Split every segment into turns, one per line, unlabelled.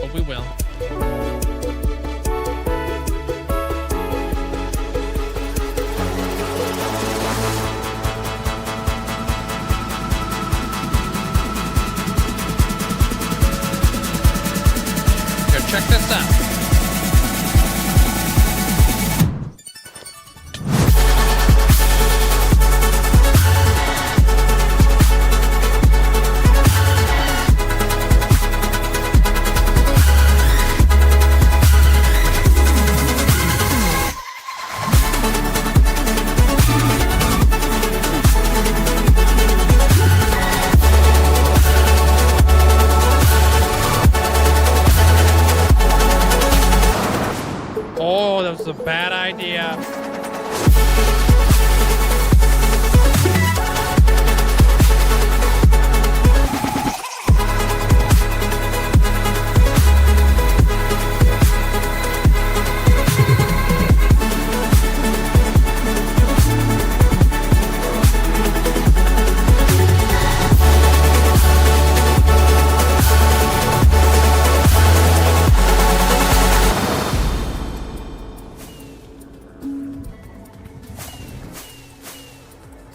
Hope we will. Here, check this out. Oh, that was a bad idea.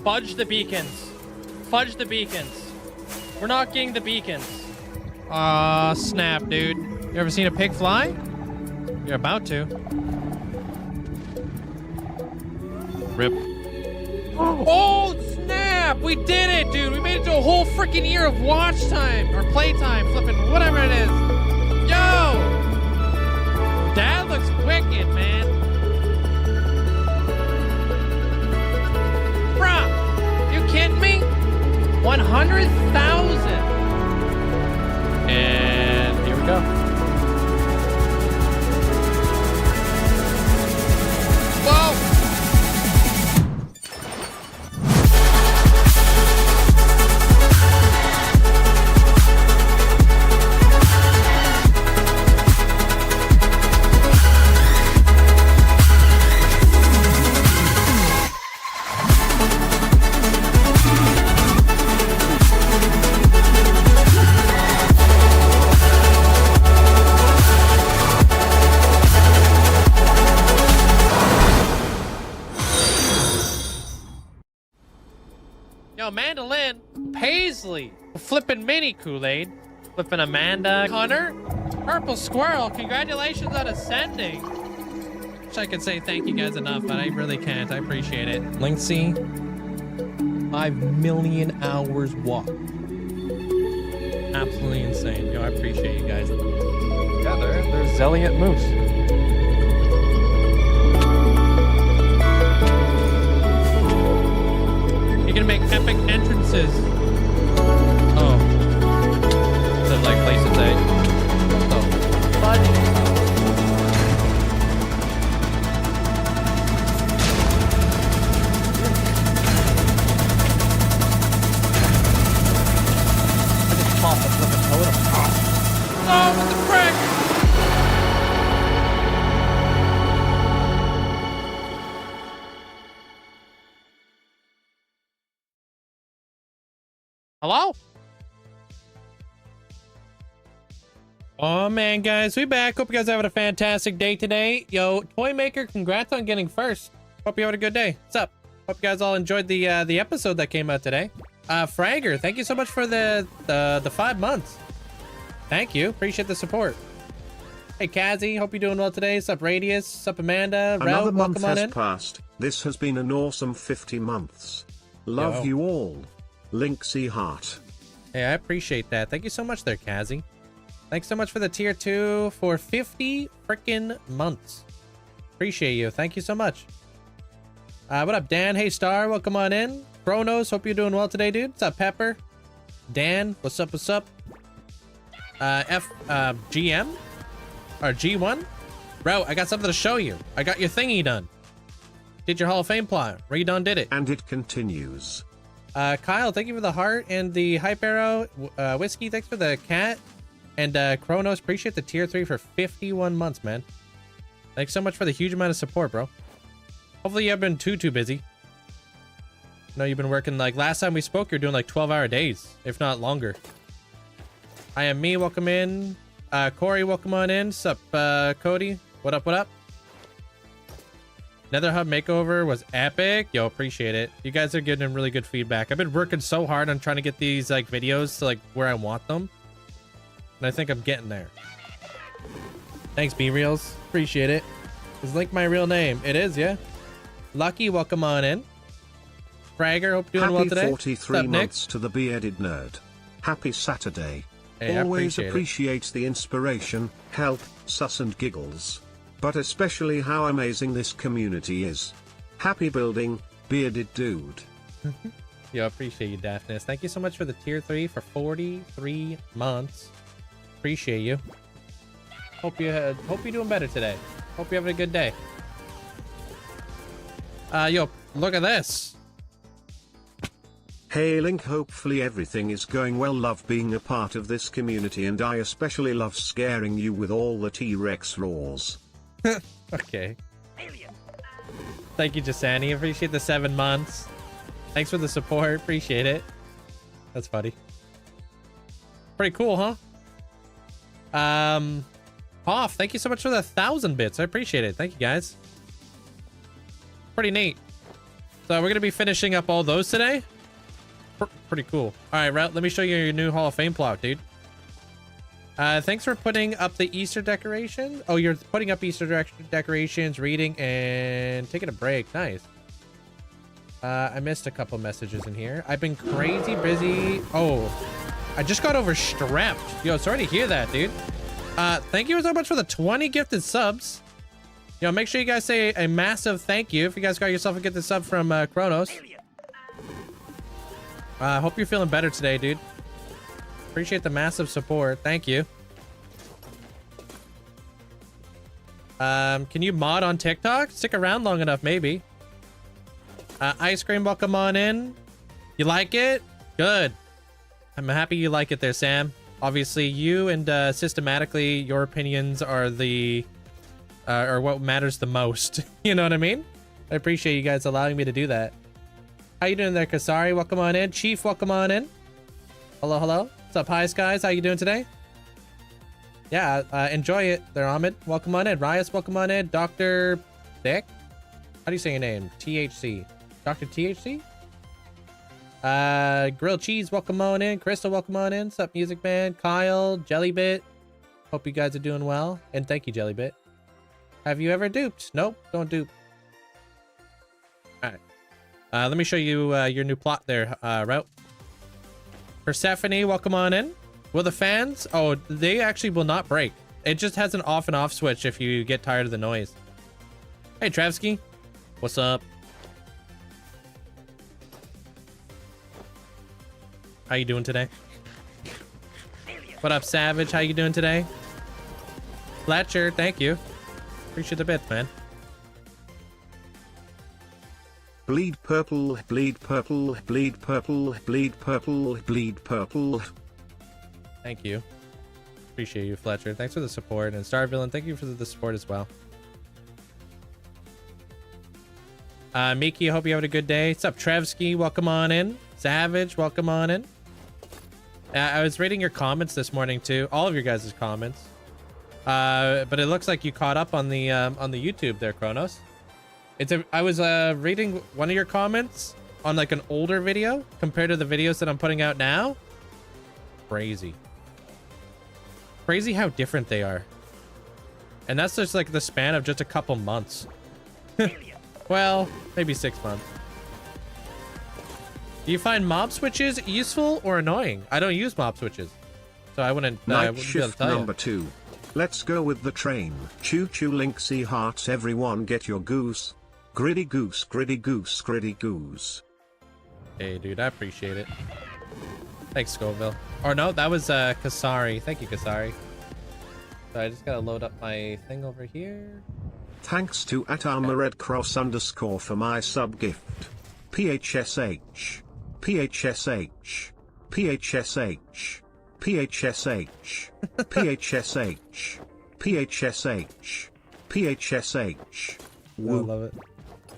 Fudge the beacons. Fudge the beacons. We're not getting the beacons. Aw, snap, dude. You ever seen a pig fly? You're about to. Rip. Oh, snap! We did it, dude! We made it to a whole freaking year of watch time, or playtime, flipping, whatever it is. Yo! That looks wicked, man. Bruh, you kidding me? 100,000. And here we go. Whoa! Yo, Mandolin, Paisley, flipping mini Kool-Aid, flipping Amanda, Hunter, Purple Squirrel, congratulations on ascending. Wish I could say thank you guys enough, but I really can't. I appreciate it. Linkzzey, 5 million hours walk. Absolutely insane. Yo, I appreciate you guys.
Yeah, there's Zelliot Moose.
You're gonna make epic entrances. Oh. So like places A. Oh. Fudge. I just popped the flipping totem. Oh, what the frick? Hello? Oh man, guys, we back. Hope you guys are having a fantastic day today. Yo, Toy Maker, congrats on getting first. Hope you had a good day. What's up? Hope you guys all enjoyed the episode that came out today. Fragger, thank you so much for the 5 months. Thank you. Appreciate the support. Hey, Kazzy, hope you're doing well today. What's up, Radius? What's up, Amanda?
Another
Ralph,
month
welcome on
has
in.
passed. This has been an awesome 50 months. Love
Yo.
you all. Linkzzey Heart.
Hey, I appreciate that. Thank you so much there, Kazzy. Thanks so much for the tier 2 for 50 freaking months. Appreciate you. Thank you so much. What up, Dan? Hey, Star. Welcome on in. Chronos, hope you're doing well today, dude. What's up, Pepper? Dan, what's up, what's up? GM? Or G1? Bro, I got something to show you. I got your thingy done. Did your Hall of Fame plot. Redone did it.
And it continues.
Kyle, thank you for the heart and the hype arrow. Whiskey, thanks for the cat. And Chronos, appreciate the tier 3 for 51 months, man. Thanks so much for the huge amount of support, bro. Hopefully you haven't been too busy. I know you've been working, like last time we spoke, you're doing like 12-hour days, if not longer. I am me, welcome in. Corey, welcome on in. Sup, Cody? What up, what up? Nether Hub makeover was epic. Yo, appreciate it. You guys are getting really good feedback. I've been working so hard on trying to get these like videos to like where I want them. And I think I'm getting there. Thanks, B-Reels. Appreciate it. Is Link my real name? It is, yeah. Lucky, welcome on in. Fragger, hope you're doing well today.
Happy 43
Nick?
months to the bearded nerd. Happy Saturday.
Hey,
Always
I
appreciate the inspiration, help, sus and giggles. But especially how amazing this community is. Happy building, bearded dude.
Yo, appreciate you, Daphnis. Thank you so much for the tier 3 for 43 months. Appreciate you. Hope you're doing better today. Hope you're having a good day. Yo, look at this.
Hey Link, hopefully everything is going well. Love being a part of this community, and I especially love scaring you with all the T-Rex roars.
Okay. Thank you, Jasani. Appreciate the 7 months. Thanks for the support. Appreciate it. That's funny. Pretty cool, huh? Hoff, thank you so much for the 1,000 bits. I appreciate it. Thank you, guys. Pretty neat. So we're gonna be finishing up all those today. Pretty cool. All right, Route, let me show you your new Hall of Fame plot, dude. Thanks for putting up the Easter decoration. Oh, you're putting up Easter decorations, reading, and taking a break. Nice. I missed a couple messages in here. I've been crazy busy. Oh, I just got overstrepped. Yo, sorry to hear that, dude. Thank you so much for the 20 gifted subs. Yo, make sure you guys say a massive thank you if you guys got yourself a gifted sub from Kronos. Hope you're feeling better today, dude. Appreciate the massive support. Thank you. Can you mod on TikTok? Stick around long enough, maybe. Ice cream, welcome on in. You like it? Good. I'm happy you like it there, Sam. Obviously, you and systematically, your opinions are the are what matters the most. You know what I mean? I appreciate you guys allowing me to do that. How you doing there, Kasari? Welcome on in. Chief, welcome on in. Hello, hello. What's up, Hi Skies? How you doing today? Yeah, enjoy it there, Ahmed. Welcome on in. Rias, welcome on in. Dr. Dick? How do you say your name? THC. Dr. THC? Grilled Cheese, welcome on in. Crystal, welcome on in. What's up, Music Man? Kyle, Jellybit. Hope you guys are doing well. And thank you, Jellybit. Have you ever duped? Nope, don't dupe. Alright. Let me show you your new plot there, Route. Persephone, welcome on in. Will the fans? Oh, they actually will not break. It just has an off and off switch if you get tired of the noise. Hey, Travsky. What's up? How you doing today? What up, Savage? How you doing today? Fletcher, thank you. Appreciate the bits, man.
Bleed purple, bleed purple, bleed purple, bleed purple, bleed purple.
Thank you. Appreciate you, Fletcher. Thanks for the support. And Star Villain, thank you for the support as well. Miki, I hope you have a good day. What's up, Trevsky? Welcome on in. Savage, welcome on in. I was reading your comments this morning too. All of your guys' comments. But it looks like you caught up on the YouTube there, Kronos. I was reading one of your comments on like an older video compared to the videos that I'm putting out now. Crazy how different they are. And that's just like the span of just a couple months. Well, maybe 6 months. Do you find mob switches useful or annoying? I don't use mob switches, so I wouldn't
Night
be able to
shift
tell
number 2. Let's go with the train. Choo choo Linkzzey hearts, everyone get your goose. Gritty goose, gritty goose, gritty goose.
Hey, dude, I appreciate it. Thanks, Scoville. Or no, that was Kasari. Thank you, Kasari. So I just gotta load up my thing over here.
Thanks to @ArmaRedCross_ for my sub gift. PHSH. PHSH. PHSH. PHSH. PHSH. PHSH. PHSH.
I
Woo.
love it.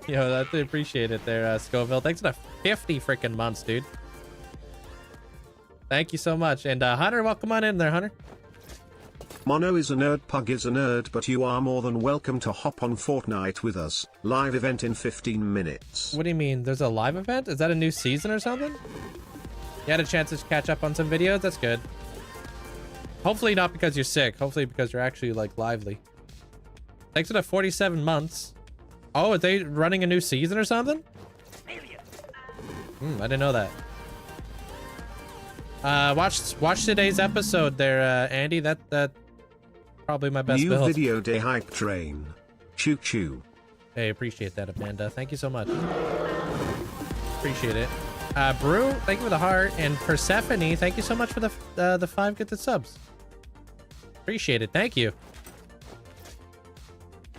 Yo, I appreciate it there, Scoville. Thanks for the 50 freaking months, dude. Thank you so much. And Hunter, welcome on in there, Hunter.
Mono is a nerd, Pug is a nerd, but you are more than welcome to hop on Fortnite with us. Live event in 15 minutes.
What do you mean? There's a live event? Is that a new season or something? You had a chance to catch up on some videos? That's good. Hopefully not because you're sick. Hopefully because you're actually, like, lively. Thanks for the 47 months. Oh, are they running a new season or something? I didn't know that. Watch today's episode there, Andy. That probably my best
New
build.
video day hype train. Choo choo.
Hey, appreciate that, Amanda. Thank you so much. Appreciate it. Brew, thank you for the heart, and Persephone, thank you so much for the 5 gifted subs. Appreciate it. Thank you.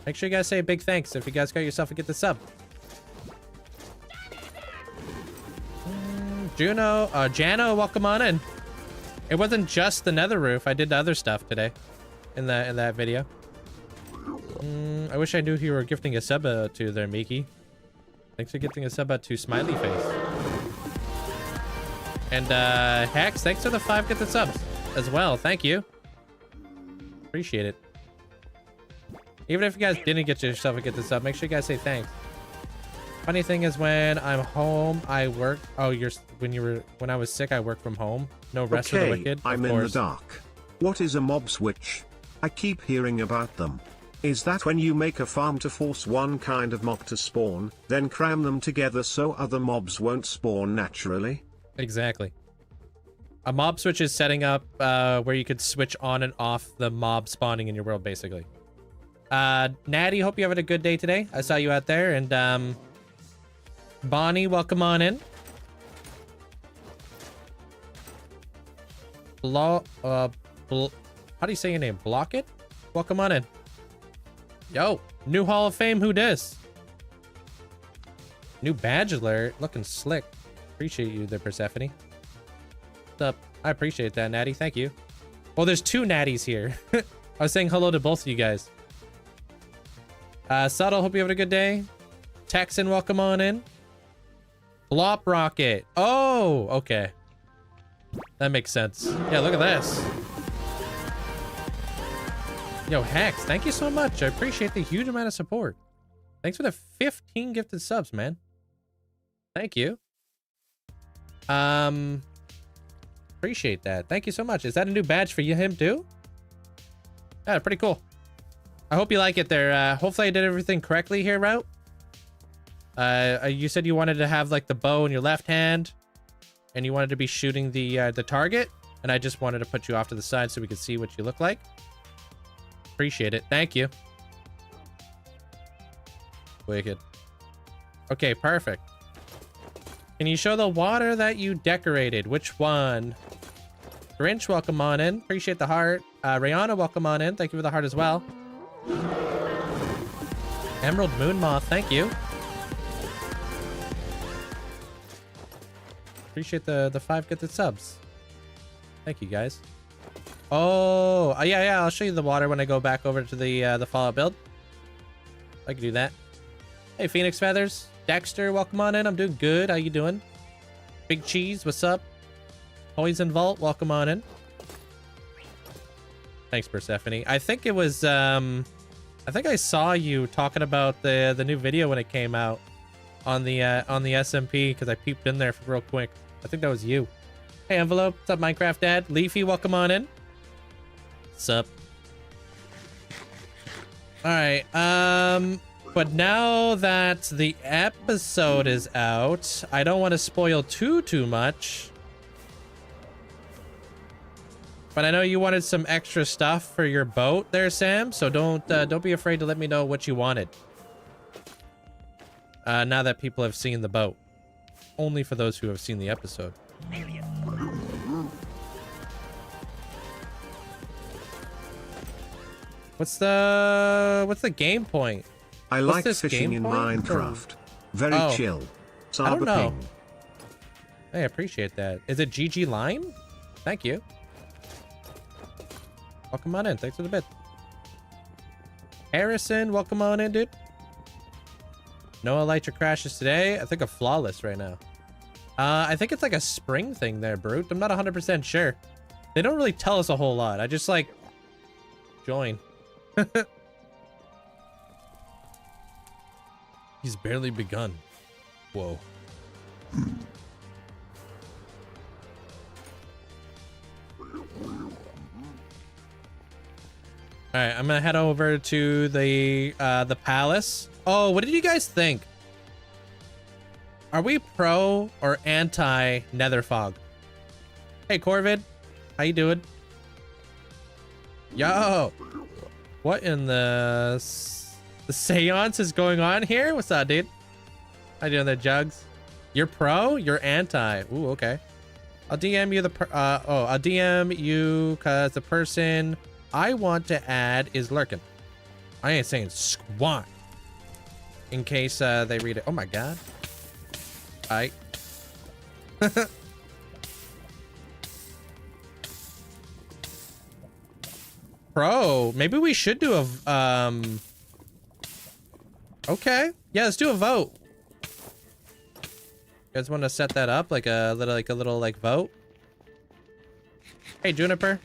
Make sure you guys say a big thanks if you guys got yourself a gifted sub. Juno, Jano, welcome on in. It wasn't just the nether roof. I did the other stuff today in that video. I wish I knew who you were gifting a sub to there, Miki. Thanks for gifting a sub to Smiley Face. And Hex, thanks for the 5 gifted subs as well. Thank you. Appreciate it. Even if you guys didn't get yourself a gifted sub, make sure you guys say thanks. Funny thing is, when I'm home, I work. Oh, when I was sick, I work from home. No rest for the wicked.
I'm in the dark. What is a mob switch? I keep hearing about them. Is that when you make a farm to force one kind of mob to spawn, then cram them together so other mobs won't spawn naturally?
Exactly. A mob switch is setting up where you could switch on and off the mob spawning in your world, basically. Natty, hope you're having a good day today. I saw you out there. And Bonnie, welcome on in. How do you say your name? Block it? Welcome on in. Yo, new Hall of Fame, who dis? New badge alert, looking slick. Appreciate you there, Persephone. What's up? I appreciate that, Natty. Thank you. Well, there's 2 Natties here. I was saying hello to both of you guys. Subtle, hope you having a good day. Texan, welcome on in. Blop Rocket. Oh, okay. That makes sense. Yeah, look at this. Yo, Hex, thank you so much. I appreciate the huge amount of support. Thanks for the 15 gifted subs, man. Thank you. Appreciate that. Thank you so much. Is that a new badge for him too? Yeah, pretty cool. I hope you like it there. Hopefully I did everything correctly here, Route. You said you wanted to have like the bow in your left hand and you wanted to be shooting the target, and I just wanted to put you off to the side so we could see what you look like. Appreciate it. Thank you. Wicked. Okay, perfect. Can you show the water that you decorated? Which one? Grinch, welcome on in. Appreciate the heart. Rihanna, welcome on in. Thank you for the heart as well. Emerald Moon Moth, thank you. Appreciate the 5 gifted subs. Thank you, guys. Oh, yeah, I'll show you the water when I go back over to the Fallout build. I can do that. Hey, Phoenix Feathers. Dexter, welcome on in. I'm doing good. How you doing? Big Cheese, what's up? Poison Vault, welcome on in. Thanks, Persephone. I think it was, I think I saw you talking about the new video when it came out on the SMP, because I peeped in there for real quick. I think that was you. Hey, Envelope. What's up, Minecraft Dad? Leafy, welcome on in. What's up? All right. But now that the episode is out, I don't want to spoil too much. But I know you wanted some extra stuff for your boat there, Sam. So don't be afraid to let me know what you wanted. Now that people have seen the boat. Only for those who have seen the episode. What's the game point?
I like fishing in Minecraft. Very chill.
I don't know.
Ping.
Hey, I appreciate that. Is it GG Line? Thank you. Welcome on in. Thanks for the bit. Harrison, welcome on in, dude. No Elytra crashes today. I think I'm flawless right now. I think it's like a spring thing there, Brute. I'm not 100% sure. They don't really tell us a whole lot. I just like join. He's barely begun. Whoa. All right, I'm gonna head over to the palace. Oh, what did you guys think? Are we pro or anti nether fog? Hey, Corvid, how you doing? Yo, what in the seance is going on here? What's up, dude? How you doing there, Jugs? You're pro? You're anti? Ooh, okay. I'll DM you I'll DM you because the person I want to add is lurking. I ain't saying squat. In case they read it. Oh my god. Alright. Pro, maybe we should do a okay. Yeah, let's do a vote. You guys want to set that up like a little vote? Hey, Juniper.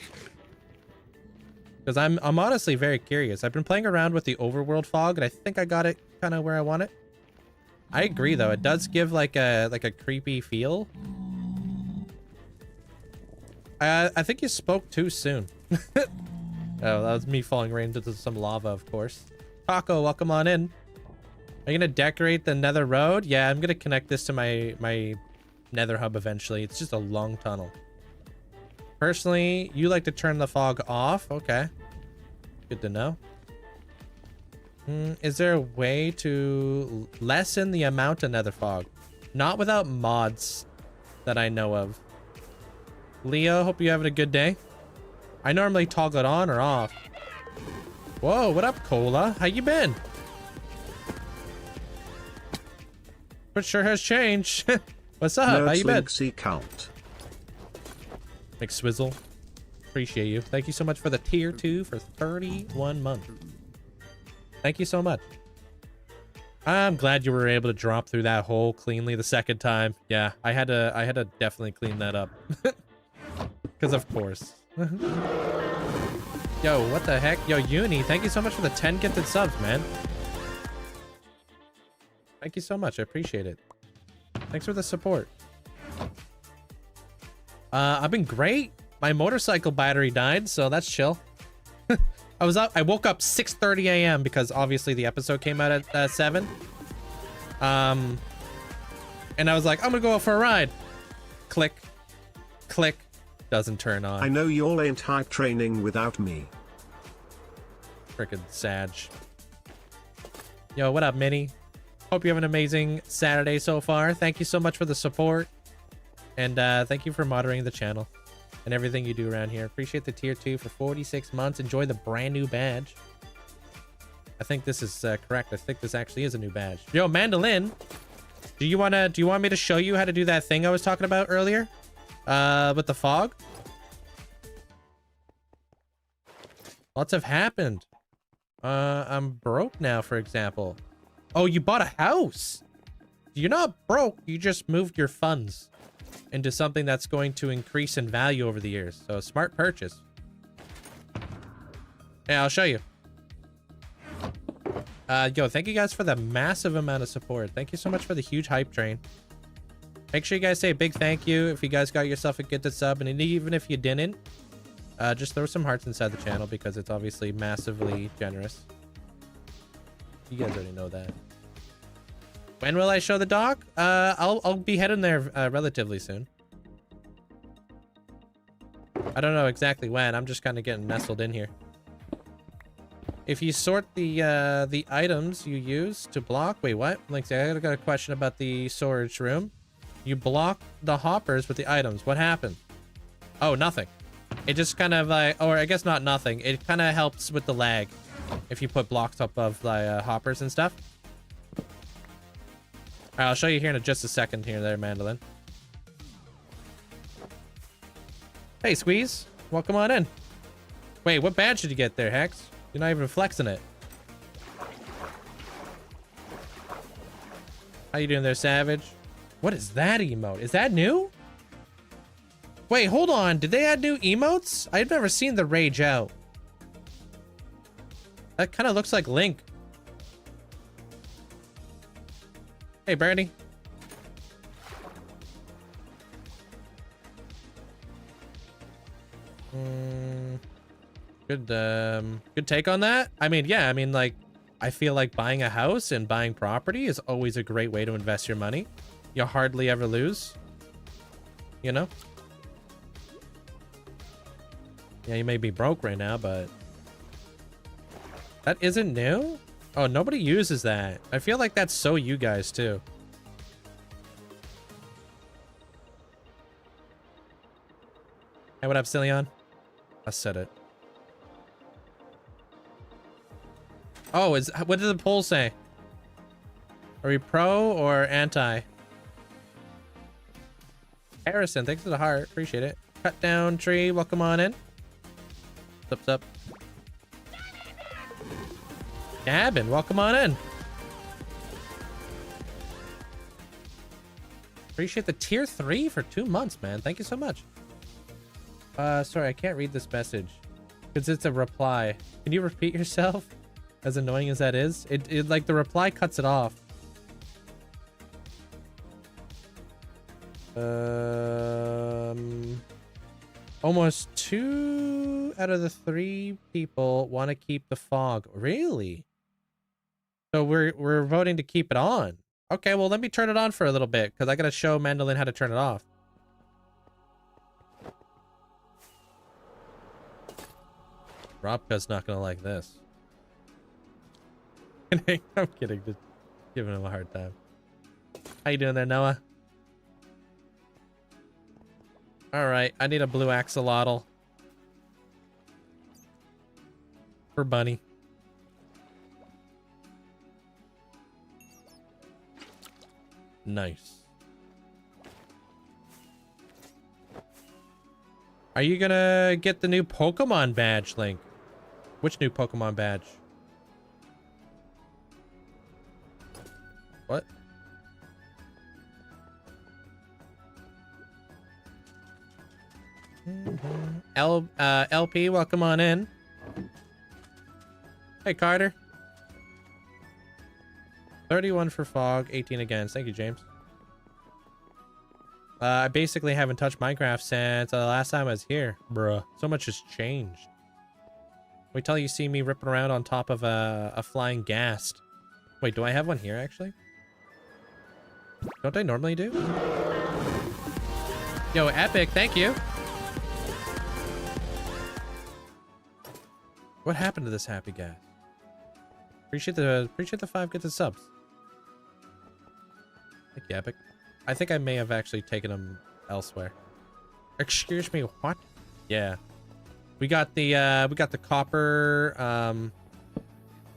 Because I'm honestly very curious. I've been playing around with the overworld fog, and I think I got it kind of where I want it. I agree, though. It does give like a creepy feel. I think you spoke too soon. Oh, that was me falling right into some lava, of course. Taco, welcome on in. Are you gonna decorate the nether road? Yeah, I'm gonna connect this to my nether hub eventually. It's just a long tunnel. Personally, you like to turn the fog off? Okay. Good to know. Is there a way to lessen the amount of nether fog? Not without mods that I know of. Leo, hope you're having a good day. I normally toggle it on or off. Whoa, what up, Cola? How you been? But sure has changed. What's up? How you been?
Linkzzey count.
McSwizzle. Appreciate you. Thank you so much for the tier 2 for 31 months. Thank you so much. I'm glad you were able to drop through that hole cleanly the second time. Yeah, I had to definitely clean that up. Because of course. Yo, what the heck? Yo, Uni, thank you so much for the 10 gifted subs, man. Thank you so much. I appreciate it. Thanks for the support. I've been great. My motorcycle battery died, so that's chill. I woke up 6:30 a.m. because obviously the episode came out at 7. And I was like, I'm gonna go out for a ride. Click. Click. Doesn't turn on.
I know y'all ain't hype training without me.
Frickin' Sag. Yo, what up, Minnie? Hope you have an amazing Saturday so far. Thank you so much for the support. And thank you for moderating the channel and everything you do around here. Appreciate the tier 2 for 46 months. Enjoy the brand new badge. I think this is correct. I think this actually is a new badge. Yo, Mandolin, do you want me to show you how to do that thing I was talking about earlier? With the fog? Lots have happened. I'm broke now, for example. Oh, you bought a house. You're not broke. You just moved your funds into something that's going to increase in value over the years. So a smart purchase. Yeah, I'll show you. Yo, thank you guys for the massive amount of support. Thank you so much for the huge hype train. Make sure you guys say a big thank you if you guys got yourself a gifted sub, and even if you didn't, just throw some hearts inside the channel because it's obviously massively generous. You guys already know that. When will I show the doc? I'll be heading there relatively soon. I don't know exactly when. I'm just kind of getting nestled in here. If you sort the items you use to block, wait, what? Linkzzey, I got a question about the storage room. You block the hoppers with the items. What happened? Oh, nothing. It just kind of like, or I guess not nothing. It kind of helps with the lag if you put blocks up of the hoppers and stuff. All right, I'll show you here in just a second here there, Mandolin. Hey, Squeeze. Welcome on in. Wait, what badge did you get there, Hex? You're not even flexing it. How you doing there, Savage? What is that emote? Is that new? Wait, hold on. Did they add new emotes? I've never seen the Rage Out. That kind of looks like Link. Hey, Bernie. Good take on that. I mean, yeah, I mean, like, I feel like buying a house and buying property is always a great way to invest your money. You hardly ever lose, you know? Yeah, you may be broke right now, but that isn't new? Oh, nobody uses that. I feel like that's so you guys too. Hey, what up, Cillian? I said it. Oh, what did the poll say? Are we pro or anti? Harrison, thanks for the heart. Appreciate it. Cut down tree, welcome on in. What's up? Gavin, welcome on in. Appreciate the tier 3 for 2 months, man. Thank you so much. Sorry, I can't read this message because it's a reply. Can you repeat yourself? As annoying as that is, it like the reply cuts it off. Almost 2 out of the 3 people want to keep the fog. Really? So we're voting to keep it on. Okay, well, let me turn it on for a little bit because I gotta show Mandolin how to turn it off. Robka's not gonna like this. I'm kidding, just giving him a hard time. How you doing there, Noah? All right, I need a blue axolotl for Bunny. Nice. Are you gonna get the new Pokemon badge, Link? Which new Pokemon badge? What? LP, welcome on in. Hey, Carter. 31 for fog, 18 against. Thank you, James. I basically haven't touched Minecraft since the last time I was here. Bruh, so much has changed. Wait till you see me ripping around on top of a flying ghast. Wait, do I have one here, actually? Don't I normally do? Yo, Epic, thank you. What happened to this happy guy? Appreciate the 5 gifted subs. Thank you, Epic. I think I may have actually taken him elsewhere. Excuse me, what? Yeah. We got the copper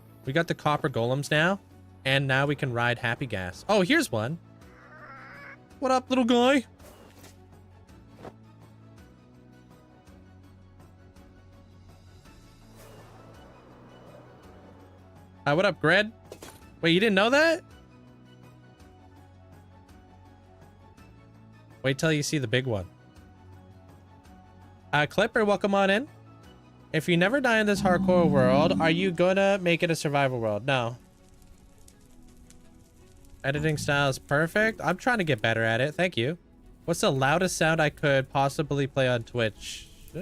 golems now, and now we can ride happy gas. Oh, here's one. What up, little guy? What up, Gred? Wait, you didn't know that? Wait till you see the big one. Clipper, welcome on in. If you never die in this hardcore world, are you gonna make it a survival world? No. Editing style is perfect. I'm trying to get better at it. Thank you. What's the loudest sound I could possibly play on Twitch? I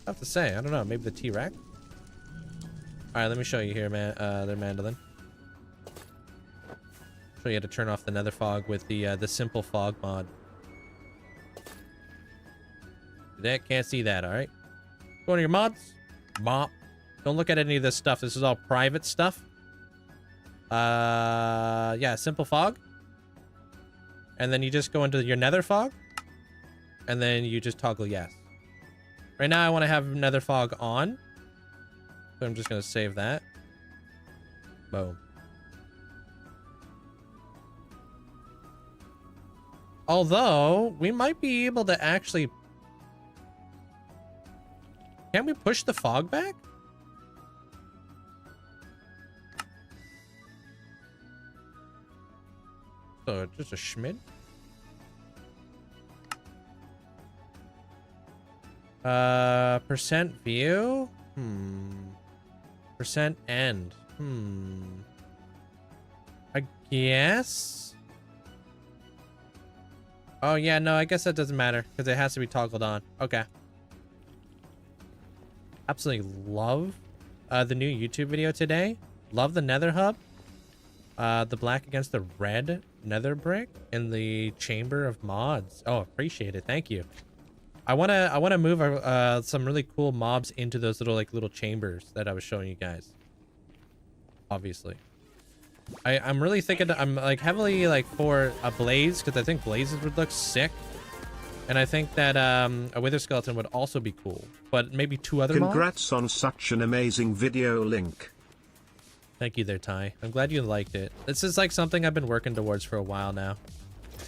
have to say, I don't know. Maybe the T-Rex? All right, let me show you here, man. Their mandolin. Show you how to turn off the nether fog with the simple fog mod. That can't see that. All right. Go to your mods. Mop. Don't look at any of this stuff. This is all private stuff. Yeah, simple fog. And then you just go into your nether fog. And then you just toggle yes. Right now I want to have nether fog on. So I'm just going to save that. Boom. Although, we might be able to actually... Can we push the fog back? So, just a schmid? Percent view? Percent end. I guess? Oh, yeah, no, I guess that doesn't matter because it has to be toggled on. Okay. Absolutely love the new YouTube video today. Love the nether hub. The black against the red nether brick in the chamber of mods. Oh, appreciate it. Thank you. I wanna move some really cool mobs into those little chambers that I was showing you guys. Obviously, I'm really thinking I'm like heavily like for a blaze because I think blazes would look sick, and I think that a wither skeleton would also be cool. But maybe 2 other mobs.
Congrats on such an amazing video, Link.
Thank you there, Ty. I'm glad you liked it. This is like something I've been working towards for a while now.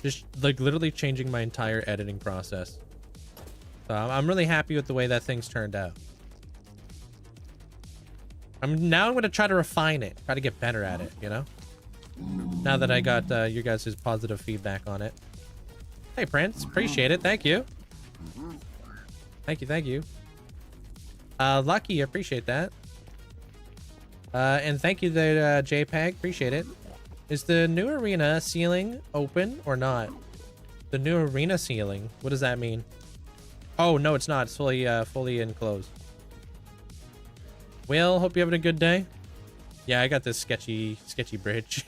Just like literally changing my entire editing process. So I'm really happy with the way that thing's turned out. I'm going to try to refine it. Try to get better at it, you know? Now that I got your guys' positive feedback on it. Hey, Prince. Appreciate it. Thank you. Thank you. Thank you. Lucky. Appreciate that. And thank you there, JPEG. Appreciate it. Is the new arena ceiling open or not? The new arena ceiling. What does that mean? Oh, no, it's not. It's fully enclosed. Will, hope you're having a good day. Yeah, I got this sketchy bridge.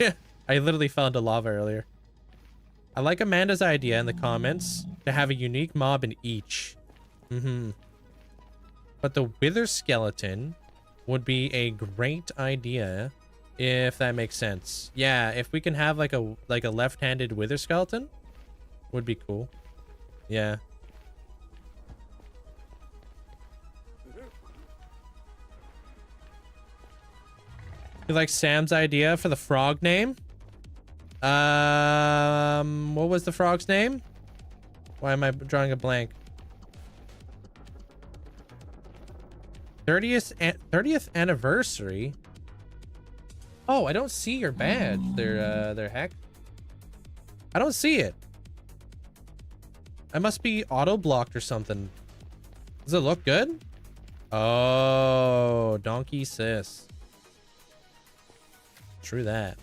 I literally fell into lava earlier. I like Amanda's idea in the comments to have a unique mob in each. But the wither skeleton would be a great idea if that makes sense. Yeah, if we can have like a left-handed wither skeleton would be cool. Yeah. You like Sam's idea for the frog name? What was the frog's name? Why am I drawing a blank? 30th anniversary. Oh, I don't see your badge. Their heck. I don't see it. I must be auto blocked or something. Does it look good? Oh, donkey sis. True that.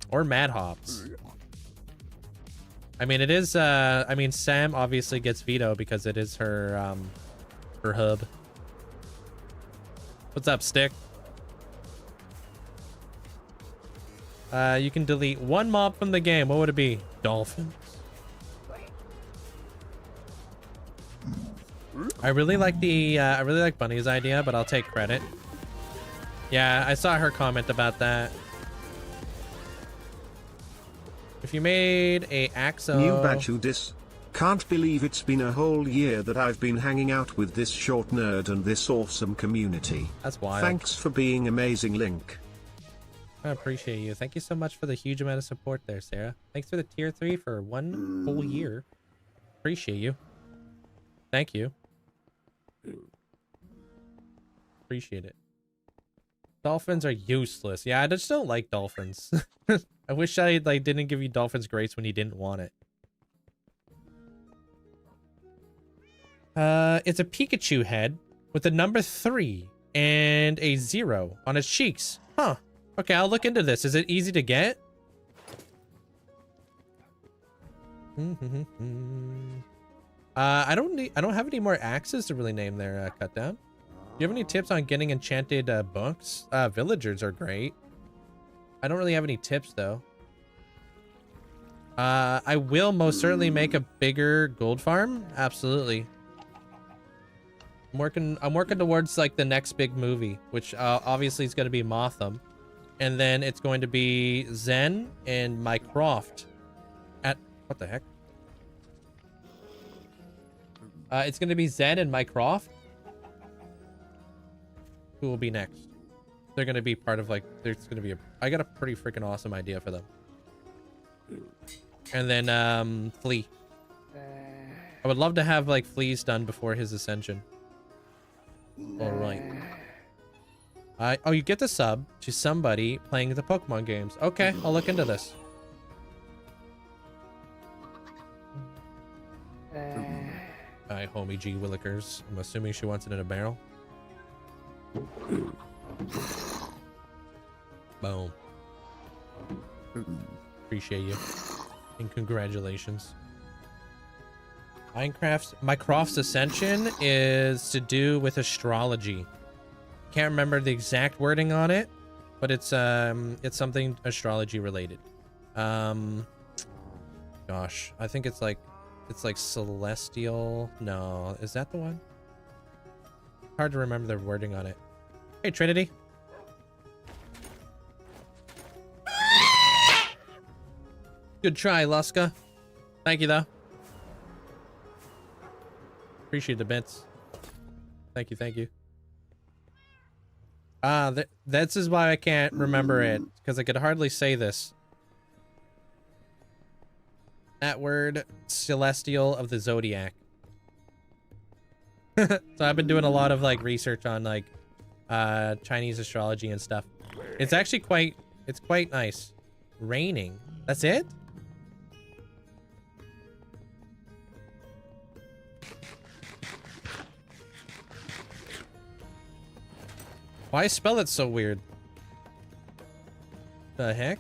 Or mad hops. I mean, it is. I mean, Sam obviously gets veto because it is her hub. What's up, Stick? You can delete 1 mob from the game. What would it be? Dolphins. I really like Bunny's idea, but I'll take credit. Yeah, I saw her comment about that. If you made a Axo...
New Bachudis. Can't believe it's been a whole year that I've been hanging out with this short nerd and this awesome community.
That's wild.
Thanks for being amazing, Link.
I appreciate you. Thank you so much for the huge amount of support there, Sarah. Thanks for the tier 3 for 1 whole year. Appreciate you. Thank you. Appreciate it. Dolphins are useless. Yeah, I just don't like dolphins. I wish I didn't give you dolphins grace when you didn't want it. It's a Pikachu head with the number 3 and a 0 on its cheeks. Huh. Okay, I'll look into this. Is it easy to get? I don't have any more axes to really name their cut down. Do you have any tips on getting enchanted books? Villagers are great. I don't really have any tips though. I will most certainly make a bigger gold farm. Absolutely. I'm working towards like the next big movie, which obviously is going to be Motham, and then it's going to be Zen and Mycroft. At what the heck? It's going to be Zen and Mycroft. Who will be next? They're going to be part of like. There's going to be a. I got a pretty freaking awesome idea for them. And then Flea. I would love to have like Flea's done before his ascension. All right. Oh, you get the sub to somebody playing the Pokemon games. Okay, I'll look into this. Hi, homie G Willikers. I'm assuming she wants it in a barrel. Boom. Appreciate you. And congratulations. Mycroft's Ascension is to do with astrology. Can't remember the exact wording on it, but it's something astrology related. Gosh, I think it's like celestial. No, is that the one? Hard to remember the wording on it. Hey, Trinity. Good try, Luska. Thank you, though. Appreciate the bits. Thank you, thank you. This is why I can't remember it, because I could hardly say this. That word, celestial of the zodiac. So I've been doing a lot of like research on like Chinese astrology and stuff. It's actually quite nice. Raining. That's it? Why spell it so weird? The heck?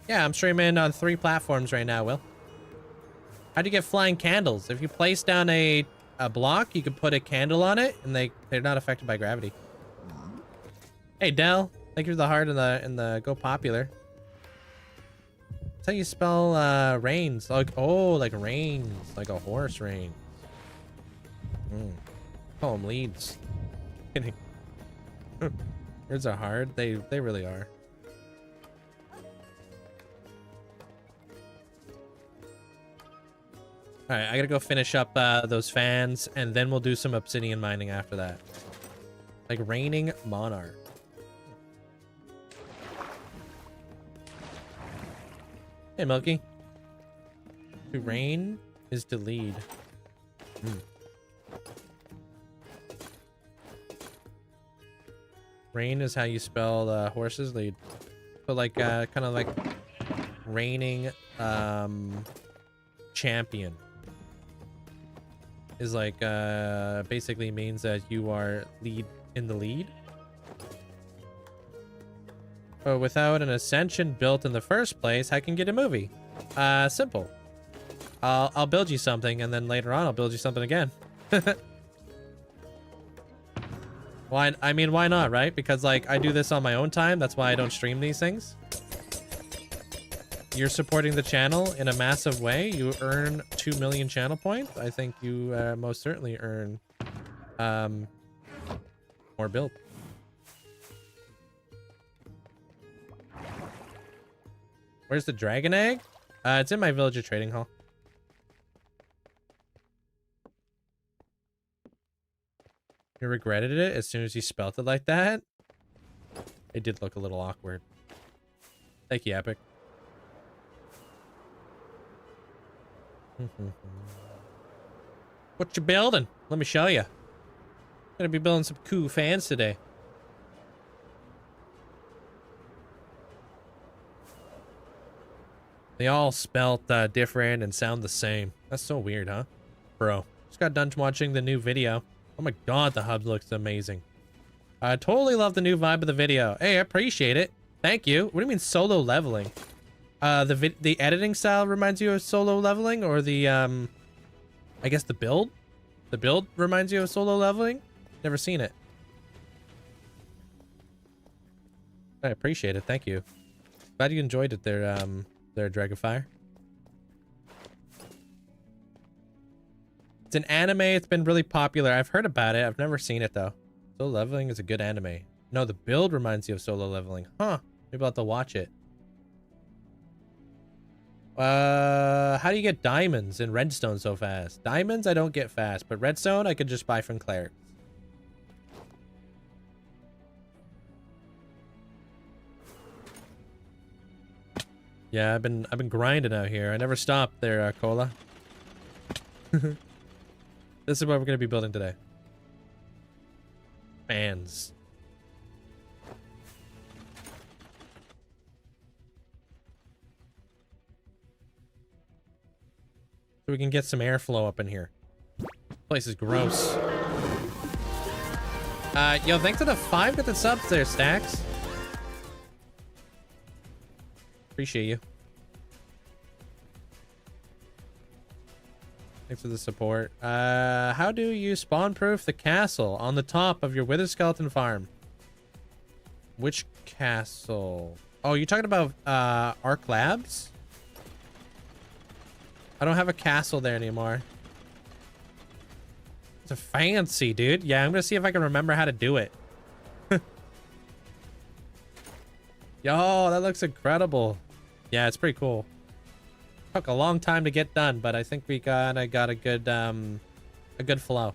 Yeah, I'm streaming on 3 platforms right now, Will. How do you get flying candles? If you place down a block, you can put a candle on it, and they're not affected by gravity. Hey, Dell. Thank you for the heart and the go popular. That's how you spell reins. Like, oh, like reins. Like a horse rein. Call them leads. Kidding. Words are hard. They really are. All right, I gotta go finish up those fans, and then we'll do some obsidian mining after that. Like raining monarch. Hey, Milky. To rain is to lead. Rain is how you spell horses lead. So like kind of like reigning champion is like basically means that you are in the lead. But without an ascension built in the first place, how can you get a movie? Simple. I'll build you something, and then later on I'll build you something again. Why? I mean, why not, right? Because like I do this on my own time. That's why I don't stream these things. You're supporting the channel in a massive way. You earn 2 million channel points. I think you most certainly earn more build. Where's the dragon egg? It's in my villager trading hall. You regretted it as soon as you spelt it like that? It did look a little awkward. Thank you, Epic. What you building? Let me show you. Gonna be building some cool fans today. They all spelt different and sound the same. That's so weird, huh? Bro, just got done watching the new video. Oh my god, the hub looks amazing. I totally love the new vibe of the video. Hey, I appreciate it. Thank you. What do you mean solo leveling? The editing style reminds you of solo leveling, or the I guess the build? The build reminds you of solo leveling? Never seen it. I appreciate it. Thank you. Glad you enjoyed it there, Dragonfire. It's an anime. It's been really popular. I've heard about it. I've never seen it though. Solo leveling is a good anime. No, the build reminds you of solo leveling. Huh. Maybe I'll have to watch it. How do you get diamonds in redstone so fast? Diamonds I don't get fast, but redstone I could just buy from Claire. Yeah, I've been grinding out here. I never stopped there, Cola. This is what we're gonna be building today. Fans. So we can get some airflow up in here. Place is gross. Yo, thanks for the 5 with the subs there, Stacks. Appreciate you. Thanks for the support. How do you spawn-proof the castle on the top of your wither skeleton farm? Which castle? Oh, you're talking about Arc Labs? I don't have a castle there anymore. It's a fancy, dude. Yeah, I'm gonna see if I can remember how to do it. Yo, that looks incredible. Yeah, it's pretty cool. Took a long time to get done, but I think we got a good flow.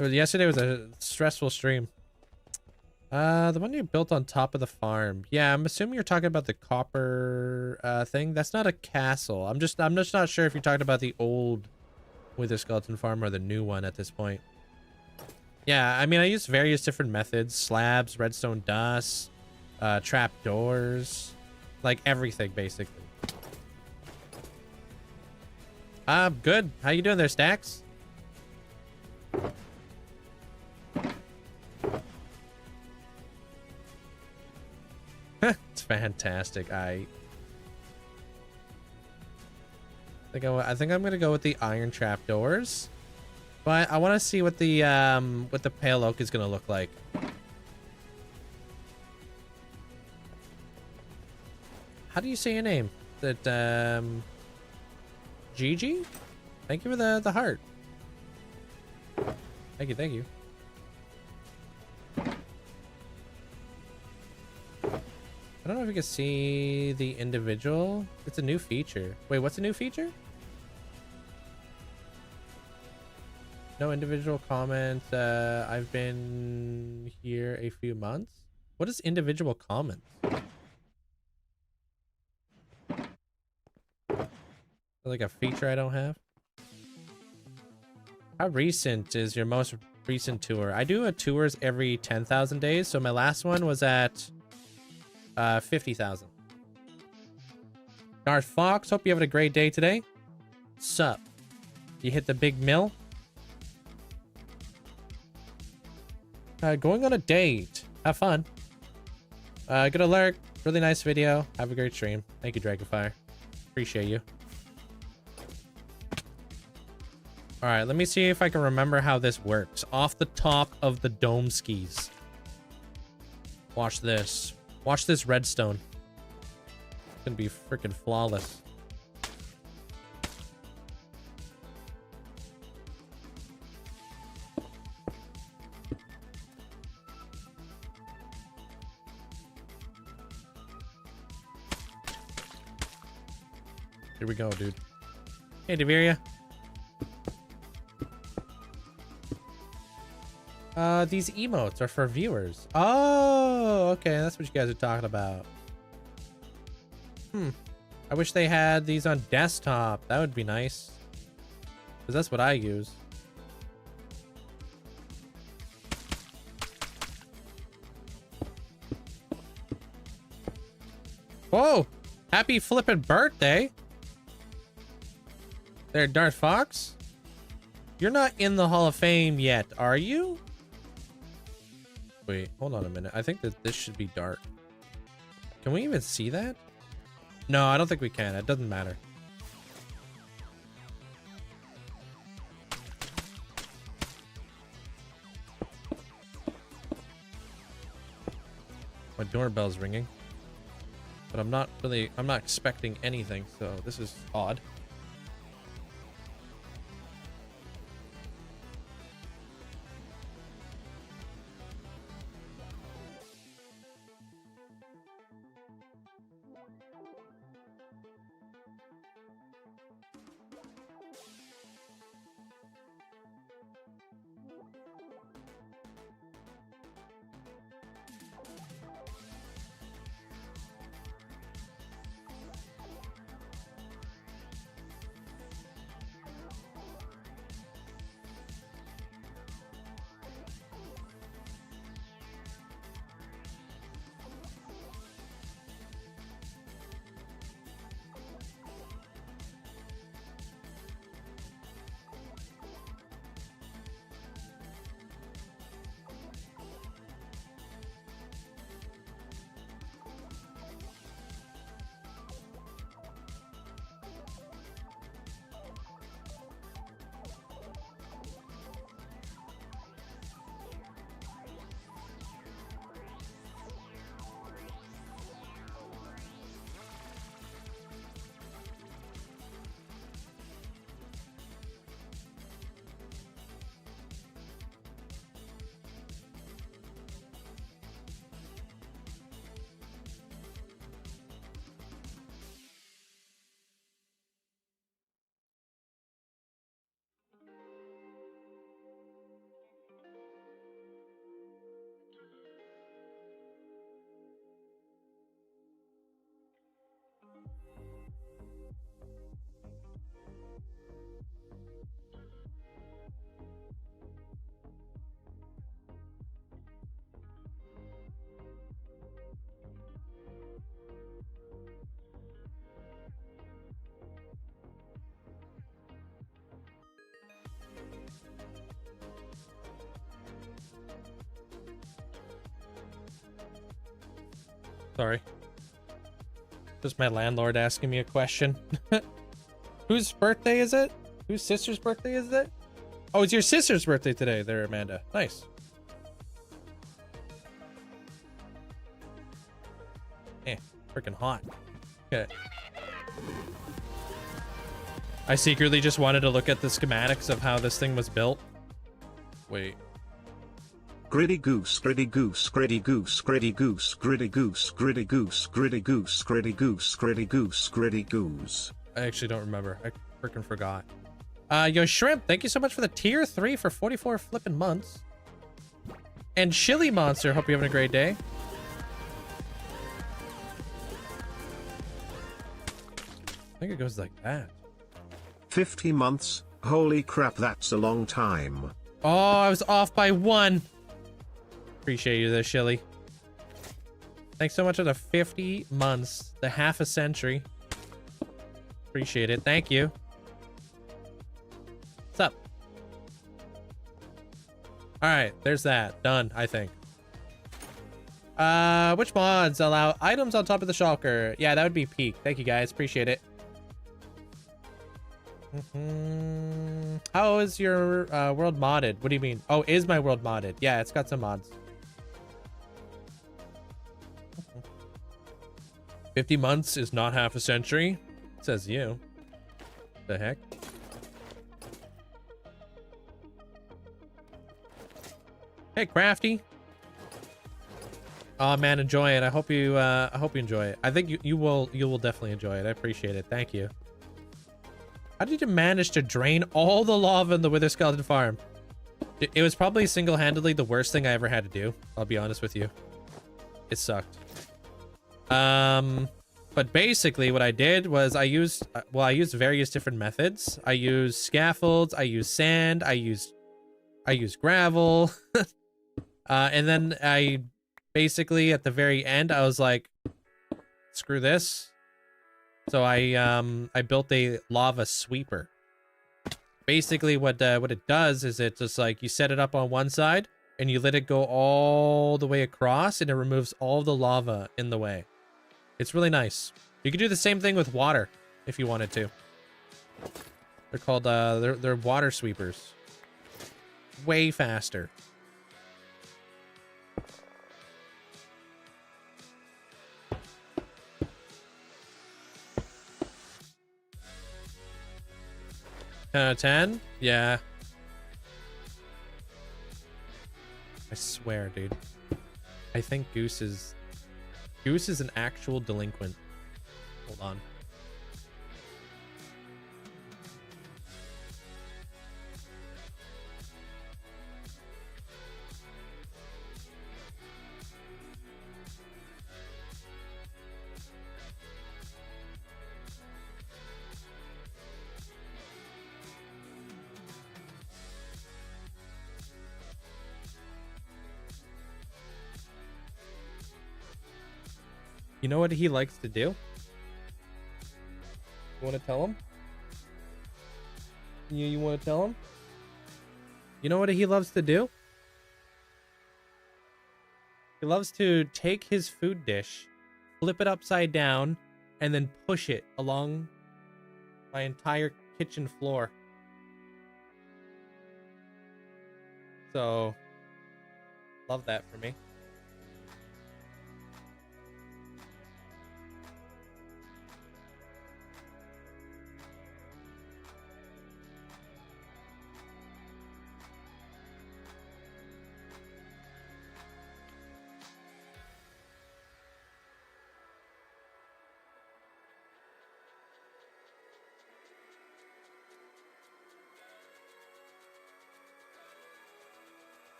Yesterday was a stressful stream. The one you built on top of the farm. Yeah, I'm assuming you're talking about the copper thing. That's not a castle. I'm just not sure if you're talking about the old Wither Skeleton farm or the new one at this point. Yeah, I mean, I used various different methods: slabs, redstone dust, trap doors, like everything basically. Good. How you doing there, Stacks? It's fantastic. I think I'm gonna go with the iron trapdoors, but I want to see what the pale oak is gonna look like. How do you say your name? That Gigi? Thank you for the heart. Thank you, thank you. I don't know if you can see the individual. It's a new feature. Wait, what's a new feature? No individual comments. I've been here a few months. What is individual comments? Like a feature I don't have? How recent is your most recent tour? I do a tours every 10,000 days. So my last one was at 50,000. Darth Fox, hope you having a great day today. Sup? You hit the big mill? Going on a date. Have fun. Good alert. Really nice video. Have a great stream. Thank you, Dragonfire. Appreciate you. All right, let me see if I can remember how this works. Off the top of the dome skis. Watch this. Watch this redstone. It's gonna be freaking flawless. Here we go, dude. Hey, Deveria. These emotes are for viewers. Oh, okay. That's what you guys are talking about. I wish they had these on desktop. That would be nice. Because that's what I use. Whoa! Happy flippin' birthday! There, Darth Fox? You're not in the Hall of Fame yet, are you? Wait, hold on a minute. I think that this should be dark. Can we even see that? No, I don't think we can. It doesn't matter. My doorbell's ringing. But I'm not expecting anything, so this is odd. Sorry. Just my landlord asking me a question. Whose birthday is it? Whose sister's birthday is it? Oh, it's your sister's birthday today there, Amanda. Nice. Freaking hot. Okay. I secretly just wanted to look at the schematics of how this thing was built. Wait.
Gritty goose, gritty goose, gritty goose, gritty goose, gritty goose, gritty goose, gritty goose, gritty goose, gritty goose, gritty goose.
I actually don't remember. I freaking forgot. Yo, Shrimp, thank you so much for the tier 3 for 44 flipping months. And Chili Monster, hope you're having a great day. I think it goes like that.
50 months, holy crap, that's a long time.
Oh, I was off by 1. Appreciate you there, Chili. Thanks so much for the 50 months, the half a century. Appreciate it. Thank you. What's up? All right, there's that. Done, I think. Which mods allow items on top of the shulker? Yeah, that would be peak. Thank you, guys. Appreciate it. How is your world modded? What do you mean? Oh, is my world modded? Yeah, it's got some mods. 50 months is not half a century, says you. The heck? Hey, Crafty. Oh man, enjoy it. I hope you enjoy it. I think you will definitely enjoy it. I appreciate it. Thank you. How did you manage to drain all the lava in the Wither Skeleton farm? It was probably single-handedly the worst thing I ever had to do. I'll be honest with you. It sucked. But basically what I did was I used various different methods. I used scaffolds, I used sand, I used gravel. And then I basically at the very end I was like, screw this. So I built a lava sweeper. Basically what it does is it just like you set it up on one side and you let it go all the way across and it removes all the lava in the way. It's really nice. You could do the same thing with water if you wanted to. They're called they're water sweepers. Way faster. 10 out of 10? Yeah. I swear, dude. I think Goose is an actual delinquent. Hold on. You know what he likes to do? You want to tell him? You want to tell him? You know what he loves to do? He loves to take his food dish, flip it upside down, and then push it along my entire kitchen floor. So, love that for me.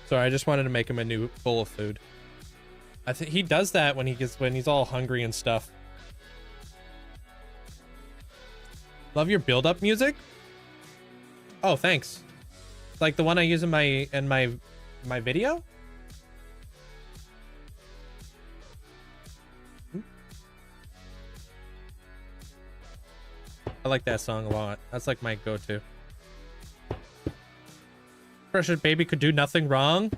Sorry, I just wanted to make him a new bowl of food. I think he does that when he's all hungry and stuff. Love your build-up music. Oh, thanks. It's like the one I use in my video. I like that song a lot. That's like my go-to. Precious baby could do nothing wrong.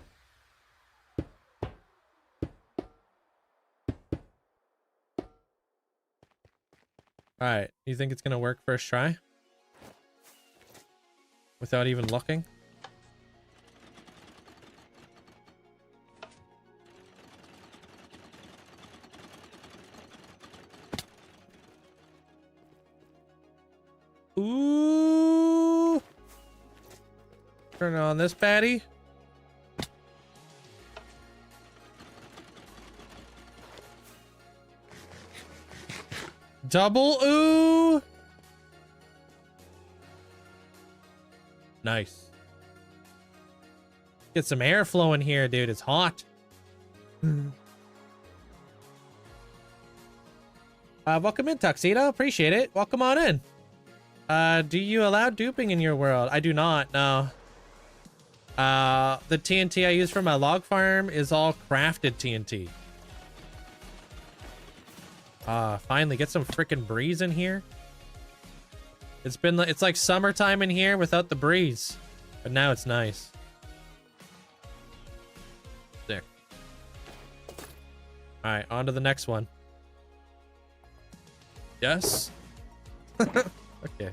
All right, you think it's gonna work first try? Without even looking? Ooh! Turn on this baddie. Double ooh! Nice. Get some air flowing here, dude. It's hot. Welcome in, Tuxedo. Appreciate it. Welcome on in. Do you allow duping in your world? I do not, no. The TNT I use for my log farm is all crafted TNT. Finally get some freaking breeze in here. It's like summertime in here without the breeze, but now it's nice. Sick. All right, on to the next one. Yes. Okay.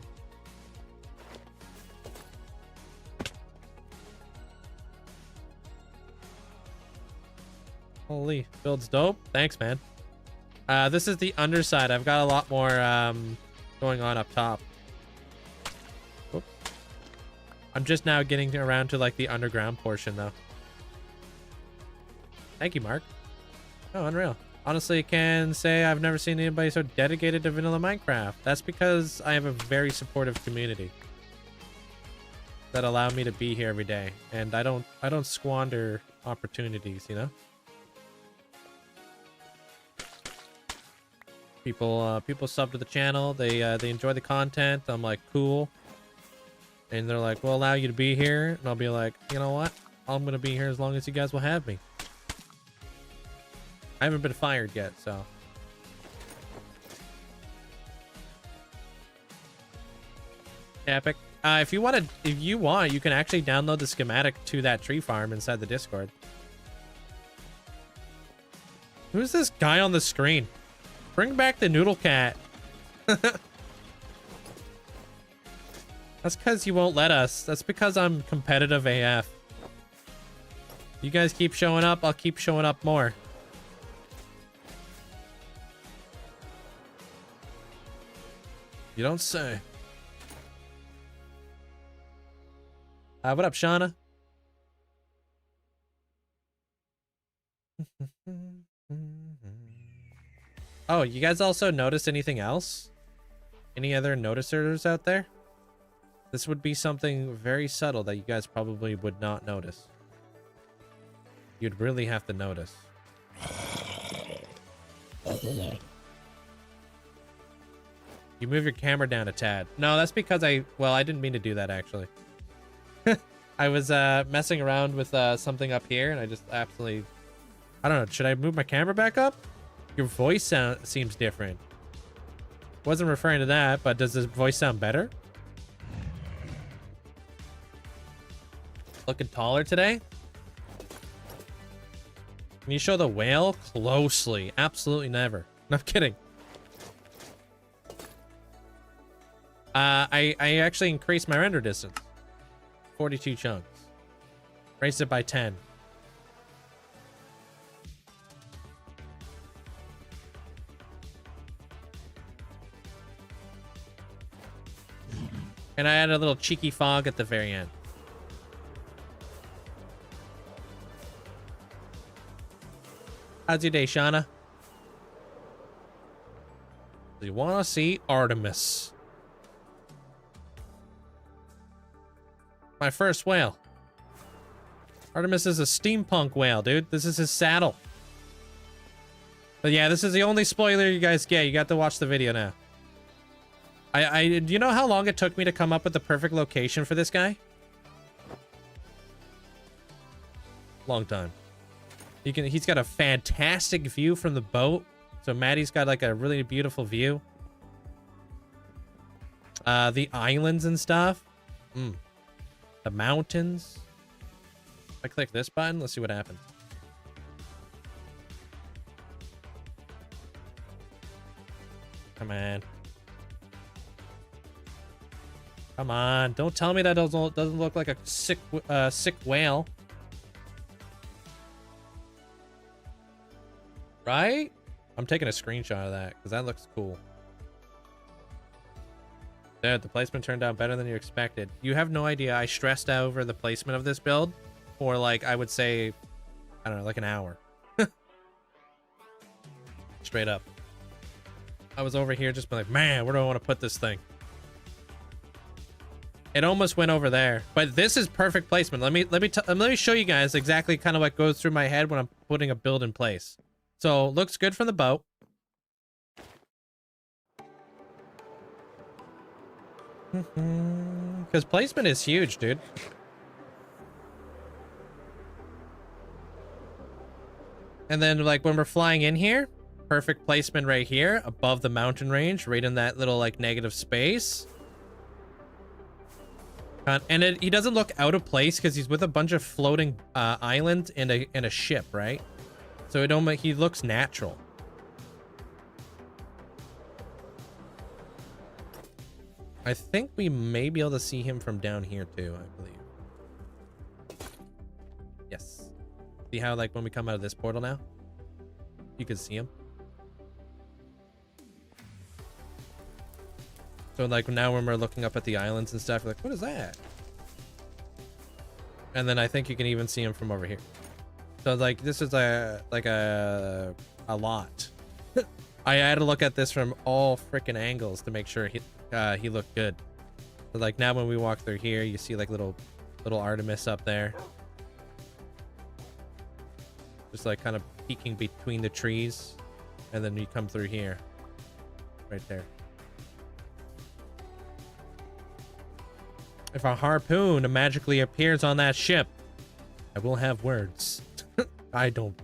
Holy, build's dope. Thanks, man. This is the underside. I've got a lot more going on up top. Oops. I'm just now getting around to like the underground portion though. Thank you, Mark. Oh, unreal. Honestly, I can say I've never seen anybody so dedicated to vanilla Minecraft. That's because I have a very supportive community that allow me to be here every day, and I don't squander opportunities, you know? People sub to the channel, they enjoy the content. I'm like, cool. And they're like, we'll allow you to be here, and I'll be like, you know what? I'm gonna be here as long as you guys will have me. I haven't been fired yet, so. Epic. If you want, you can actually download the schematic to that tree farm inside the Discord. Who's this guy on the screen? Bring back the noodle cat. That's because you won't let us. That's because I'm competitive AF. You guys keep showing up, I'll keep showing up more. You don't say. What up, Shauna? Oh, you guys also noticed anything else? Any other noticers out there? This would be something very subtle that you guys probably would not notice. You'd really have to notice. You move your camera down a tad. No, that's because I didn't mean to do that actually. I was messing around with something up here and I just absolutely, I don't know, should I move my camera back up? Your voice seems different. Wasn't referring to that, but does this voice sound better? Looking taller today? Can you show the whale closely? Absolutely never. No, I'm kidding. I actually increased my render distance. 42 chunks. Raised it by 10. And I added a little cheeky fog at the very end. How's your day, Shauna? Do you want to see Artemis? My first whale. Artemis is a steampunk whale, dude. This is his saddle. But yeah, this is the only spoiler you guys get. You got to watch the video now. Do you know how long it took me to come up with the perfect location for this guy? Long time. He's got a fantastic view from the boat. So Maddie's got like a really beautiful view. The islands and stuff. The mountains. If I click this button, let's see what happens. Come on. Come on. Don't tell me that doesn't look like a sick whale. Right? I'm taking a screenshot of that because that looks cool. Dude, the placement turned out better than you expected. You have no idea. I stressed out over the placement of this build for like, I would say, I don't know, like an hour. Straight up. I was over here just being like, man, where do I want to put this thing? It almost went over there, but this is perfect placement. Let me show you guys exactly kind of what goes through my head when I'm putting a build in place. So looks good from the boat. Because placement is huge, dude. And then like when we're flying in here, perfect placement right here above the mountain range, right in that little like negative space. And he doesn't look out of place because he's with a bunch of floating islands and a ship, right? So he looks natural. I think we may be able to see him from down here too, I believe. Yes. See how like when we come out of this portal now, you can see him. So like now when we're looking up at the islands and stuff, like, what is that? And then I think you can even see him from over here. So like this is a lot. I had to look at this from all freaking angles to make sure he looked good. So like now when we walk through here, you see like little Artemis up there. Just like kind of peeking between the trees. And then you come through here. Right there. If a harpoon magically appears on that ship, I will have words.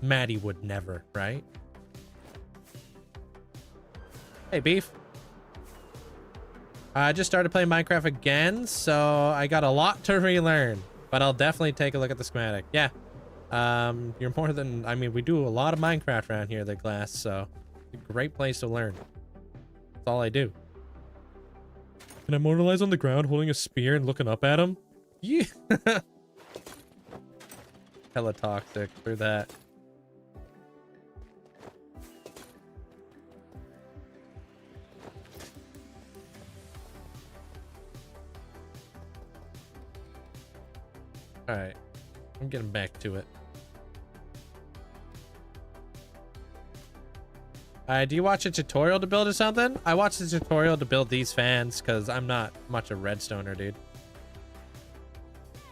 Maddie would never, right? Hey, Beef. I just started playing Minecraft again, so I got a lot to relearn, but I'll definitely take a look at the schematic. Yeah. You're more than, I mean, we do a lot of Minecraft around here, the Glass, so it's a great place to learn. That's all I do. Can I immortalize on the ground holding a spear and looking up at him? Yeah. Hella toxic through that. All right, I'm getting back to it. Do you watch a tutorial to build or something? I watched a tutorial to build these fans because I'm not much a redstoner, dude.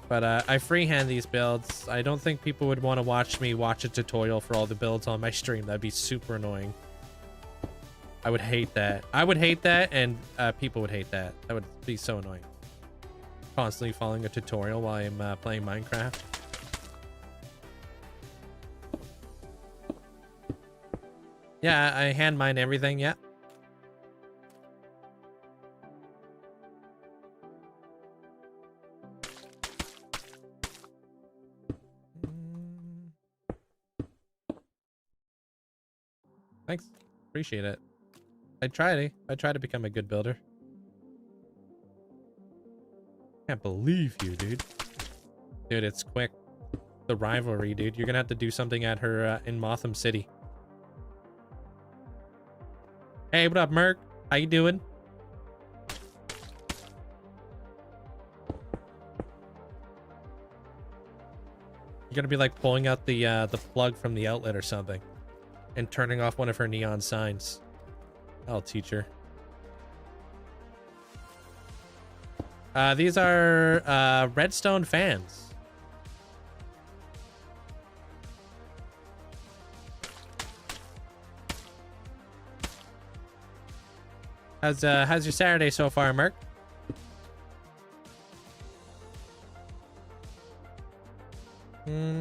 But I freehand these builds. I don't think people would want to watch me watch a tutorial for all the builds on my stream. That'd be super annoying. I would hate that. I would hate that, and people would hate that. That would be so annoying. Constantly following a tutorial while I'm playing Minecraft. Yeah, I hand mine everything, yeah. Thanks. Appreciate it. I try to become a good builder. Can't believe you, dude. Dude, it's quick. The rivalry, dude. You're gonna have to do something at her in Motham City. Hey, what up, Merc? How you doing? You're gonna be like pulling out the plug from the outlet or something, and turning off one of her neon signs. I'll teach her. These are redstone fans. How's your Saturday so far, Merc?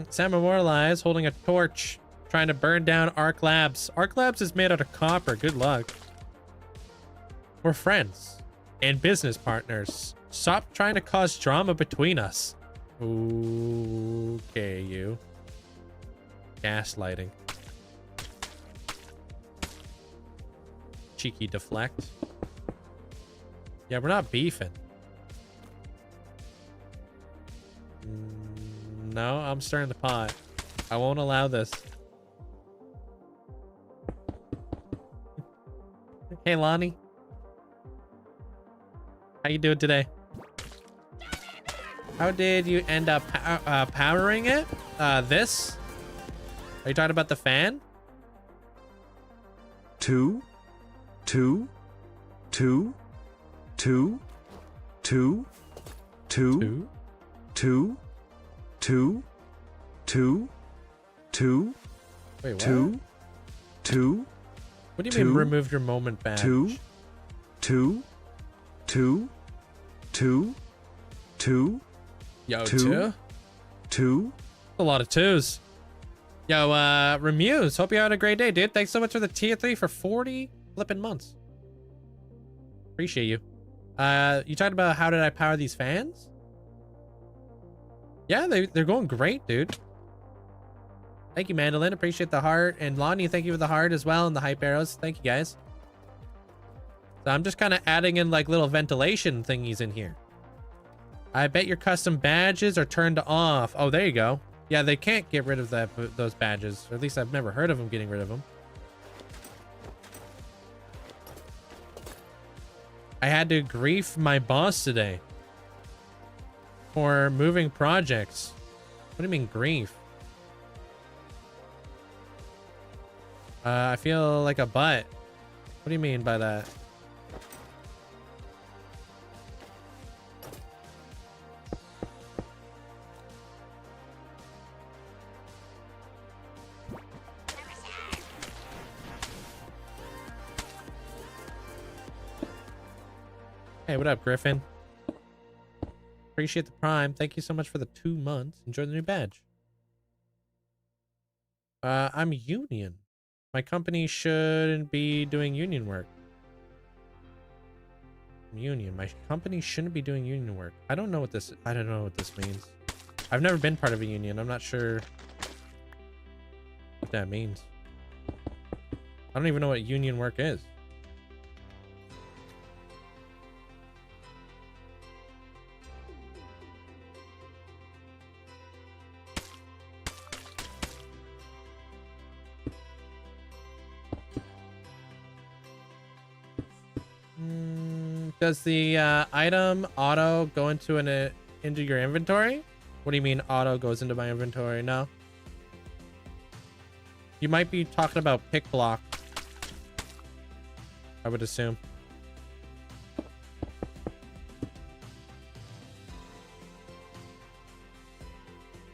Sam Memorialized holding a torch, trying to burn down Arc Labs. Arc Labs is made out of copper. Good luck. We're friends and business partners. Stop trying to cause drama between us. Okay, you. Gaslighting. Cheeky deflect. Yeah, we're not beefing. No, I'm stirring the pot. I won't allow this. Hey, Lonnie. How you doing today? How did you end up powering it? This? Are you talking about the fan?
Two.
Wait, what? What do you mean removed your moment badge?
Two.
Yo,
Two.
two? A lot of twos. Yo, Remuse, hope you had a great day, dude. Thanks so much for the tier 3 for 40 flipping months. Appreciate you. You talked about how did I power these fans? Yeah, they're going great, dude. Thank you, Mandolin. Appreciate the heart. And Lonnie, thank you for the heart as well and the hype arrows. Thank you, guys. So I'm just kind of adding in like little ventilation thingies in here. I bet your custom badges are turned off. Oh, there you go. Yeah, they can't get rid of those badges. Or at least I've never heard of them getting rid of them. I had to grief my boss today for moving projects. What do you mean grief? I feel like a butt. What do you mean by that? Hey, what up, Griffin? Appreciate the prime. Thank you so much for the 2 months. Enjoy the new badge. I'm union. My company shouldn't be doing union work. Union. My company shouldn't be doing union work. I don't know what this means. I've never been part of a union. I'm not sure what that means. I don't even know what union work is. Does the item auto go into into your inventory? What do you mean auto goes into my inventory? No. You might be talking about pick block. I would assume.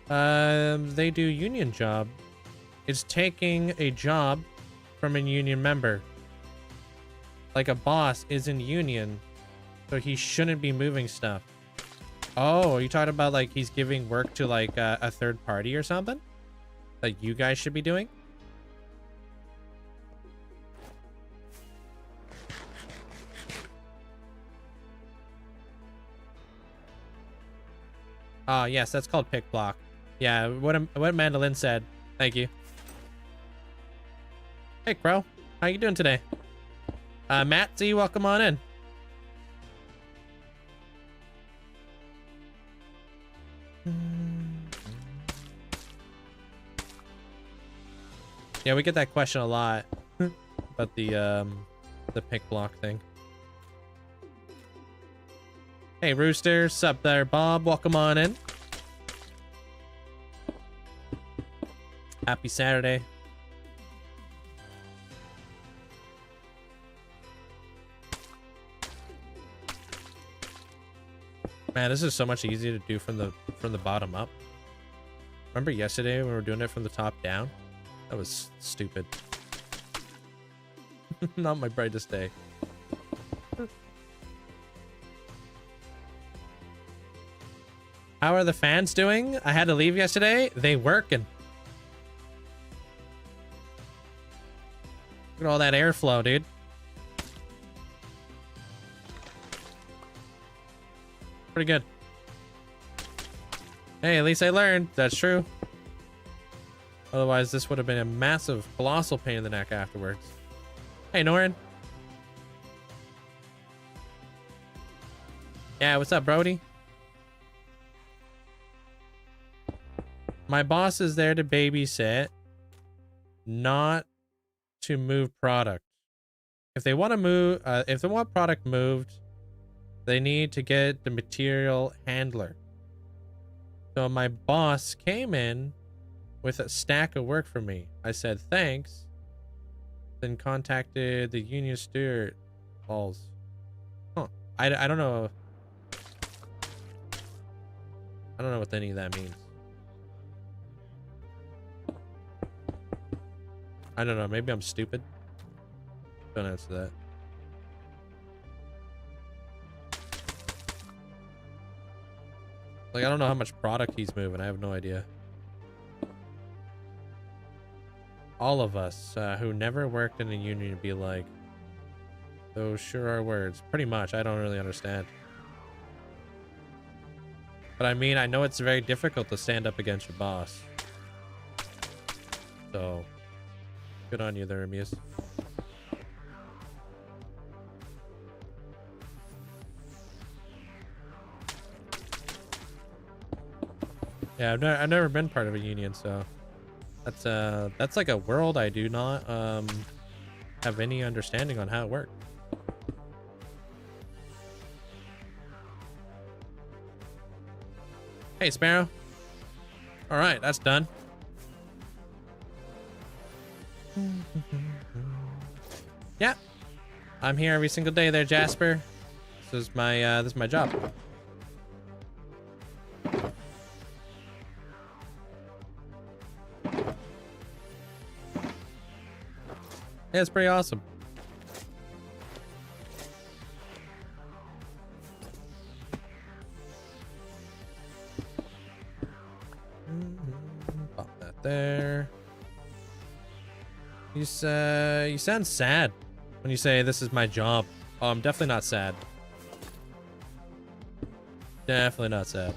They do union job. It's taking a job from a union member. Like a boss is in union, so he shouldn't be moving stuff. Oh, are you talking about like he's giving work to like a third party or something that you guys should be doing? Ah, yes, that's called pick block. Yeah, what Mandolin said. Thank you. Hey, bro, how you doing today? Matt Z, welcome on in. Yeah, we get that question a lot about the pick block thing. Hey, Rooster, sup there, Bob? Welcome on in. Happy Saturday. Man, this is so much easier to do from the bottom up. Remember yesterday when we were doing it from the top down? That was stupid. Not my brightest day. How are the fans doing? I had to leave yesterday. They working. Look at all that airflow, dude. Pretty good. Hey, at least I learned. That's true. Otherwise, this would have been a massive, colossal pain in the neck afterwards. Hey, Norin. Yeah, what's up, Brody? My boss is there to babysit, not to move product. If they want to move, if they want product moved, they need to get the material handler. So my boss came in with a stack of work for me. I said thanks, then contacted the union steward. Balls. Huh. I don't know. I don't know what any of that means. I don't know. Maybe I'm stupid. Don't answer that. Like, I don't know how much product he's moving. I have no idea. All of us who never worked in a union would be like, those sure are words. Pretty much. I don't really understand. But I mean, I know it's very difficult to stand up against your boss. So, good on you there, Amuse. Yeah, I've never been part of a union, so that's like a world I do not have any understanding on how it works. Hey, Sparrow. All right, that's done. Yeah, I'm here every single day there, Jasper. This is my job. Yeah, it's pretty awesome. Pop that there. You sound sad when you say this is my job. Oh, I'm definitely not sad. Definitely not sad.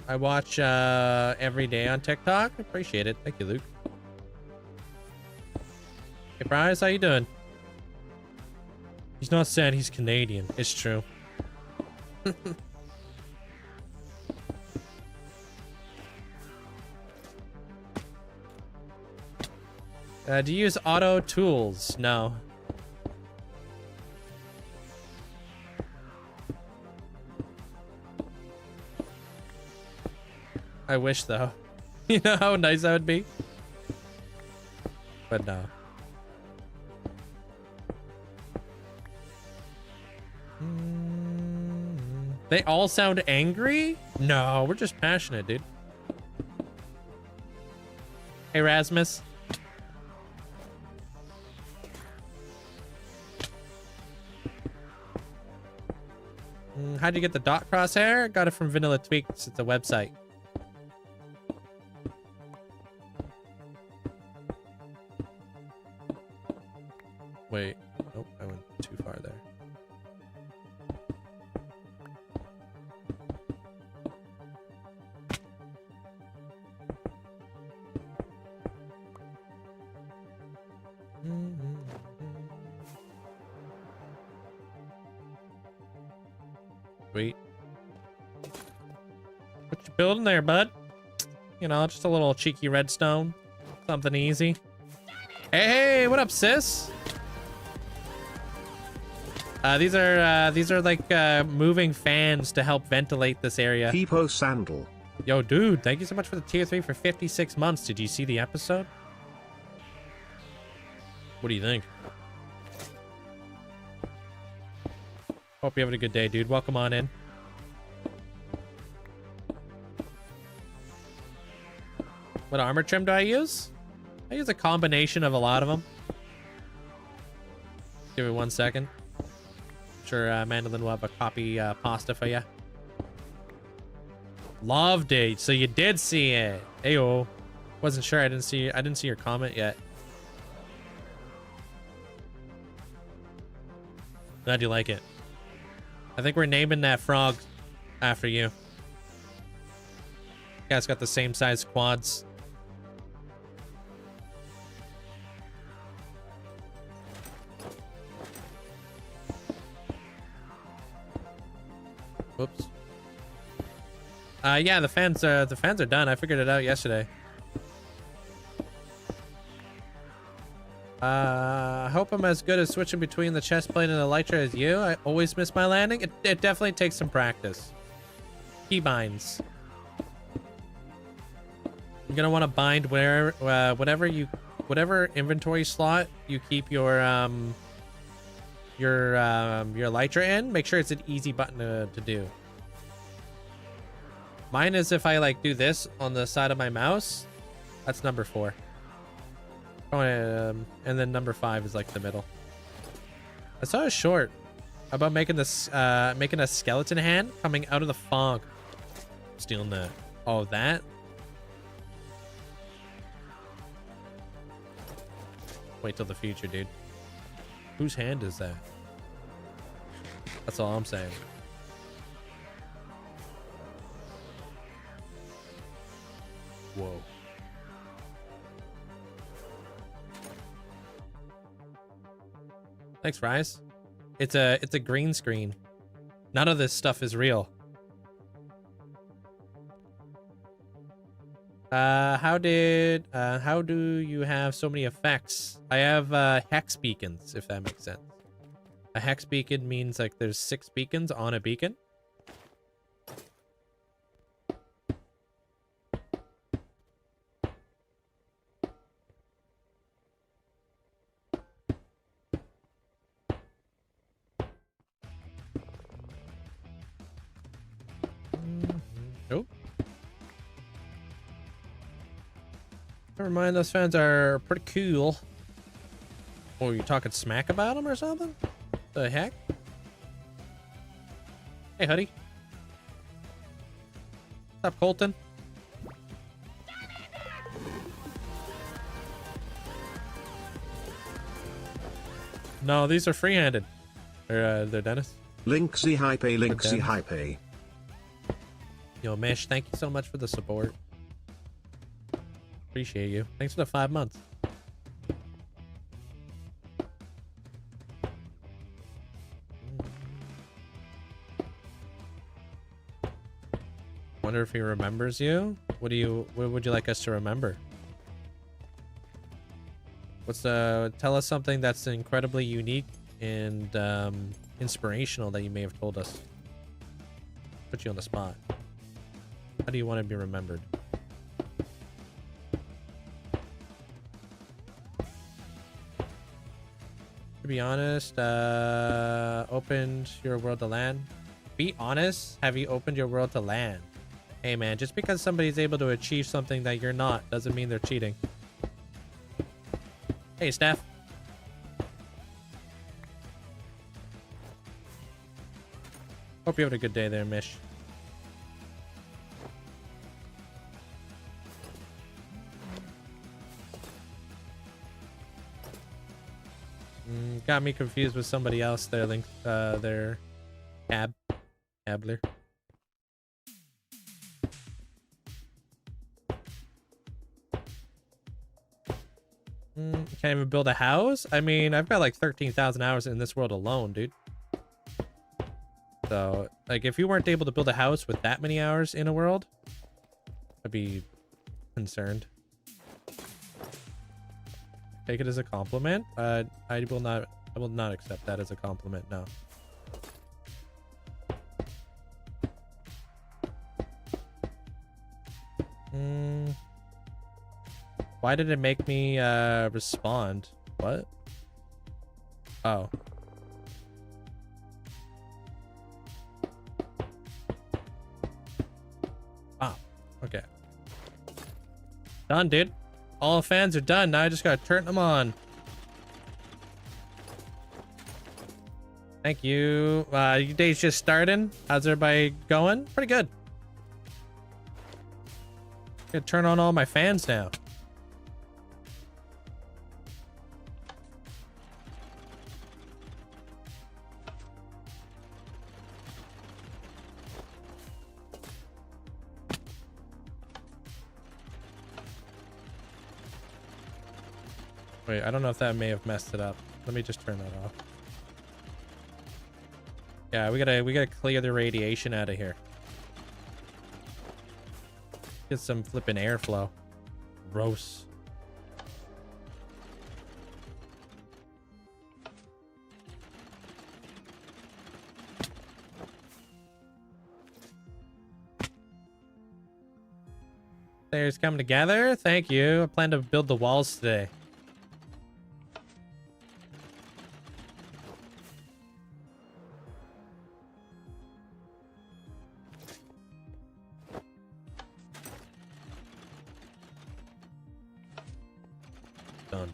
I watch every day on TikTok. Appreciate it. Thank you, Luke. Hey, Bryce, how you doing? He's not sad, he's Canadian. It's true. Do you use auto tools? No. I wish, though. You know how nice that would be? But no. They all sound angry? No, we're just passionate, dude. Hey, Rasmus. How'd you get the dot crosshair? Got it from Vanilla Tweaks. It's a website. Wait. Nope, I went too far there. Sweet. What you building there, bud? You know, just a little cheeky redstone. Something easy. Hey, what up, sis? These are like moving fans to help ventilate this area.
Peepo Sandal.
Yo, dude, thank you so much for the tier 3 for 56 months. Did you see the episode? What do you think? Hope you having a good day, dude. Welcome on in. What armor trim do I use? I use a combination of a lot of them. Give me 1 second. I'm sure Mandolin will have a copy pasta for you. Loved it. So you did see it. Ayo. Wasn't sure. I didn't see your comment yet. Glad you like it. I think we're naming that frog after you. You guys got the same size quads. Whoops. Yeah, the fans are done. I figured it out yesterday. I hope I'm as good at switching between the chest plate and the elytra as you. I always miss my landing. It definitely takes some practice. Keybinds. You're gonna want to bind where whatever inventory slot you keep your elytra in. Make sure it's an easy button to do. Mine is if I like do this on the side of my mouse. That's number 4. And then number 5 is like the middle. I saw a short about making this making a skeleton hand coming out of the fog. Stealing that. Oh, that. Wait till the future, dude. Whose hand is that? That's all I'm saying. Whoa. Thanks, Rise. It's a green screen. None of this stuff is real. How do you have so many effects? I have hex beacons, if that makes sense. A hex beacon means like there's 6 beacons on a beacon. Nope. Never mind, those fans are pretty cool. Oh, you talking smack about them or something? The heck? Hey, Huddy. What's up, Colton? No, these are free-handed. They're Dennis.
Linkzzey hype, Linkzzey hype.
Yo, Mish, thank you so much for the support. Appreciate you. Thanks for the 5 months. Wonder if he remembers you. What would you like us to remember? Tell us something that's incredibly unique and inspirational that you may have told us. Put you on the spot. How do you want to be remembered? To be honest, opened your world to land. Be honest, have you opened your world to land? Hey man, just because somebody's able to achieve something that you're not doesn't mean they're cheating. Hey, Steph. Hope you had a good day there, Mish. Got me confused with somebody else there, their Abler. Can't even build a house? I mean, I've got like 13,000 hours in this world alone, dude. So, like, if you weren't able to build a house with that many hours in a world, I'd be concerned. Take it as a compliment. I will not accept that as a compliment, no. Why did it make me respond? What? Oh. Ah, okay. Done, dude. All the fans are done. Now I just gotta turn them on. Thank you. Your day's just starting. How's everybody going? Pretty good. Gonna turn on all my fans now. Wait, I don't know if that may have messed it up. Let me just turn that off. Yeah, we gotta clear the radiation out of here. Get some flipping airflow. Gross. Stairs coming together. Thank you. I plan to build the walls today. Done.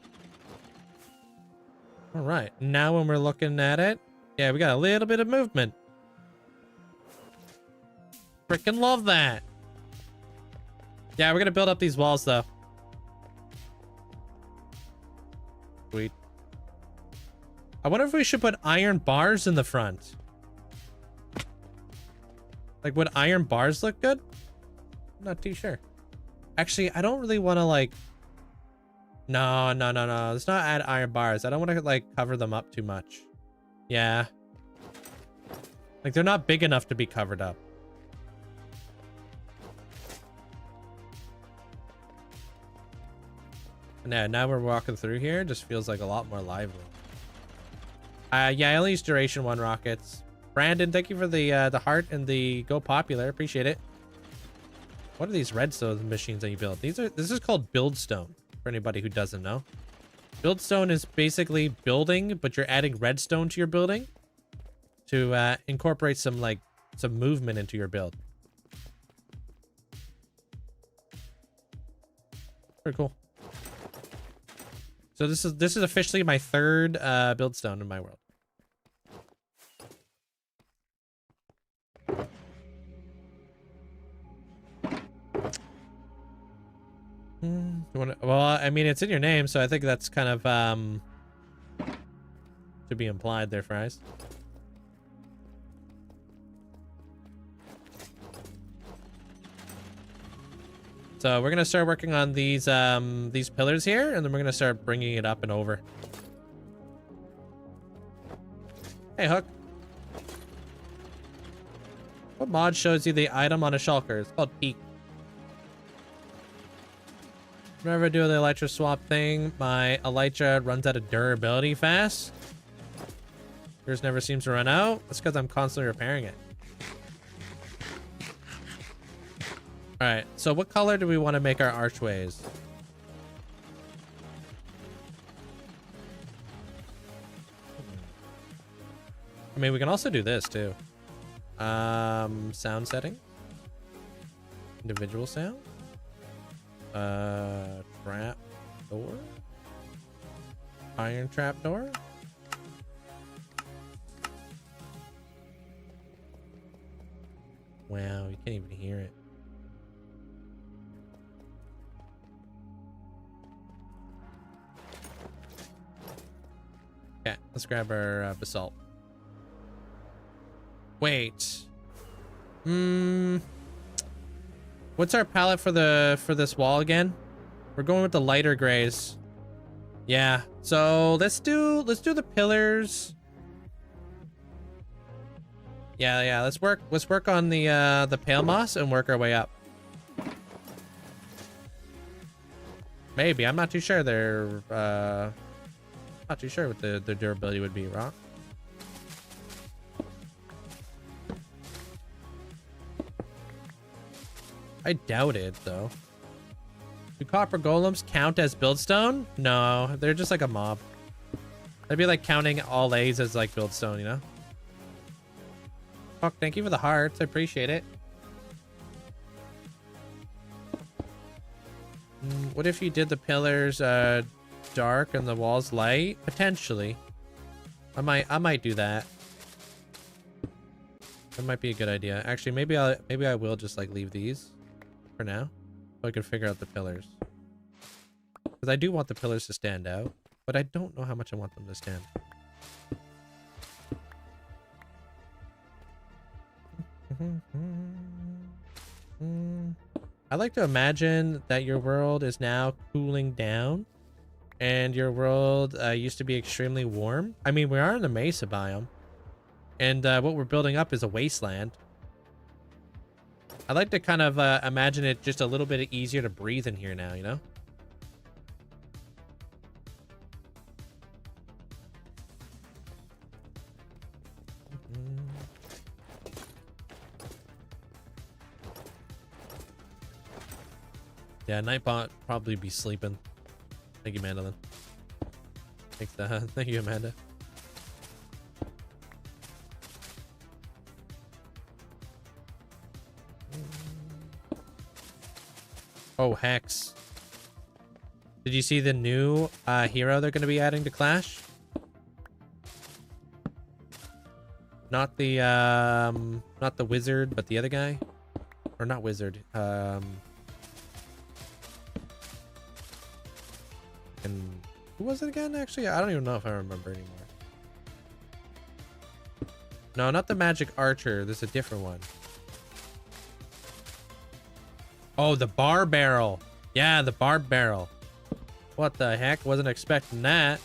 All right. Now when we're looking at it, yeah, we got a little bit of movement. Freaking love that. Yeah, we're gonna build up these walls though. Sweet. I wonder if we should put iron bars in the front. Like, would iron bars look good? I'm not too sure. Actually, I don't really want to like... No. Let's not add iron bars. I don't want to like cover them up too much. Yeah. Like, they're not big enough to be covered up. Now we're walking through here. It just feels like a lot more lively. Yeah, I only use duration 1 rockets. Brandon, thank you for the heart and the go popular. Appreciate it. What are these redstone machines that you build? This is called buildstone, for anybody who doesn't know. Buildstone is basically building, but you're adding redstone to your building to incorporate some movement into your build. Pretty cool. So this is officially my 3rd buildstone in my world. Well, I mean, it's in your name, so I think that's kind of to be implied there, Fries. So we're gonna start working on these pillars here, and then we're gonna start bringing it up and over. Hey, Hook. What mod shows you the item on a shulker? It's called Peak. Whenever I do the elytra swap thing, my elytra runs out of durability fast. Yours never seems to run out. That's because I'm constantly repairing it. Alright, so what color do we want to make our archways? I mean, we can also do this too. Sound setting. Individual sound. Trap door. Iron trap door. Wow, you can't even hear it. Okay, let's grab our basalt. Wait. What's our palette for this wall again? We're going with the lighter grays. Yeah. So let's do the pillars. Yeah. Let's work on the pale moss and work our way up. Maybe. I'm not too sure. They're not too sure what the durability would be, Rock. I doubt it, though. Do copper golems count as buildstone? No, they're just like a mob. That'd be like counting all A's as like buildstone, you know? Fuck, thank you for the hearts. I appreciate it. What if you did the pillars dark and the walls light? Potentially. I might do that. That might be a good idea. Actually, maybe I will just like leave these for now, so I can figure out the pillars. Because I do want the pillars to stand out, but I don't know how much I want them to stand. I like to imagine that your world is now cooling down, and your world used to be extremely warm. I mean, we are in the Mesa biome, and what we're building up is a wasteland. I like to kind of imagine it just a little bit easier to breathe in here now, you know? Yeah, Nightbot probably be sleeping. Thank you, Mandolin. Thanks, thank you, Amanda. Oh, Hex. Did you see the new hero they're going to be adding to Clash? Not the wizard, but the other guy? Or not wizard. And who was it again, actually? I don't even know if I remember anymore. No, not the magic archer. There's a different one. Oh, the bar barrel. Yeah, the bar barrel. What the heck? Wasn't expecting that.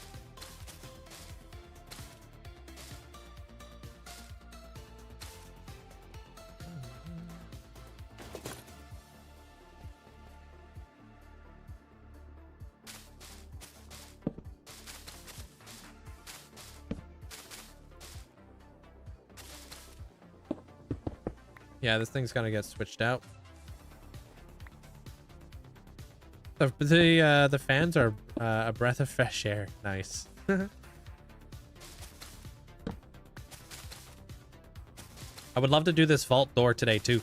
Yeah, this thing's gonna get switched out. The fans are a breath of fresh air. Nice. I would love to do this vault door today too.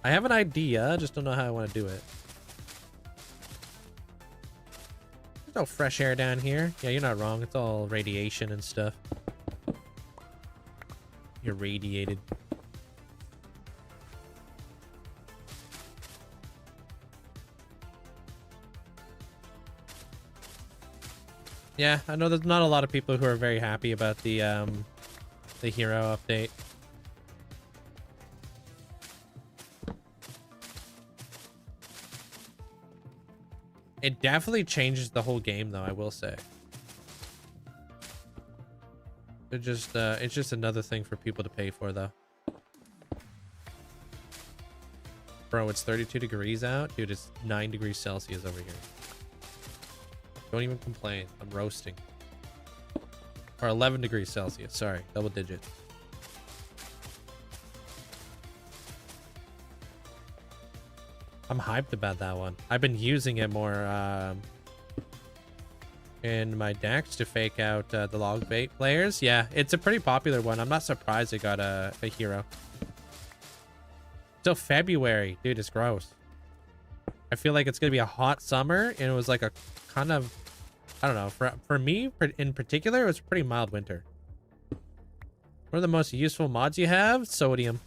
I have an idea, just don't know how I want to do it. There's no fresh air down here. Yeah, you're not wrong. It's all radiation and stuff. You're radiated. Yeah, I know there's not a lot of people who are very happy about the hero update. It definitely changes the whole game, though, I will say. It's just another thing for people to pay for, though. Bro, it's 32 degrees out. Dude, it's 9 degrees Celsius over here. Don't even complain. I'm roasting. Or 11 degrees Celsius. Sorry, double digit. I'm hyped about that one. I've been using it more in my decks to fake out the log bait players. Yeah, it's a pretty popular one. I'm not surprised it got a hero. Still February. Dude, it's gross. I feel like it's going to be a hot summer, and it was like a kind of, I don't know, for me in particular, it was a pretty mild winter. One of the most useful mods you have? Sodium.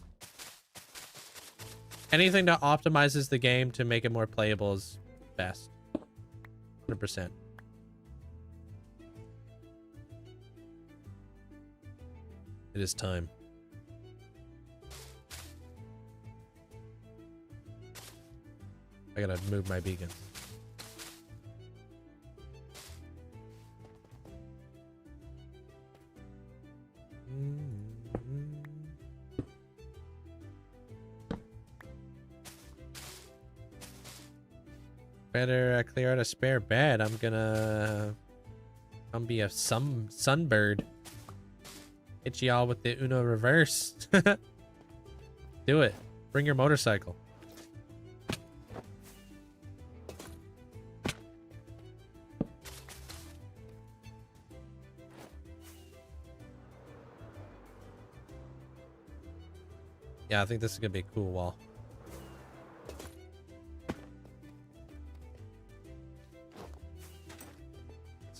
Anything that optimizes the game to make it more playable is best. 100%. It is time. I gotta move my beacon. Better clear out a spare bed. I'm gonna be a sunbird. Hit y'all with the Uno reverse. Do it. Bring your motorcycle. Yeah, I think this is gonna be a cool wall.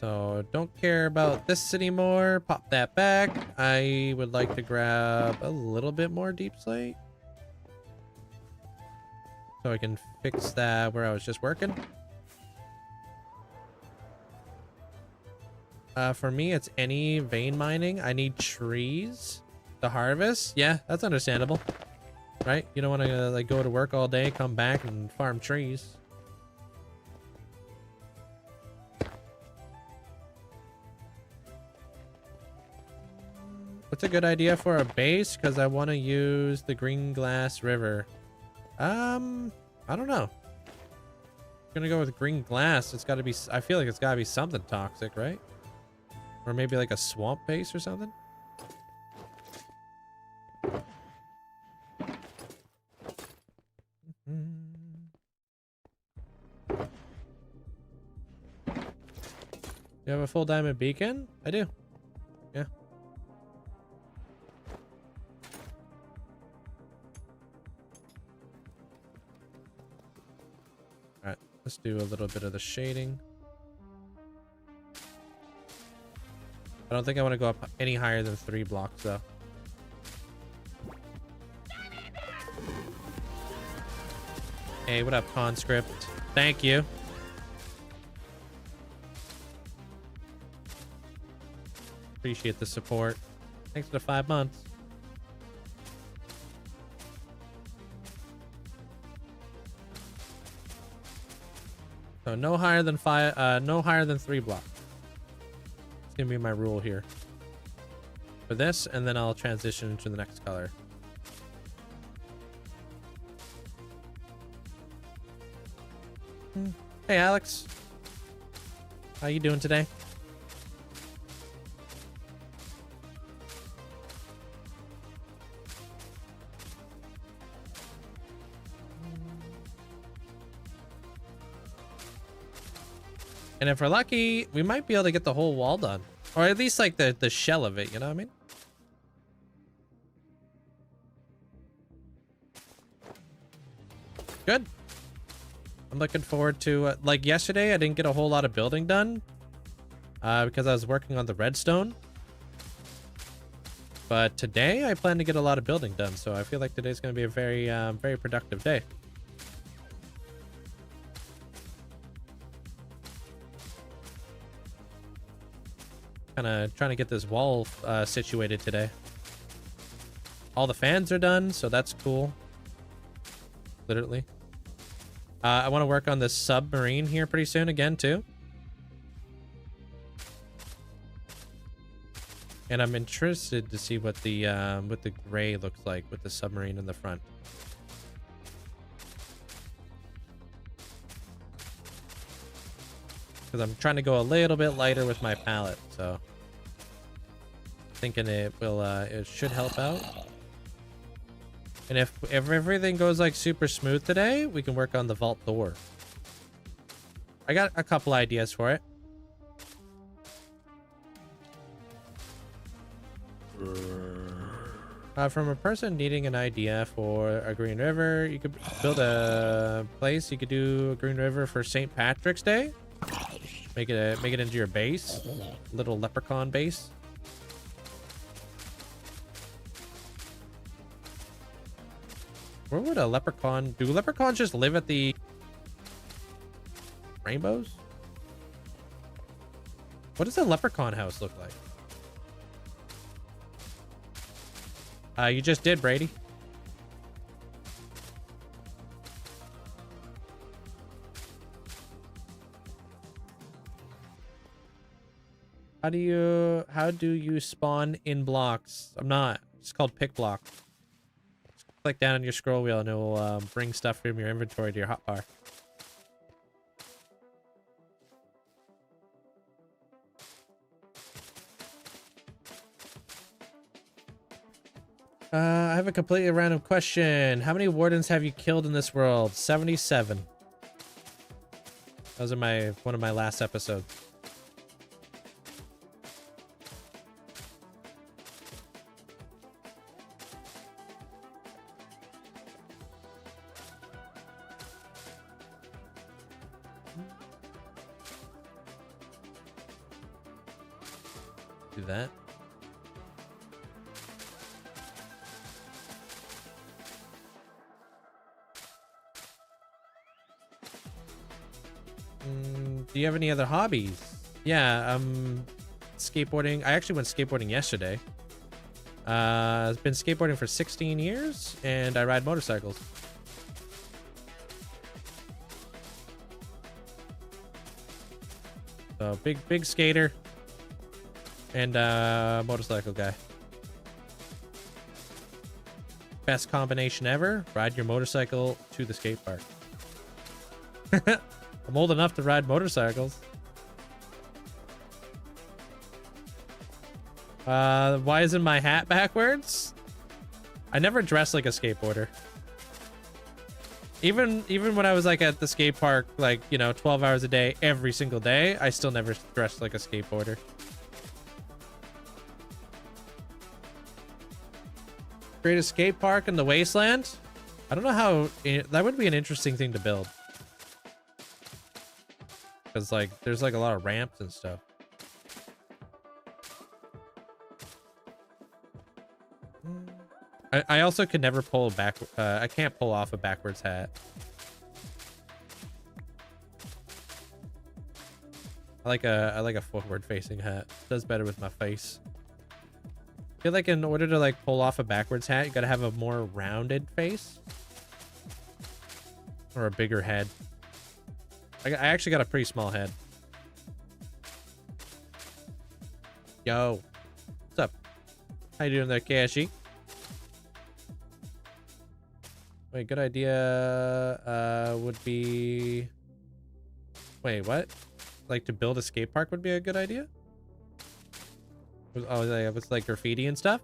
So don't care about this anymore. Pop that back. I would like to grab a little bit more deep slate, so I can fix that where I was just working. For me, it's any vein mining. I need trees to harvest. Yeah, that's understandable, right? You don't want to like go to work all day, come back and farm trees. What's a good idea for a base? Because I want to use the green glass river. I don't know. I'm gonna go with green glass. It's got to be, I feel like it's got to be something toxic, right? Or maybe like a swamp base or something. You have a full diamond beacon? I do. Yeah. All right, let's do a little bit of the shading. I don't think I want to go up any higher than 3 blocks though. Hey, what up, Conscript? Thank you. Appreciate the support. Thanks for the 5 months. So no higher than 3 blocks. It's gonna be my rule here for this, and then I'll transition to the next color. Hey Alex, how you doing today? And if we're lucky, we might be able to get the whole wall done. Or at least like the shell of it, you know what I mean? Good. I'm looking forward to, like yesterday, I didn't get a whole lot of building done because I was working on the redstone. But today I plan to get a lot of building done. So I feel like today's going to be a very, very productive day. Kind of trying to get this wall situated today. All the fans are done, so that's cool. Literally. I want to work on this submarine here pretty soon again too. And I'm interested to see what the gray looks like with the submarine in the front. Because I'm trying to go a little bit lighter with my palette, so thinking it will it should help out. And if everything goes like super smooth today, we can work on the vault door. I got a couple ideas for it. From a person needing an idea for a green river, you could build a place. You could do a green river for St. Patrick's Day. Make it into your base, little leprechaun base. Where would a leprechaun? Do leprechauns just live at the rainbows? What does a leprechaun house look like? You just did, Brady. How do you spawn in blocks? I'm not. It's called pick block. Just click down on your scroll wheel and it will bring stuff from your inventory to your hotbar. I have a completely random question. How many wardens have you killed in this world? 77. Those are one of my last episodes. do that. Do you have any other hobbies? Yeah, skateboarding. I actually went skateboarding yesterday. I've been skateboarding for 16 years, and I ride motorcycles. So big skater and motorcycle guy. Best combination ever. Ride your motorcycle to the skate park. I'm old enough to ride motorcycles. Why isn't my hat backwards? I never dressed like a skateboarder. Even when I was like at the skate park, like, you know, 12 hours a day, every single day, I still never dressed like a skateboarder. Create a skate park in the wasteland? I don't know how... that would be an interesting thing to build. Because, like, there's, like, a lot of ramps and stuff. I also could never pull back... I can't pull off a backwards hat. I like a forward-facing hat. It does better with my face. I feel like in order to, like, pull off a backwards hat, you gotta have a more rounded face. Or a bigger head. I actually got a pretty small head. Yo. What's up? How you doing there, Cashy? Wait, good idea would be... Wait, what? Like, to build a skate park would be a good idea? Oh, yeah, with like graffiti and stuff?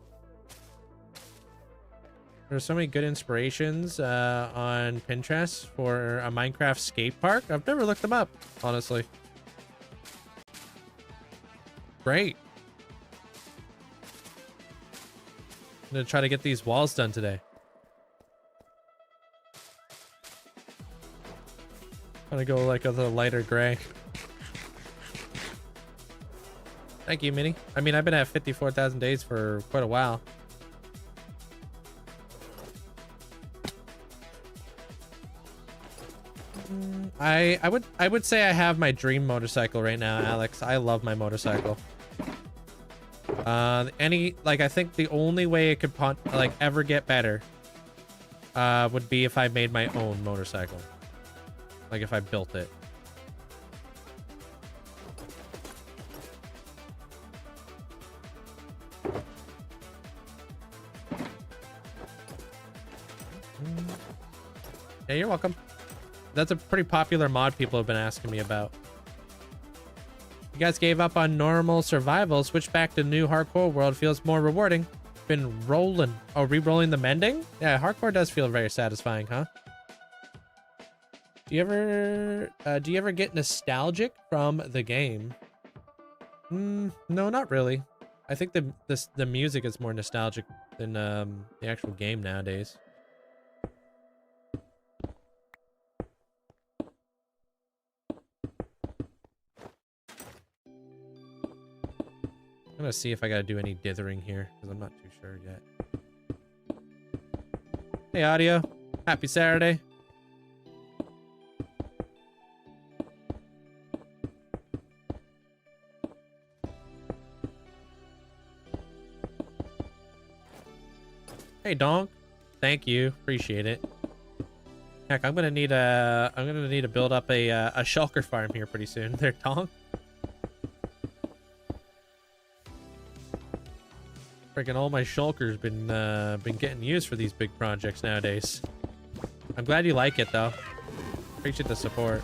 There's so many good inspirations on Pinterest for a Minecraft skate park. I've never looked them up, honestly. Great. I'm gonna try to get these walls done today. I'm gonna go like with a lighter gray. Thank you, Minnie. I mean, I've been at 54,000 days for quite a while. I would say I have my dream motorcycle right now, Alex. I love my motorcycle. I think the only way it could like ever get better would be if I made my own motorcycle. Like if I built it. Yeah, you're welcome. That's a pretty popular mod people have been asking me about. You guys gave up on normal survival, switched back to new hardcore world, feels more rewarding. Been rolling. Oh, re-rolling the mending? Yeah, hardcore does feel very satisfying, huh? Do you ever get nostalgic from the game? No, not really. I think the music is more nostalgic than the actual game nowadays. I'm gonna see if I gotta do any dithering here, because I'm not too sure yet. Hey, audio. Happy Saturday. Hey, Donk. Thank you. Appreciate it. Heck, I'm gonna need to build up a shulker farm here pretty soon. There, Donk. Freaking all my shulkers been getting used for these big projects nowadays. I'm glad you like it though. Appreciate the support.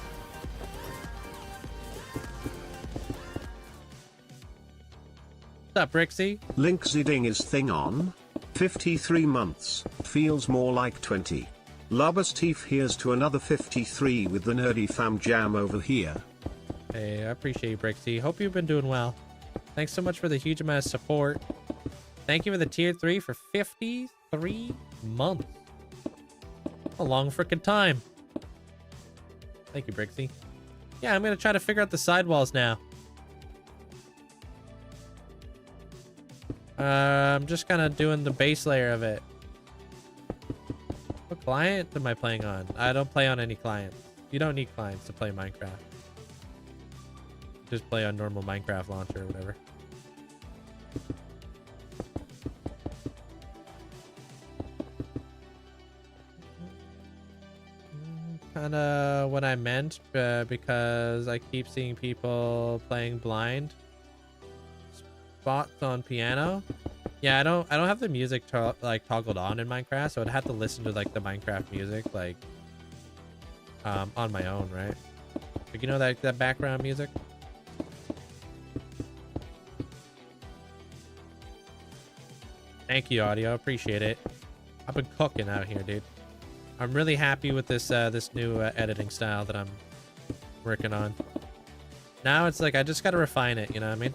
What's up, Brixie?
Linkzzey ding his thing on. 53 months. Feels more like 20. Lubbers Teeth, here's to another 53 with the nerdy fam jam over here.
Hey, I appreciate you, Brixie. Hope you've been doing well. Thanks so much for the huge amount of support. Thank you for the tier 3 for 53 months. A long frickin' time. Thank you, Brixie. Yeah, I'm gonna try to figure out the sidewalls now. I'm just kind of doing the base layer of it. What client am I playing on? I don't play on any clients. You don't need clients to play Minecraft. Just play on normal Minecraft launcher or whatever. Kind of what I meant, because I keep seeing people playing blind spots on piano. Yeah, I don't have the music like toggled on in Minecraft, so I'd have to listen to like the Minecraft music like on my own, right? Like, you know, that background music. Thank you, audio. Appreciate it. I've been cooking out here, dude. I'm really happy with this this new editing style that I'm working on. Now it's like I just gotta refine it, you know what I mean?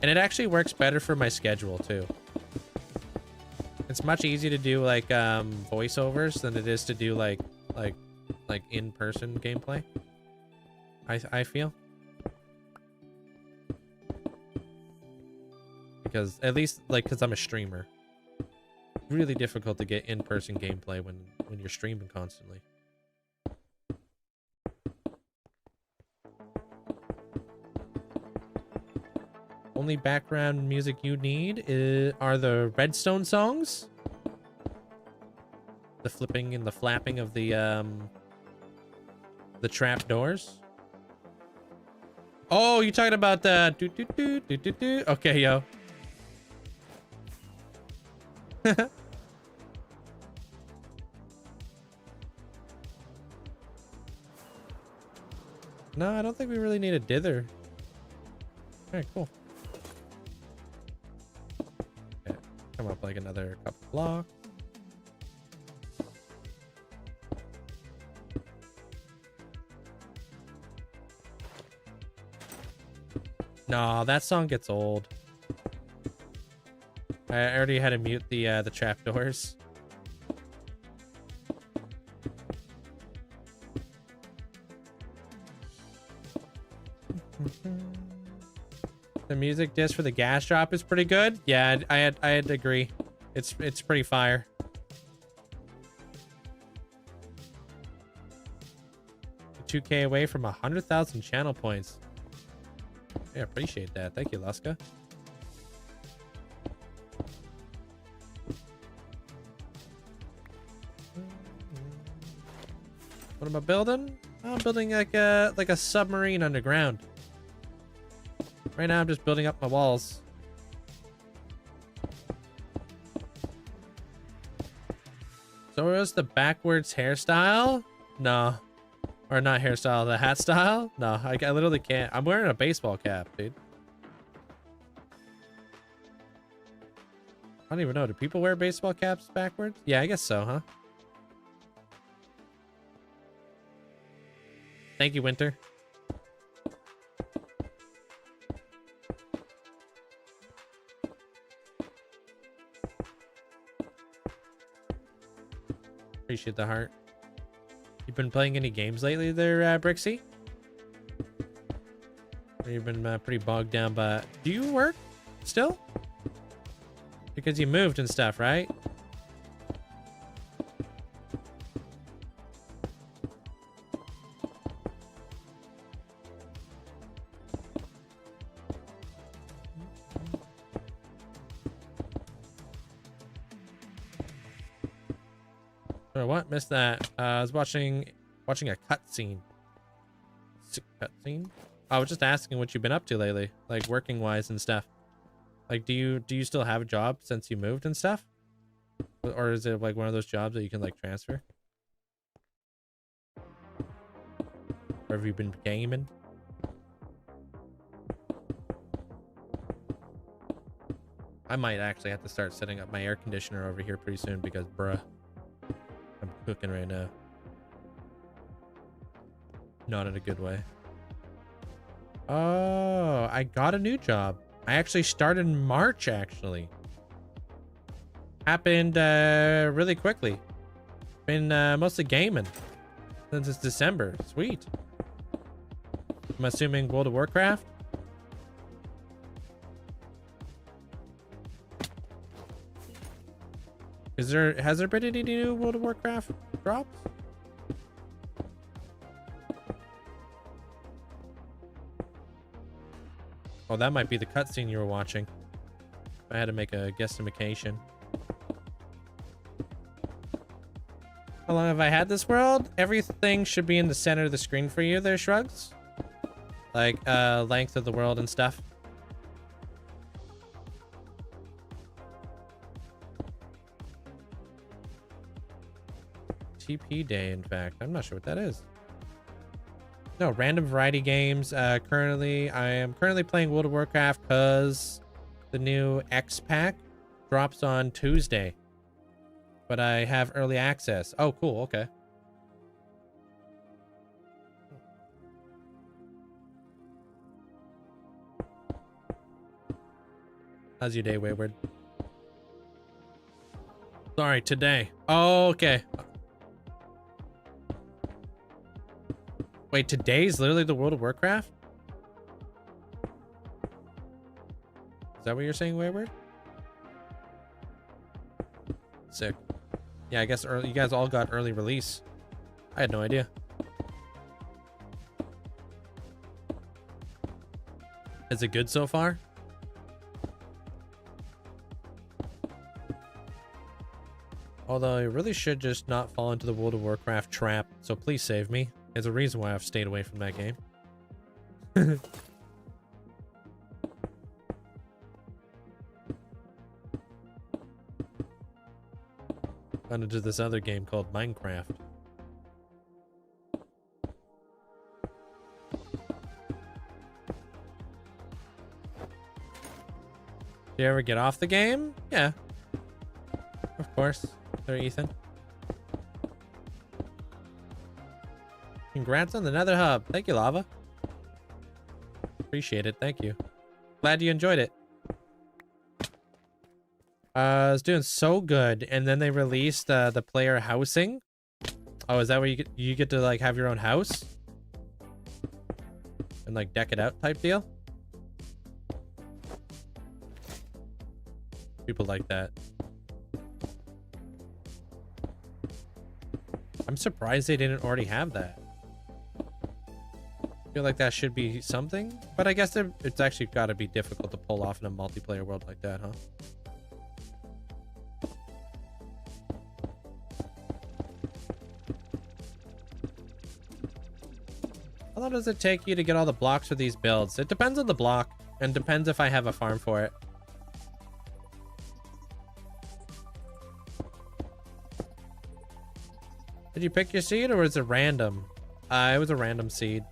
And it actually works better for my schedule too. It's much easier to do like voiceovers than it is to do like in-person gameplay. I feel. Because at least like because I'm a streamer. Really difficult to get in-person gameplay when you're streaming constantly. Only background music you need are the redstone songs, the flipping and the flapping of the trap doors. Oh, you're talking about the do do do do do do. Okay, yo. No, I don't think we really need a dither. Alright, cool. Okay, come up like another couple blocks. No, that song gets old. I already had to mute the trapdoors. The music disc for the gas drop is pretty good. Yeah, I had to agree. It's pretty fire. $2K away from 100,000 channel points. Yeah, appreciate that. Thank you, Luska. What am I building? I'm building like a submarine underground. Right now I'm just building up my walls. So was the backwards hairstyle? No. Or not hairstyle, the hat style? No, I literally can't. I'm wearing a baseball cap, dude. I don't even know. Do people wear baseball caps backwards? Yeah, I guess so, huh? Thank you, Winter. Appreciate the heart. You've been playing any games lately there, Brixie? Or you've been pretty bogged down, but do you work still? Because you moved and stuff, right? Oh, what? Missed that. I was watching a cutscene. Cutscene? I was just asking what you've been up to lately, like working wise and stuff. Like, do you still have a job since you moved and stuff? Or is it like one of those jobs that you can like transfer? Or have you been gaming? I might actually have to start setting up my air conditioner over here pretty soon because, bruh, I'm cooking right now. Not in a good way. Oh, I got a new job. I actually started in March, actually. Happened really quickly. Been mostly gaming since it's December. Sweet. I'm assuming World of Warcraft. Has there been any new World of Warcraft drops? Oh, that might be the cutscene you were watching. I had to make a guesstimation. How long have I had this world? Everything should be in the center of the screen for you there, Shrugs. Like, length of the world and stuff. TP day, in fact. I'm not sure what that is. No, random variety games. I am currently playing World of Warcraft because the new X pack drops on Tuesday. But I have early access. Oh, cool. Okay. How's your day, Wayward? Sorry, today. Oh, okay. Wait, today's literally the World of Warcraft? Is that what you're saying, Wayward? Sick. Yeah, I guess you guys all got early release. I had no idea. Is it good so far? Although I really should just not fall into the World of Warcraft trap, so please save me. There's a reason why I've stayed away from that game. Gone into this other game called Minecraft. Do you ever get off the game? Yeah. Of course. There, Ethan. Congrats on the Nether Hub. Thank you, Lava. Appreciate it. Thank you. Glad you enjoyed it. I was doing so good, and then they released the player housing. Oh, is that where you get to like have your own house and like deck it out type deal? People like that. I'm surprised they didn't already have that. I feel like that should be something, but I guess it's actually got to be difficult to pull off in a multiplayer world like that, huh? How long does it take you to get all the blocks for these builds? It depends on the block, and depends if I have a farm for it. Did you pick your seed, or was it random? It was a random seed.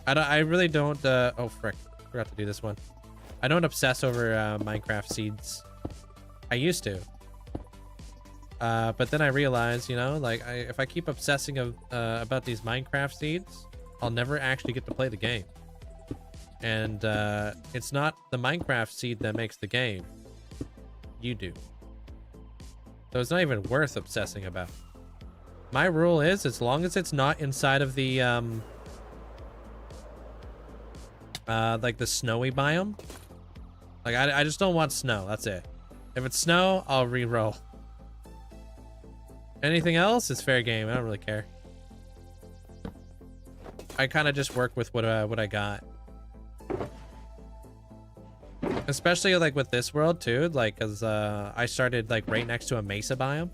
I really don't, oh frick, forgot to do this one. I don't obsess over Minecraft seeds. I used to. But then I realized, you know, like if I keep obsessing about these Minecraft seeds, I'll never actually get to play the game. And it's not the Minecraft seed that makes the game. You do. So it's not even worth obsessing about. My rule is, as long as it's not inside of the like the snowy biome, like I just don't want snow. That's it. If it's snow, I'll re-roll. Anything else is fair game. I don't really care. I kind of just work with what I got. Especially like with this world too, like because I started like right next to a mesa biome.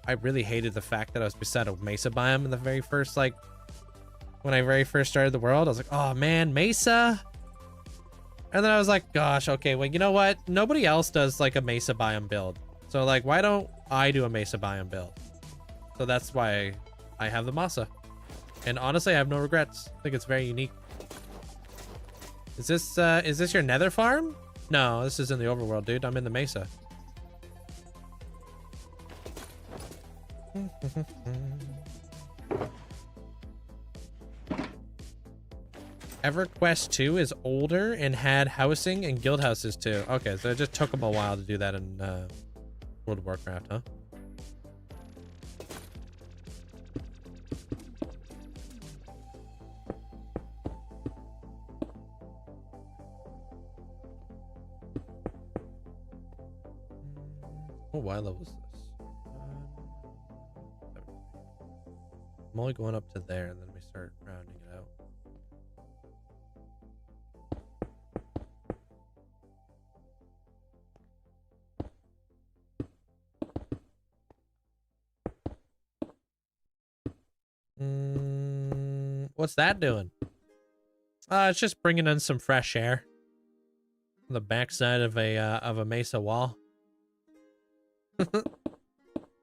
I really hated the fact that I was beside a mesa biome in the very first, like, when I very first started the world. I was like, oh man, mesa. And then I was like, gosh, okay, well, you know what? Nobody else does like a mesa biome build. So like, why don't I do a mesa biome build? So that's why I have the masa. And honestly, I have no regrets. I think it's very unique. Is this your nether farm? No, this is in the overworld, dude. I'm in the mesa. EverQuest 2 is older and had housing and guild houses too. Okay, so it just took them a while to do that in World of Warcraft, huh? Oh, what level is this? I'm only going up to there, and then we start rounding it out. What's that doing? It's just bringing in some fresh air on the backside of a mesa wall.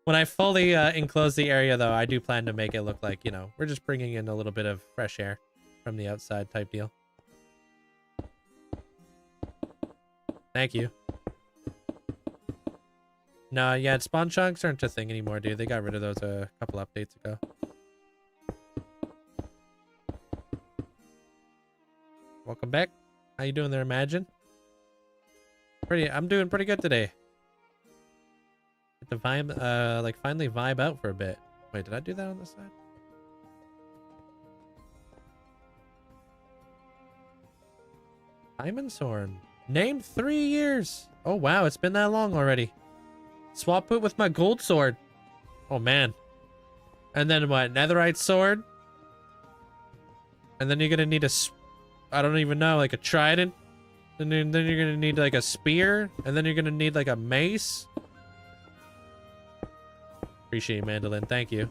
When I fully enclose the area, though, I do plan to make it look like, you know, we're just bringing in a little bit of fresh air from the outside type deal. Thank you. No, yeah, spawn chunks aren't a thing anymore, dude. They got rid of those a couple updates ago. Welcome back. How you doing there, Imagine? I'm doing pretty good today. Get the vibe, like finally vibe out for a bit. Wait, did I do that on this side? Diamond's Horn. Named 3 years. Oh wow, it's been that long already. Swap it with my gold sword. Oh man. And then what? Netherite sword? And then you're gonna need I don't even know, like a trident. And then you're gonna need like a spear. And then you're gonna need like a mace. Appreciate you, Mandolin. Thank you.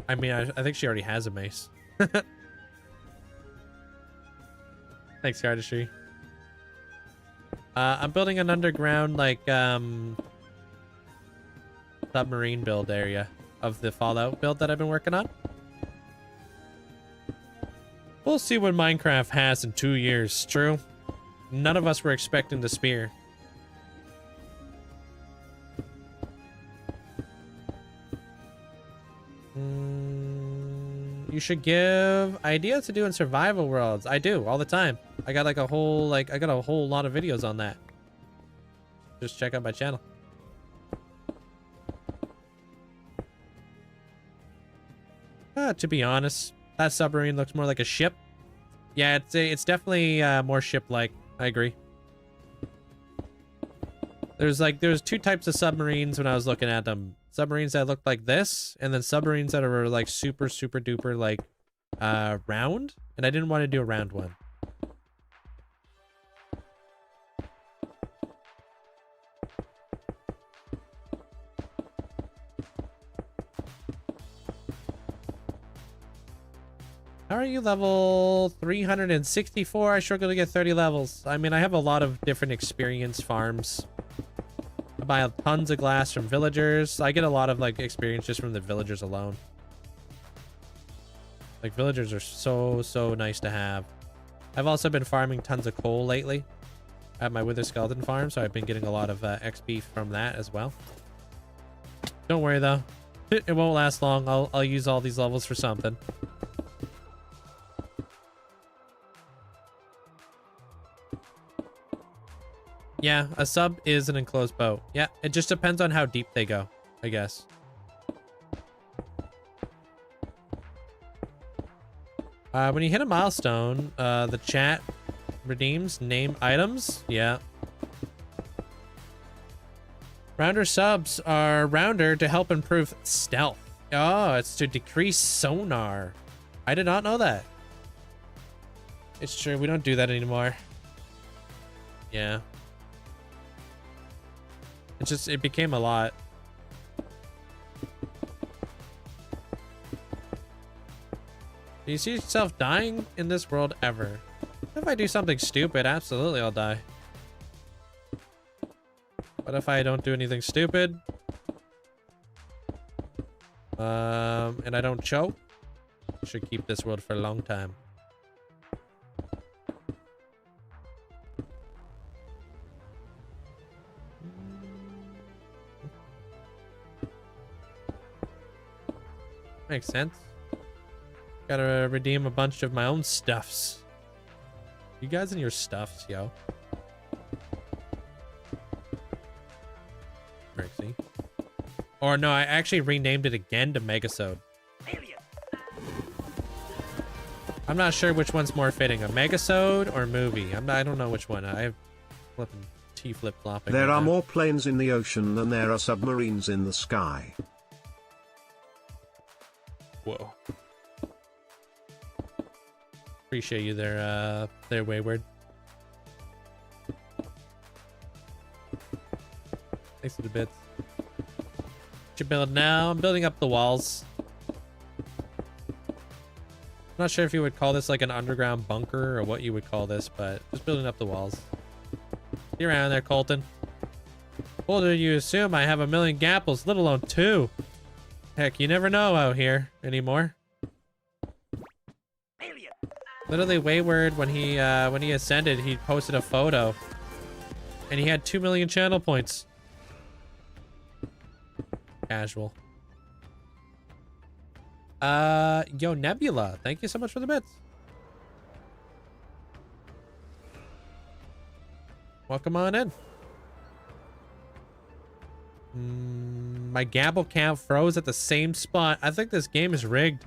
I mean, I think she already has a mace. Thanks, Artistry. I'm building an underground, like, submarine build area of the Fallout build that I've been working on. We'll see what Minecraft has in 2 years. True. None of us were expecting the spear. You should give ideas to do in survival worlds. I do all the time. I got like a whole I got a whole lot of videos on that. Just check out my channel. To be honest, that submarine looks more like a ship. Yeah, it's definitely more ship-like. I agree. There's two types of submarines when I was looking at them. Submarines that looked like this, and then submarines that are like super duper like round, and I didn't want to do a round one. How are you level 364? I struggle to get 30 levels. I mean, I have a lot of different experience farms. I buy tons of glass from villagers. I get a lot of like experience just from the villagers alone. Like villagers are so nice to have. I've also been farming tons of coal lately at my Wither Skeleton farm, so I've been getting a lot of XP from that as well. Don't worry though, it won't last long. I'll use all these levels for something. Yeah, a sub is an enclosed boat. Yeah, it just depends on how deep they go, I guess. When you hit a milestone, the chat redeems name items. Yeah. Rounder subs are rounder to help improve stealth. Oh, it's to decrease sonar. I did not know that. It's true, we don't do that anymore. Yeah. It became a lot. Do you see yourself dying in this world ever? If I do something stupid, absolutely I'll die. But if I don't do anything stupid, and I don't choke, I should keep this world for a long time. Makes sense. Gotta redeem a bunch of my own stuffs. You guys and your stuffs, yo. Mercy. Or no, I actually renamed it again to Megasode. I'm not sure which one's more fitting, a Megasode or movie. I don't know which one. I have flipping T flip-flopping.
There
right
are
now.
more planes in the ocean than there are submarines in the sky.
Whoa. Appreciate you there, Wayward. Thanks for the bits. What you build now? I'm building up the walls. I'm not sure if you would call this like an underground bunker or what you would call this, but just building up the walls. See around there, Colton. Well, do you assume I have a million gapples, let alone 2? Heck, you never know out here anymore. Literally, Wayward, when he ascended, he posted a photo, and he had 2 million channel points. Casual. Yo, Nebula, thank you so much for the bits. Welcome on in. My gamble count froze at the same spot. I think this game is rigged.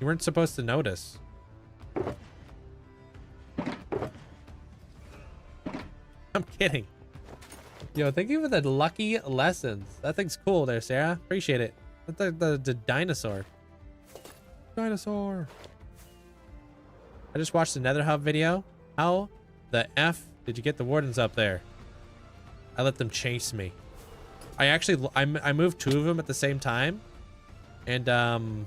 You weren't supposed to notice. I'm kidding. Yo, thank you for the lucky lessons. That thing's cool there, Sarah. Appreciate it. The dinosaur. Dinosaur. I just watched the Nether Hub video. How the F did you get the wardens up there? I let them chase me. I moved 2 of them at the same time. And,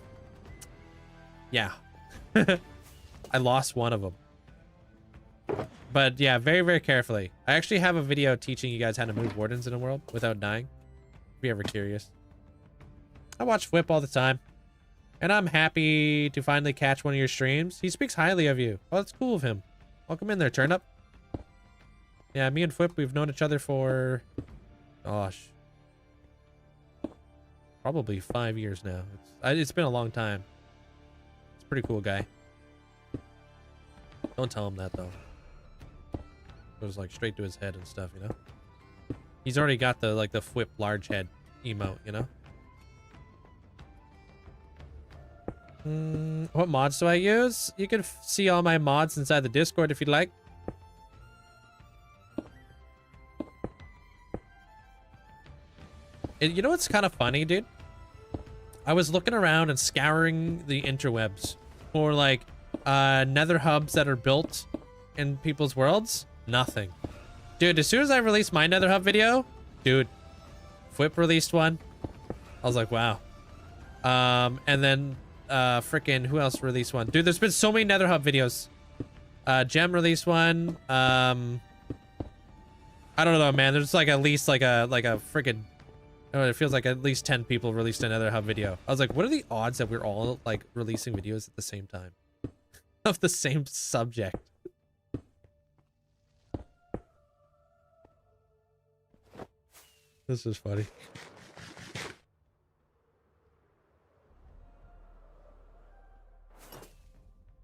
yeah. I lost 1 of them. But yeah, very, very carefully. I actually have a video teaching you guys how to move wardens in a world without dying. If you're ever curious. I watch Whip all the time. And I'm happy to finally catch one of your streams. He speaks highly of you. Oh, that's cool of him. Welcome in there, Turnip. Yeah, me and Whip, we've known each other for... Gosh. Probably 5 years now. It's been a long time. It's a pretty cool guy. Don't tell him that, though. Goes like straight to his head and stuff, you know? He's already got the, like, the Whip large head emote, you know? What mods do I use? You can see all my mods inside the Discord if you'd like. And you know what's kind of funny, dude? I was looking around and scouring the interwebs for like nether hubs that are built in people's worlds. Nothing. Dude, as soon as I released my nether hub video, dude, Whip released one. I was like, wow. And then freaking who else released one? Dude, there's been so many nether hub videos. Gem released one. I don't know, man. There's like at least like a freaking, it feels like at least 10 people released another hub video. I was like, what are the odds that we're all like releasing videos at the same time of the same subject? This is funny.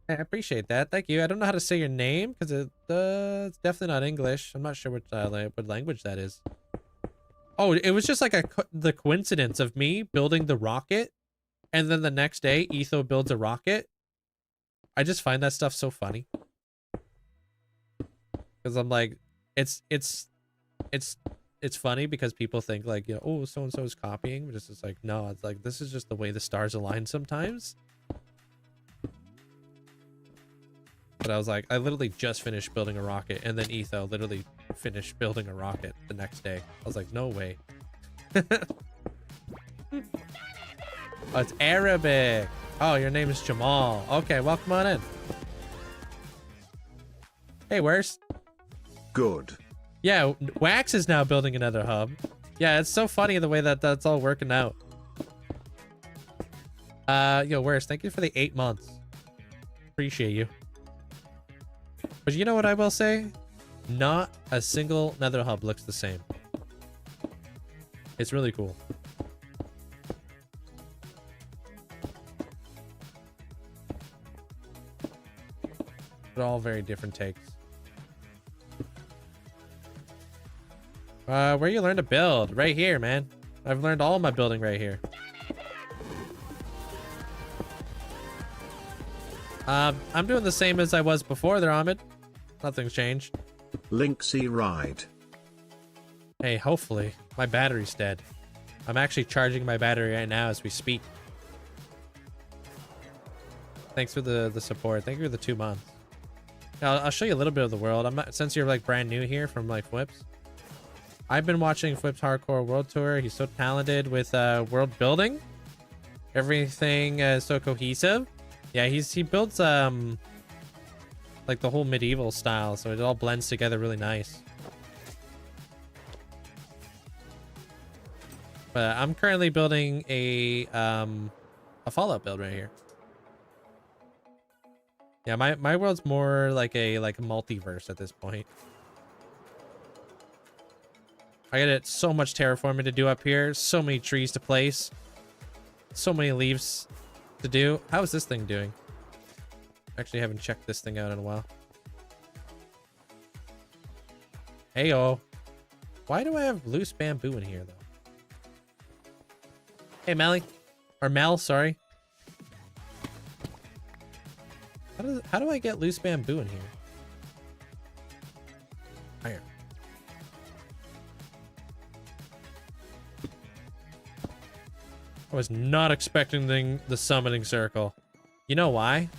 I appreciate that. Thank you. I don't know how to say your name because it's definitely not English. I'm not sure what language that is. Oh, it was just like the coincidence of me building the rocket, and then the next day Etho builds a rocket. I just find that stuff so funny because I'm like, it's funny because people think like, you know, oh, so and so is copying, but it's just like, no, it's like this is just the way the stars align sometimes. But I was like, I literally just finished building a rocket, and then Etho literally finished building a rocket the next day. I was like, no way. Oh, it's Arabic. Oh, your name is Jamal. Okay, welcome on in. Hey, where's?
Good.
Yeah, Wax is now building another hub. Yeah, it's so funny the way that that's all working out. Yo, where's? Thank you for the 8 months. Appreciate you. But you know what I will say? Not a single nether hub looks the same. It's really cool. They're all very different takes. Where you learn to build? Right here, man. I've learned all my building right here. I'm doing the same as I was before there, Ahmed. Nothing's changed.
Linkzzey ride.
Hey, hopefully. My battery's dead. I'm actually charging my battery right now as we speak. Thanks for the support. Thank you for the 2 months. Now, I'll show you a little bit of the world. I'm not, since you're like brand new here from like Flips. I've been watching Flip's Hardcore World Tour. He's so talented with world building. Everything is so cohesive. Yeah, he builds like the whole medieval style, so it all blends together really nice. But I'm currently building a Fallout build right here. Yeah, my world's more like a multiverse at this point. I got so much terraforming to do up here, so many trees to place, so many leaves to do. How is this thing doing? Actually, haven't checked this thing out in a while. Heyo. Why do I have loose bamboo in here though? Hey, Melly, or Mel, sorry. How do I get loose bamboo in here? Iron. I was not expecting the summoning circle. You know why?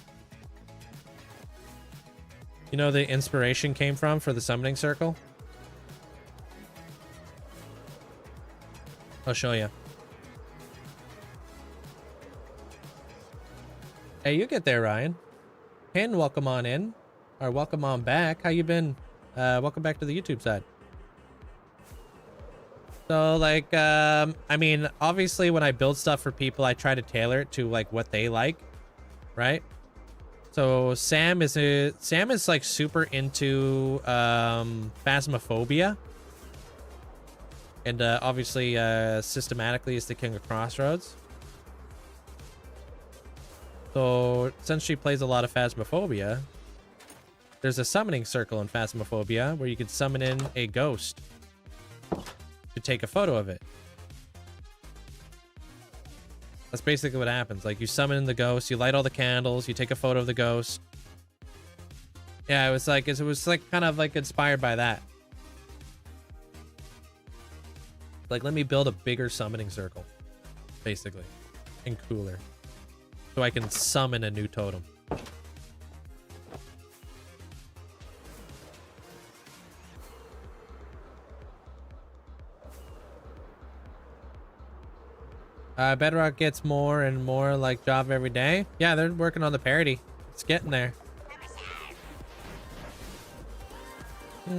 You know the inspiration came from for the summoning circle? I'll show you. Hey, you get there, Ryan. And welcome on in, or welcome on back. How you been? Welcome back to the YouTube side. So like, I mean, obviously when I build stuff for people, I try to tailor it to like what they like, right? So Sam is like super into Phasmophobia, and obviously systematically is the king of Crossroads. So since she plays a lot of Phasmophobia, there's a summoning circle in Phasmophobia where you could summon in a ghost to take a photo of it. That's basically what happens. Like, you summon in the ghost, you light all the candles, you take a photo of the ghost. Yeah, it was like kind of like inspired by that. Like, let me build a bigger summoning circle, basically, and cooler, so I can summon a new totem. Bedrock gets more and more like Java every day. Yeah, they're working on the parity. It's getting there.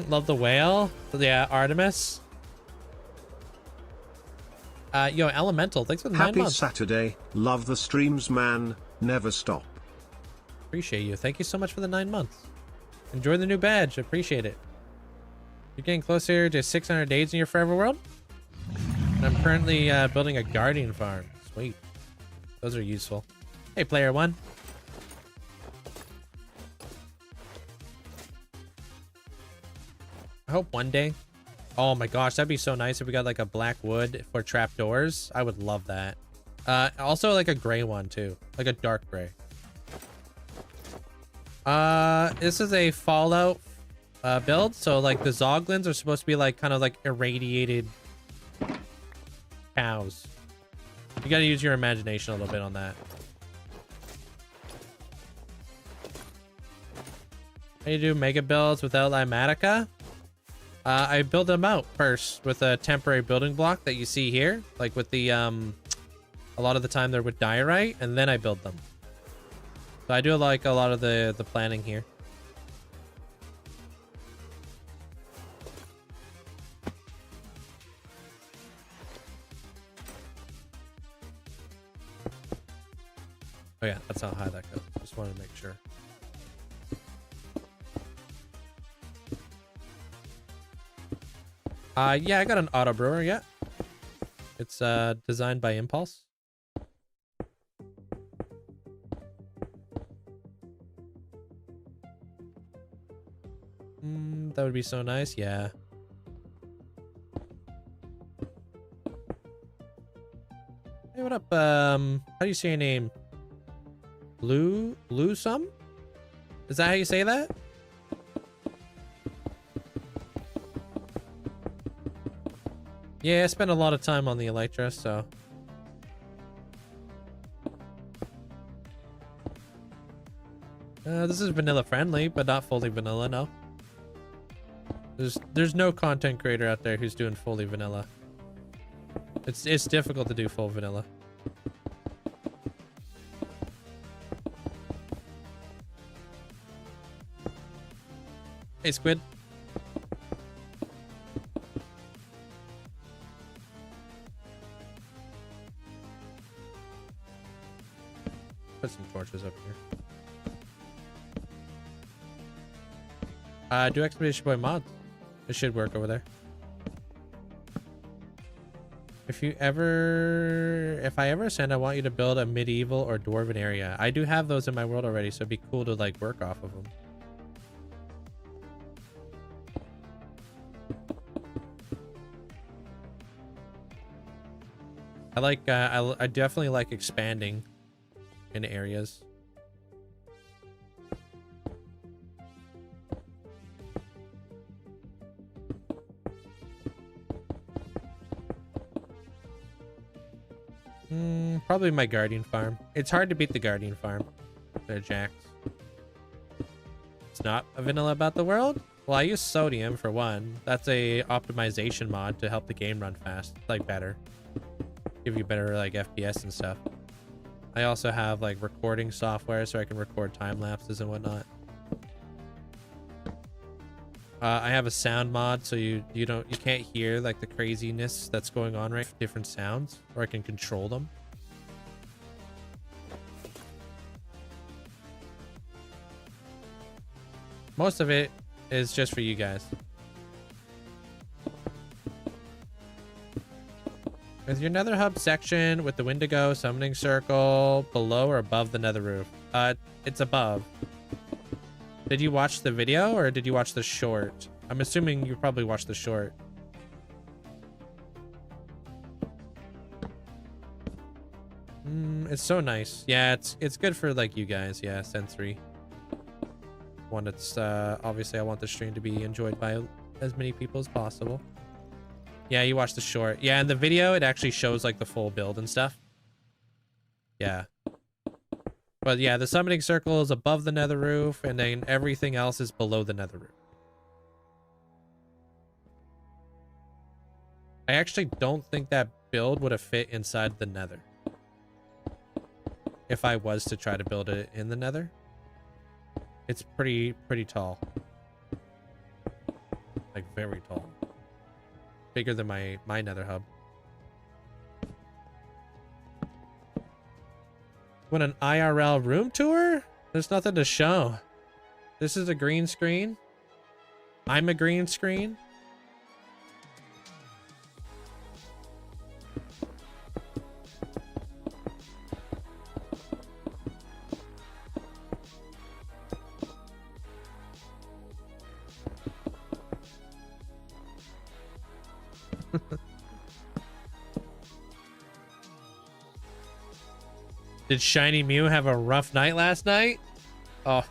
Love the whale. Yeah, Artemis. Yo, Elemental, thanks for the 9 months.
Happy Saturday. Love the streams, man. Never stop.
Appreciate you. Thank you so much for the 9 months. Enjoy the new badge. Appreciate it. You're getting closer to 600 days in your forever world. And I'm currently building a guardian farm. Sweet. Those are useful. Hey, player one. I hope one day. Oh my gosh, that'd be so nice if we got like a black wood for trapdoors. I would love that. Also like a gray one too, like a dark gray. This is a Fallout build, so like the Zoglins are supposed to be like kind of like irradiated cows. You gotta use your imagination a little bit on that. How do you do mega builds without Limatica? I build them out first with a temporary building block that you see here, like with the a lot of the time they're with diorite, and then I build them. So I do like a lot of the planning here. Oh yeah, that's how high that goes. Just wanted to make sure. Yeah, I got an auto brewer, yeah. It's designed by Impulse. That would be so nice, yeah. Hey, what up? How do you say your name? Bluesome? Is that how you say that? Yeah, I spent a lot of time on the Elytra, so. This is vanilla friendly, but not fully vanilla, no. There's no content creator out there who's doing fully vanilla. It's difficult to do full vanilla. Hey, Squid. Put some torches up here. Do Expedition Boy mods. It should work over there. If I ever ascend, I want you to build a medieval or dwarven area. I do have those in my world already, so it'd be cool to like work off of them. I like I definitely like expanding in areas. Probably my guardian farm. It's hard to beat the guardian farm. They're jacks. It's not a vanilla about the world? Well, I use sodium for one. That's a optimization mod to help the game run fast, like better. Give you better like FPS and stuff. I also have like recording software so I can record time lapses and whatnot. I have a sound mod so you can't hear like the craziness that's going on right, different sounds, or I can control them. Most of it is just for you guys. With your nether hub section with the Wendigo summoning circle below or above the nether roof? It's above. Did you watch the video or did you watch the short? I'm assuming you probably watched the short. It's so nice. Yeah, it's good for like you guys. Yeah, sensory. One that's obviously I want the stream to be enjoyed by as many people as possible. Yeah, you watched the short. Yeah, in the video it actually shows like the full build and stuff. Yeah. But yeah, the summoning circle is above the nether roof, and then everything else is below the nether roof. I actually don't think that build would have fit inside the nether. If I was to try to build it in the nether. It's pretty tall. Like very tall. Bigger than my nether hub. Want an IRL room tour? There's nothing to show. This is a green screen. I'm a green screen. Did Shiny Mew have a rough night last night? Oh,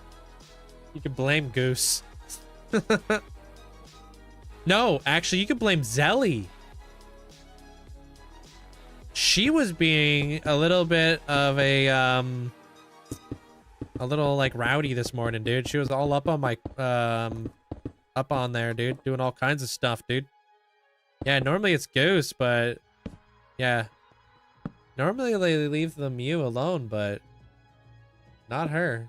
you could blame Goose. No, actually, you could blame Zelly. She was being a little bit of a little like rowdy this morning, dude. She was all up on my up on there, dude, doing all kinds of stuff, dude. Yeah, normally it's Goose, but yeah. Normally they leave the Mew alone, but not her.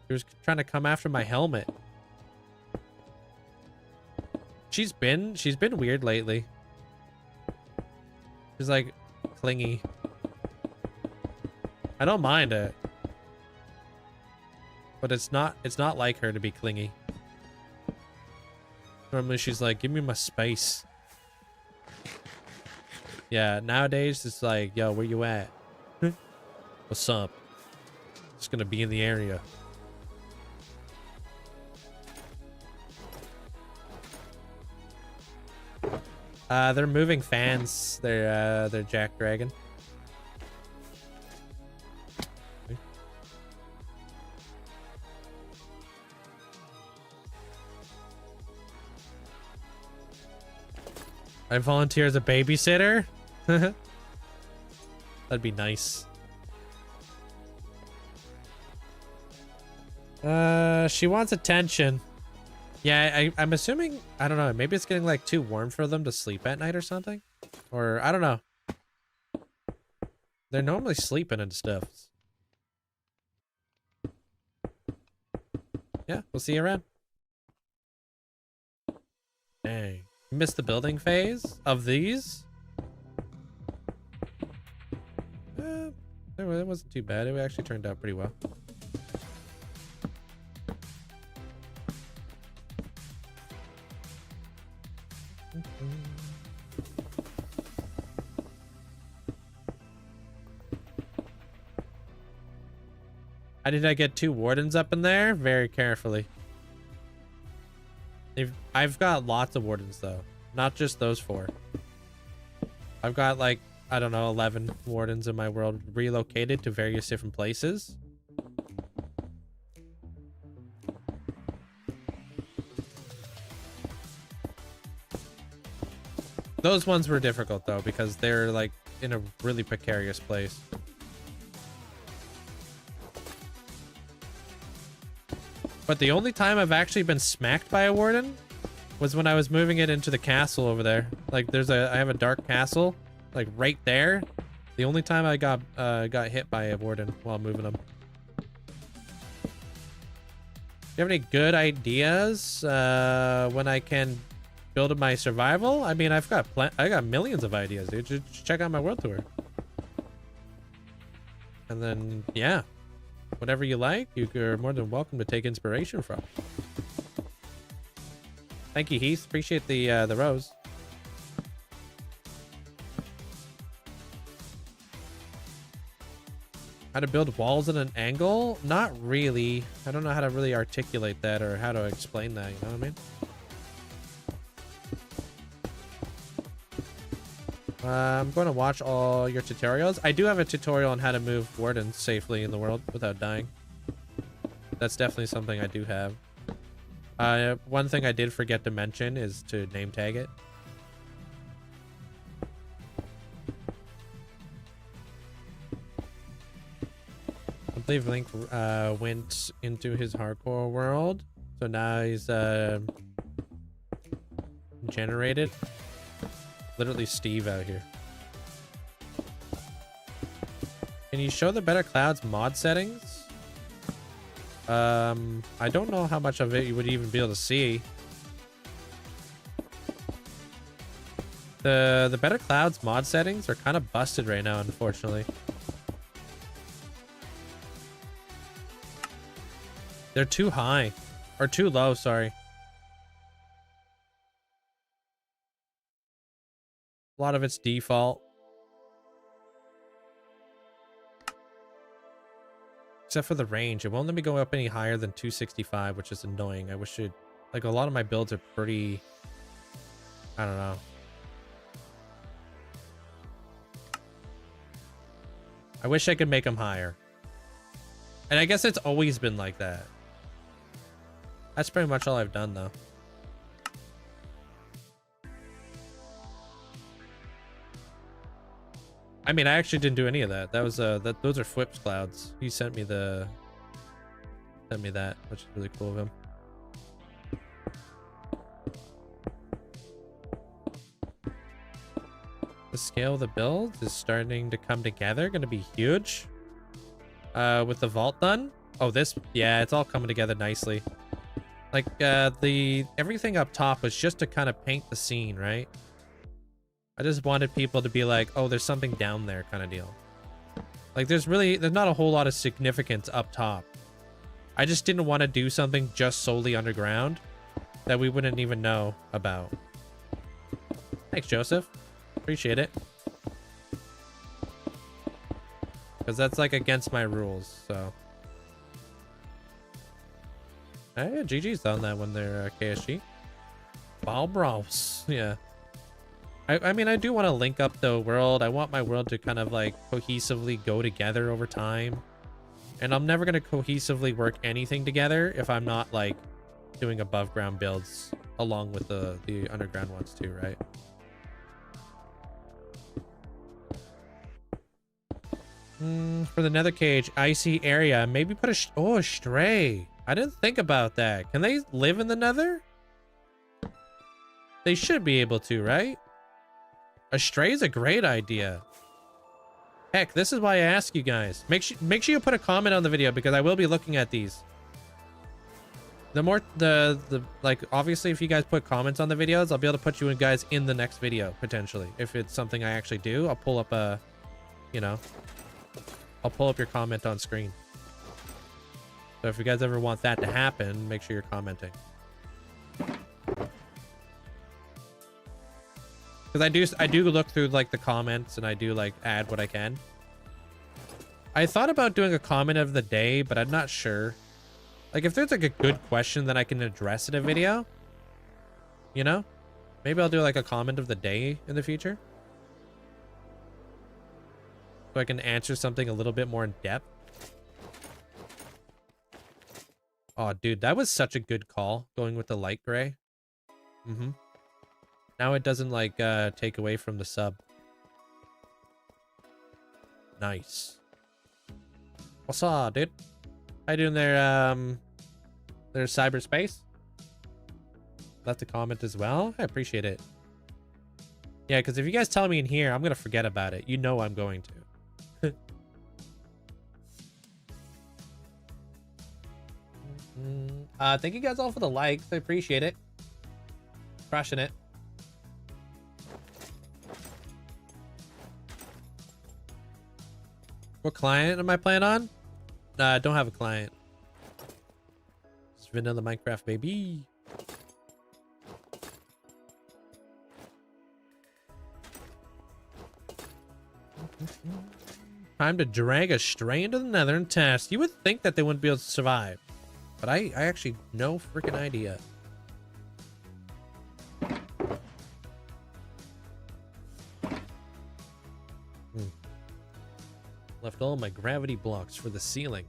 She was trying to come after my helmet. She's been weird lately. She's like clingy. I don't mind it. But it's not like her to be clingy. Normally she's like, give me my space. Yeah, nowadays it's like, yo, where you at? What's up? Just gonna be in the area. They're moving fans. They're Jack Dragon. I volunteer as a babysitter. That'd be nice. She wants attention. Yeah, I'm assuming, I don't know, maybe it's getting like too warm for them to sleep at night or something. Or, I don't know. They're normally sleeping and stuff. Yeah, we'll see you around. Dang. Missed the building phase of these? It wasn't too bad. It actually turned out pretty well. How did I get 2 wardens up in there? Very carefully. I've got lots of wardens though, not just those 4. I've got like, I don't know, 11 wardens in my world relocated to various different places. Those ones were difficult though, because they're like in a really precarious place. But the only time I've actually been smacked by a warden was when I was moving it into the castle over there. Like I have a dark castle, like right there. The only time I got hit by a warden while moving them. Do you have any good ideas when I can build my survival? I mean, I got millions of ideas, dude. Just check out my world tour. And then, yeah. Whatever you like, you're more than welcome to take inspiration from. Thank you, Heath. Appreciate the rose. How to build walls at an angle? Not really. I don't know how to really articulate that or how to explain that, you know what I mean? I'm going to watch all your tutorials. I do have a tutorial on how to move wardens safely in the world without dying. That's definitely something I do have. One thing I did forget to mention is to name tag it. I believe Link went into his hardcore world. So now he's generated. Literally Steve out here. Can you show the Better Clouds mod settings? I don't know how much of it you would even be able to see. The Better Clouds mod settings are kind of busted right now, unfortunately. They're too high. Or too low, sorry. A lot of it's default. Except for the range. It won't let me go up any higher than 265, which is annoying. I wish it... Like, a lot of my builds are pretty... I don't know. I wish I could make them higher. And I guess it's always been like that. That's pretty much all I've done, though. I mean, I actually didn't do any of that. That was those are Flip's clouds. He sent me that, which is really cool of him. The scale of the build is starting to come together. Going to be huge. With the vault done. Oh, yeah, it's all coming together nicely. Like everything up top was just to kind of paint the scene, right? I just wanted people to be like, oh, there's something down there kind of deal. Like there's not a whole lot of significance up top. I just didn't want to do something just solely underground that we wouldn't even know about. Thanks, Joseph. Appreciate it. Because that's like against my rules, so. Hey, GG's on that one there, KSG. Balbros, yeah. I mean, I do want to link up the world. I want my world to kind of like cohesively go together over time. And I'm never going to cohesively work anything together if I'm not like doing above ground builds along with the underground ones too, right? For the nether cage, icy area. Maybe put a stray. I didn't think about that. Can they live in the nether? They should be able to, right? A stray is a great idea. Heck, this is why I ask you guys. Make sure you put a comment on the video because I will be looking at these. The more like obviously if you guys put comments on the videos, I'll be able to put you guys in the next video potentially. If it's something I actually do, I'll pull up a, you know, I'll pull up your comment on screen. So if you guys ever want that to happen, make sure you're commenting. Because I do look through like the comments and I do like add what I can. I thought about doing a comment of the day, but I'm not sure. Like if there's like a good question that I can address in a video, you know, maybe I'll do like a comment of the day in the future. So I can answer something a little bit more in depth. Oh, dude, that was such a good call going with the light gray. Now it doesn't like take away from the sub. Nice. What's up, dude? How you doing there? There's cyberspace. Left a comment as well. I appreciate it. Yeah, because if you guys tell me in here, I'm gonna forget about it. You know I'm going to. Thank you guys all for the likes. I appreciate it. Crushing it. What client am I playing on? I don't have a client. It's vanilla Minecraft, baby. Time to drag a stray into the nether and test. You would think that they wouldn't be able to survive. But I actually no freaking idea. Left all my gravity blocks for the ceiling.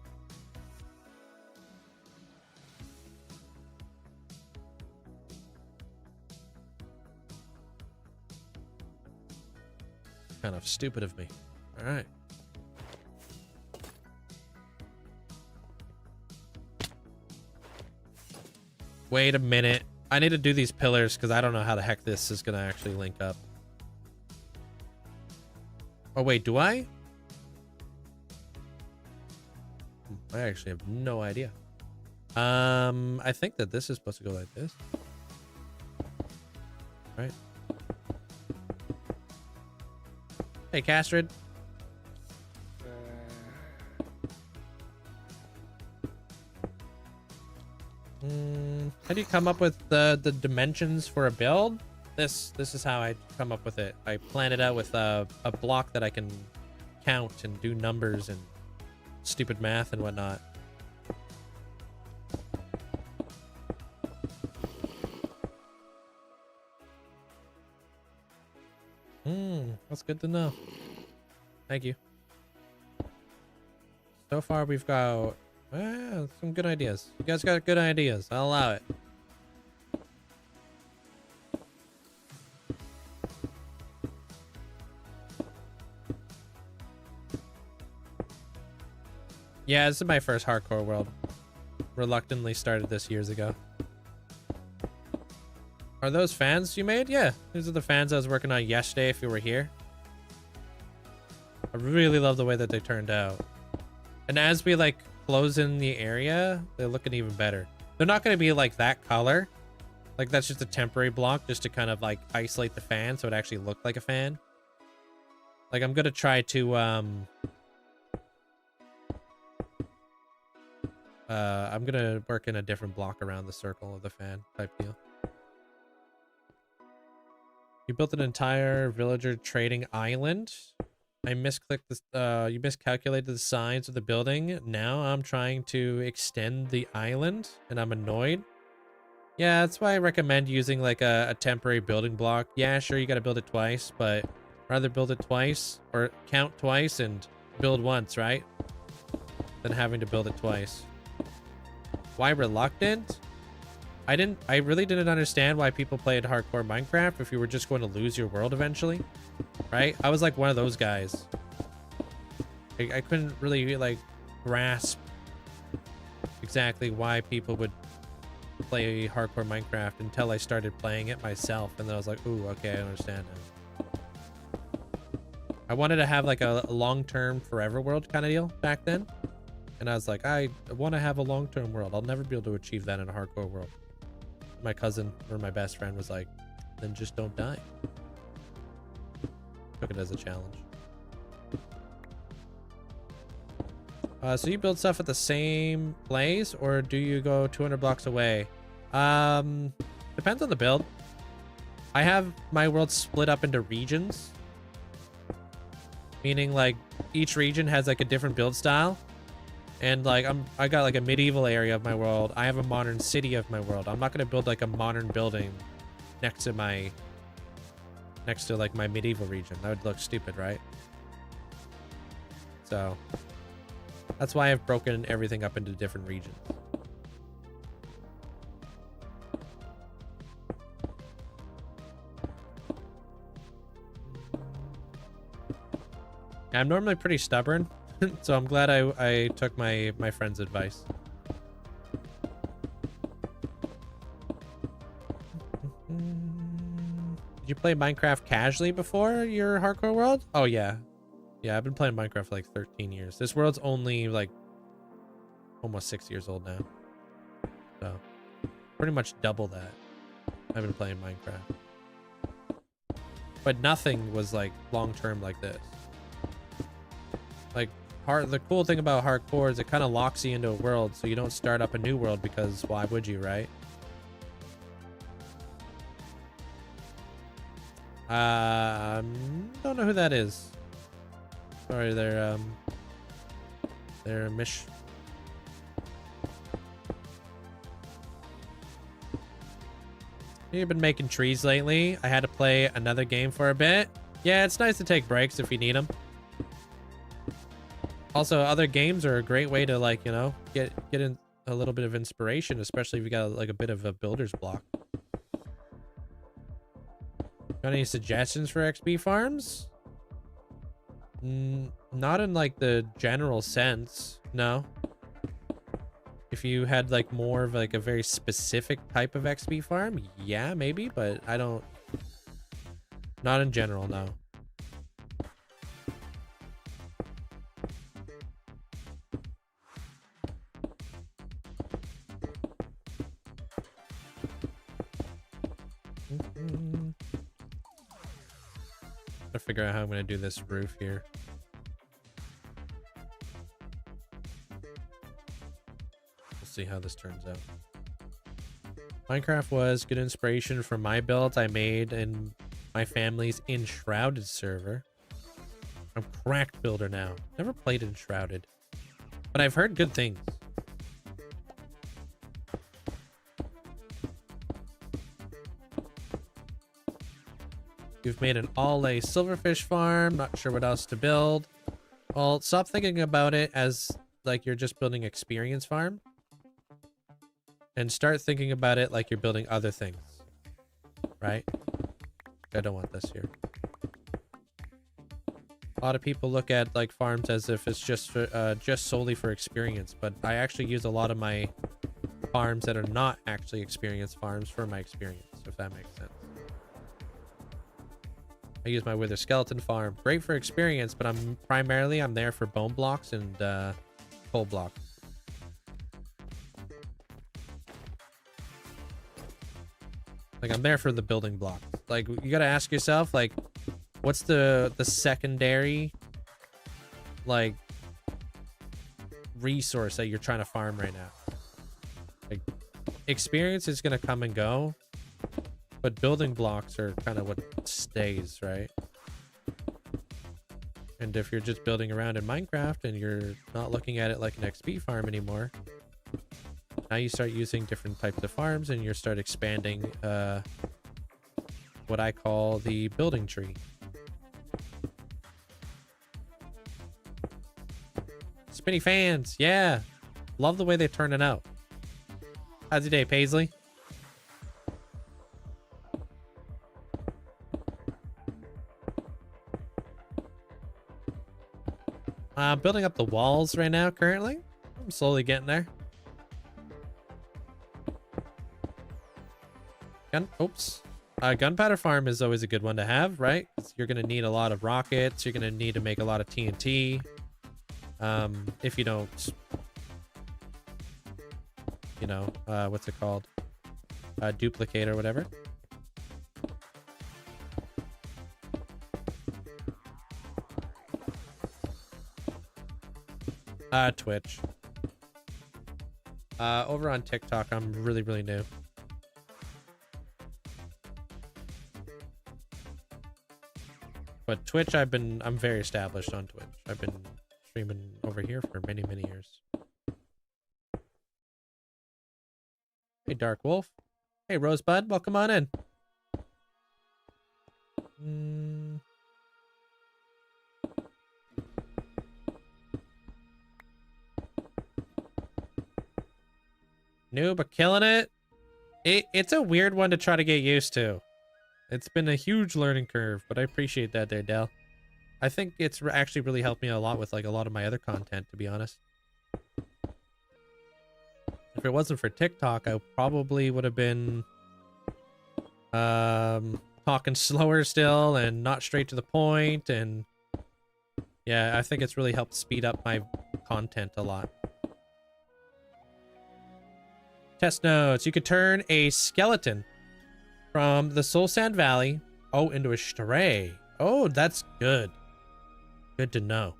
Kind of stupid of me. All right. Wait a minute. I need to do these pillars because I don't know how the heck this is going to actually link up. Oh, wait, do I? I actually have no idea. I think that this is supposed to go like this. Right. Hey, Castrid. How do you come up with the dimensions for a build? This is how I come up with it. I plan it out with a block that I can count and do numbers and stupid math and whatnot. That's good to know. Thank you. So far we've got some good ideas. You guys got good ideas. I'll allow it. Yeah, this is my first hardcore world. Reluctantly started this years ago. Are those fans you made? Yeah, these are the fans I was working on yesterday if you were here. I really love the way that they turned out. And as we like close in the area, they're looking even better. They're not going to be like that color. Like that's just a temporary block just to kind of like isolate the fan so it actually looked like a fan. Like I'm going to try to I'm gonna work in a different block around the circle of the fan type deal. You built an entire villager trading island. I misclicked this. You miscalculated the size of the building. Now I'm trying to extend the island and I'm annoyed. Yeah, that's why I recommend using like a temporary building block. Yeah, sure, you gotta build it twice, but rather build it twice or count twice and build once, right? Than having to build it twice. Why reluctant? I really didn't understand why people played hardcore Minecraft if you were just going to lose your world eventually, right? I was like one of those guys. I couldn't really like grasp exactly why people would play hardcore Minecraft until I started playing it myself, and then I was like, ooh, okay, I understand now. I wanted to have like a long-term forever world kind of deal back then, and I was like, I want to have a long-term world. I'll never be able to achieve that in a hardcore world. My cousin or my best friend was like, then just don't die. Took it as a challenge. So you build stuff at the same place, or do you go 200 blocks away? Depends on the build. I have my world split up into regions, meaning like each region has like a different build style. And like I got like a medieval area of my world. I have a modern city of my world. I'm not gonna build like a modern building next to like my medieval region. That would look stupid, right? So that's why I've broken everything up into different regions. I'm normally pretty stubborn, so I'm glad I took my friend's advice. Did you play Minecraft casually before your hardcore world? Oh yeah. Yeah, I've been playing Minecraft for like 13 years. This world's only like almost 6 years old now. So pretty much double that. I've been playing Minecraft. But nothing was like long-term like this. Like the cool thing about hardcore is it kind of locks you into a world, so you don't start up a new world, because why would you, right? Don't know who that is. Sorry, they're Mish. You've been making trees lately. I had to play another game for a bit. Yeah, it's nice to take breaks if you need them. Also, other games are a great way to, like, you know, get in a little bit of inspiration, especially if you got like a bit of a builder's block. Got any suggestions for XP farms? Not in like the general sense, no. If you had like more of like a very specific type of XP farm, yeah, maybe, but I don't. Not in general, no. Gotta figure out how I'm gonna do this roof here. We'll see how this turns out. Minecraft was good inspiration for my builds I made in my family's Enshrouded server. I'm cracked builder now. Never played Enshrouded, but I've heard good things. You've made an all-lay silverfish farm. Not sure what else to build. Well, stop thinking about it as like you're just building experience farm, and start thinking about it like you're building other things, right? I don't want this here. A lot of people look at like farms as if it's just for, just solely for experience, but I actually use a lot of my farms that are not actually experience farms for my experience, if that makes sense. I use my Wither Skeleton farm. Great for experience, but I'm there for bone blocks and coal blocks. Like, I'm there for the building blocks. Like, you gotta ask yourself, like, what's the secondary, like, resource that you're trying to farm right now? Like, experience is gonna come and go, but building blocks are kind of what stays, right? And if you're just building around in Minecraft and you're not looking at it like an XP farm anymore, now you start using different types of farms and you start expanding what I call the building tree. Spinny fans, yeah. Love the way they turn it out. How's your day, Paisley? Building up the walls right now, currently. I'm slowly getting there. Gunpowder farm is always a good one to have, right? 'Cause you're gonna need a lot of rockets. You're gonna need to make a lot of TNT. If you don't, you know, what's it called? Duplicate or whatever. Twitch. Over on TikTok, I'm really, really new. But Twitch, I'm very established on Twitch. I've been streaming over here for many, many years. Hey, Dark Wolf. Hey, Rosebud, welcome on in. New, but killing it. It's a weird one to try to get used to. It's been a huge learning curve, but I appreciate that there, Del. I think it's actually really helped me a lot with like a lot of my other content, to be honest. If it wasn't for TikTok, I probably would have been talking slower still and not straight to the point. And yeah, I think it's really helped speed up my content a lot. Test notes. You could turn a skeleton from the Soul Sand Valley, into a stray. Oh, that's good. Good to know.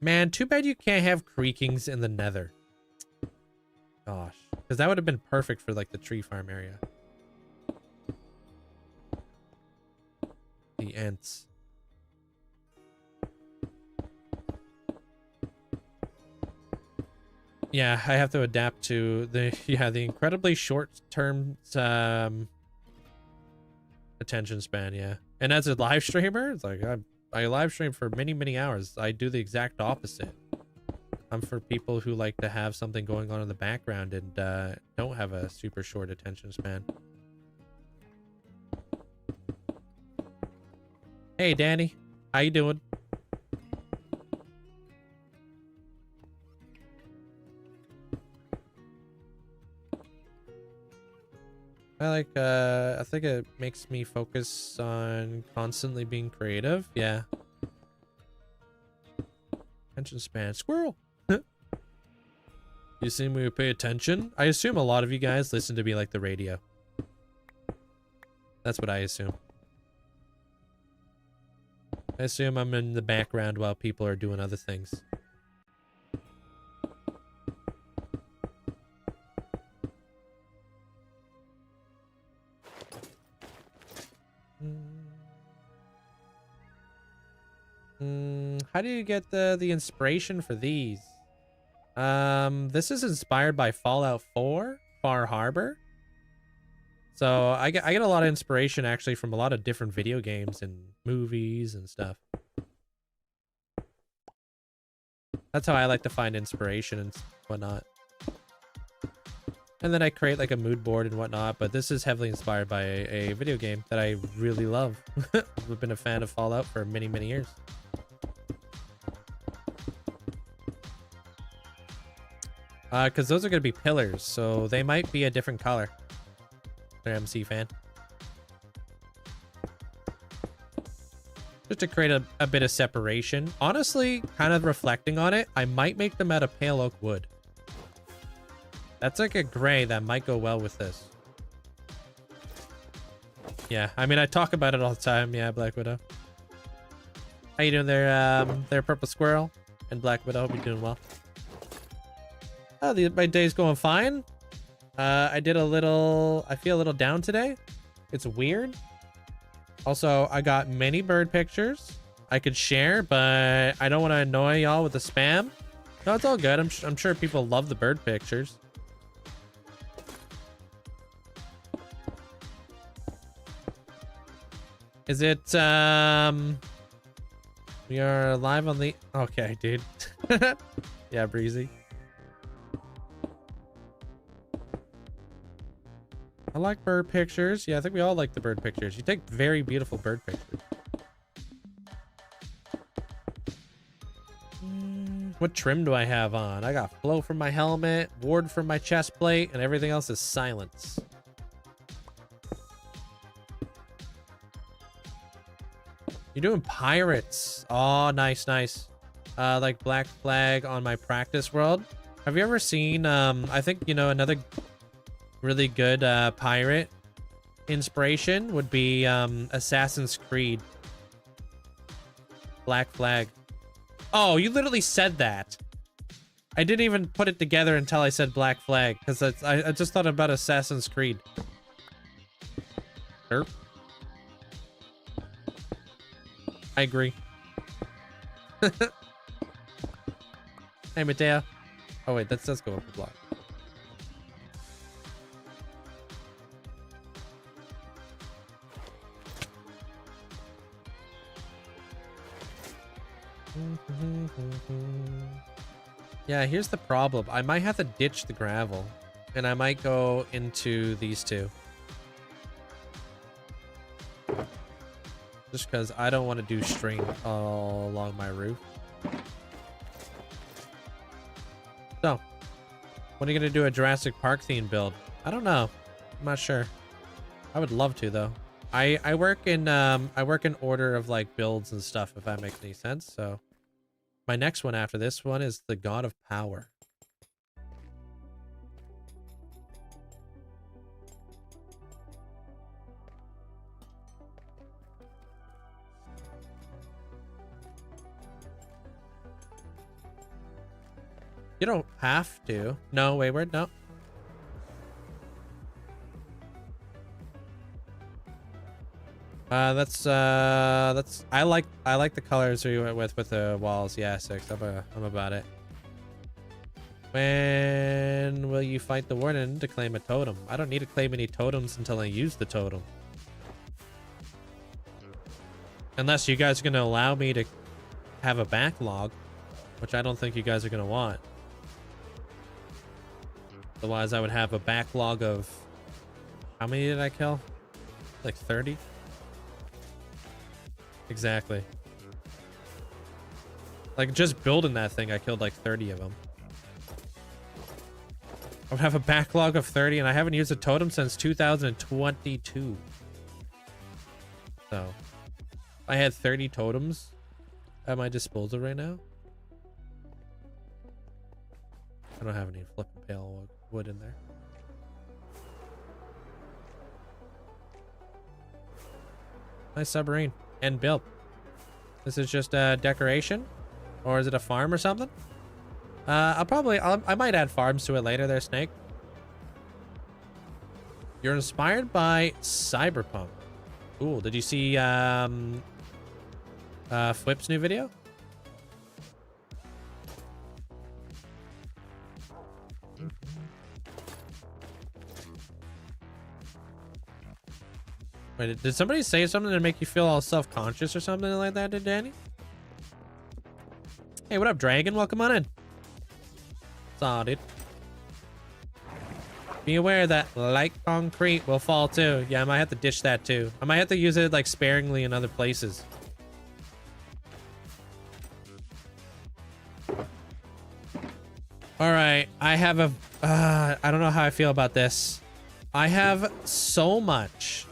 Man, too bad you can't have creakings in the nether. Gosh, because that would have been perfect for like the tree farm area. The ants. Yeah, I have to adapt to the incredibly short-term attention span, yeah. And as a live streamer, it's like I live stream for many, many hours. I do the exact opposite. I'm for people who like to have something going on in the background and don't have a super short attention span. Hey, Danny. How you doing? I think it makes me focus on constantly being creative. Yeah. Attention span. Squirrel. You assume we would pay attention? I assume a lot of you guys listen to me like the radio. That's what I assume. I assume I'm in the background while people are doing other things. How do you get the inspiration for these? This is inspired by Fallout 4, Far Harbor. So I get a lot of inspiration actually from a lot of different video games and movies and stuff. That's how I like to find inspiration and whatnot. And then I create like a mood board and whatnot, but this is heavily inspired by a video game that I really love. I've been a fan of Fallout for many, many years. Because those are going to be pillars, so they might be a different color. They're MC fan. Just to create a bit of separation. Honestly, kind of reflecting on it, I might make them out of pale oak wood. That's like a gray that might go well with this. Yeah, I mean, I talk about it all the time. Yeah, Black Widow. How you doing there, Purple Squirrel and Black Widow? Hope you're doing well. Oh, my day's going fine. I feel a little down today. It's weird. Also, I got many bird pictures I could share, but I don't want to annoy y'all with the spam. No, it's all good. I'm sure people love the bird pictures. Is it, we are live on the, okay, dude. Yeah, Breezy. I like bird pictures. Yeah, I think we all like the bird pictures. You take very beautiful bird pictures. What trim do I have on? I got flow from my helmet, ward from my chest plate, and everything else is silence. You're doing pirates. Oh, nice, nice. Like Black Flag on my practice world. Have you ever seen, I think, you know, another really good pirate inspiration would be Assassin's Creed. Black Flag. Oh, you literally said that. I didn't even put it together until I said Black Flag, because I just thought about Assassin's Creed. Sure. I agree. Hey, Mateo. Oh, wait, that does go up the block. Yeah, here's the problem. I might have to ditch the gravel, and I might go into these two. Just because I don't want to do string all along my roof. So, when are you going to do a Jurassic Park theme build? I don't know. I'm not sure. I would love to, though. I work in order of like builds and stuff, if that makes any sense. So my next one after this one is the God of Power. You don't have to. No, Wayward, no. That's I like the colors you went with the walls. Yeah, 6. I'm about it. When will you fight the warden to claim a totem? I don't need to claim any totems until I use the totem. Unless you guys are gonna allow me to have a backlog, which I don't think you guys are gonna want. Otherwise, I would have a backlog of... How many did I kill? Like 30? Exactly. Like, just building that thing, I killed like 30 of them. I would have a backlog of 30, and I haven't used a totem since 2022. So, I had 30 totems at my disposal right now. I don't have any flipping pale wood in there. Nice submarine and built. This is just a decoration, or is it a farm or something? I might add farms to it later there, Snake. You're inspired by Cyberpunk. Cool. Did you see Flip's new video? Wait, did somebody say something to make you feel all self-conscious or something like that, did Danny? Hey, what up, Dragon? Welcome on in. Saw, dude. Be aware that light concrete will fall too. Yeah, I might have to ditch that too. I might have to use it like sparingly in other places. All right, I have a... I don't know how I feel about this. I have so much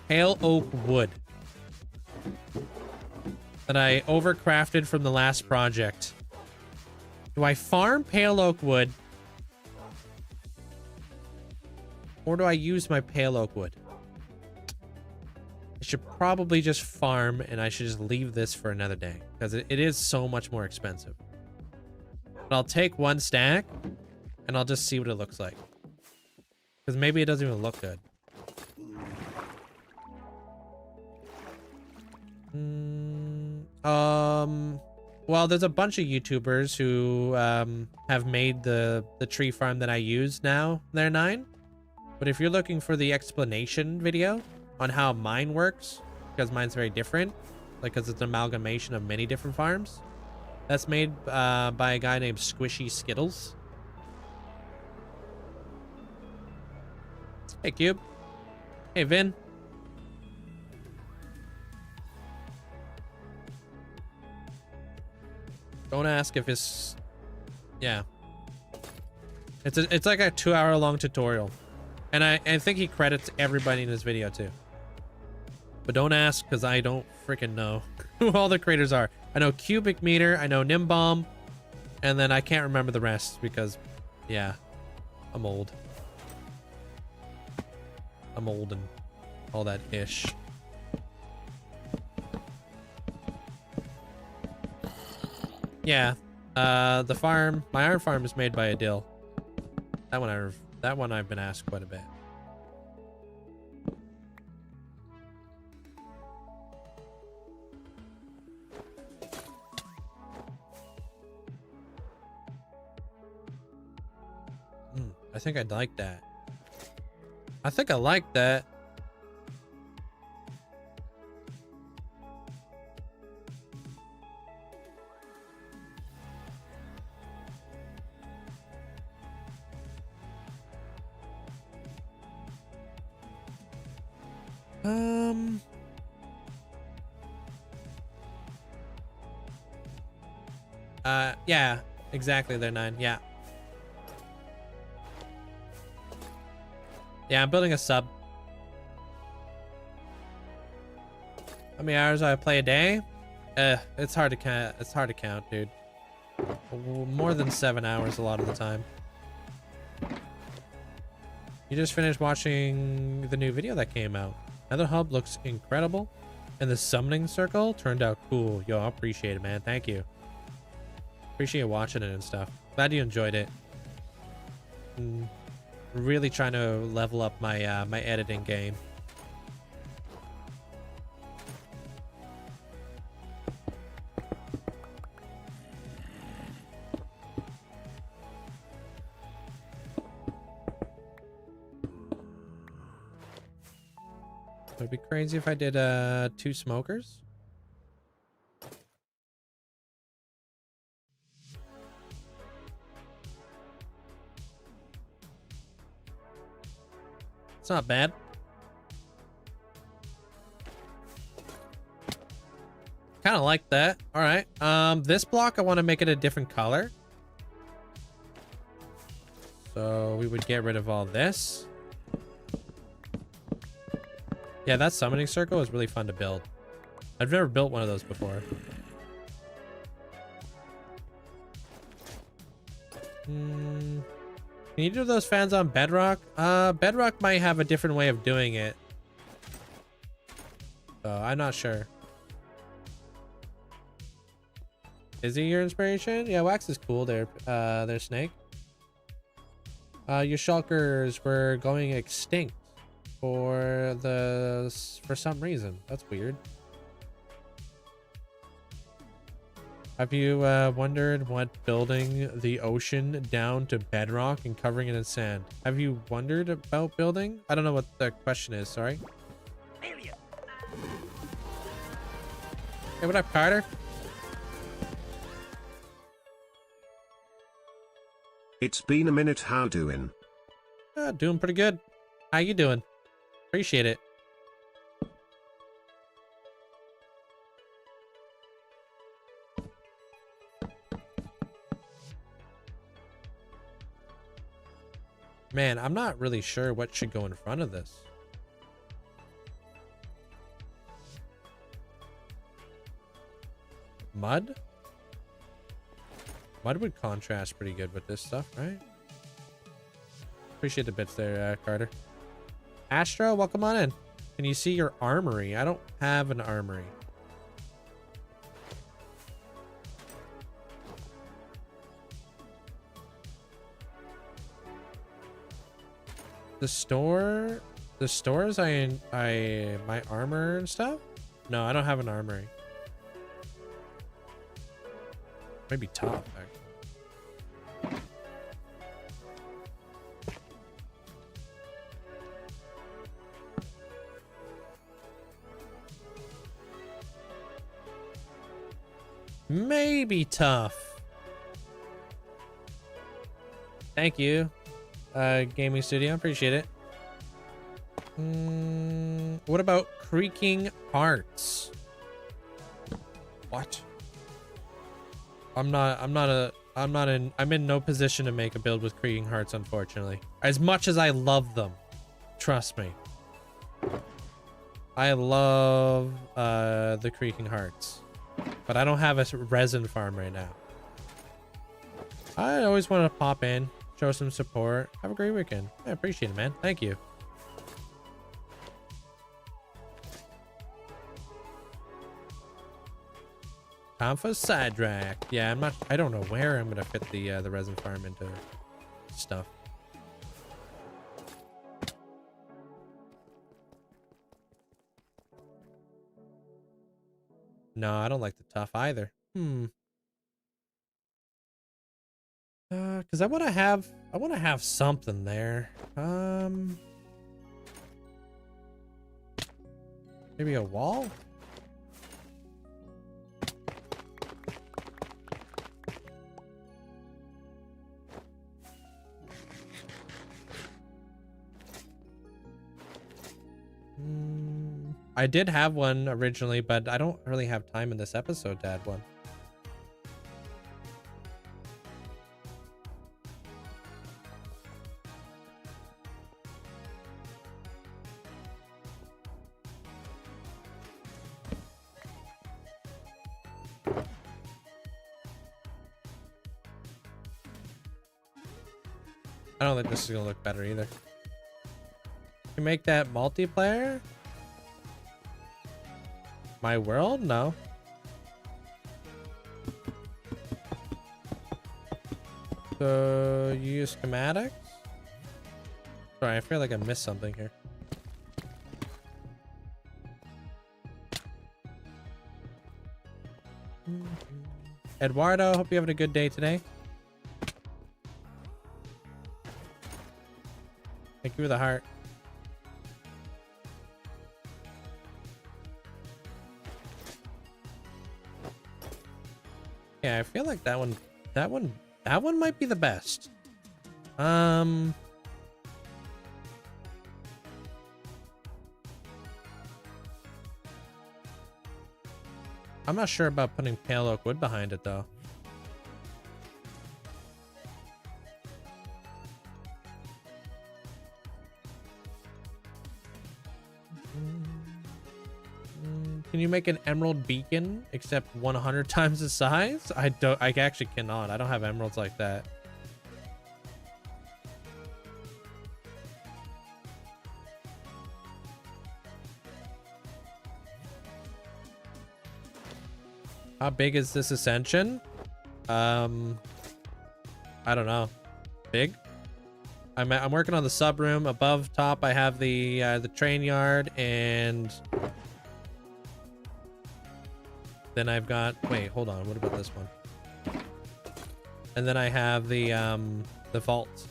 pale oak wood that I overcrafted from the last project. Do I farm pale oak wood, or do I use my pale oak wood? I should probably just farm, and I should just leave this for another day, because it is so much more expensive. But I'll take one stack, and I'll just see what it looks like. Because maybe it doesn't even look good. Well, there's a bunch of YouTubers who have made the tree farm that I use now, there 9. But if you're looking for the explanation video on how mine works, because mine's very different, like because it's an amalgamation of many different farms, that's made by a guy named Squishy Skittles. Hey, Cube. Hey, Vin. Don't ask if it's... Yeah. It's like a 2-hour long tutorial. And I think he credits everybody in his video too. But don't ask, because I don't freaking know who all the creators are. I know Cubic Meter, I know Nimbomb, and then I can't remember the rest because, yeah, I'm old. I'm old and all that ish. Yeah, the farm, my iron farm is made by a dill. That one I've been asked quite a bit. I think I'd like that. I think I like that. Yeah, exactly. They're 9. Yeah. Yeah, I'm building a sub. How many hours do I play a day? It's hard to count. It's hard to count, dude. More than 7 hours a lot of the time. You just finished watching the new video that came out. Nether Hub looks incredible, and the summoning circle turned out cool. Yo, I appreciate it, man. Thank you. Appreciate watching it and stuff. Glad you enjoyed it. Really trying to level up my my editing game. Would it be crazy if I did 2 smokers? It's not bad. Kind of like that. All right. This block, I want to make it a different color. So we would get rid of all this. Yeah, that summoning circle is really fun to build. I've never built one of those before. Can you do those fans on Bedrock? Bedrock might have a different way of doing it. So I'm not sure. Is he your inspiration? Yeah, Wax is cool there, Snake. Your shulkers were going extinct for some reason. That's weird. Have you wondered what building the ocean down to bedrock and covering it in sand? Have you wondered about building? I don't know what the question is, sorry. Hey, what up, Carter?
It's been a minute, how doing?
Doing pretty good. How you doing? Appreciate it. Man, I'm not really sure what should go in front of this. Mud? Mud would contrast pretty good with this stuff, right? Appreciate the bits there, Carter. Astro, welcome on in. Can you see your armory? I don't have an armory. The stores my armor and stuff? No, I don't have an armory. Maybe top, actually. Maybe tough. Thank you, gaming studio. Appreciate it. What about creaking hearts? What? I'm in no position to make a build with creaking hearts, unfortunately. As much as I love them. Trust me. I love the creaking hearts. But I don't have a resin farm right now. I always want to pop in, show some support. Have a great weekend. I appreciate it, man. Thank you. Time for sidetrack. Yeah, I don't know where I'm gonna fit the resin farm into stuff. No, I don't like the tough either. Because I want to have something there. Maybe a wall? I did have one originally, but I don't really have time in this episode to add one. I don't think this is gonna look better either. You make that multiplayer? My world? No. So you use schematics? Sorry, I feel like I missed something here. Eduardo, hope you having a good day today. Thank you for the heart. Yeah, I feel like that one might be the best. I'm not sure about putting pale oak wood behind it though. Can you make an emerald beacon except 100 times the size? I actually cannot. I don't have emeralds like that. How big is this ascension? I don't know. Big? I'm working on the sub room. Above top, I have the train yard, and then I've got. Wait, hold on. What about this one? And then I have the vault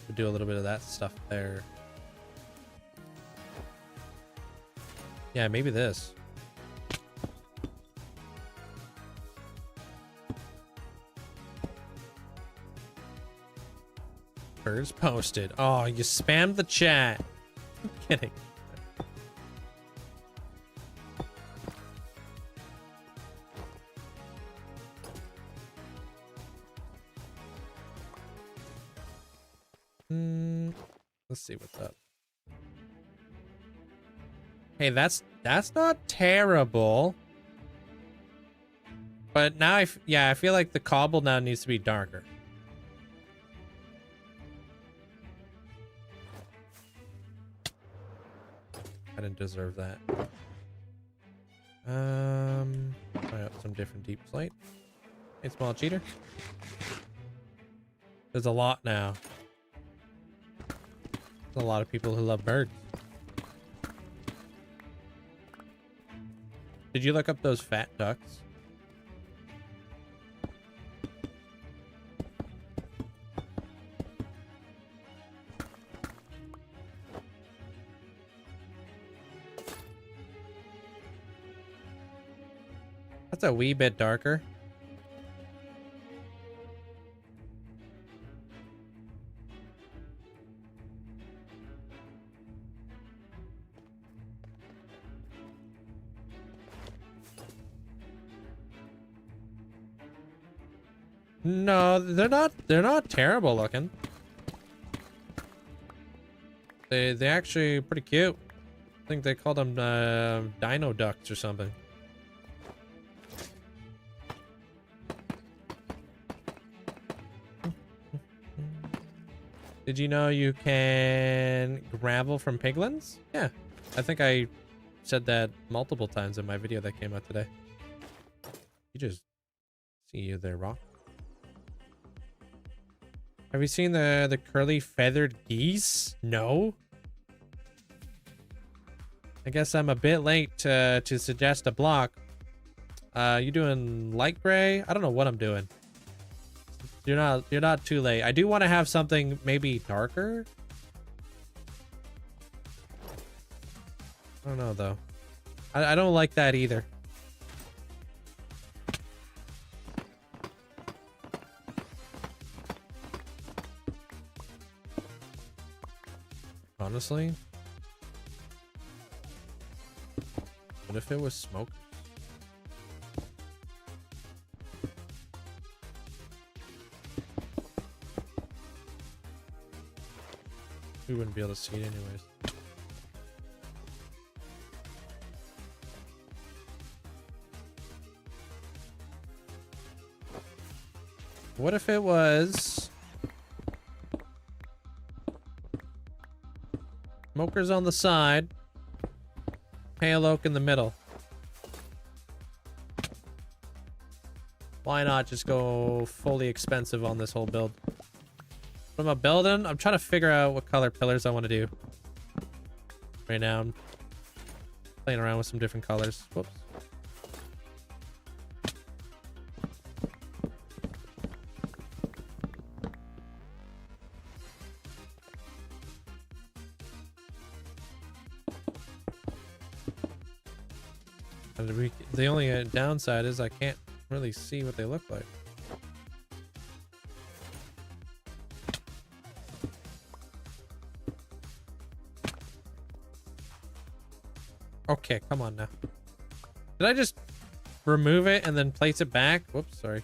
to do a little bit of that stuff there. Yeah, maybe this. Birds posted. Oh, you spammed the chat. I'm kidding. Let's see what's up. Hey, that's not terrible. But now I feel like the cobble now needs to be darker. I didn't deserve that. Try out some different deep slate. Hey, small cheater. There's a lot now. There's a lot of people who love birds. Did you look up those fat ducks? That's a wee bit darker. No, they're not terrible looking. They actually pretty cute. I think they called them dino ducks or something. Did you know you can gravel from piglins? Yeah, I think I said that multiple times in my video that came out today. You just see you there, Rock. Have you seen the curly feathered geese? No. I guess I'm a bit late to suggest a block. You doing light gray? I don't know what I'm doing. You're not too late. I do want to have something maybe darker. I don't know though. I don't like that either. Honestly, what if it was smoke? We wouldn't be able to see it anyways. What if it was smokers on the side, pale oak in the middle? Why not just go fully expensive on this whole build? What am I building? I'm trying to figure out what color pillars I want to do. Right now, I'm playing around with some different colors. Whoops. And the only downside is I can't really see what they look like. Okay, come on now. Did I just remove it and then place it back? Whoops, sorry.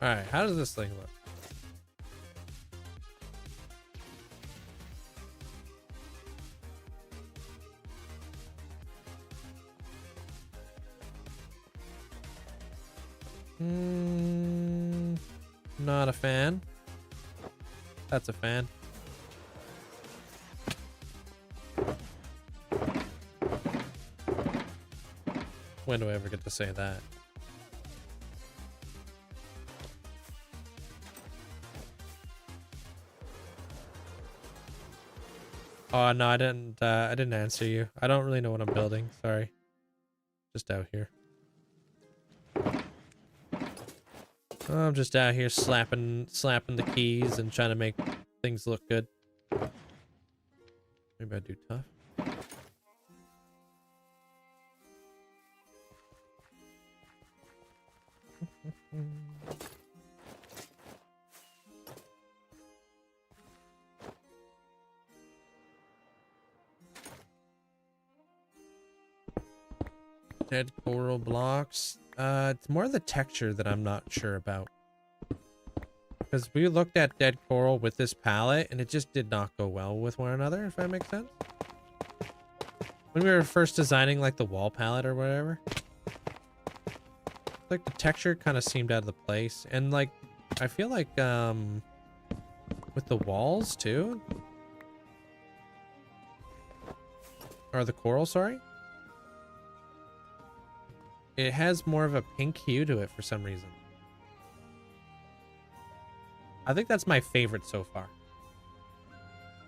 All right, how does this thing look? Not a fan. That's a fan. When do I ever get to say that? Oh no, I didn't answer you. I don't really know what I'm building. Sorry. Just out here. I'm just out here slapping the keys and trying to make things look good. Maybe I do tough. Dead coral blocks. It's more the texture that I'm not sure about. Because we looked at dead coral with this palette and it just did not go well with one another, if that makes sense. When we were first designing like the wall palette or whatever. Like the texture kind of seemed out of the place. And like, I feel like with the walls too. Or the coral, sorry. It has more of a pink hue to it for some reason. I think that's my favorite so far.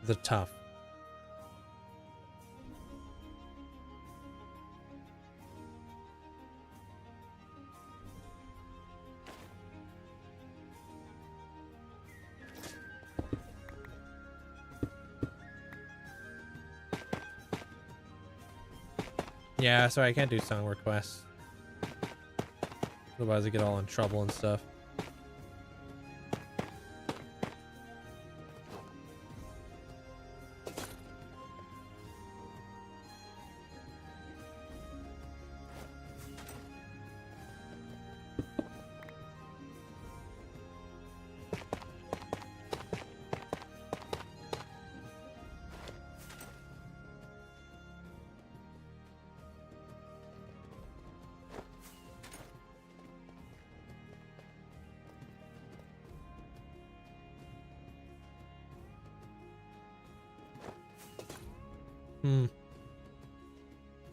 The tough. Yeah, sorry, I can't do song requests. Otherwise I get all in trouble and stuff.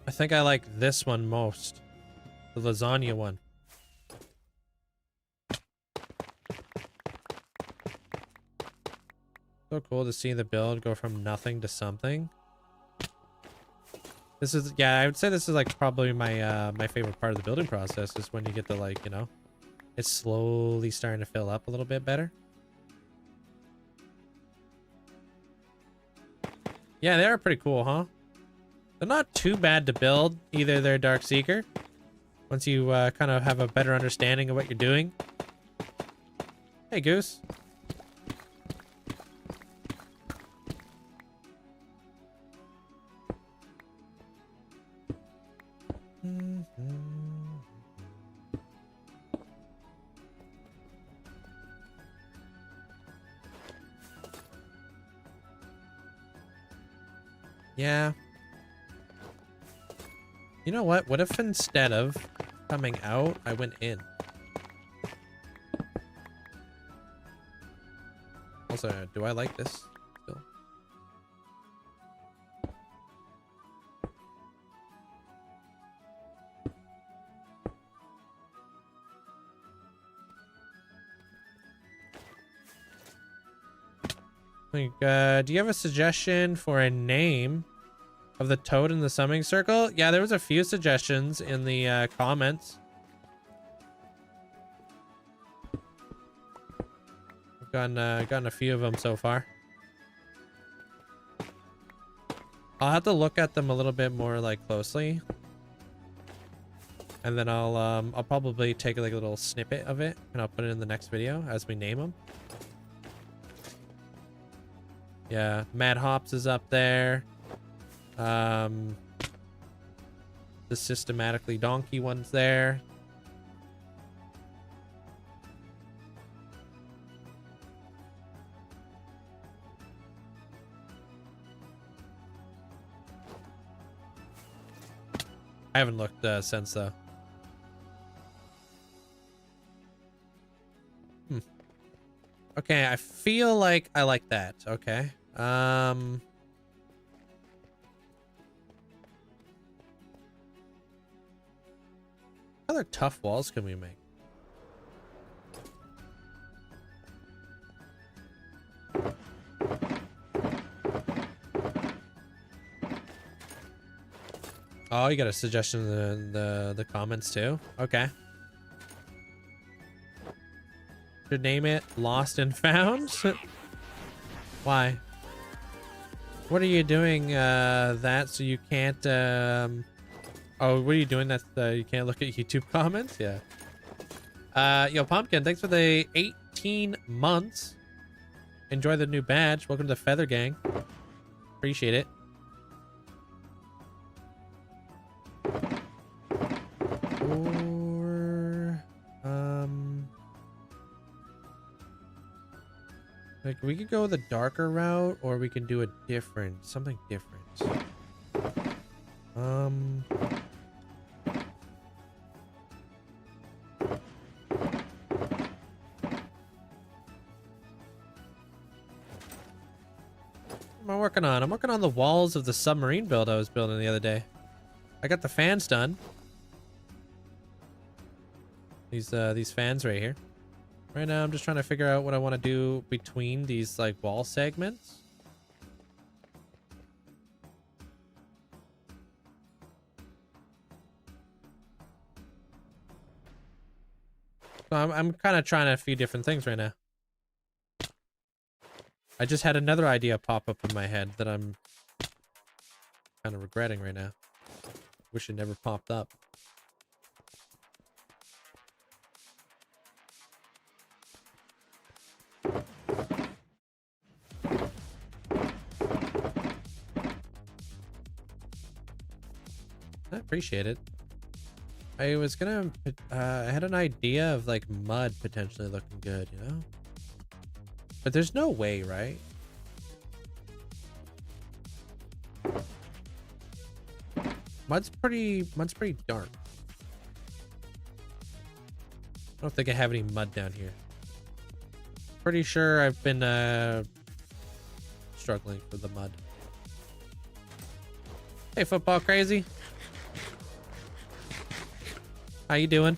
I think I like this one most. The lasagna one. So cool to see the build go from nothing to something. This is, yeah, I would say this is like probably my my favorite part of the building process is when you get to, like, you know, it's slowly starting to fill up a little bit better. Yeah, they are pretty cool, huh? They're not too bad to build, either. They're Dark Seeker. Once you kind of have a better understanding of what you're doing. Hey, Goose. Yeah. You know what? What if instead of coming out, I went in? Also, do I like this still? Like, do you have a suggestion for a name of the toad in the summoning circle? Yeah, there was a few suggestions in the comments. I've gotten a few of them so far. I'll have to look at them a little bit more, like, closely, and then I'll probably take like a little snippet of it and I'll put it in the next video as we name them. Yeah, Mad Hops is up there. The systematically donkey one's there. I haven't looked since though. Okay, I feel like I like that. Okay. What other tough walls can we make? Oh, you got a suggestion in the comments too? Okay. Should name it Lost and Found? Why? What are you doing that so you can't oh, what are you doing that you can't look at YouTube comments? Yeah. Yo, Pumpkin, thanks for the 18 months. Enjoy the new badge. Welcome to the Feather Gang. Appreciate it. Or like we could go the darker route, or we can do a different, something different. What am I working on? I'm working on the walls of the submarine build I was building the other day. I got the fans done. These fans right here. Right now I'm just trying to figure out what I want to do between these like wall segments. So I'm kind of trying a few different things right now. I just had another idea pop up in my head that I'm kind of regretting right now. Wish it never popped up. I appreciate it. I was gonna, I had an idea of like mud potentially looking good, you know? But there's no way, right? Mud's pretty dark. I don't think I have any mud down here. Pretty sure I've been struggling for the mud. Hey, football crazy. How you doing?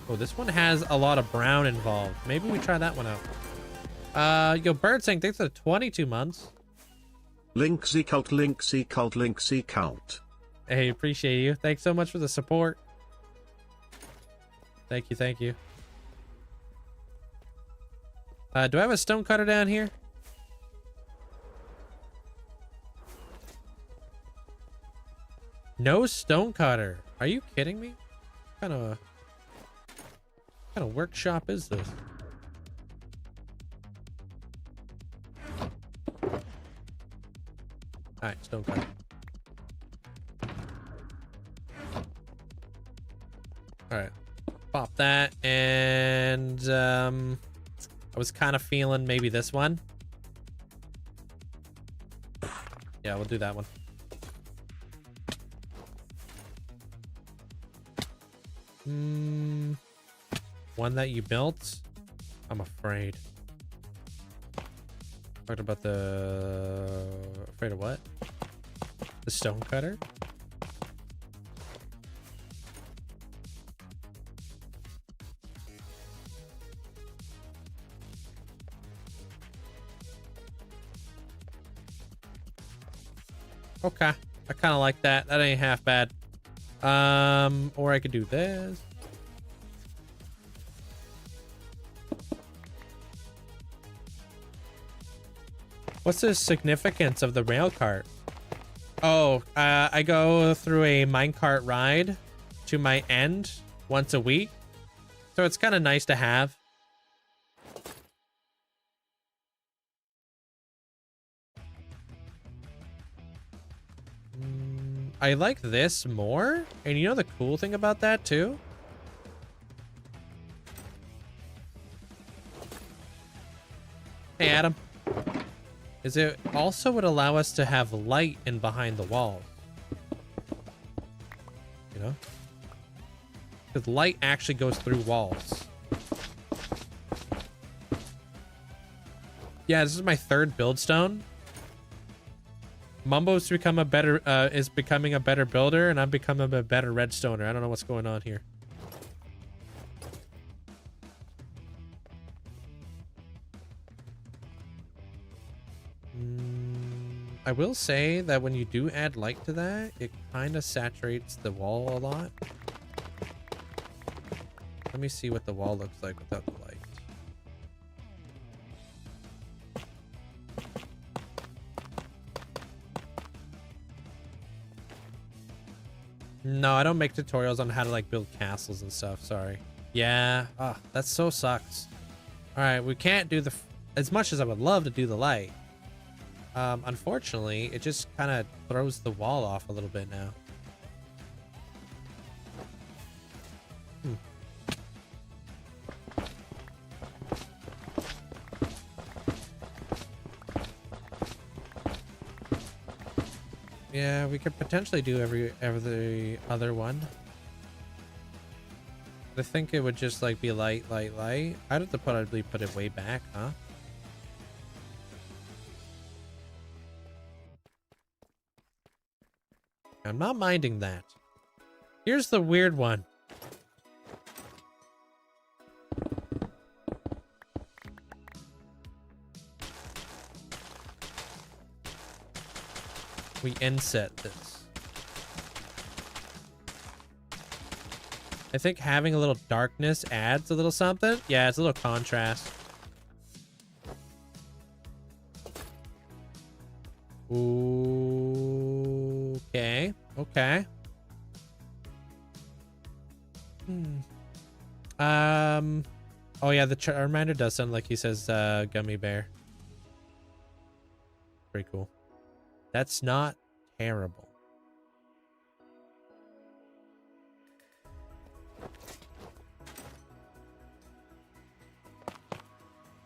Oh, this one has a lot of brown involved. Maybe we try that one out. Yo, Bird saying thanks for 22 months.
Linkzzey cult, Linkzzey cult, Linkzzey cult.
Hey, appreciate you. Thanks so much for the support. Thank you, thank you. Do I have a stone cutter down here? No stone cutter. Are you kidding me? What kind of workshop is this? Alright, stone cutter. Alright. Pop that, and I was kind of feeling maybe this one. Yeah, we'll do that one. One that you built? I'm afraid. Talked about the... Afraid of what? The stone cutter? Okay. I kind of like that. That ain't half bad. Or I could do this. What's the significance of the rail cart? Oh, I go through a minecart ride to my end once a week. So it's kind of nice to have. I like this more. And you know the cool thing about that too? Hey, Adam. Is it also would allow us to have light in behind the walls. You know? Because light actually goes through walls. Yeah, this is my third build stone. Mumbo's become a better is becoming a better builder, and I'm becoming a better redstoner. I don't know what's going on here. I will say that when you do add light to that, it kind of saturates the wall a lot. Let me see what the wall looks like without the light. No, I don't make tutorials on how to like build castles and stuff. Sorry. Yeah. Oh, that so sucks. All right, we can't do the as much as I would love to do the light. Unfortunately, it just kind of throws the wall off a little bit now. Yeah, we could potentially do every other one. I think it would just like be light, light, light. I'd have to probably put it way back, huh? I'm not minding that. Here's the weird one. We inset this. I think having a little darkness adds a little something. Yeah, it's a little contrast. Okay. Okay. Oh yeah, the reminder does sound like he says gummy bear. Pretty cool. That's not terrible.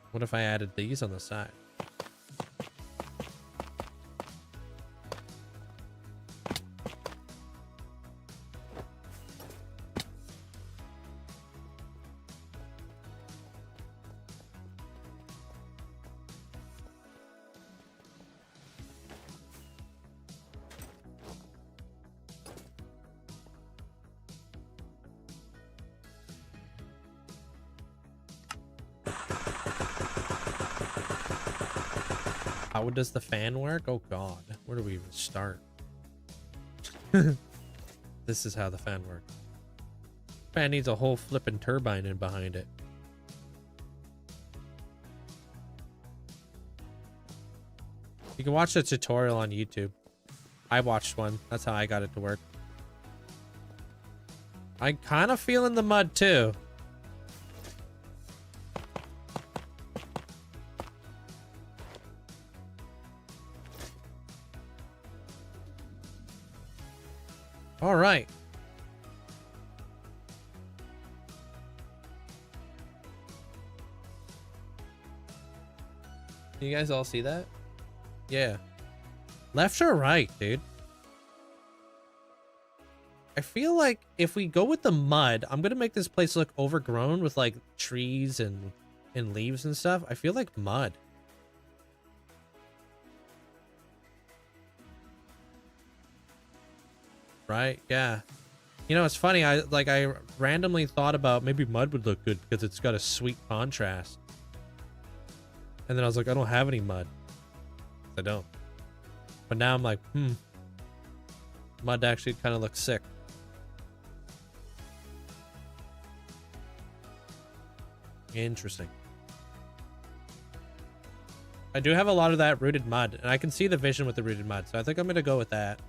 What if I added these on the side? How does the fan work? Oh god, where do we even start? This is how the fan works. Fan needs a whole flipping turbine in behind it. You can watch the tutorial on YouTube. I watched one. That's how I got it to work. I kind of feel in the mud too. All right. You guys all see that? Yeah. Left or right, dude? I feel like if we go with the mud, I'm gonna make this place look overgrown with like trees and leaves and stuff. I feel like mud. Right? Yeah. You know, it's funny. I randomly thought about maybe mud would look good because it's got a sweet contrast. And then I was like, I don't have any mud. I don't. But now I'm like, mud actually kind of looks sick. Interesting. I do have a lot of that rooted mud, and I can see the vision with the rooted mud, so I think I'm gonna go with that.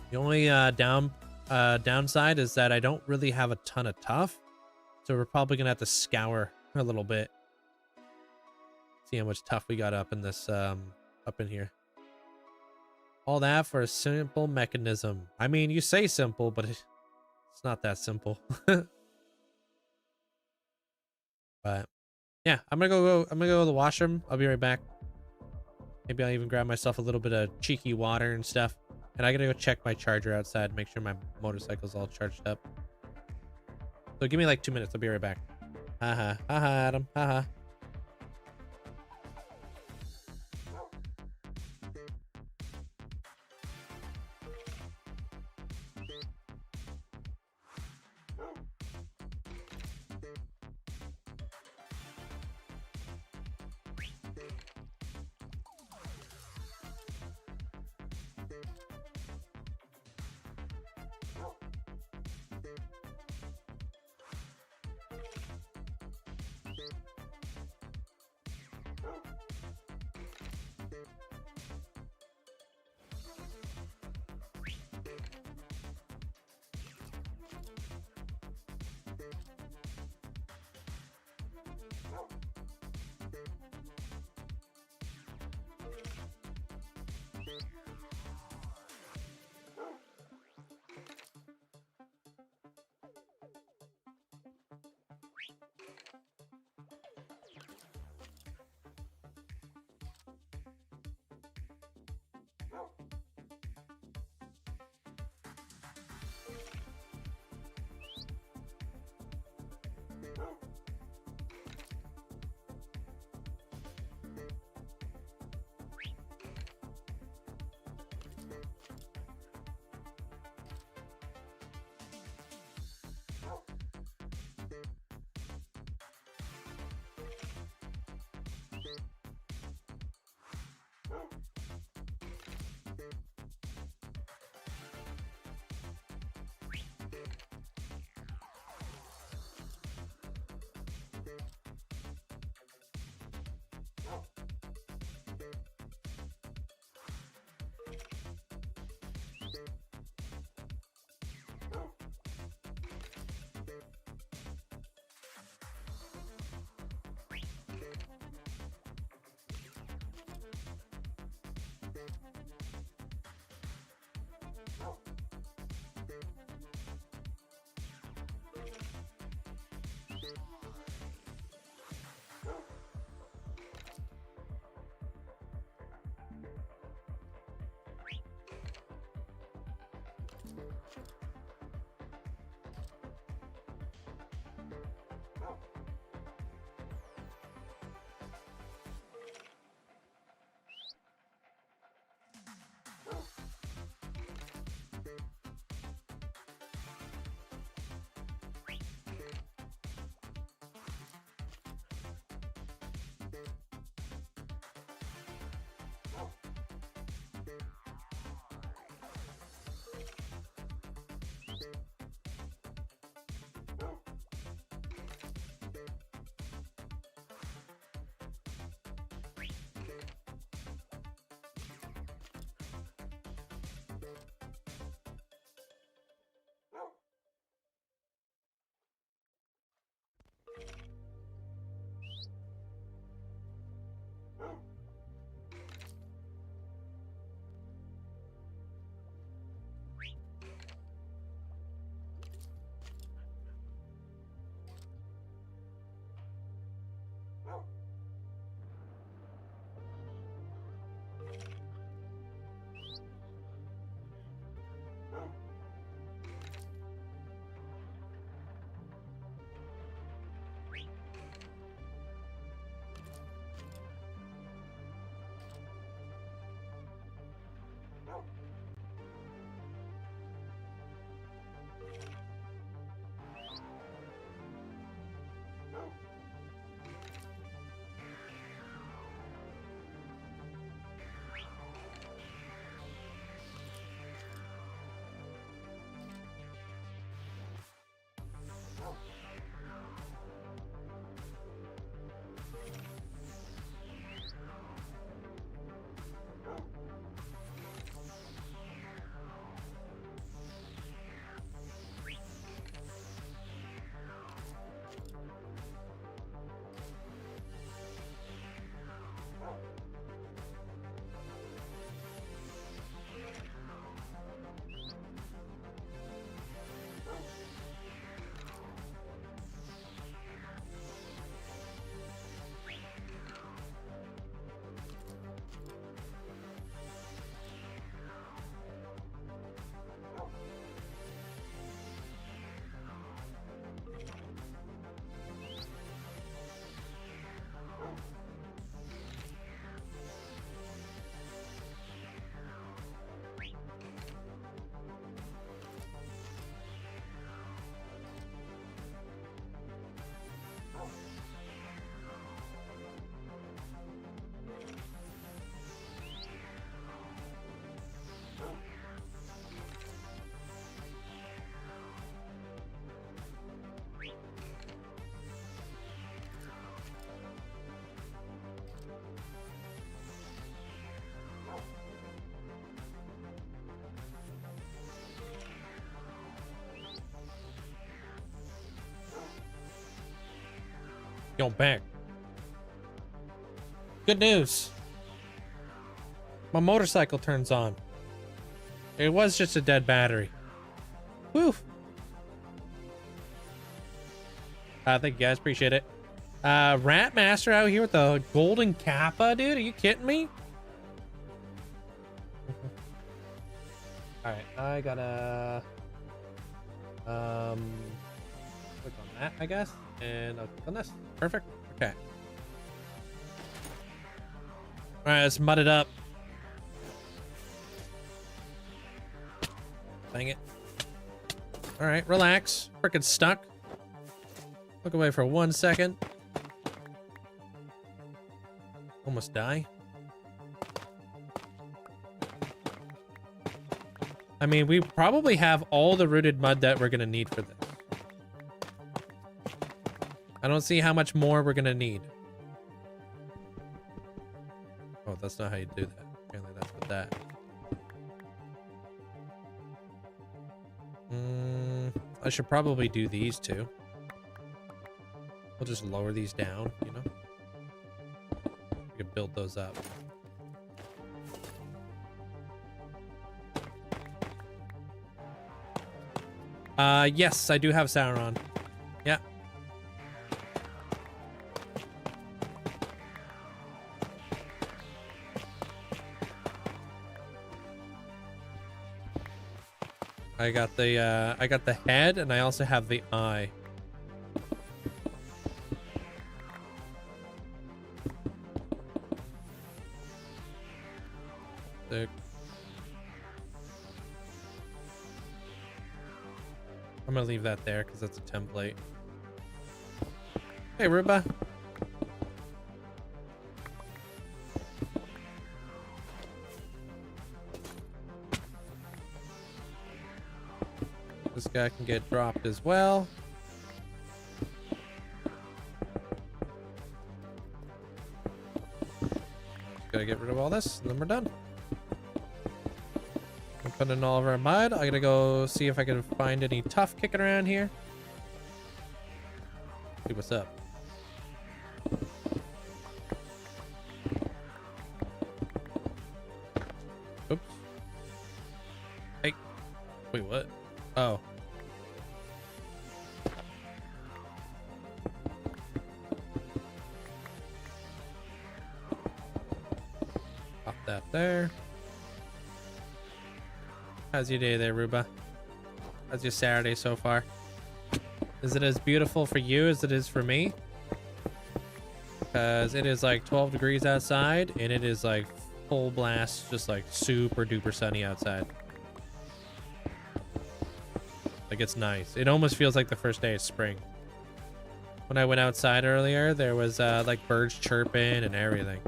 The only downside is that I don't really have a ton of tuff, so we're probably gonna have to scour a little bit. See how much tuff we got up in this up in here. All that for a simple mechanism. I mean, you say simple, but it's not that simple. But yeah, I'm gonna go to the washroom. I'll be right back. Maybe I'll even grab myself a little bit of cheeky water and stuff. And I gotta go check my charger outside, make sure my motorcycle's all charged up. So give me like 2 minutes. I'll be right back. Haha, haha, Adam, haha. Yo, back. Good news. My motorcycle turns on. It was just a dead battery. Woo. Thank you guys, appreciate it. Rat Master out here with the golden kappa, dude. Are you kidding me? All right, I gotta click on that, I guess, and I'll click on this. Perfect. Okay. All right, let's mud it up. Dang it. All right, relax. Freaking stuck. Look away for 1 second. Almost die. I mean, we probably have all the rooted mud that we're gonna need for this. I don't see how much more we're gonna need. Oh, that's not how you do that. Apparently that's with that. I should probably do these two. We'll just lower these down, you know? We can build those up. Yes, I do have Sauron. Yeah. I got the head, and I also have the eye. I'm gonna leave that there because that's a template. Hey, Ruba. This guy can get dropped as well. Just gotta get rid of all this, and then we're done. I'm putting in all of our mud. I gotta go see if I can find any tough kicking around here. See what's up. Oops. Hey. Wait, what? Oh. that there. How's your day there, Ruba? How's your Saturday so far? Is it as beautiful for you as it is for me? Because it is like 12 degrees outside and it is like full blast, just like super duper sunny outside. Like, it's nice. It almost feels like the first day of spring. When I went outside earlier, there was like birds chirping and everything.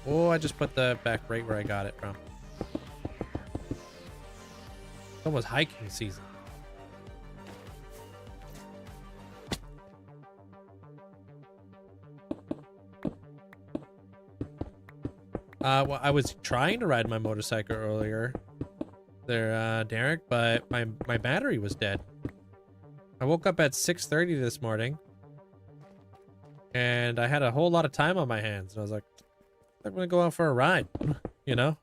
Oh, I just put the back right where I got it from. It's almost hiking season. Well, I was trying to ride my motorcycle earlier there, Derek, but my battery was dead. I woke up at 6:30 this morning and I had a whole lot of time on my hands. And I was like, I'm gonna go out for a ride, you know?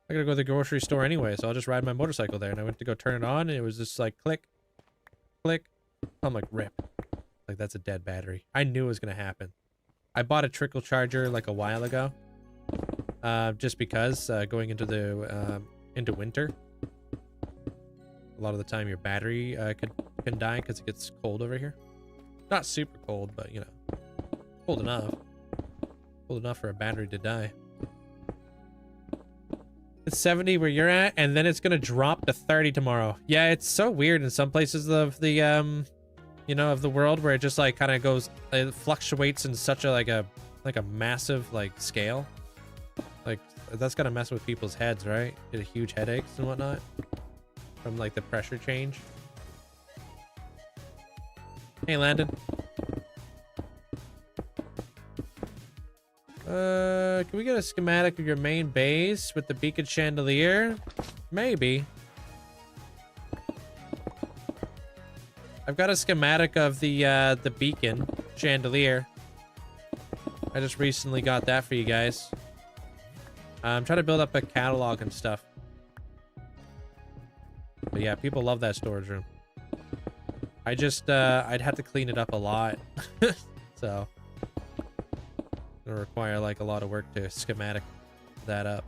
I gotta go to the grocery store anyway, so I'll just ride my motorcycle there. And I went to go turn it on and it was just like click, click. I'm like, rip. Like, that's a dead battery. I knew it was gonna happen. I bought a trickle charger like a while ago. Just because going into the into winter, a lot of the time your battery can die because it gets cold over here. Not super cold, but you know, cold enough for a battery to die. It's 70 where you're at, and then it's gonna drop to 30 tomorrow. Yeah, it's so weird in some places of the you know, of the world where it just like kind of goes, it fluctuates in such a like a massive like scale. Like, that's gonna mess with people's heads, right? Get a huge headaches and whatnot from like the pressure change. Hey, Landon. Can we get a schematic of your main base with the beacon chandelier? Maybe. I've got a schematic of the beacon chandelier. I just recently got that for you guys. I'm trying to build up a catalog and stuff. But yeah, people love that storage room. I just, I'd have to clean it up a lot. So, it'll require like a lot of work to schematic that up.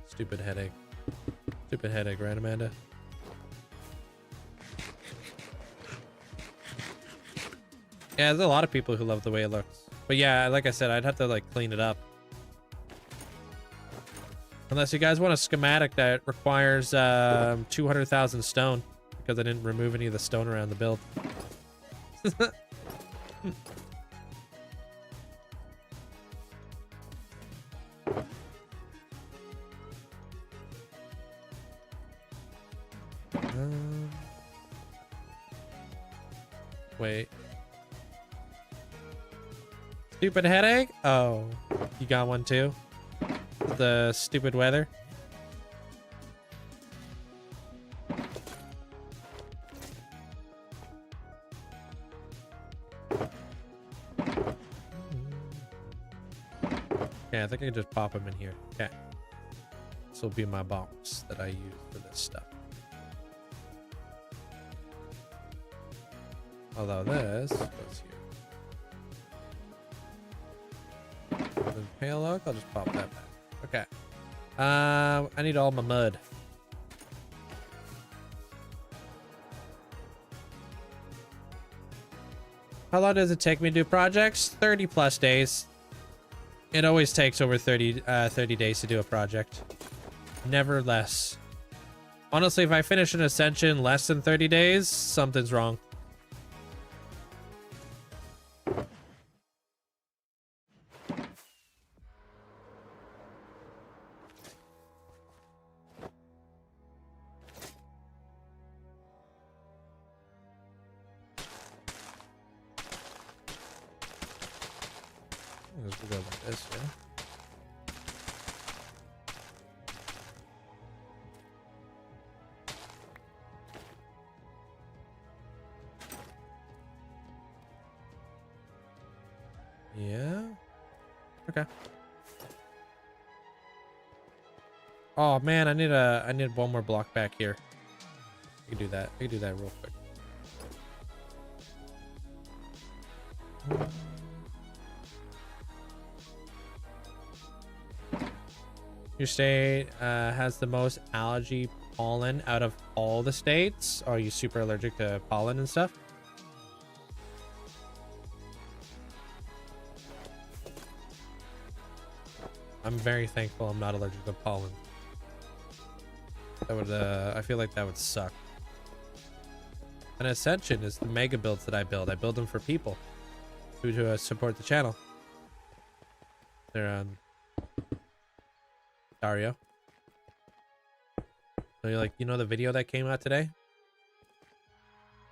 Stupid headache. Stupid headache, right, Amanda? Yeah, there's a lot of people who love the way it looks. But yeah, like I said, I'd have to like clean it up. Unless you guys want a schematic that requires 200,000 stone, because I didn't remove any of the stone around the build. Wait. Stupid headache? Oh, you got one too? The stupid weather? Yeah, I think I can just pop them in here. Okay. This will be my box that I use for this stuff. Although this goes here. The pale oak, I'll just pop that back. Okay. I need all my mud. How long does it take me to do projects? 30 plus days. It always takes over 30 days to do a project. Never less. Honestly, if I finish an ascension less than 30 days, something's wrong. Let's go like this, yeah. Yeah. Okay. Oh man, I need one more block back here. I can do that. I can do that real quick. Your state has the most algae pollen out of all the states. Are you super allergic to pollen and stuff? I'm very thankful I'm not allergic to pollen. That would, I feel like that would suck. And Ascension is the mega builds that I build. I build them for people who support the channel. They're on Dario. So you're like, you know the video that came out today?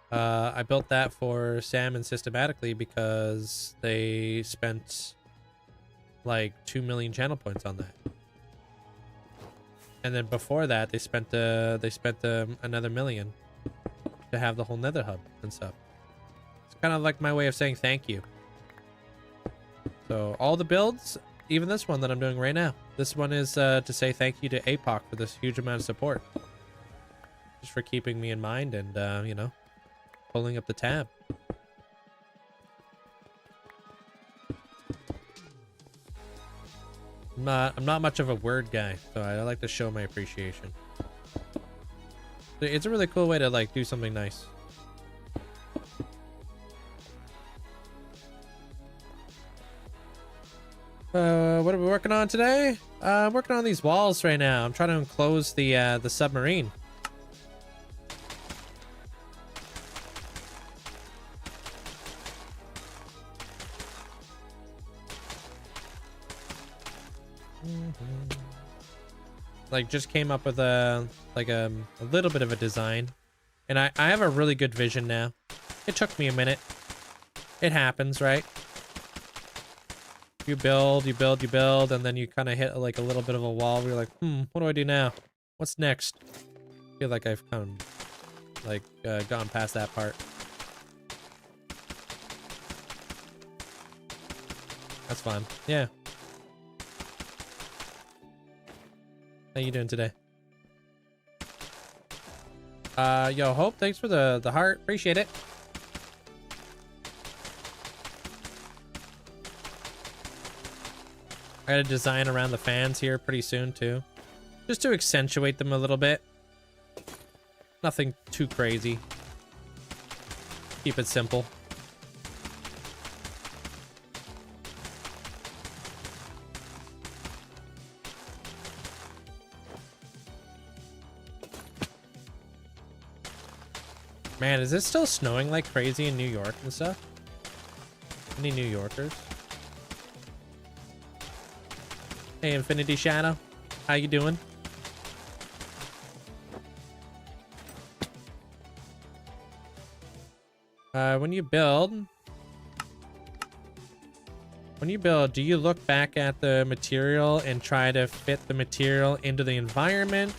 I built that for Sam and Systematically because they spent like 2 million channel points on that. And then before that, they spent another million to have the whole Nether hub and stuff. It's kind of like my way of saying thank you. So all the builds, even this one that I'm doing right now, this one is to say thank you to APOC for this huge amount of support, just for keeping me in mind and you know, pulling up the tab. I'm not much of a word guy, so I like to show my appreciation. It's a really cool way to like do something nice. What are we working on today? I'm working on these walls right now. I'm trying to enclose the submarine. Like just came up with a little bit of a design, and I have a really good vision now. It took me a minute. It happens, right? You build, and then you kind of hit like a little bit of a wall where you're like, what do I do now? What's next? I feel like I've kind of like gone past that part. That's fun. Yeah. How you doing today? Yo, Hope, thanks for the heart. Appreciate it. I got a design around the fans here pretty soon too, just to accentuate them a little bit. Nothing too crazy. Keep it simple. Man, is it still snowing like crazy in New York and stuff? Any New Yorkers? Hey, Infinity Shadow. How you doing? When you build, do you look back at the material and try to fit the material into the environment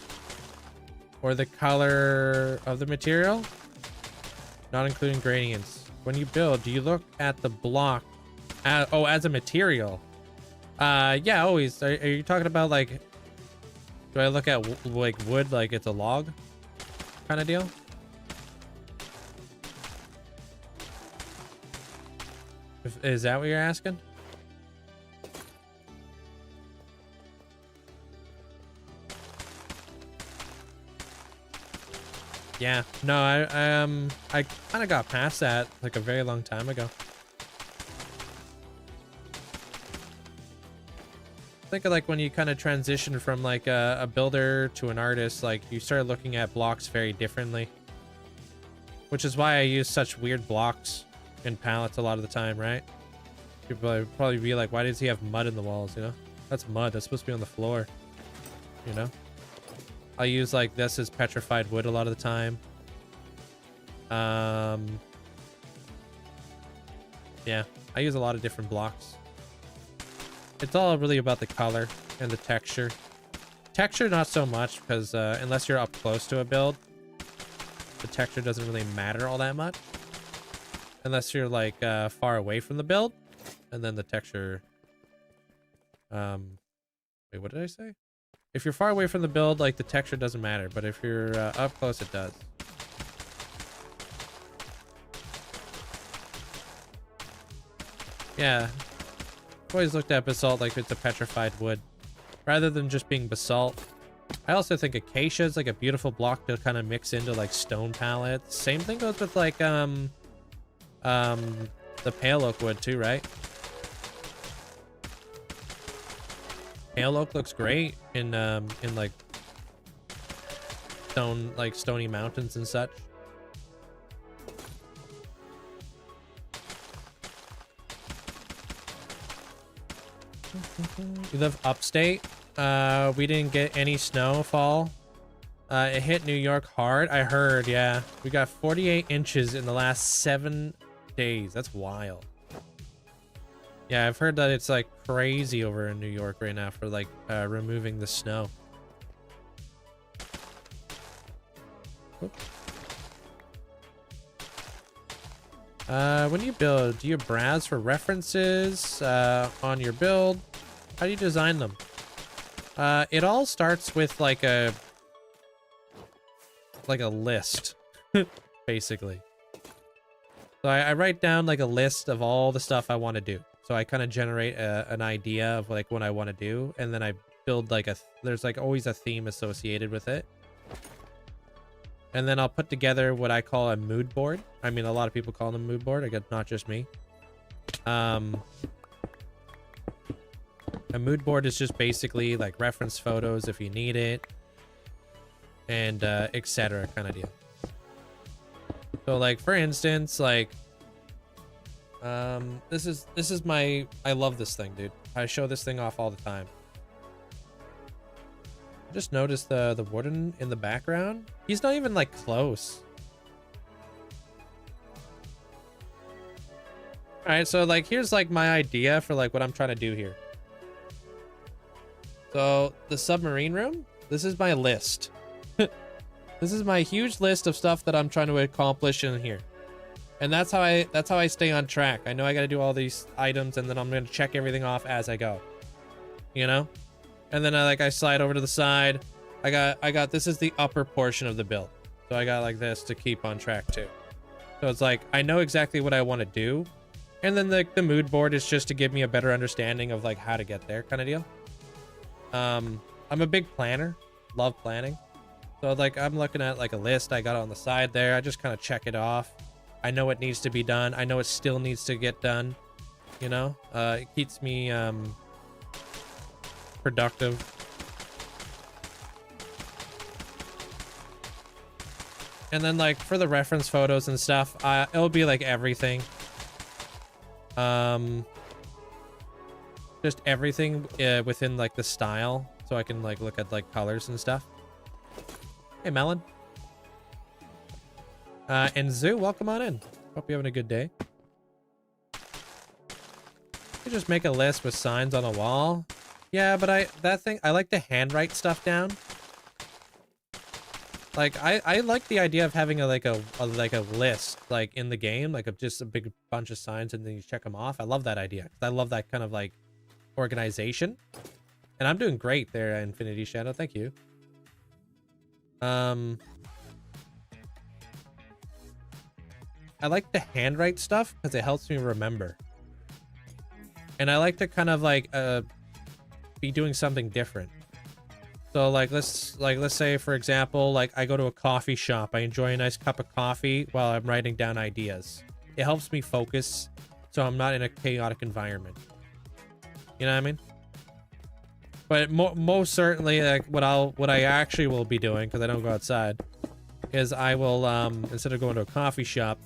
or the color of the material? Not including gradients. When you build, do you look at the block as a material? Yeah, always. Are you talking about like, do I look at like wood like it's a log kind of deal? Is that what you're asking? Yeah, no, I kind of got past that like a very long time ago. Think of like when you kind of transition from like a builder to an artist, like you start looking at blocks very differently, which is why I use such weird blocks and palettes a lot of the time, right? People would probably be like, why does he have mud in the walls? You know, that's mud. That's supposed to be on the floor. You know, I'll use like this as petrified wood a lot of the time. Yeah, I use a lot of different blocks. It's all really about the color and the texture. Texture, not so much, because unless you're up close to a build, the texture doesn't really matter all that much. Unless you're like far away from the build, and then the texture. Wait, what did I say? If you're far away from the build, like the texture doesn't matter, but if you're up close, it does. Yeah. I've always looked at basalt like it's a petrified wood, rather than just being basalt. I also think acacia is like a beautiful block to kind of mix into like stone palettes. Same thing goes with like the pale oak wood too, right? Pale oak looks great in like stony mountains and such. We live upstate. We didn't get any snowfall. It hit New York hard. I heard, yeah. We got 48 inches in the last 7 days. That's wild. Yeah, I've heard that it's like crazy over in New York right now for like removing the snow. Oops. When you build, do you browse for references on your build? How do you design them? It all starts with like a list, basically. So I write down like a list of all the stuff I want to do. So I kind of generate an idea of like what I want to do, and then I build like there's like always a theme associated with it. And then I'll put together what I call a mood board. I mean, a lot of people call them a mood board. I guess not just me. A mood board is just basically like reference photos if you need it, and etc. kind of deal. So like for instance, like this is my, I love this thing, dude. I show this thing off all the time. I just noticed the warden in the background. He's not even like close. All right, so like here's like my idea for like what I'm trying to do here. So the submarine room, this is my list. This is my huge list of stuff that I'm trying to accomplish in here. And that's how I stay on track. I know I got to do all these items, and then I'm going to check everything off as I go. You know? And then I slide over to the side. I got this is the upper portion of the build. So I got like this to keep on track too. So it's like I know exactly what I want to do. And then the mood board is just to give me a better understanding of like how to get there kind of deal. I'm a big planner. Love planning. So like I'm looking at like a list I got on the side there. I just kind of check it off. I know what needs to be done. I know it still needs to get done. You know, it keeps me productive. And then like for the reference photos and stuff, it'll be like everything. Just everything within like the style, so I can like look at like colors and stuff. Hey, Melon. And Zoo, welcome on in. Hope you're having a good day. You just make a list with signs on a wall. Yeah, but I like to handwrite stuff down. Like I like the idea of having a list like in the game, like of just a big bunch of signs and then you check them off. I love that idea. I love that kind of like organization. And I'm doing great there, Infinity Shadow. Thank you. I like to handwrite stuff because it helps me remember. And I like to kind of like be doing something different. So like let's say for example, like I go to a coffee shop. I enjoy a nice cup of coffee while I'm writing down ideas. It helps me focus so I'm not in a chaotic environment. You know what I mean? But most certainly, like what I actually will be doing, because I don't go outside, is I will instead of going to a coffee shop,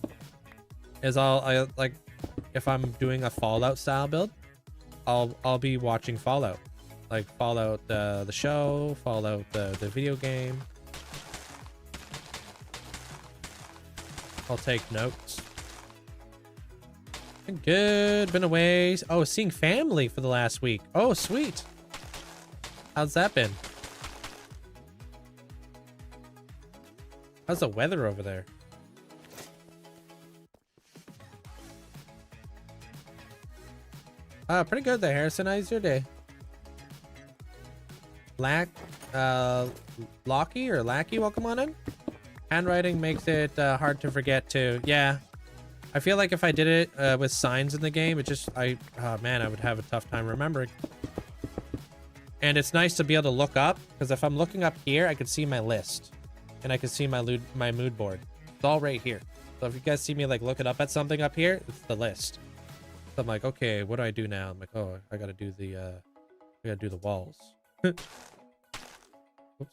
is I like if I'm doing a Fallout style build, I'll be watching Fallout, like Fallout the show, Fallout the video game. I'll take notes. Been good, been away. Oh, seeing family for the last week. Oh, sweet. How's that been? How's the weather over there? Pretty good there, Harrison. How's your day? Locky or Lackey, welcome on in. Handwriting makes it hard to forget too. Yeah. I feel like if I did it with signs in the game, it just, oh man, I would have a tough time remembering. And it's nice to be able to look up, because if I'm looking up here, I can see my list. And I can see my mood board. It's all right here. So if you guys see me like looking up at something up here, it's the list. So I'm like, okay, what do I do now? I'm like, oh, I gotta do the walls. Oops,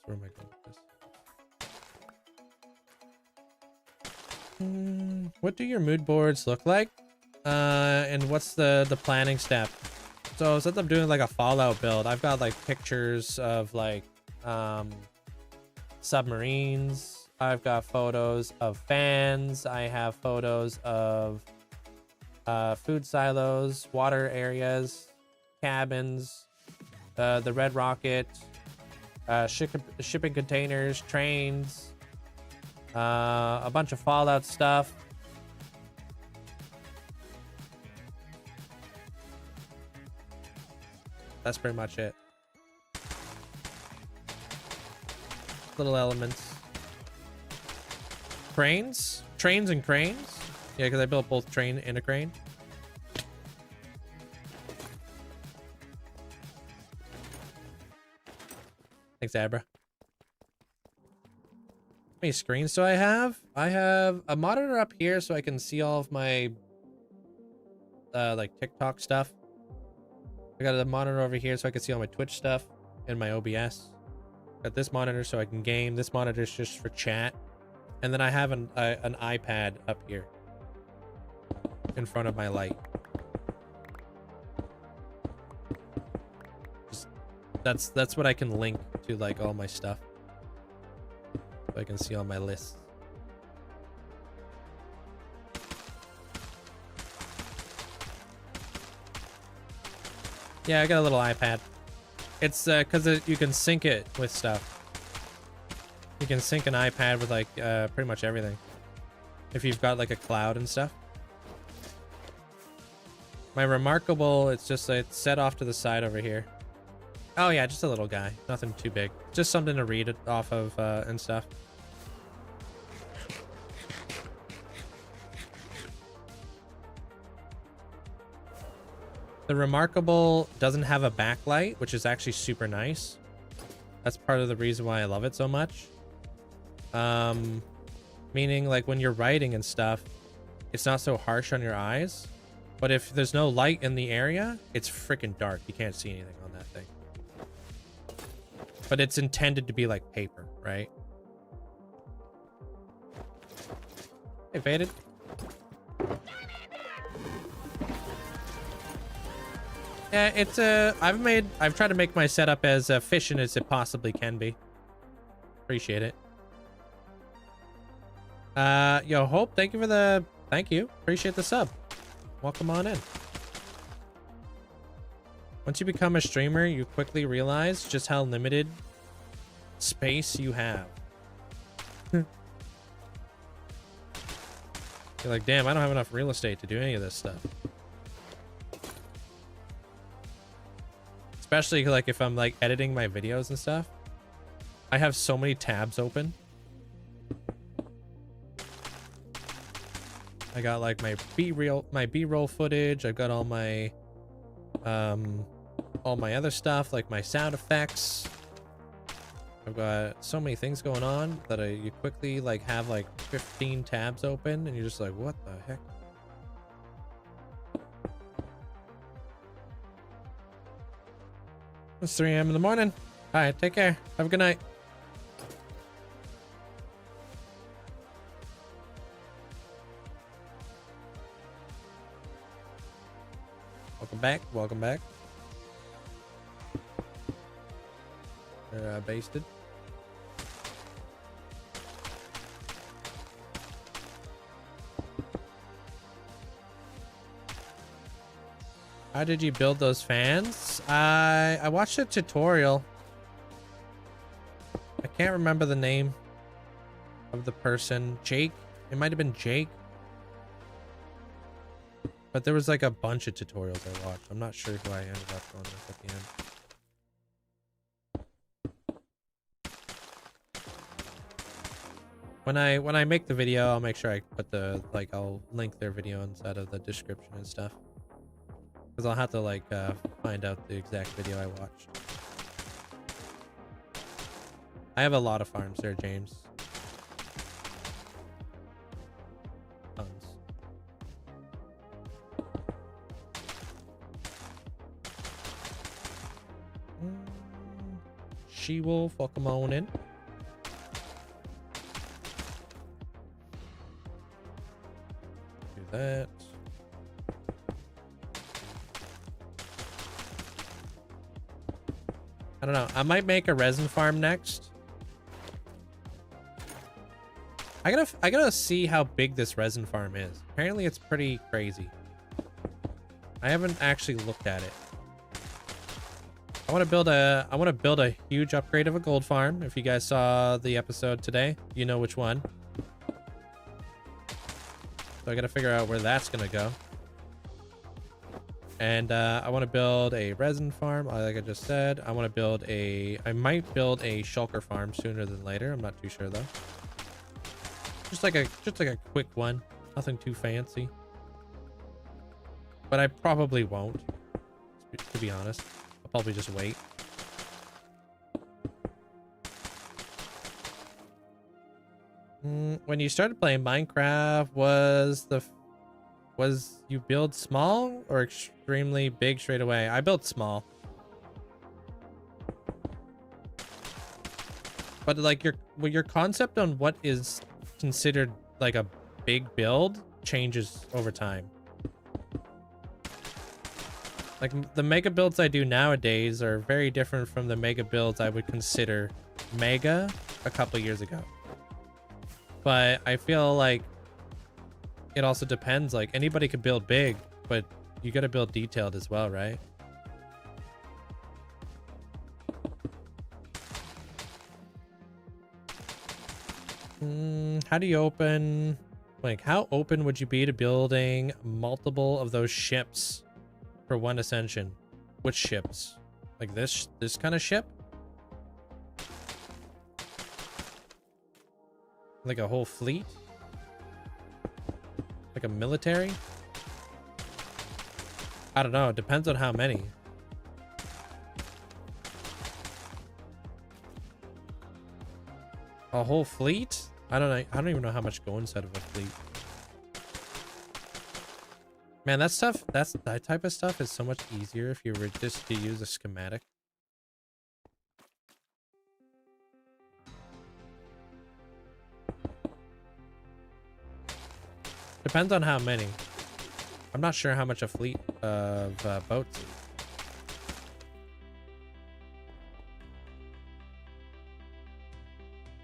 where am I going with this? What do your mood boards look like? And what's the planning step? So since I'm doing like a Fallout build, I've got like pictures of like submarines. I've got photos of fans. I have photos of food silos, water areas, cabins, the Red Rocket, shipping containers, trains, a bunch of Fallout stuff. That's pretty much it. Little elements. Cranes? Trains and cranes? Yeah, because I built both train and a crane. Thanks, Abra. How many screens do I have? I have a monitor up here so I can see all of my like TikTok stuff. I got a monitor over here so I can see all my Twitch stuff and my OBS. Got this monitor so I can game. This monitor is just for chat. And then I have an iPad up here in front of my light. That's what I can link to like all my stuff. So I can see all my lists. Yeah, I got a little iPad. It's because you can sync it with stuff. You can sync an iPad with like pretty much everything. If you've got like a cloud and stuff. My Remarkable, it's just it's set off to the side over here. Oh yeah, just a little guy. Nothing too big. Just something to read it off of and stuff. The Remarkable doesn't have a backlight, which is actually super nice. That's part of the reason why I love it so much. Meaning like when you're writing and stuff, it's not so harsh on your eyes. But if there's no light in the area, it's freaking dark. You can't see anything on that thing. But it's intended to be like paper, right? Hey, Faded. Yeah, it's I've tried to make my setup as efficient as it possibly can be. Appreciate it. Yo, Hope, thank you for the thank you. Appreciate the sub. Welcome on in. Once you become a streamer, you quickly realize just how limited space you have. You're like, damn, I don't have enough real estate to do any of this stuff. Especially like if I'm like editing my videos and stuff. I have so many tabs open. I got like my B-roll footage. I've got all my other stuff, like my sound effects. I've got so many things going on that you quickly like have like 15 tabs open and you're just like, what the heck? It's 3 a.m. in the morning. All right, take care. Have a good night. Welcome back. Welcome back. They're basted. How did you build those fans? I watched a tutorial. I can't remember the name of the person. Jake? It might have been Jake. But there was like a bunch of tutorials I watched. I'm not sure who I ended up going with at the end. When I make the video, I'll make sure I put the like I'll link their video inside of the description and stuff. Because I'll have to like find out the exact video I watched. I have a lot of farms there, James. Tons. She-wolf, welcome on in. Do that. I don't know. I might make a resin farm next. I gotta see how big this resin farm is. Apparently it's pretty crazy. I haven't actually looked at it. I want to build a huge upgrade of a gold farm. If you guys saw the episode today, you know which one. So I gotta figure out where that's gonna go. And I want to build a resin farm, like I just said. I might build a shulker farm sooner than later. I'm not too sure though. Just like a quick one, nothing too fancy. But I probably won't, to be honest. I'll probably just wait. When you started playing Minecraft, was you build small or extremely big straight away? I built small. But like your concept on what is considered like a big build changes over time. Like the mega builds I do nowadays are very different from the mega builds I would consider mega a couple years ago. But I feel like it also depends. Like anybody could build big, but you got to build detailed as well, right? How do you open? Like, how open would you be to building multiple of those ships for one ascension? Which ships? Like this kind of ship? Like a whole fleet? Like a military? I don't know. It depends on how many. A whole fleet? I don't even know how much go inside of a fleet. Man, that type of stuff is so much easier if you were just to use a schematic. Depends on how many. I'm not sure how much a fleet of boats is.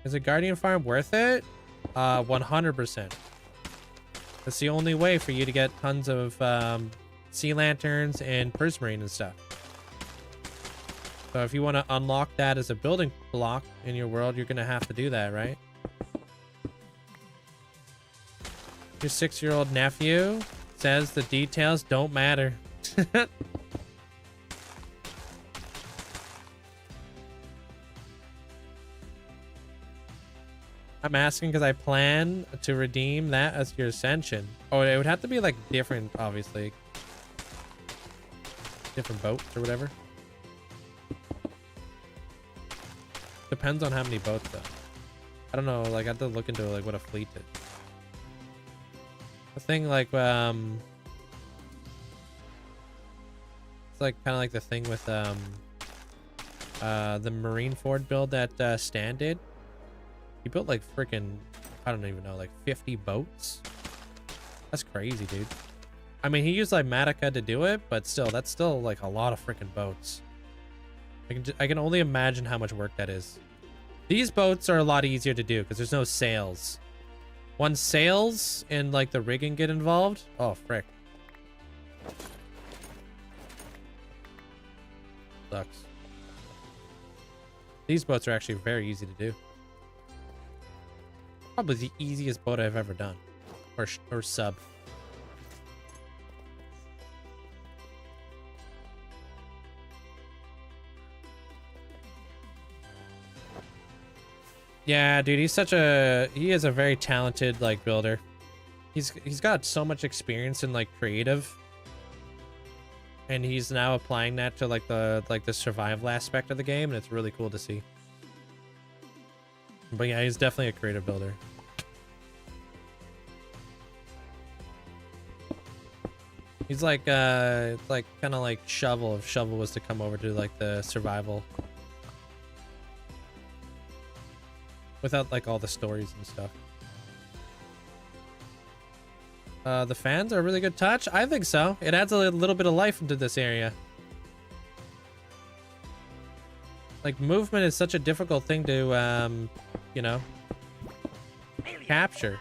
Is a Guardian farm worth it? 100%. That's the only way for you to get tons of sea lanterns and prismarine and stuff. So if you want to unlock that as a building block in your world, you're going to have to do that, right? Your 6-year-old nephew says the details don't matter. I'm asking because I plan to redeem that as your ascension. Oh, it would have to be like different, obviously. Different boats or whatever. Depends on how many boats though. I don't know, like I have to look into like what a fleet is. The thing like it's like kind of like the thing with the Marineford build that Stan did. He built like freaking, I don't even know, like 50 boats. That's crazy, dude. I mean, he used like Matica to do it, but still, that's still like a lot of freaking boats. I can only imagine how much work that is. These boats are a lot easier to do because there's no sails. Once sails and like the rigging get involved, oh frick. Sucks. These boats are actually very easy to do. Probably the easiest boat I've ever done. Or sub. Yeah, dude, he is a very talented like builder. He's got so much experience in like creative, and he's now applying that to like the survival aspect of the game, and it's really cool to see. But yeah, he's definitely a creative builder. He's like kind of like Shovel if Shovel was to come over to like the survival without like all the stories and stuff. The fans are a really good touch. I think so. It adds a little bit of life into this area. Like movement is such a difficult thing to you know, capture.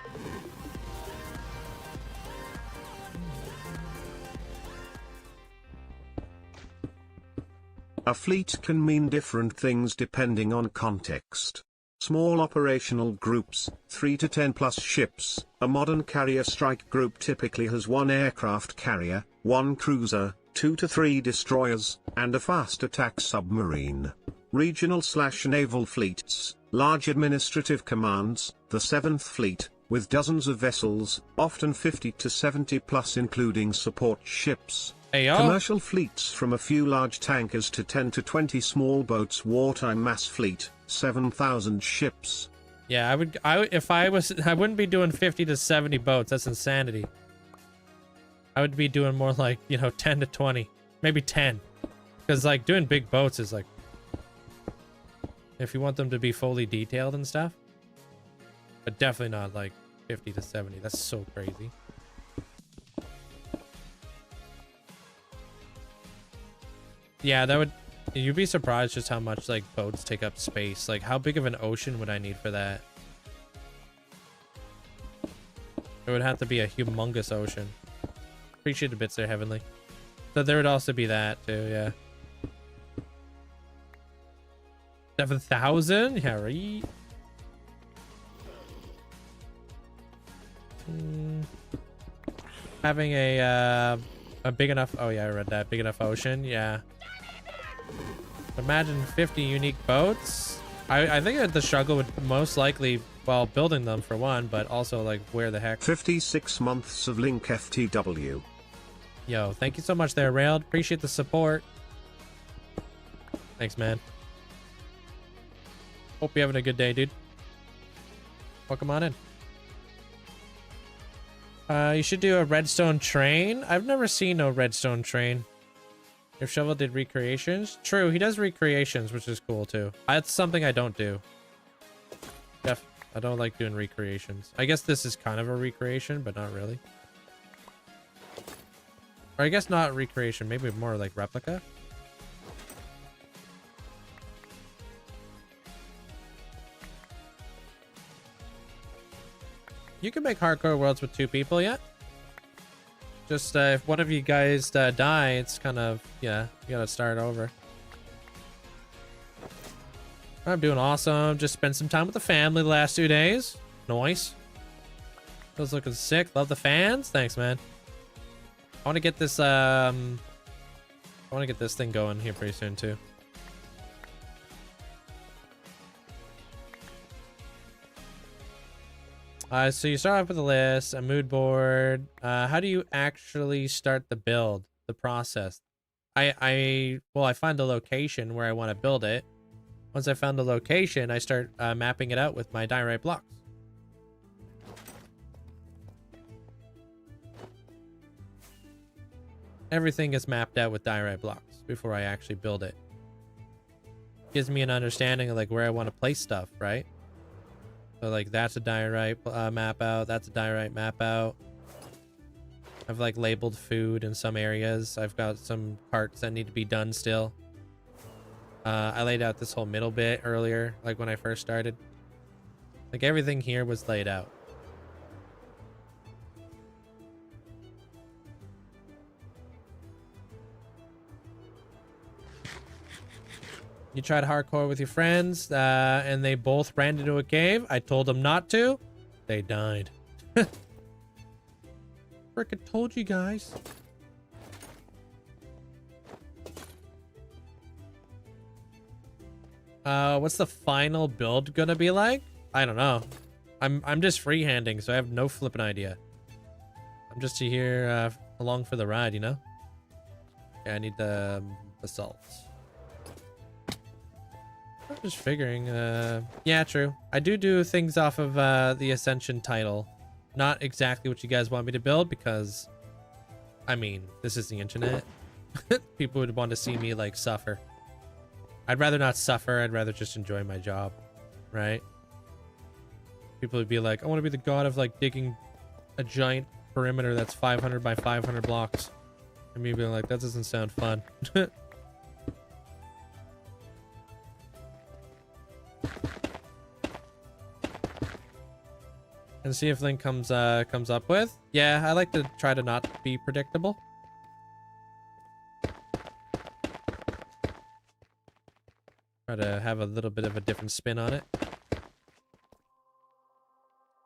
A fleet can mean different things depending on context. Small operational groups, 3 to 10 plus ships. A modern carrier strike group typically has 1 aircraft carrier, 1 cruiser, 2 to 3 destroyers, and a fast attack submarine. Regional/naval fleets, large administrative commands, the 7th Fleet, with dozens of vessels, often 50 to 70 plus including support ships.
Hey, yo.
Commercial fleets from a few large tankers to 10 to 20 small boats. Wartime mass fleet, 7,000 ships.
Yeah, I wouldn't be doing 50 to 70 boats. That's insanity. I would be doing more like, you know, 10 to 20, maybe 10. Because like doing big boats is like, if you want them to be fully detailed and stuff, but definitely not like 50 to 70. That's so crazy. Yeah, that would... You'd be surprised just how much, like, boats take up space. Like, how big of an ocean would I need for that? It would have to be a humongous ocean. Appreciate the bits there, Heavenly. So there would also be that, too, yeah. 7,000? Yeah, right? Having a big enough... Oh, yeah, I read that. Big enough ocean, yeah. Imagine 50 unique boats. I think that the struggle would most likely, well, building them for one, but also like where the heck.
56 months of Link FTW.
Yo, thank you so much there, Railed. Appreciate the support. Thanks, man. Hope you're having a good day, dude. Welcome on in. You should do a redstone train. I've never seen no redstone train. If Shovel did recreations. True, he does recreations, which is cool too. That's something I don't do. I don't like doing recreations. I guess this is kind of a recreation, but not really. Or I guess not recreation, maybe more like replica. You can make hardcore worlds with 2 people, yeah? Just if one of you guys die, it's kind of, yeah, you gotta start over. I'm doing awesome. Just spent some time with the family the last 2 days. Nice. Feels looking sick. Love the fans. Thanks, man. I want to get this thing going here pretty soon too. So you start off with a list, a mood board. How do you actually start the build, the process? I find the location where I want to build it. Once I found the location, I start mapping it out with my diorite blocks. Everything is mapped out with diorite blocks before I actually build it. Gives me an understanding of like where I want to place stuff, right? So like that's a diorite map out. That's a diorite map out. I've like labeled food in some areas. I've got some parts that need to be done still. I laid out this whole middle bit earlier, like when I first started. Like everything here was laid out. You tried hardcore with your friends, and they both ran into a cave. I told them not to. They died. Frickin' told you guys. What's the final build gonna be like? I don't know. I'm just freehanding, so I have no flipping idea. I'm just here along for the ride, you know? Yeah, I need the basalt. I'm just figuring, yeah, true. I do things off of the Ascension title. Not exactly what you guys want me to build, because, I mean, this is the internet. People would want to see me, like, suffer. I'd rather not suffer. I'd rather just enjoy my job, right? People would be like, I want to be the god of, like, digging a giant perimeter that's 500 by 500 blocks. And me being like, that doesn't sound fun. And see if Link comes up with. Yeah, I like to try to not be predictable. Try to have a little bit of a different spin on it.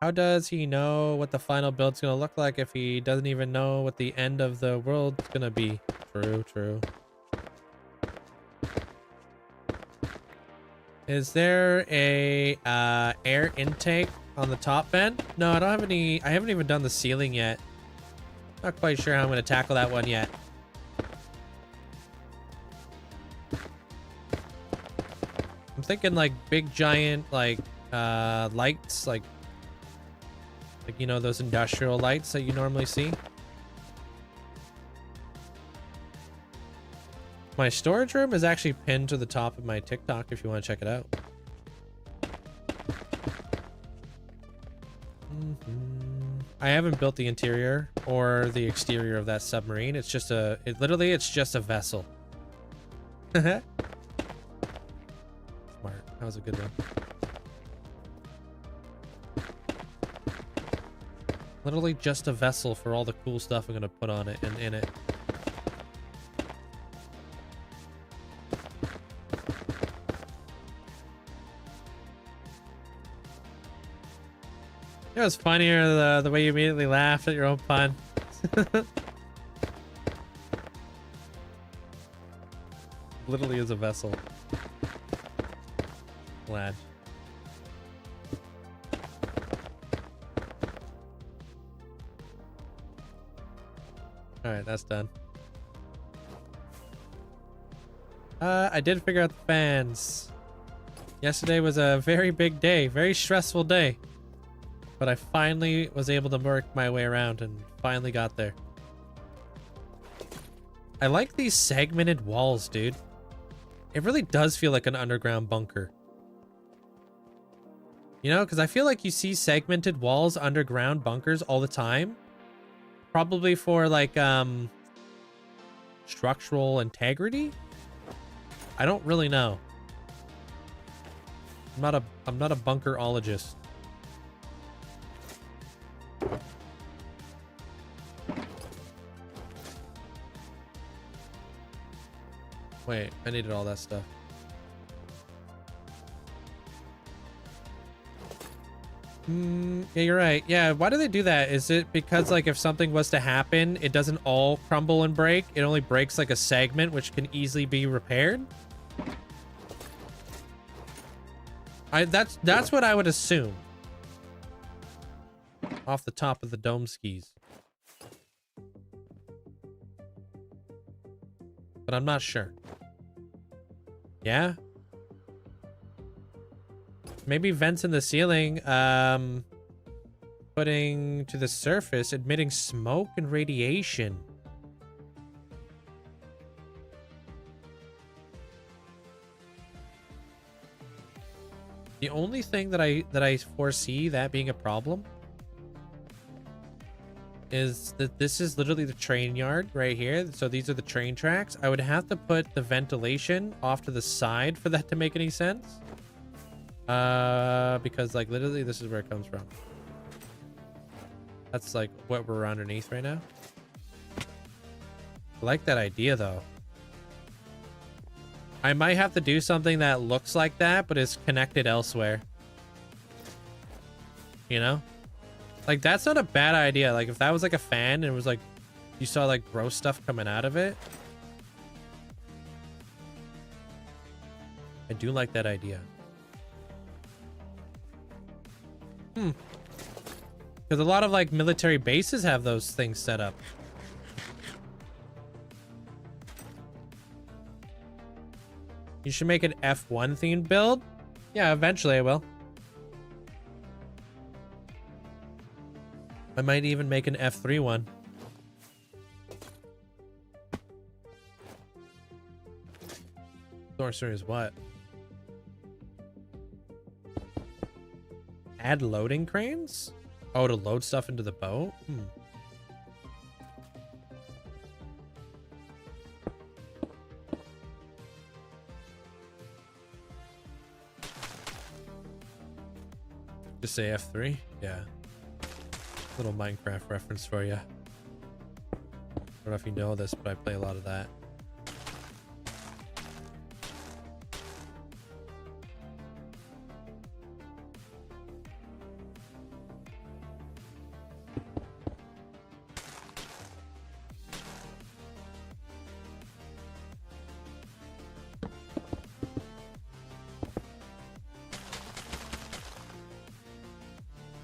How does he know what the final build's gonna look like if he doesn't even know what the end of the world's gonna be? True, true. Is there a air intake on the top vent? No, I don't have any. I haven't even done the ceiling yet. Not quite sure how I'm gonna tackle that one yet. I'm thinking like big giant like lights, like you know, those industrial lights that you normally see. My storage room is actually pinned to the top of my TikTok if you want to check it out. I haven't built the interior or the exterior of that submarine. It's just literally it's just a vessel. Smart. That was a good one. Literally just a vessel for all the cool stuff I'm gonna put on it and in it. It was funnier the way you immediately laughed at your own pun. Literally is a vessel. Glad. Alright, that's done. I did figure out the fans. Yesterday was a very big day, very stressful day. But I finally was able to work my way around and finally got there. I like these segmented walls, dude. It really does feel like an underground bunker. You know, because I feel like you see segmented walls, underground bunkers all the time. Probably for like structural integrity. I don't really know. I'm not a bunkerologist. Wait, I needed all that stuff. Yeah, you're right. Yeah, why do they do that? Is it because, like, if something was to happen, it doesn't all crumble and break? It only breaks, like, a segment, which can easily be repaired? That's what I would assume. Off the top of the dome skis. But I'm not sure. Yeah? Maybe vents in the ceiling, putting to the surface, emitting smoke and radiation. The only thing that I foresee that being a problem is that this is literally the train yard right here. So these are the train tracks. I would have to put the ventilation off to the side for that to make any sense. Because like literally this is where it comes from. That's like what we're underneath right now. I like that idea though. I might have to do something that looks like that, but is connected elsewhere. You know? Like that's not a bad idea. Like if that was like a fan and it was like, you saw like gross stuff coming out of it. I do like that idea. Because a lot of like military bases have those things set up. You should make an F1 themed build. Yeah, eventually I will. I might even make an F3 one. Sorcerer is what? Add loading cranes? Oh, to load stuff into the boat? Just say F3? Yeah. Little Minecraft reference for you. I don't know if you know this, but I play a lot of that.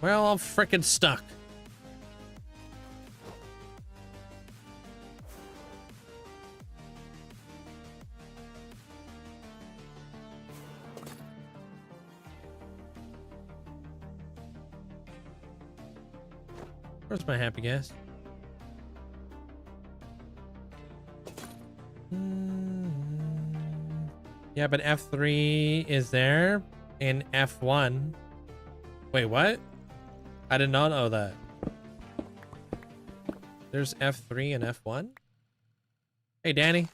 Well, I'm frickin' stuck. Where's my happy gas? Yeah, but F3 is there in F1. Wait, what? I did not know that. There's F3 and F1? Hey, Danny.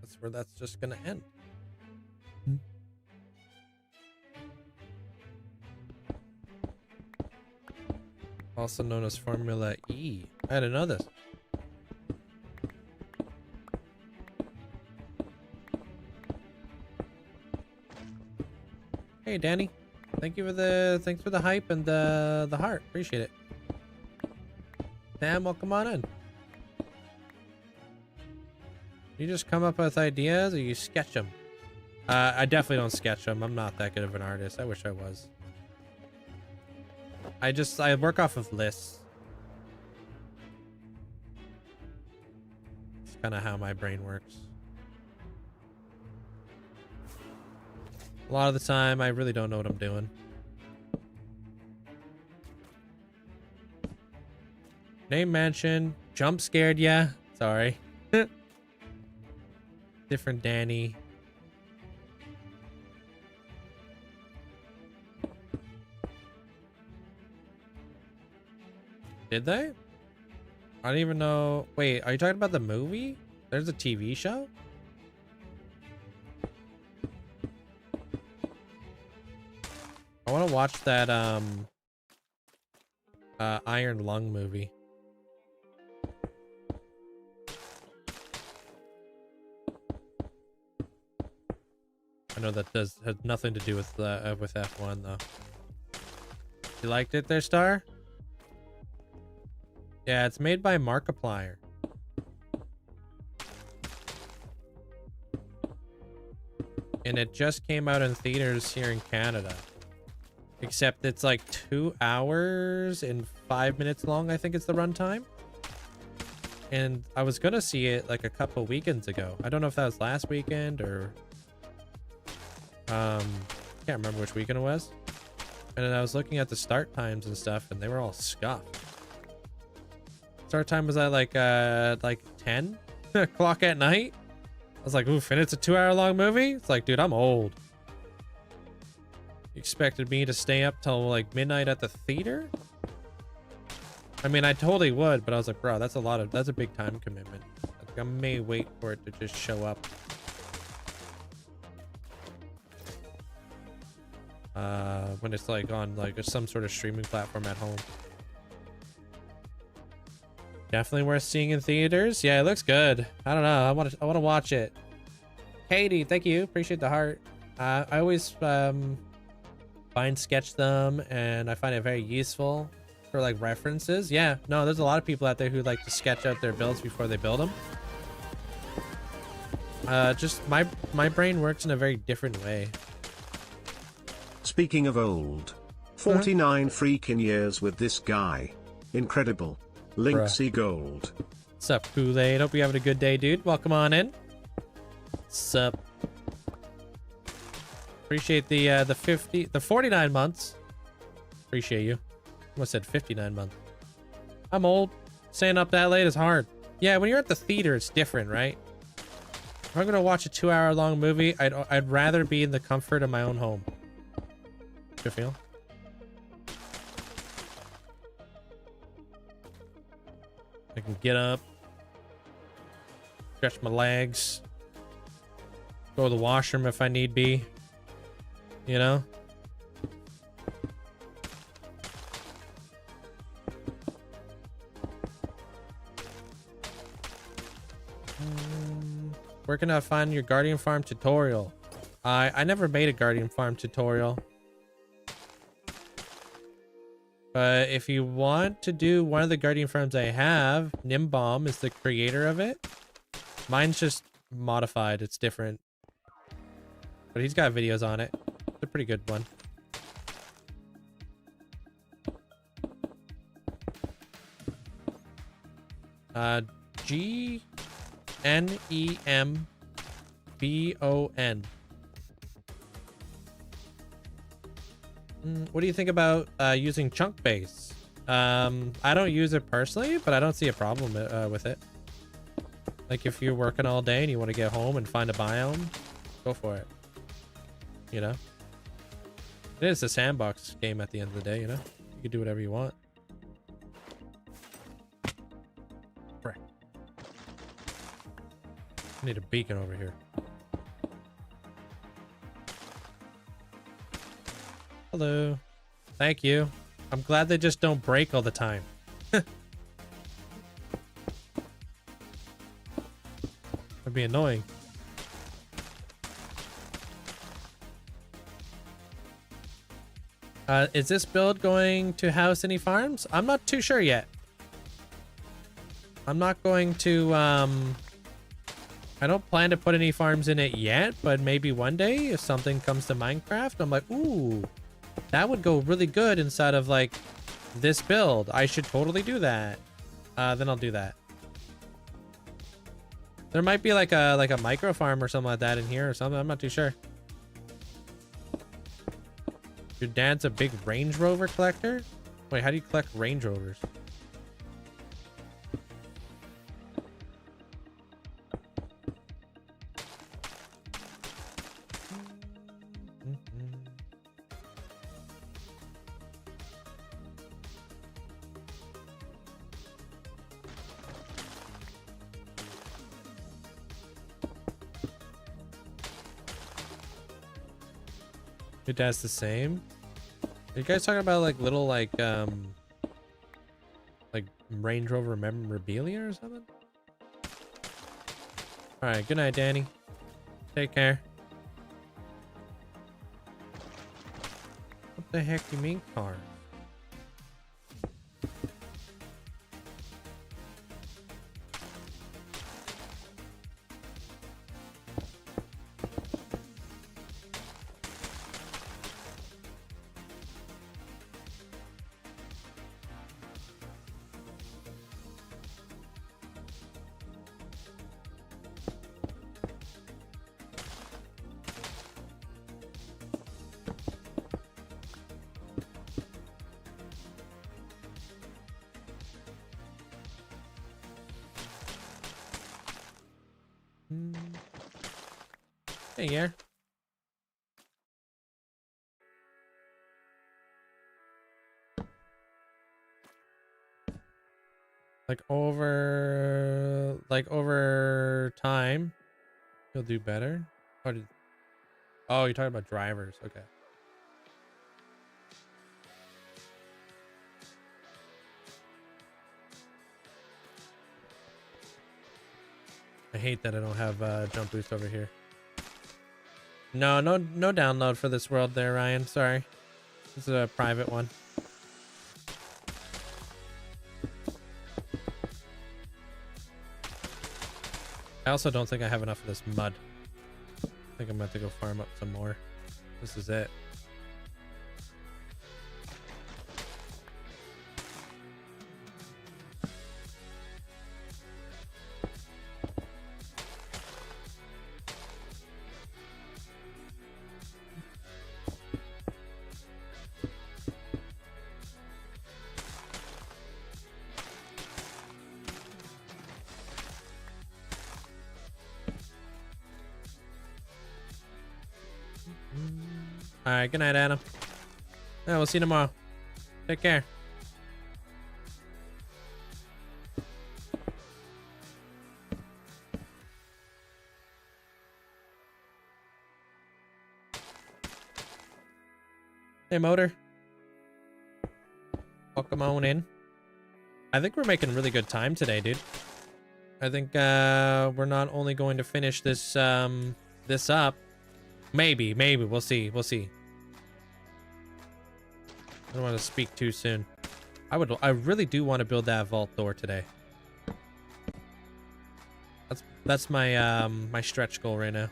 That's where that's just gonna end. Also known as Formula E. I didn't know this. Hey, Danny. Thanks for the hype and the heart. Appreciate it. Sam, well, come on in. You just come up with ideas or you sketch them? I definitely don't sketch them. I'm not that good of an artist. I wish I was. I work off of lists. It's kind of how my brain works. A lot of the time, I really don't know what I'm doing. Name mention. Jump scared, yeah. Sorry. Different Danny. Did they? I don't even know. Wait, are you talking about the movie? There's a TV show? I want to watch that Iron Lung movie. I know that has nothing to do with F1 though. You liked it there, Star? Yeah, it's made by Markiplier. And it just came out in theaters here in Canada. Except it's like 2 hours and 5 minutes long, I think it's the runtime. And I was gonna see it like a couple weekends ago. I don't know if that was last weekend or... can't remember which weekend it was. And then I was looking at the start times and stuff, and they were all scuffed. Start time was at like 10 o'clock at night. I was like, oof, and it's a 2 hour long movie? It's like, dude, I'm old. You expected me to stay up till like midnight at the theater? I mean, I totally would, but I was like, bro, that's a big time commitment. Like, I may wait for it to just show up. When it's like on like some sort of streaming platform at home. Definitely worth seeing in theaters. Yeah, it looks good. I don't know. I want to watch it. Katie, thank you. Appreciate the heart. I always find sketch them, and I find it very useful for like references. Yeah, no, there's a lot of people out there who like to sketch out their builds before they build them. Just my brain works in a very different way.
Speaking of old, 49 freaking years with this guy. Incredible. Linkzzey Gold.
What's up, Kool-Aid? Hope you're having a good day, dude. Welcome on in. What's up? Appreciate the 49 months. Appreciate you. Almost said 59 months. I'm old. Staying up that late is hard. Yeah, when you're at the theater, it's different, right? If I'm gonna watch a 2-hour long movie, I'd rather be in the comfort of my own home. Good feel. I can get up, stretch my legs, go to the washroom if I need be, you know? Where can I find your Guardian Farm tutorial? I never made a Guardian Farm tutorial. But if you want to do one of the Guardian Farms I have, Nimbomb is the creator of it. Mine's just modified. It's different. But he's got videos on it. It's a pretty good one. GNEMBON. What do you think about using chunk base? I don't use it personally, but I don't see a problem with it. Like if you're working all day and you want to get home and find a biome, go for it. You know? It is a sandbox game at the end of the day, you know? You can do whatever you want. Frick. I need a beacon over here. Hello. Thank you. I'm glad they just don't break all the time. That'd be annoying. Is this build going to house any farms? I'm not too sure yet. I'm not going to, I don't plan to put any farms in it yet, but maybe one day if something comes to Minecraft, I'm like, ooh, that would go really good inside of like this build. I should totally do that. Then I'll do that. There might be like a micro farm or something like that in here or something. I'm not too sure. Your dad's a big Range Rover collector? Wait, how do you collect Range Rovers? Your dad's the same? Are you guys talking about like little like Range Rover memorabilia or something? Alright, good night, Danny. Take care. What the heck do you mean car? Hey, yeah. Like over time, he'll do better. Oh, you're talking about drivers. Okay. I hate that I don't have jump boost over here. No download for this world there, Ryan. Sorry. This is a private one. I also don't think I have enough of this mud. I think I'm about to go farm up some more. This is it. All right, good night, Adam. Yeah, we'll see you tomorrow. Take care. Hey, motor. Welcome on in. I think we're making really good time today, dude. I think we're not only going to finish this this up. Maybe we'll see. I don't want to speak too soon. I really do want to build that vault door today. That's my my stretch goal right now.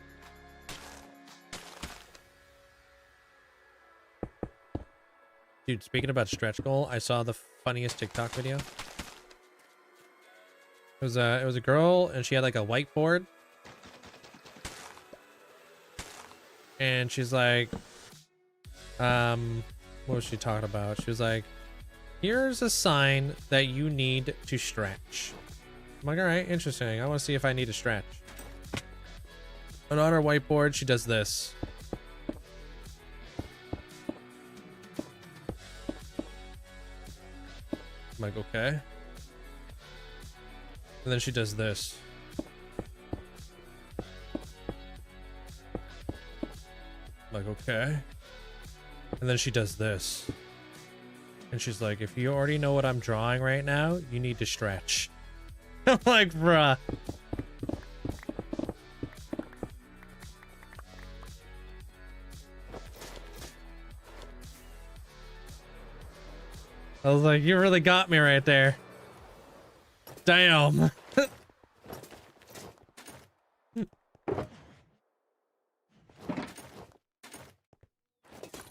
Dude, speaking about stretch goal, I saw the funniest TikTok video. It was a girl and she had like a whiteboard. And she's like, what was she talking about? She was like, here's a sign that you need to stretch. I'm like, all right, interesting. I want to see if I need to stretch. And on her whiteboard, she does this. I'm like, okay. And then she does this. Like, okay. And then she does this. And she's like, if you already know what I'm drawing right now, you need to stretch. I'm like, bruh. I was like, you really got me right there. Damn.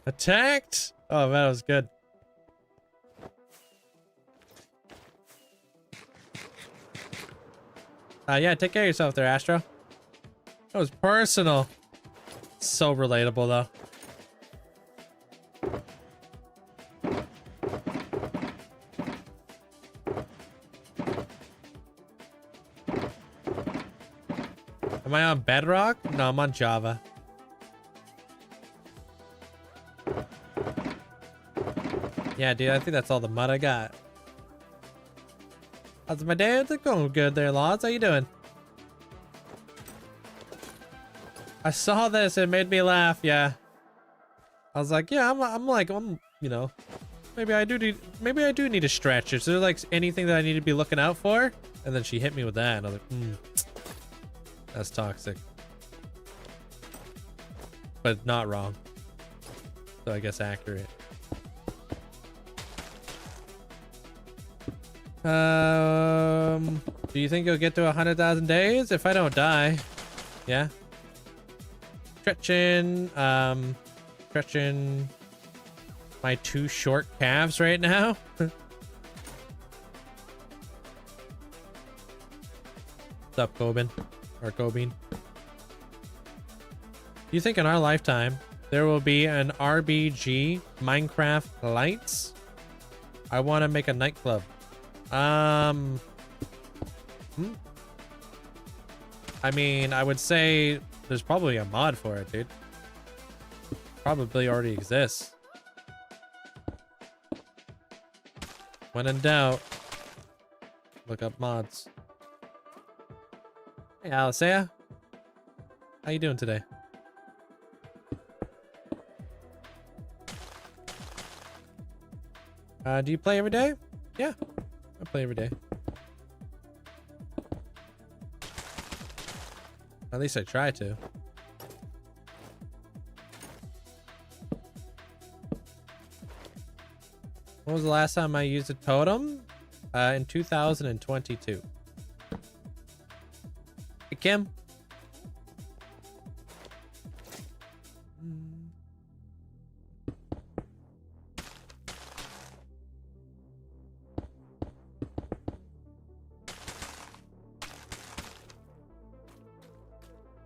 Attacked? Oh, that was good. Yeah, take care of yourself there, Astro. That was personal. So relatable, though. Am I on Bedrock? No, I'm on Java. Yeah, dude, I think that's all the mud I got. How's my day? It's going good there, Laws. How you doing? I saw this. It made me laugh. Yeah. I was like, yeah, I'm, you know, maybe I do need to stretch. Is there like anything that I need to be looking out for? And then she hit me with that, and I was like, that's toxic. But not wrong. So I guess accurate. Do you think you'll get to 100,000 days if I don't die? Yeah. Stretching my 2 short calves right now. What's up, Cobin? Or Cobin? Do you think in our lifetime there will be an RBG Minecraft Lights? I want to make a nightclub. I mean, I would say there's probably a mod for it, dude. Probably already exists. When in doubt, look up mods. Hey, Alicia. How you doing today? Do you play every day? Yeah. I play every day. At least I try to. When was the last time I used a totem? In 2022. Hey, Kim.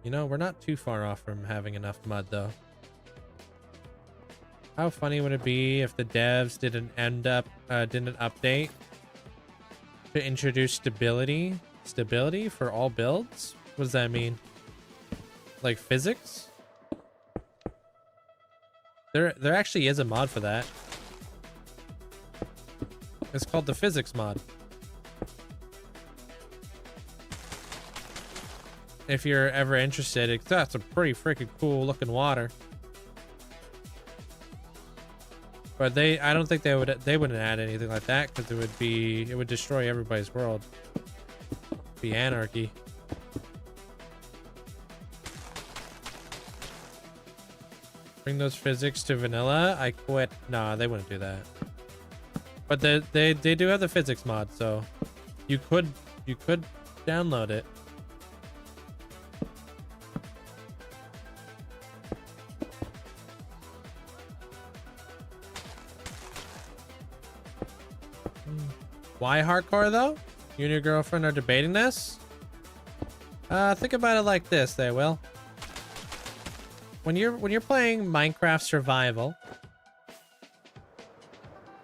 You know, we're not too far off from having enough mud, though. How funny would it be if the devs didn't update to introduce stability for all builds? What does that mean? Like physics? There actually is a mod for that. It's called the physics mod. If you're ever interested, that's a pretty freaking cool looking water. But I don't think they wouldn't add anything like that because it would destroy everybody's world. It'd be anarchy. Bring those physics to vanilla. I quit. Nah, they wouldn't do that. But they do have the physics mod, so you could download it. Why hardcore though? You and your girlfriend are debating this? Think about it like this there, Will. When you're playing Minecraft survival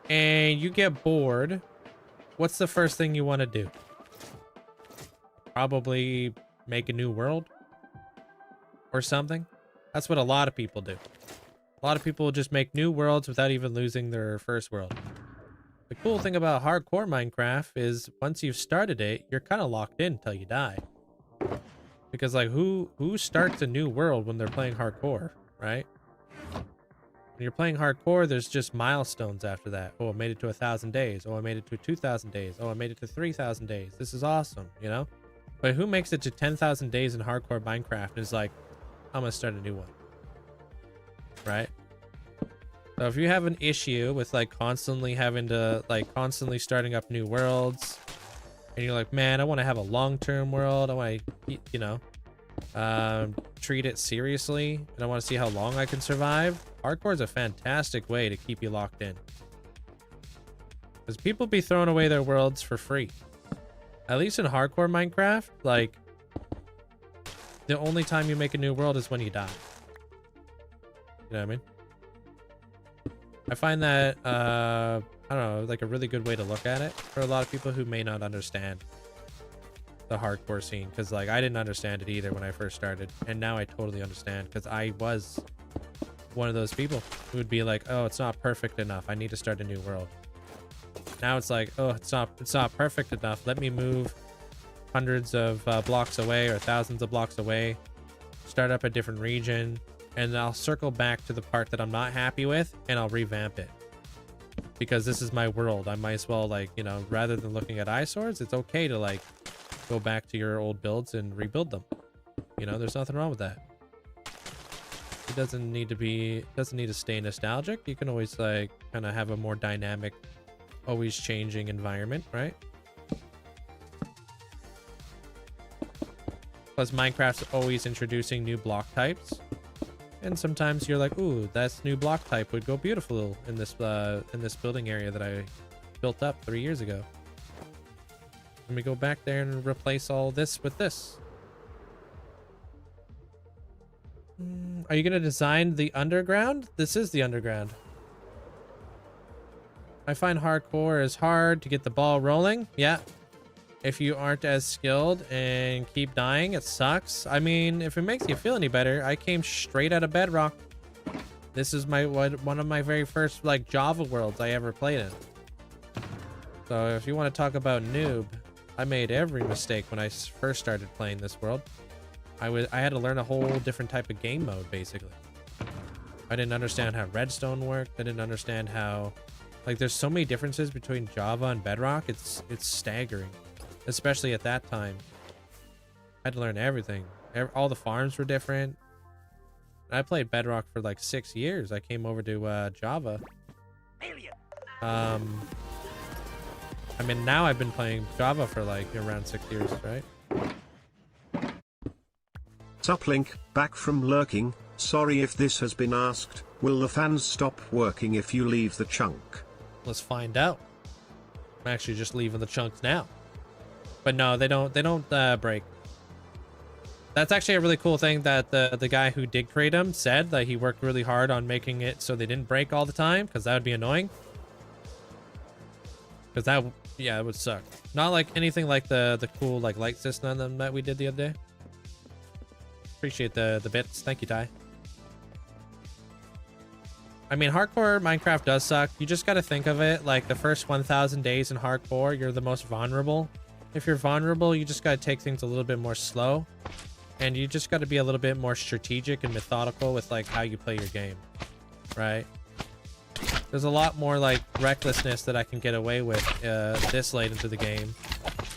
and you get bored, what's the first thing you want to do? Probably make a new world or something. That's what a lot of people do. A lot of people just make new worlds without even losing their first world. The cool thing about hardcore Minecraft is once you've started it, you're kind of locked in until you die. Because like who starts a new world when they're playing hardcore, right? When you're playing hardcore, there's just milestones after that. Oh, I made it to 1,000 days. Oh, I made it to 2,000 days. Oh, I made it to 3,000 days. This is awesome, you know? But who makes it to 10,000 days in hardcore Minecraft and is like, I'm gonna start a new one, right? So if you have an issue with like constantly starting up new worlds and you're like, man, I want to have a long-term world. I want to, you know, treat it seriously and I want to see how long I can survive. Hardcore is a fantastic way to keep you locked in. Because people be throwing away their worlds for free. At least in hardcore Minecraft, like the only time you make a new world is when you die. You know what I mean? I find that, I don't know, like a really good way to look at it for a lot of people who may not understand the hardcore scene. Because, like, I didn't understand it either when I first started. And now I totally understand because I was one of those people who would be like, oh, it's not perfect enough. I need to start a new world. Now it's like, oh, it's not perfect enough. Let me move hundreds of blocks away or thousands of blocks away. Start up a different region. And I'll circle back to the part that I'm not happy with and I'll revamp it. Because this is my world. I might as well, like, you know, rather than looking at eyesores, it's okay to, like, go back to your old builds and rebuild them. You know, there's nothing wrong with that. It doesn't need to stay nostalgic. You can always, like, kind of have a more dynamic, always changing environment, right? Plus, Minecraft's always introducing new block types. And sometimes you're like, ooh, that new block type would go beautiful in this building area that I built up 3 years ago. Let me go back there and replace all this with this. Are you going to design the underground? This is the underground. I find hardcore is hard to get the ball rolling. Yeah. If you aren't as skilled and keep dying, it sucks. I mean, if it makes you feel any better, I came straight out of Bedrock. This is one of my very first like Java worlds I ever played in. So if you want to talk about noob, I made every mistake when I first started playing this world. I had to learn a whole different type of game mode basically. I didn't understand how redstone worked. I didn't understand how, like, there's so many differences between Java and Bedrock. It's staggering. Especially at that time. I had to learn everything. All the farms were different. I played Bedrock for like 6 years. I came over to Java.
Alien,
I mean, now I've been playing Java for like around 6 years, right?
Sup Link, back from lurking. Sorry if this has been asked. Will the fans stop working if you leave the chunk?
Let's find out. I'm actually just leaving the chunks now. But no, they don't break. That's actually a really cool thing that the guy who did create them said, that he worked really hard on making it so they didn't break all the time, because that would be annoying. Because that, yeah, it would suck. Not like anything like the cool like light system that we did the other day. Appreciate the bits. Thank you, Ty. I mean, hardcore Minecraft does suck. You just got to think of it like the first 1,000 days in hardcore, you're the most vulnerable. If you're vulnerable, you just got to take things a little bit more slow. And you just got to be a little bit more strategic and methodical with like how you play your game, right? There's a lot more like recklessness that I can get away with this late into the game,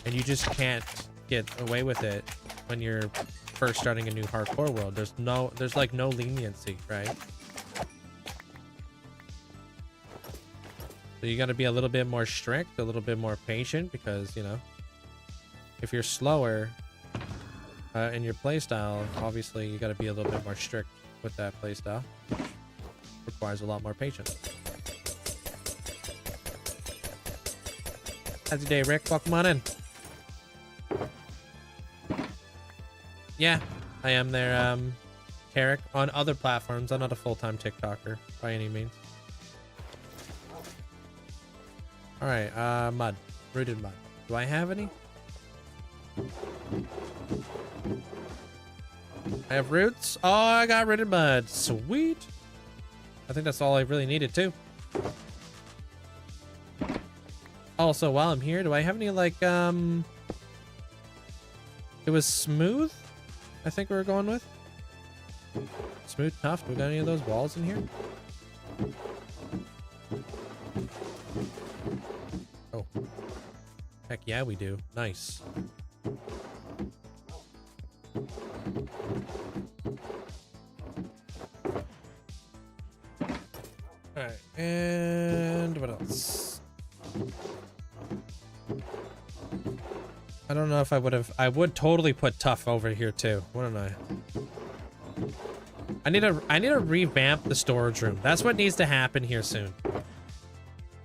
and you just can't get away with it when you're first starting a new hardcore world. There's like no leniency, right? So you got to be a little bit more strict, a little bit more patient, because you know, if you're slower in your playstyle, obviously you got to be a little bit more strict with that playstyle. Requires a lot more patience. How's your day, Rick? Welcome on in. Yeah, I am there, Tarek, on other platforms. I'm not a full-time TikToker by any means. All right, mud, rooted mud. Do I have any? I have roots. Oh, I got rooted mud. Sweet. I think that's all I really needed too. Also, while I'm here, do I have any like it was smooth, I think we were going with smooth tough. Do we got any of those walls in here? Oh, heck yeah, we do. Nice. All right, and what else? I don't know if I would have. I would totally put tough over here too, wouldn't I? I need to revamp the storage room. That's what needs to happen here soon.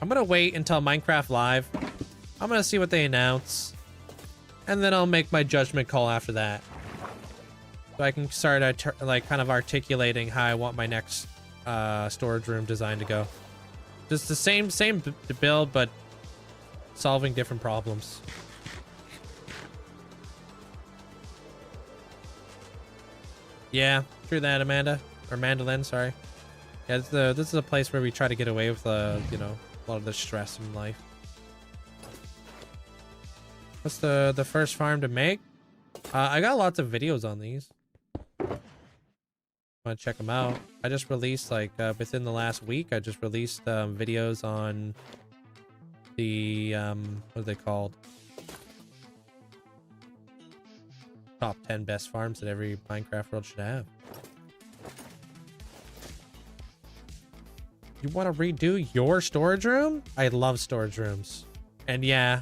I'm gonna wait until Minecraft Live. I'm gonna see what they announce, and then I'll make my judgment call after that. So I can start like kind of articulating how I want my next storage room design to go. Just the same build, but solving different problems. Yeah, true that, Amanda. Or Mandolin, sorry. Yeah, this is a place where we try to get away with, you know, a lot of the stress in life. What's the first farm to make? I got lots of videos on these. Want to check them out. I just released, like, within the last week, I just released videos on the, what are they called? Top 10 best farms that every Minecraft world should have. You want to redo your storage room? I love storage rooms. And yeah,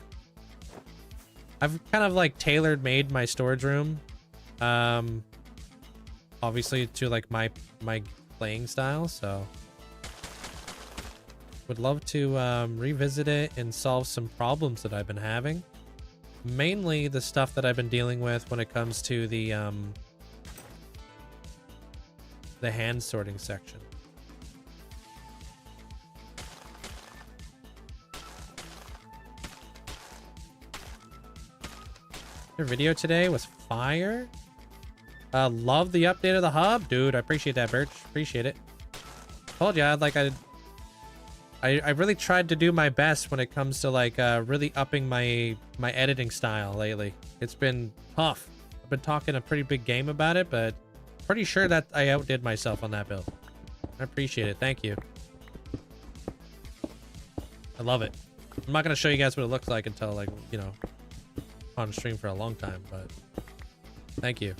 I've kind of like tailored made my storage room. Obviously to like my playing style, so would love to revisit it and solve some problems that I've been having. Mainly the stuff that I've been dealing with when it comes to the hand sorting section. Your video today was fire. Love the update of the hub, dude. I appreciate that, Birch. Appreciate it. Told you, I really tried to do my best when it comes to like really upping my editing style lately. It's been tough. I've been talking a pretty big game about it, but pretty sure that I outdid myself on that build. I appreciate it. Thank you. I love it. I'm not gonna show you guys what it looks like until like, you know, on stream for a long time, but thank you.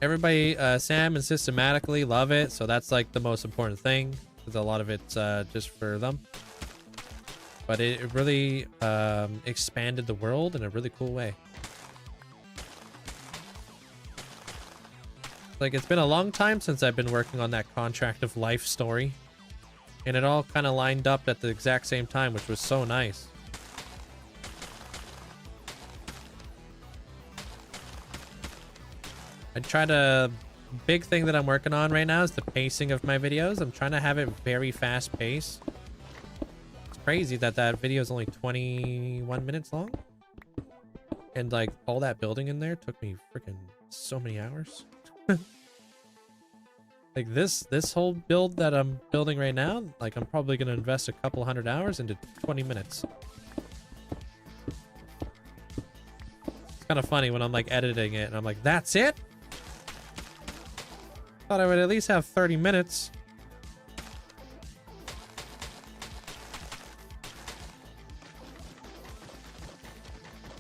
Everybody, Sam and systematically love it, so that's like the most important thing. because a lot of it's just for them. But it really expanded the world in a really cool way. Like, it's been a long time since I've been working on that Contract of Life story. And it all kind of lined up at the exact same time, which was so nice. I try to... Big thing that I'm working on right now is the pacing of my videos. I'm trying to have it very fast paced. It's crazy that that video is only 21 minutes long. And like all that building in there took me freaking so many hours. Like this whole build that I'm building right now, like I'm probably going to invest a couple 100 hours into 20 minutes. It's kind of funny when I'm like editing it and I'm like, that's it? Thought I would at least have 30 minutes.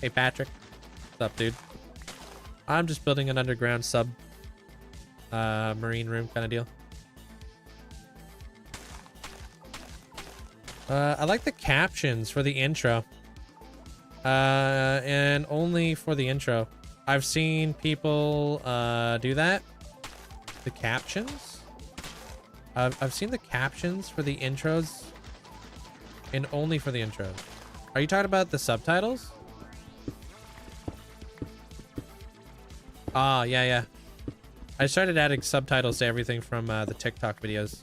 Hey Patrick. What's up, dude? I'm just building an underground sub marine room kind of deal. I like the captions for the intro. And only for the intro. I've seen people do that. The captions? I've seen the captions for the intros and only for the intros. Are you talking about the subtitles? Ah, yeah, yeah. I started adding subtitles to everything from the TikTok videos.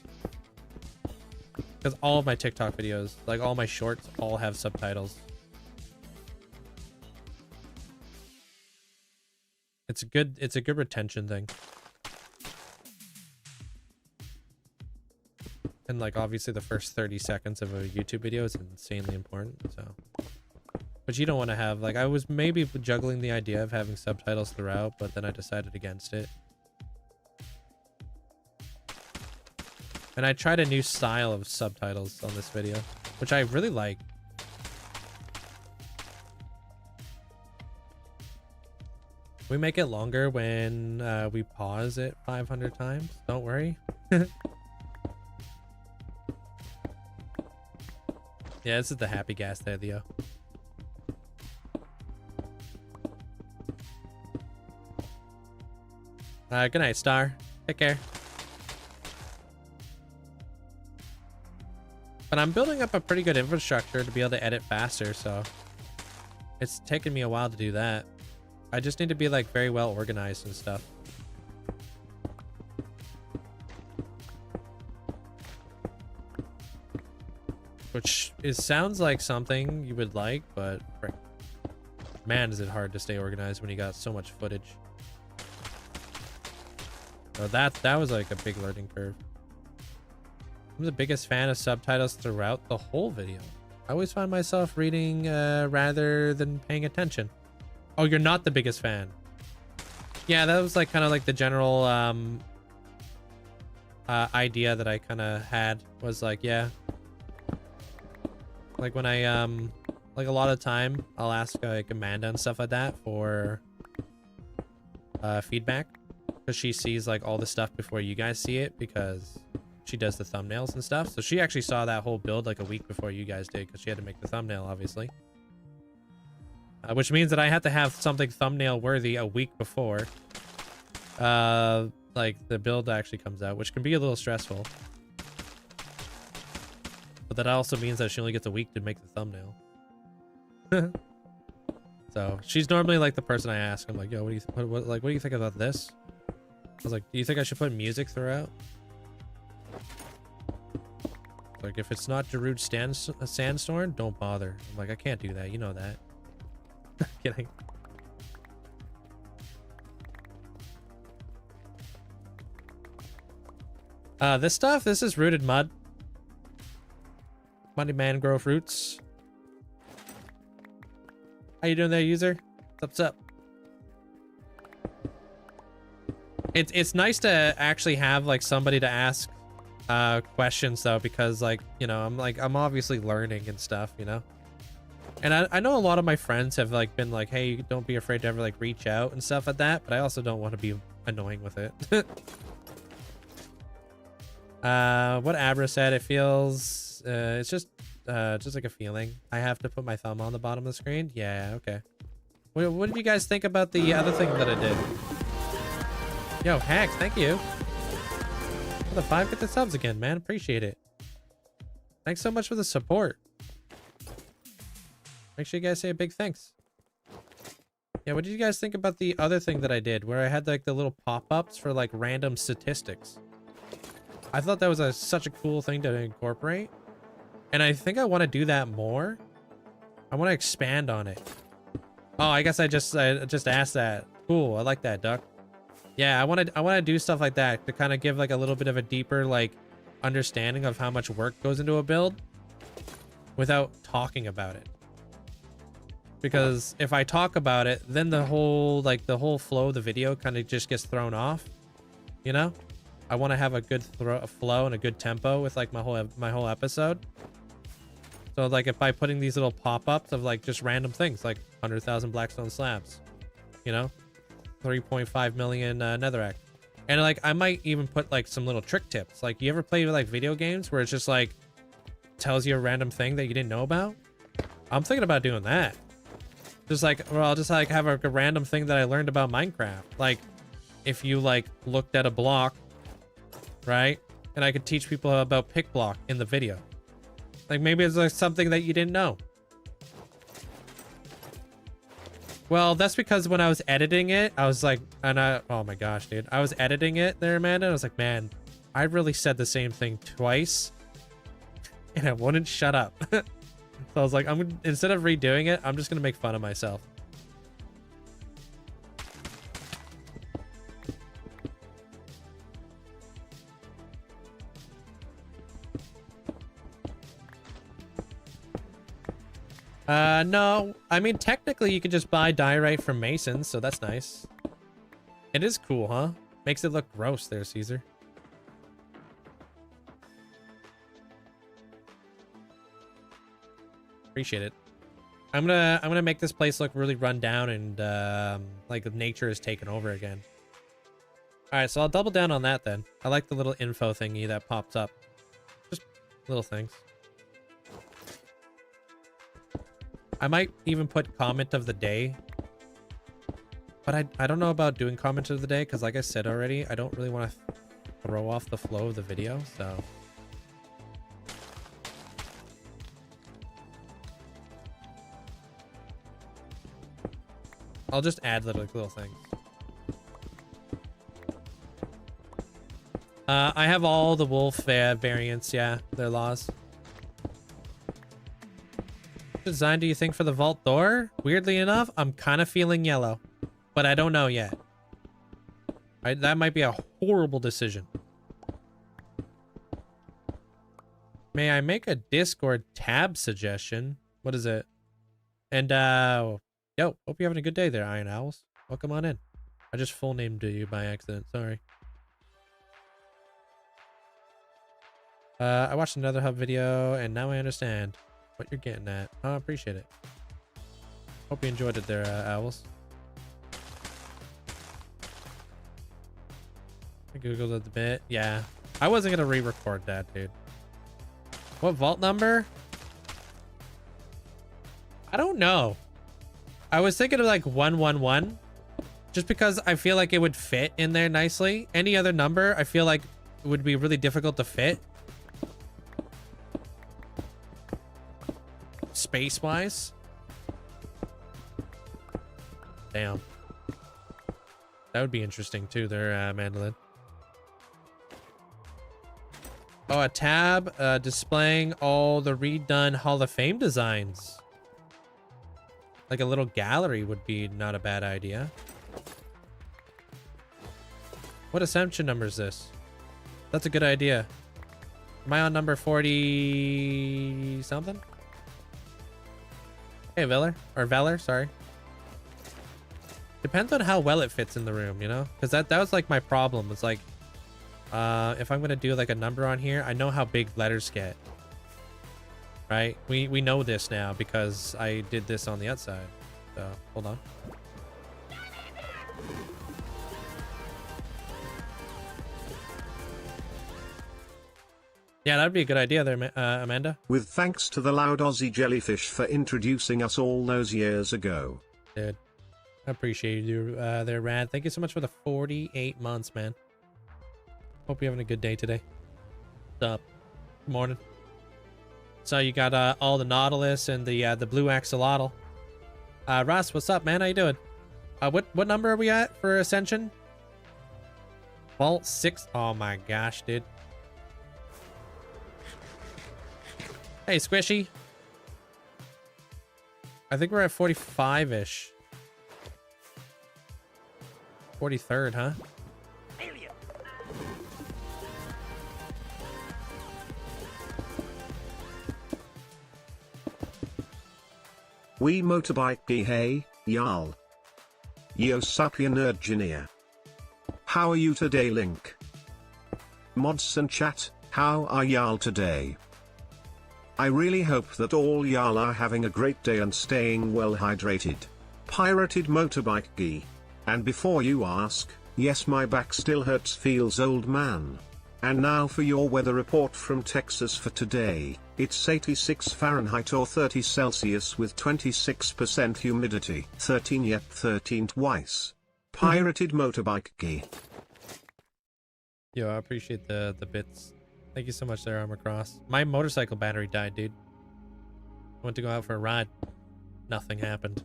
Because all of my TikTok videos, like all my shorts, all have subtitles. It's a good retention thing. And like obviously the first 30 seconds of a YouTube video is insanely important, so. But you don't want to have, like, I was maybe juggling the idea of having subtitles throughout, but then I decided against it. And I tried a new style of subtitles on this video, which I really like. We make it longer when we pause it 500 times. Don't worry. Yeah, this is the happy gas there, Leo. Good night, Star. Take care. But I'm building up a pretty good infrastructure to be able to edit faster, so it's taken me a while to do that. I just need to be like very well organized and stuff. Which sounds like something you would like, but frick, man, is it hard to stay organized when you got so much footage. So that was like a big learning curve. I'm the biggest fan of subtitles throughout the whole video. I always find myself reading rather than paying attention. Oh, you're not the biggest fan. Yeah, that was like kind of like the general idea that I kind of had was like, yeah. Like when I, like a lot of time I'll ask like Amanda and stuff like that for feedback. Because she sees like all the stuff before you guys see it because she does the thumbnails and stuff. So she actually saw that whole build like a week before you guys did because she had to make the thumbnail, obviously. Which means that I had to have something thumbnail worthy a week before like the build actually comes out, which can be a little stressful. But that also means that she only gets a week to make the thumbnail. So she's normally like the person I ask. I'm like, yo, what do you think about this? I was like, do you think I should put music throughout? Like, if it's not Darude Sandstorm, don't bother. I'm like, I can't do that. You know that. Kidding. This stuff, this is rooted mud. Muddy mangrove roots. How you doing there, user? What's up? It's nice to actually have like somebody to ask questions though, because like, you know, I'm obviously learning and stuff, you know. And I know a lot of my friends have like been like, hey, don't be afraid to ever like reach out and stuff like that, but I also don't want to be annoying with it. What Abra said, it feels, it's just like a feeling. I have to put my thumb on the bottom of the screen. Yeah, okay. What did you guys think about the other thing that I did? Yo, Hacks, thank you. For the 5 get the subs again, man. Appreciate it. Thanks so much for the support. Make sure you guys say a big thanks. Yeah, what did you guys think about the other thing that I did where I had like the little pop-ups for like random statistics? I thought that was such a cool thing to incorporate. And I think I want to do that more. I want to expand on it. Oh, I guess I just asked that. Cool, I like that, Duck. Yeah, I want to do stuff like that to kind of give like a little bit of a deeper like understanding of how much work goes into a build without talking about it. Because if I talk about it, then the whole flow of the video kind of just gets thrown off, you know? I want to have a good flow and a good tempo with like my whole episode. So like if by putting these little pop-ups of like just random things like 100,000 Blackstone slabs, you know, 3.5 million netherrack, and like I might even put like some little trick tips. Like, you ever play with like video games where it's just like tells you a random thing that you didn't know about? I'm thinking about doing that. Just like, well, I'll just like have a random thing that I learned about Minecraft. Like if you like looked at a block, right? And I could teach people about pick block in the video. Like maybe it's like something that you didn't know. Well, that's because when I was editing it, I was like, oh my gosh, dude. I was editing it there, Amanda. And I was like, man, I really said the same thing twice and I wouldn't shut up. So I was like, instead of redoing it, I'm just going to make fun of myself. No, I mean, technically you could just buy diorite from Masons, so that's nice. It is cool, huh? Makes it look gross there, Caesar. Appreciate it. I'm gonna make this place look really run down and like nature is taken over again. All right, so I'll double down on that then. I like the little info thingy that pops up. Just little things. I might even put comment of the day, but I don't know about doing comment of the day because, like I said already, I don't really want to throw off the flow of the video. So I'll just add little things. I have all the wolf variants. Yeah, their laws. Design do you think for the vault door? Weirdly enough, I'm kind of feeling yellow, but I don't know yet. That might be a horrible decision. May I make a Discord tab suggestion? What is it? And yo, hope you're having a good day there, Iron Owls. Welcome on in. I just full named you by accident. Sorry. I watched another hub video and now I understand what you're getting at. Oh, I appreciate it. Hope you enjoyed it there, Owls. I googled it a bit. Yeah, I wasn't gonna re-record that, dude. What vault number? I don't know. I was thinking of like 111, just because I feel like it would fit in there nicely. Any other number, I feel like it would be really difficult to fit. Space-wise. Damn. That would be interesting too there, Mandolin. Oh, a tab displaying all the redone Hall of Fame designs. Like a little gallery would be not a bad idea. What ascension number is this? That's a good idea. Am I on number 40 something? Hey, Veller, sorry. Depends on how well it fits in the room, you know? Because that was like my problem. It's like, if I'm gonna do like a number on here, I know how big letters get. Right? We know this now because I did this on the outside. So, hold on. Yeah, that'd be a good idea there, Amanda.
With thanks to the loud Aussie jellyfish for introducing us all those years ago.
Dude, I appreciate you there, Rad. Thank you so much for the 48 months, man. Hope you're having a good day today. What's up? Good morning. So you got all the Nautilus and the blue axolotl. Ross, what's up, man? How you doing? What number are we at for Ascension? Vault 6. Oh my gosh, dude. Hey, Squishy. I think we're at 45-ish. 43rd, huh?
Alien.
We motorbike hey, y'all. Yo sapien nerdgineer. How are you today, Link? Mods and chat, how are y'all today? I really hope that all y'all are having a great day and staying well hydrated. Pirated motorbike gee. And before you ask, yes, my back still hurts, feels old man. And now for your weather report from Texas for today. It's 86 Fahrenheit or 30 Celsius with 26% humidity. 13 yet 13 twice. Pirated motorbike gee.
Yo, I appreciate the bits. Thank you so much there, Armor Cross. My motorcycle battery died, dude. I went to go out for a ride. Nothing happened.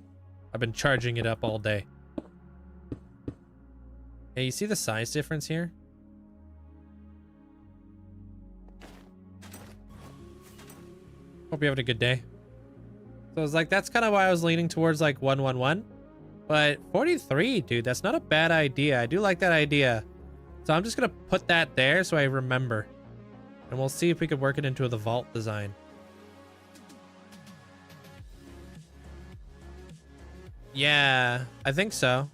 I've been charging it up all day. Hey, you see the size difference here? Hope you're having a good day. So it's like, that's kind of why I was leaning towards like 111. But 43, dude, that's not a bad idea. I do like that idea. So I'm just going to put that there so I remember. And we'll see if we could work it into the vault design. Yeah, I think so.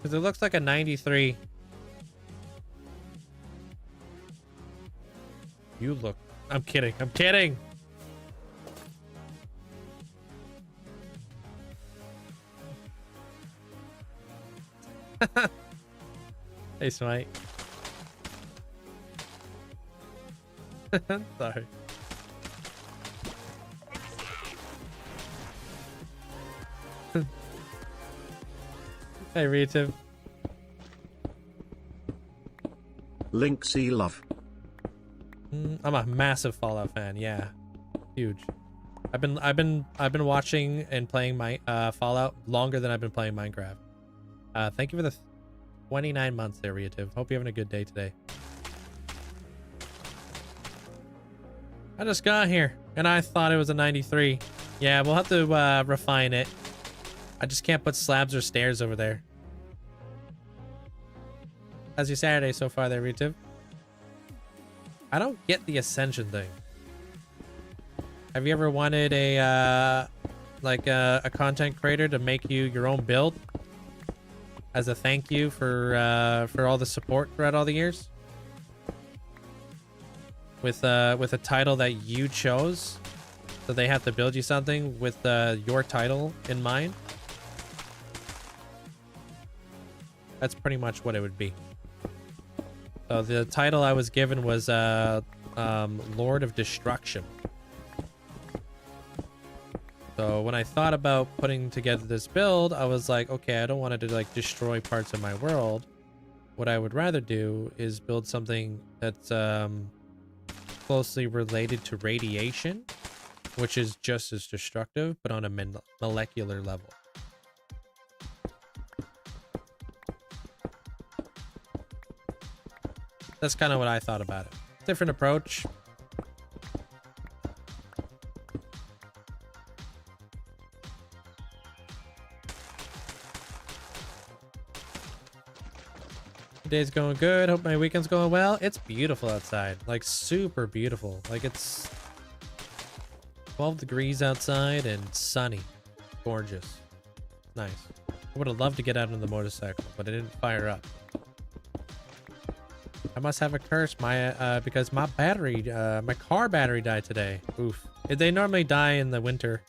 Because it looks like a 93. You look... I'm kidding. I'm kidding. Hey, Smite. Sorry. Hey, Rita.
Linkzzey love.
I'm a massive Fallout fan. Yeah, huge. I've been watching and playing my Fallout longer than I've been playing Minecraft. Thank you for the 29 months there, Rita. Hope you're having a good day today. I just got here and I thought it was a 93. Yeah, we'll have to refine it. I just can't put slabs or stairs over there. How's your Saturday so far there, Rita? I don't get the Ascension thing. Have you ever wanted a content creator to make you your own build as a thank you for all the support throughout all the years? With a title that you chose, so they have to build you something with your title in mind. That's pretty much what it would be. So the title I was given was Lord of Destruction. So when I thought about putting together this build, I was like, okay, I don't want it to like destroy parts of my world. What I would rather do is build something that's closely related to radiation, which is just as destructive, but on a molecular level. That's kind of what I thought about it. Different approach. Today's going good. Hope my weekend's going well. It's beautiful outside. Like super beautiful. Like it's 12 degrees outside and sunny. Gorgeous. Nice. I would have loved to get out on the motorcycle, but it didn't fire up. I must have a curse, because my battery, my car battery died today. Oof. They normally die in the winter.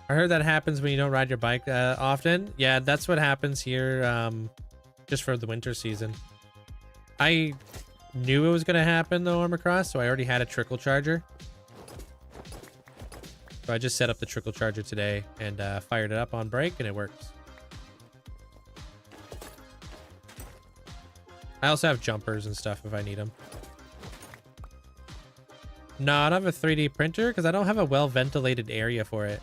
I heard that happens when you don't ride your bike often. Yeah, that's what happens here, just for the winter season. I knew it was going to happen, the armor cross, so I already had a trickle charger. So I just set up the trickle charger today and fired it up on break, and it works. I also have jumpers and stuff if I need them. No, I don't have a 3D printer because I don't have a well-ventilated area for it.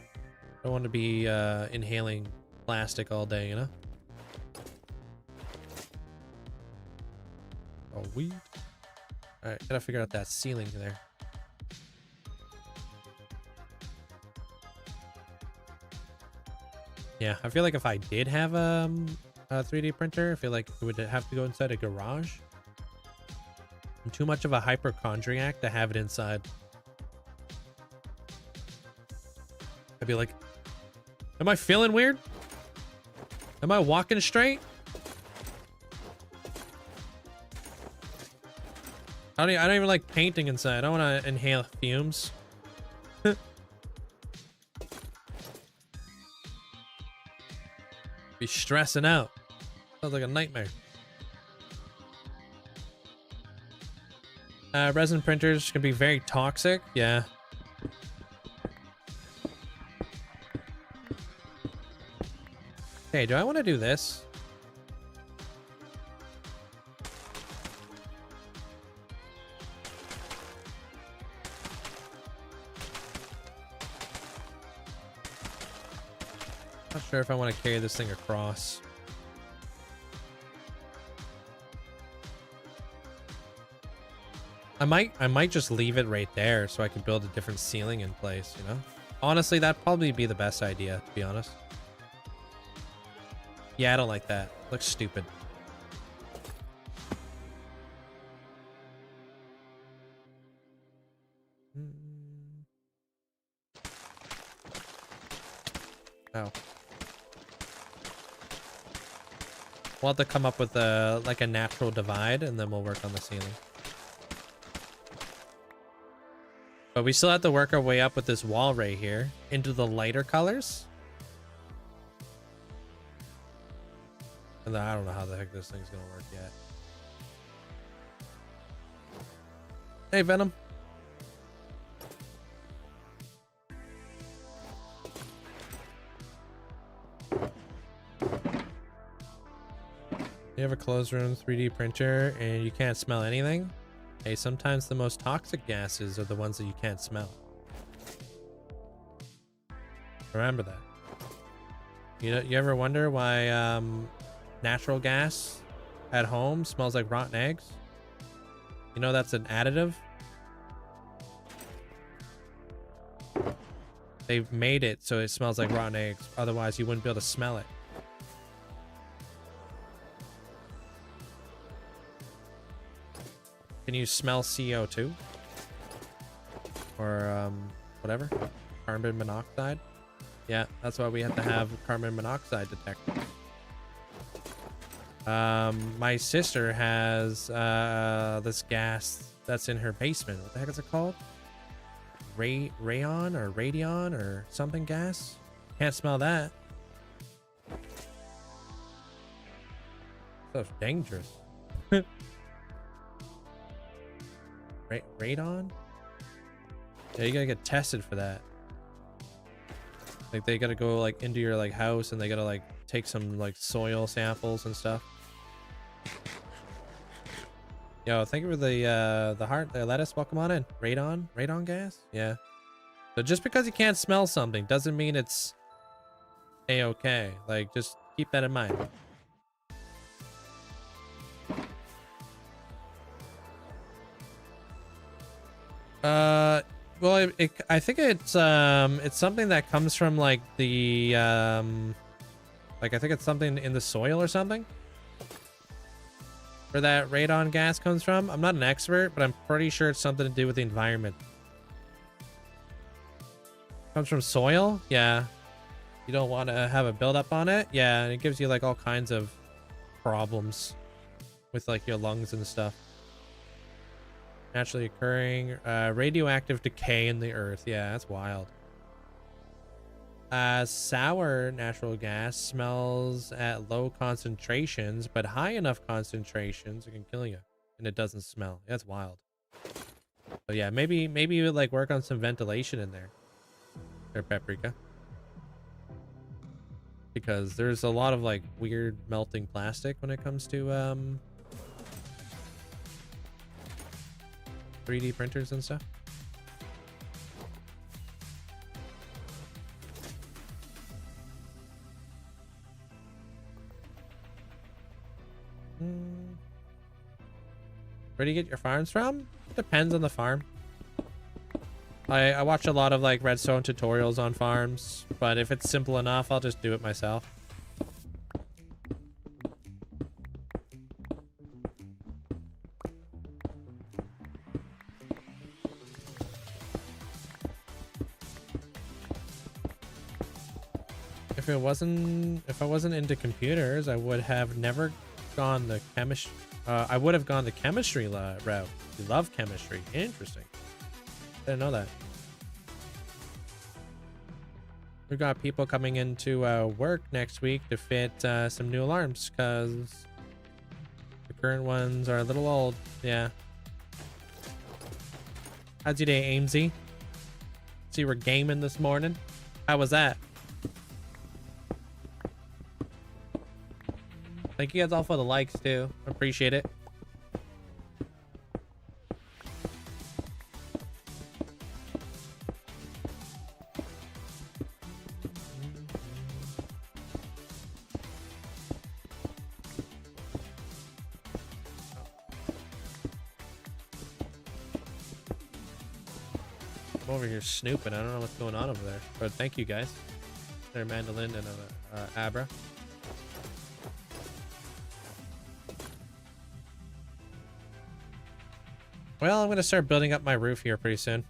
I don't want to be inhaling plastic all day, you know? Oh, we. All right, gotta figure out that ceiling there. Yeah, I feel like if I did have a 3D printer, I feel like it would have to go inside a garage. I'm too much of a hypochondriac to have it inside. I'd be like, am I feeling weird? Am I walking straight? I don't even like painting inside. I don't want to inhale fumes. Be stressing out. Sounds like a nightmare. Resin printers can be very toxic. Yeah. Okay, do I want to do this? Not sure if I want to carry this thing across. I might just leave it right there so I can build a different ceiling in place, you know? Honestly, that'd probably be the best idea, to be honest. Yeah, I don't like that. Looks stupid. Oh. We'll have to come up with like a natural divide, and then we'll work on the ceiling. But we still have to work our way up with this wall right here into the lighter colors. And I don't know how the heck this thing's gonna work yet. Hey, Venom. You have a closed room 3D printer and you can't smell anything? Hey, sometimes the most toxic gases are the ones that you can't smell. Remember that. You ever wonder why natural gas at home smells like rotten eggs? You know that's an additive? They've made it so it smells like rotten eggs. Otherwise, you wouldn't be able to smell it. Can you smell CO2? Or whatever? Carbon monoxide? Yeah, that's why we have to have carbon monoxide detectors. My sister has this gas that's in her basement. What the heck is it called? Rayon or radion or something gas? Can't smell that. Stuff's dangerous. Radon? Yeah, you gotta get tested for that. Like they gotta go like into your like house and they gotta like take some like soil samples and stuff. Yo, thank you for the heart, the lettuce. Welcome on in. Radon gas? Yeah. So just because you can't smell something doesn't mean it's a-okay. Like just keep that in mind. Well, I think it's something that comes from like the like I think it's something in the soil or something where that radon gas comes from. I'm not an expert, but I'm pretty sure it's something to do with the environment. Comes from soil? Yeah. You don't want to have a buildup on it? Yeah, and it gives you like all kinds of problems with like your lungs and stuff. Naturally occurring radioactive decay in the earth. Yeah, that's wild. Sour natural gas smells at low concentrations, but high enough concentrations it can kill you, and it doesn't smell. That's wild. So yeah, maybe you would like work on some ventilation in there, Paprika, because there's a lot of like weird melting plastic when it comes to 3D printers and stuff. Where do you get your farms from? It depends on the farm. I watch a lot of like redstone tutorials on farms, but if it's simple enough, I'll just do it myself. If I wasn't into computers, I would have never gone the chemistry. I would have gone the chemistry route. You love chemistry. Interesting. Didn't know that. We've got people coming into work next week to fit some new alarms because the current ones are a little old. Yeah. How's your day, Amesy? See, we're gaming this morning. How was that? Thank you guys all for the likes too. Appreciate it. I'm over here snooping. I don't know what's going on over there, but thank you guys. There, Mandolin and Abra. Well, I'm gonna start building up my roof here pretty soon.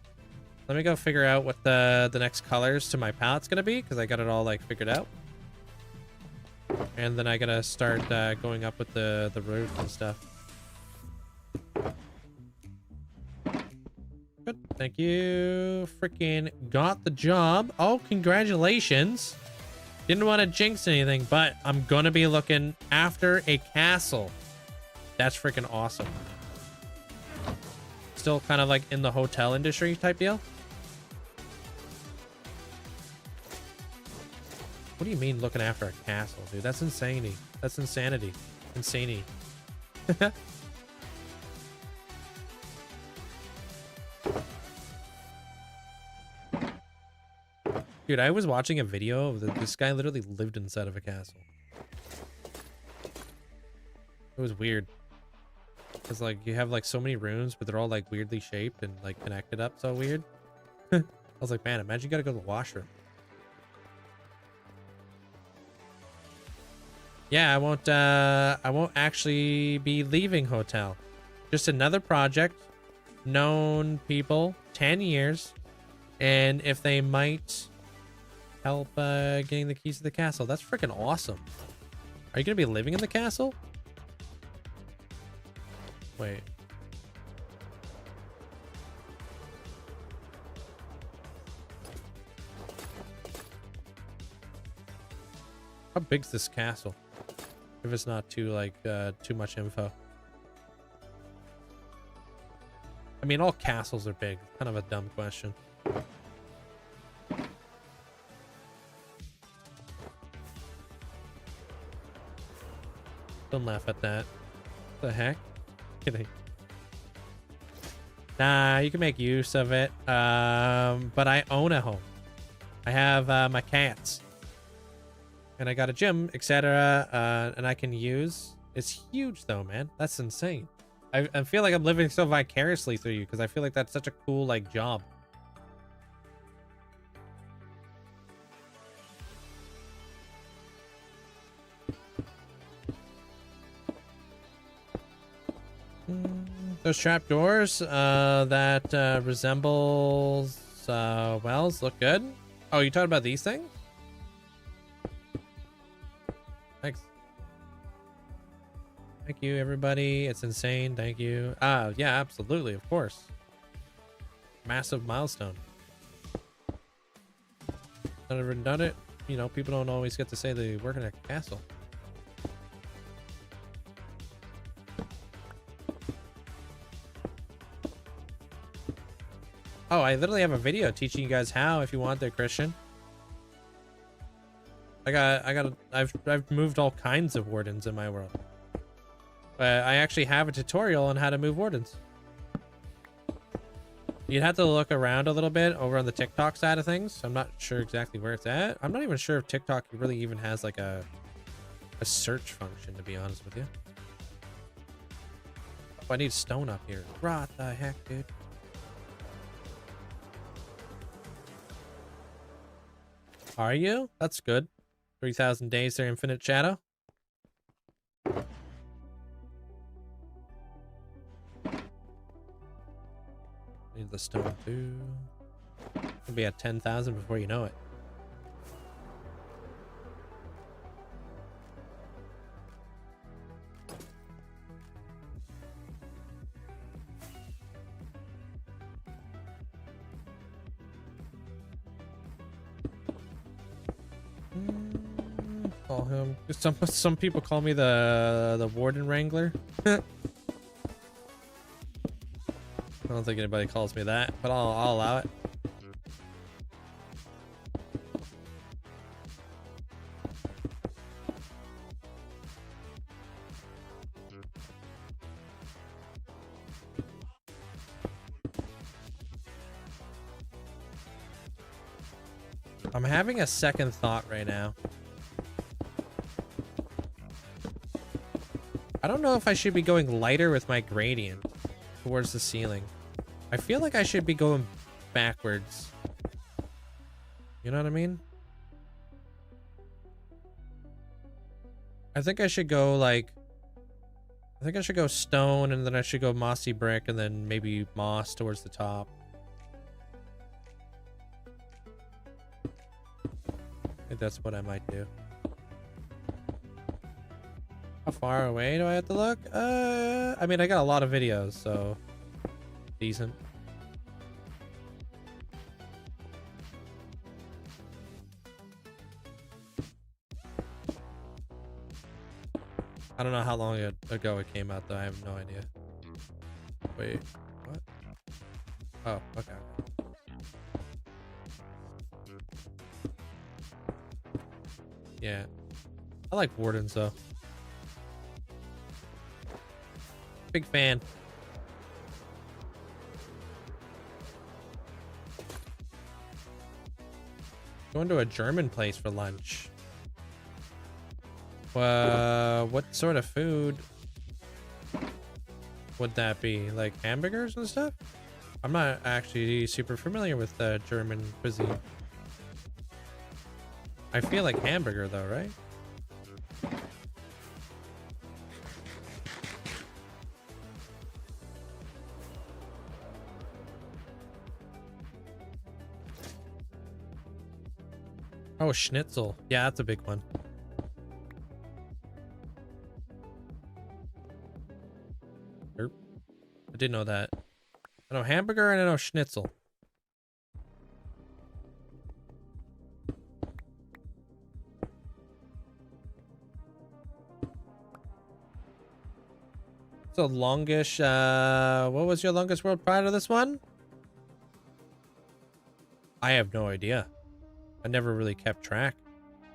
Let me go figure out what the next colors to my palette's gonna be, because I got it all like figured out. And then I gotta start going up with the roof and stuff. Good, thank you. Freaking got the job. Oh, congratulations. Didn't want to jinx anything, but I'm gonna be looking after a castle. That's freaking awesome. Still kind of like in the hotel industry type deal. What do you mean looking after a castle, dude? That's insanity. That's insanity. Insanity. Dude, I was watching a video of this guy literally lived inside of a castle. It was weird. Because like you have like so many rooms, but they're all like weirdly shaped and like connected up so weird. I was like, man, imagine you gotta go to the washroom. Yeah, I won't actually be leaving hotel. Just another project. Known people 10 years. And if they might help getting the keys to the castle. That's freaking awesome. Are you gonna be living in the castle? Wait. How big's this castle? If it's not too like too much info. I mean, all castles are big. Kind of a dumb question. Don't laugh at that. What the heck? Kidding. Nah, you can make use of it. But I own a home. I have my cats. And I got a gym, etc. And I can use. It's huge though, man. That's insane. I feel like I'm living so vicariously through you because I feel like that's such a cool like job. Those trapdoors that resembles wells look good. Oh, you talking about these things? Thanks. Thank you, everybody. It's insane. Thank you. Yeah, absolutely. Of course. Massive milestone. Never done it. You know, people don't always get to say they work in a castle. Oh, I literally have a video teaching you guys how, if you want there, Christian. I've moved all kinds of wardens in my world. But I actually have a tutorial on how to move wardens. You'd have to look around a little bit over on the TikTok side of things. I'm not sure exactly where it's at. I'm not even sure if TikTok really even has like a search function, to be honest with you. Oh, I need stone up here. What the heck, dude? Are you? That's good. 3,000 days there, Infinite Shadow. Need the stone too. We'll be at 10,000 before you know it. Call him. Some people call me the Warden Wrangler. I don't think anybody calls me that, but I'll allow it. I'm having a second thought right now. I don't know if I should be going lighter with my gradient towards the ceiling. I feel like I should be going backwards. You know what I mean? I think I should go like... I think I should go stone, and then I should go mossy brick, and then maybe moss towards the top. I think that's what I might do. How far away do I have to look? I mean, I got a lot of videos, so decent. I don't know how long ago it came out, though. I have no idea. Wait, what? Oh, okay. Yeah. I like wardens, though. Big fan. Going to a German place for lunch. What sort of food would that be? Like hamburgers and stuff? I'm not actually super familiar with German cuisine. I feel like hamburger though, right? Oh, schnitzel. Yeah, that's a big one. I didn't know that. I know hamburger and I know schnitzel. So longish, what was your longest world prior to this one? I have no idea. I never really kept track.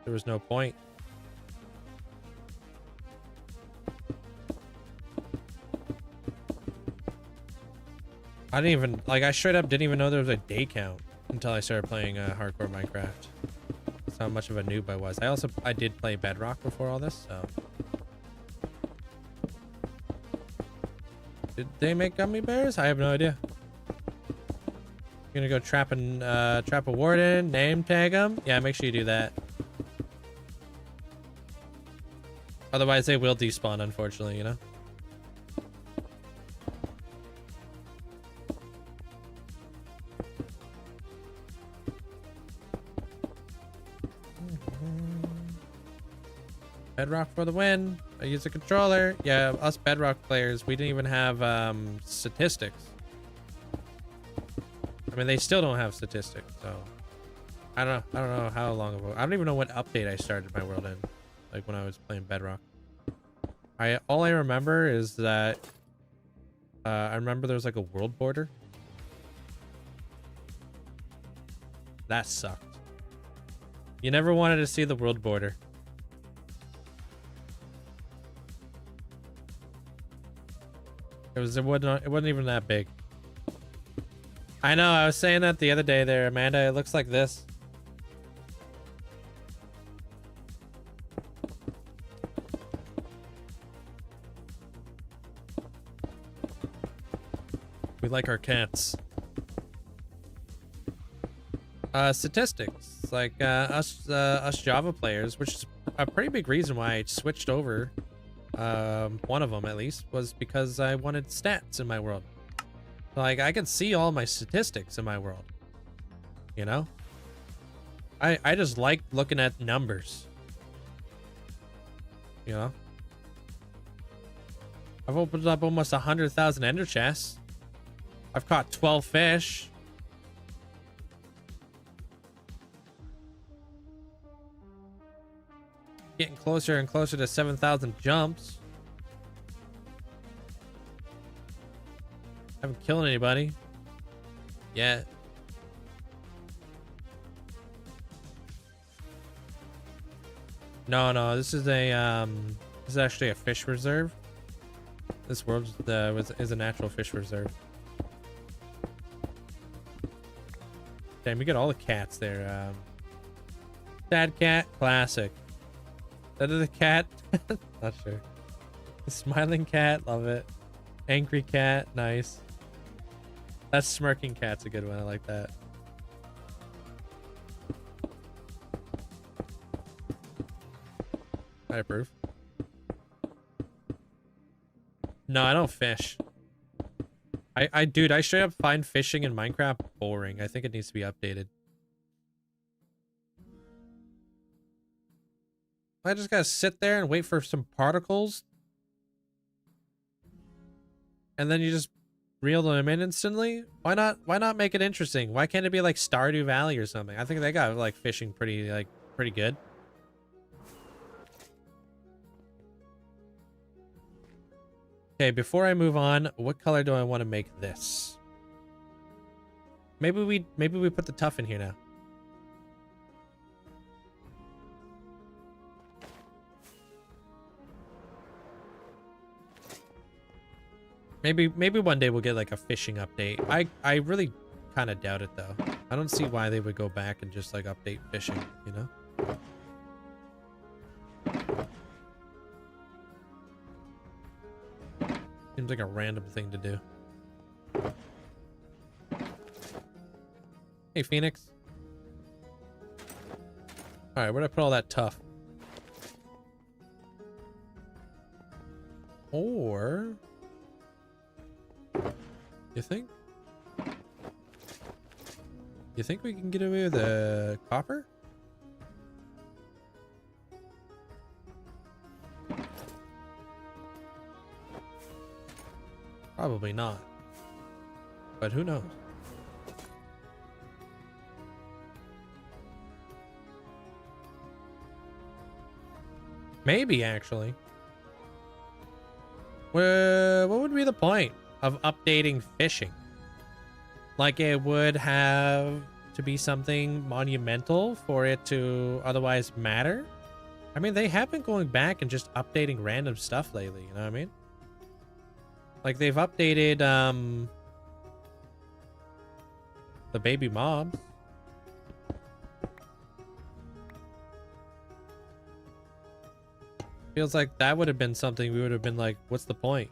There was no point. I didn't even, like, I straight up didn't even know there was a day count until I started playing hardcore Minecraft. That's how much of a noob I was. I did play Bedrock before all this, so. Did they make gummy bears? I have no idea. Gonna go trap a warden, name tag them. Yeah, make sure you do that. Otherwise, they will despawn, unfortunately, you know? Bedrock for the win. I use a controller. Yeah, us Bedrock players, we didn't even have statistics. I mean, they still don't have statistics, so I don't know how long ago. I don't even know what update I started my world in. Like when I was playing Bedrock. All I remember is that I remember there was like a world border. That sucked. You never wanted to see the world border. It wasn't even that big. I know, I was saying that the other day there, Amanda. It looks like this. We like our cats. Statistics. Like us Java players, which is a pretty big reason why I switched over. One of them at least was because I wanted stats in my world. Like I can see all my statistics in my world. You know? I just like looking at numbers. You know? I've opened up almost 100,000 ender chests. I've caught 12 fish. Getting closer and closer to 7,000 jumps. Haven't killed anybody yet. No, this is a this is actually a fish reserve. This world is a natural fish reserve. Damn, we got all the cats there. Sad cat, classic. That is a cat. Not sure. The smiling cat, love it. Angry cat, nice. That smirking cat's a good one. I like that. I approve. No, I don't fish. Dude, I straight up find fishing in Minecraft boring. I think it needs to be updated. I just gotta sit there and wait for some particles. And then you just reel them in instantly? Why not make it interesting? Why can't it be like Stardew Valley or something? I think they got like fishing pretty good. Okay, before I move on, what color do I want to make this? Maybe we put the tough in here now. Maybe one day we'll get like a fishing update. I really kind of doubt it though. I don't see why they would go back and just like update fishing, you know? Seems like a random thing to do. Hey, Phoenix. All right, where'd I put all that tough? Or... You think we can get away with the copper? Probably not. But who knows? Maybe actually. What would be the point of updating fishing? Like it would have to be something monumental for it to otherwise matter? I mean, they have been going back and just updating random stuff lately, you know what I mean? Like they've updated the baby mobs. Feels like that would have been something we would have been like, what's the point?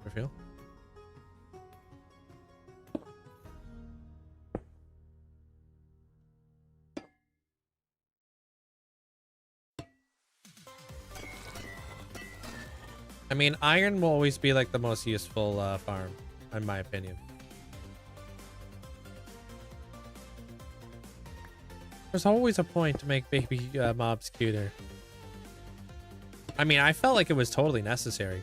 I feel. I mean, iron will always be like the most useful farm, in my opinion. There's always a point to make baby mobs cuter. I mean, I felt like it was totally necessary.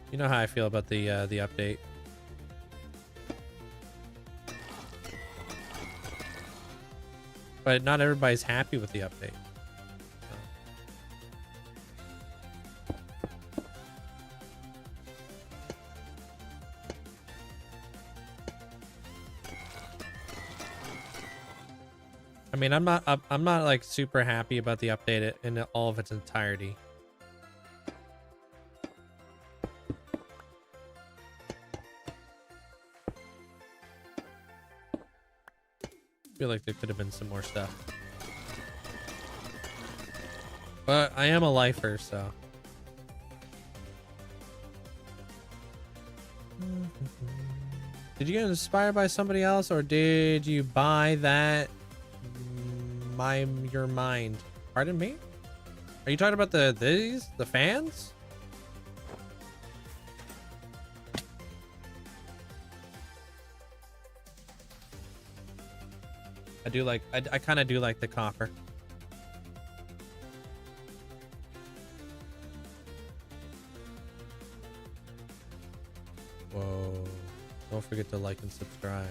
You know how I feel about the update. but not everybody's happy with the update. I mean, I'm not like super happy about the update in all of its entirety. I feel like there could have been some more stuff. But I am a lifer, so. Did you get inspired by somebody else, or did you buy that your mind? Pardon me? Are you talking about the fans? I kind of do like the copper. Whoa. Don't forget to like and subscribe.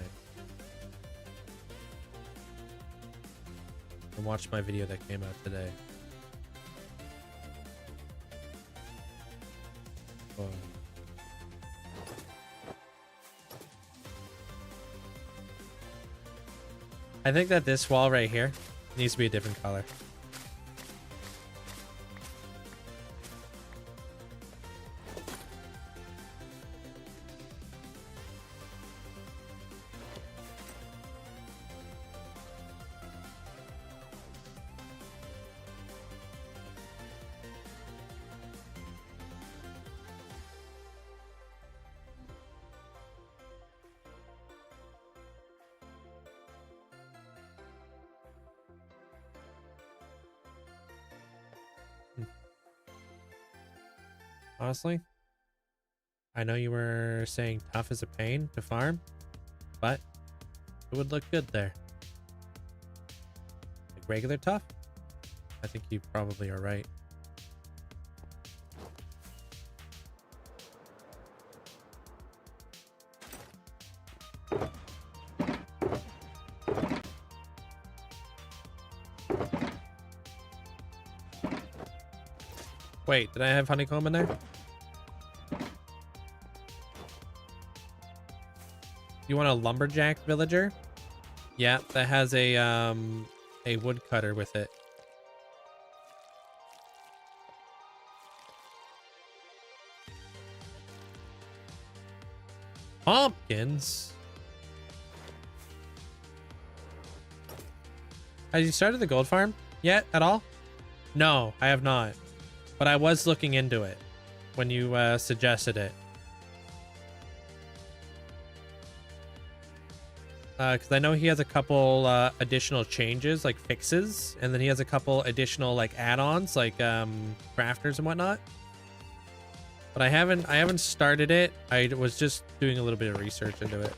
And watch my video that came out today. Whoa. I think that this wall right here needs to be a different color. Honestly, I know you were saying tough is a pain to farm, but it would look good there. Like regular tough? I think you probably are right. Wait, did I have honeycomb in there? You want a lumberjack villager? Yeah, that has a woodcutter with it. Pumpkins? Have you started the gold farm yet at all? No, I have not. But I was looking into it when you suggested it. Because I know he has a couple additional changes, like fixes, and then he has a couple additional like add-ons, like crafters and whatnot. But I haven't started it. I was just doing a little bit of research into it.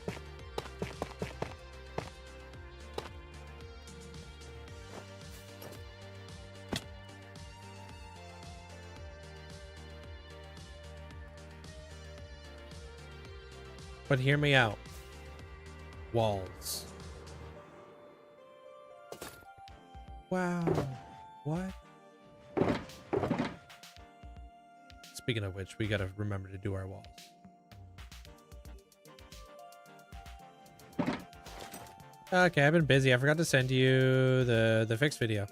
But hear me out. Walls. Wow. What? Speaking of which, we gotta remember to do our walls. Okay, I've been busy. I forgot to send you the fix video.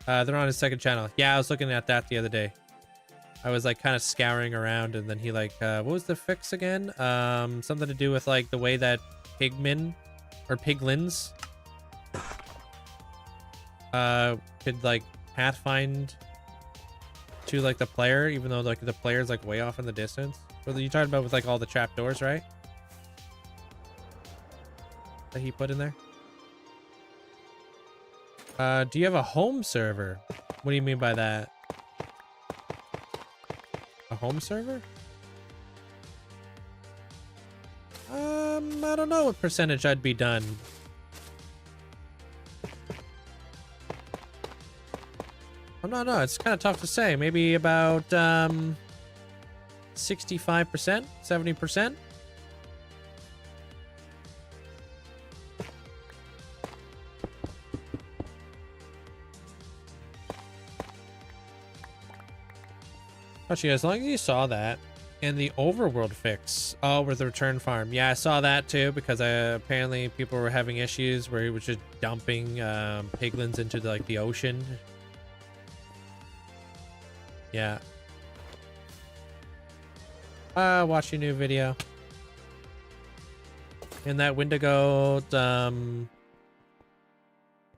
They're on his second channel. Yeah, I was looking at that the other day. I was like kind of scouring around, and then he like, what was the fix again? Something to do with like the way that pigmen or piglins could like pathfind to like the player, even though like the player's like way off in the distance. What are you talking about with like all the trapdoors, right? That he put in there. Do you have a home server? What do you mean by that? A home server? I don't know what percentage I'd be done. I don't know. It's kind of tough to say. Maybe about 65%, 70%. Actually, as long as you saw that. And the overworld fix. Oh, with the return farm. Yeah, I saw that too, because apparently people were having issues where he was just dumping piglins into the ocean. Yeah. Watch your new video. And that Wendigo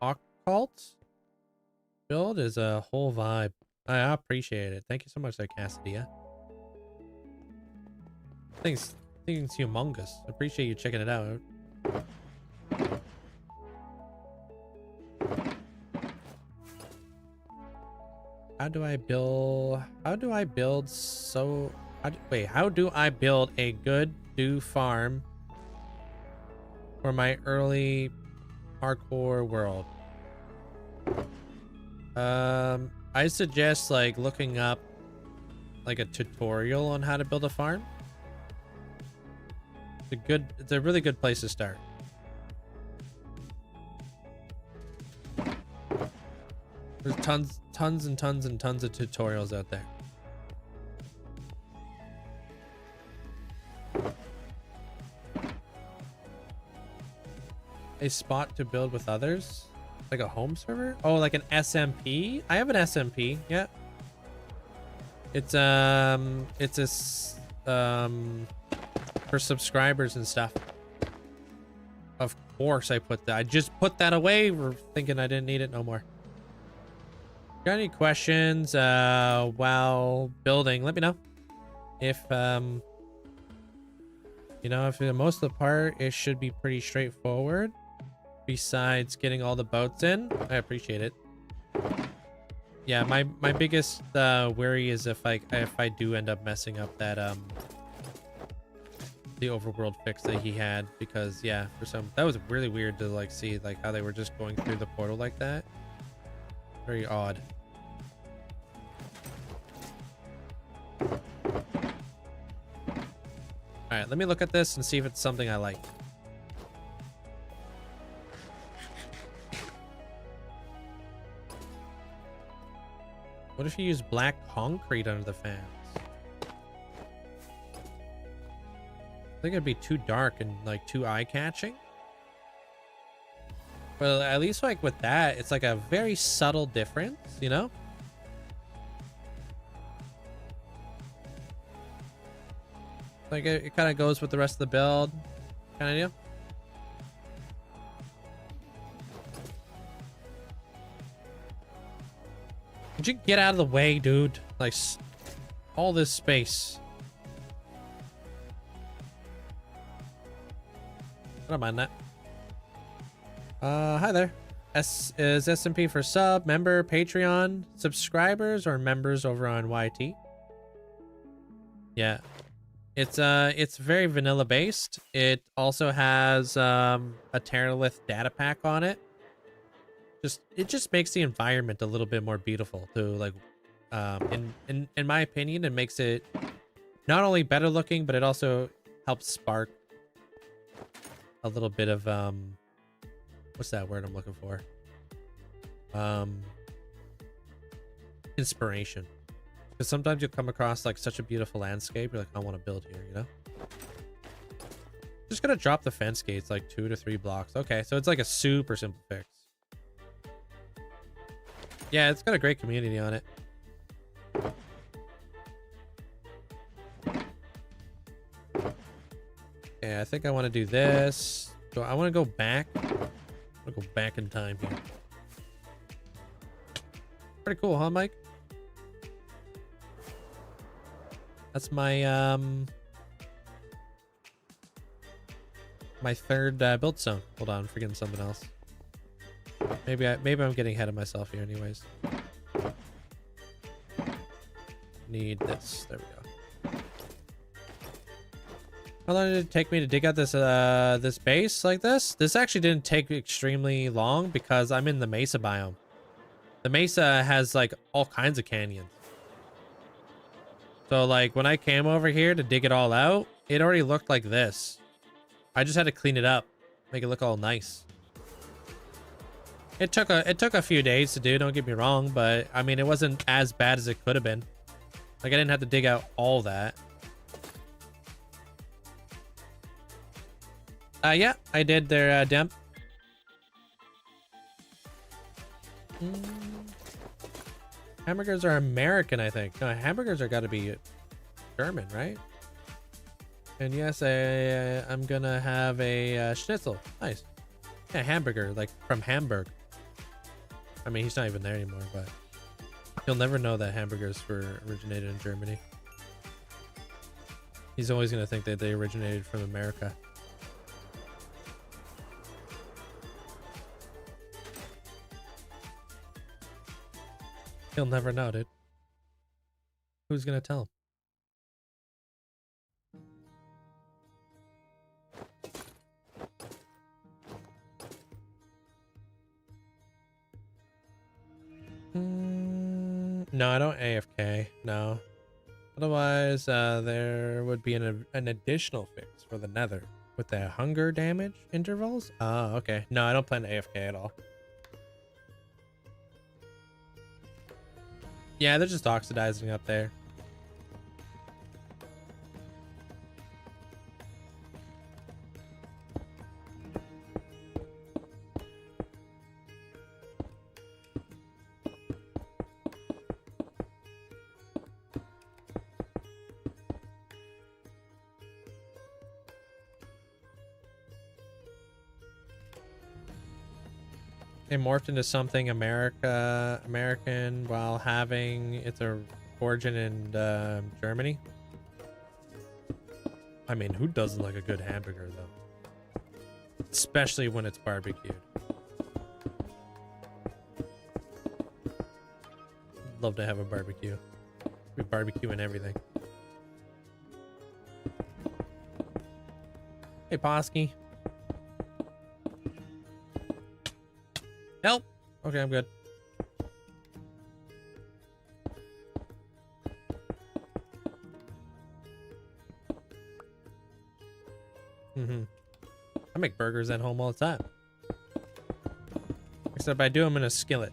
occult build is a whole vibe. I appreciate it. Thank you so much, there, Cassidy. Things humongous. Appreciate you checking it out. How do I build a good farm for my early parkour world? I suggest looking up a tutorial on how to build a farm. It's a really good place to start. There's tons and tons and tons of tutorials out there. A spot to build with others? Like a home server? Oh, like an SMP? I have an SMP, yeah. It's for subscribers and stuff. Of course I put that. I just put that away. We're thinking I didn't need it no more. Got any questions while building? Let me know. If you know, if most of the part it should be pretty straightforward. Besides getting all the boats in, I appreciate it. Yeah, my biggest worry is if I do end up messing up that the overworld fix that he had, because yeah, that was really weird to see how they were just going through the portal like that. Very odd. All right, let me look at this and see if it's something I like. What if you use black concrete under the fans? I think it'd be too dark and too eye-catching. But at least with that, it's a very subtle difference, you know? It kind of goes with the rest of the build, kind of deal. Would you get out of the way, dude? All this space. I don't mind that. Hi there. S is SMP for sub, member, Patreon, subscribers, or members over on YT. Yeah. It's very vanilla based. It also has a Terralith data pack on it. It just makes the environment a little bit more beautiful too. In my opinion, it makes it not only better looking, but it also helps spark a little bit of what's that word I'm looking for? Inspiration. Because sometimes you'll come across such a beautiful landscape, you're like, I want to build here, you know? Just gonna drop the fence gates 2 to 3 blocks. Okay, so it's a super simple fix. Yeah, it's got a great community on it. Okay, I think I want to do this. So I want to go back. I want to go back in time here. Pretty cool, huh, Mike? That's my my third build zone. Hold on, I'm forgetting something else. Maybe I'm getting ahead of myself here anyways. Need this. There we go. How long did it take me to dig out this this base like this? This actually didn't take extremely long because I'm in the mesa biome. The mesa has all kinds of canyons. So when I came over here to dig it all out, it already looked like this. I just had to clean it up, make it look all nice. It took a few days to do, don't get me wrong, but I mean it wasn't as bad as it could have been. Like, I didn't have to dig out all that. Yeah, I did their demp. Hamburgers are American, I think. No, hamburgers are gotta be German, right? And yes, I'm gonna have a schnitzel. Nice. Yeah, hamburger, like from Hamburg. I mean, he's not even there anymore, but he'll never know that hamburgers originated in Germany. He's always gonna think that they originated from America. He'll never know, dude. Who's gonna tell him? No, I don't AFK. No. Otherwise, there would be an additional fix for the Nether with the hunger damage intervals. Oh, okay. No, I don't plan to AFK at all. Yeah, they're just oxidizing up there. They morphed into something American while having its origin in Germany. I mean, who doesn't like a good hamburger though? Especially when it's barbecued. Love to have a barbecue. We barbecue and everything. Hey, Posky. Help! Okay, I'm good. I make burgers at home all the time. Except I do them in a skillet.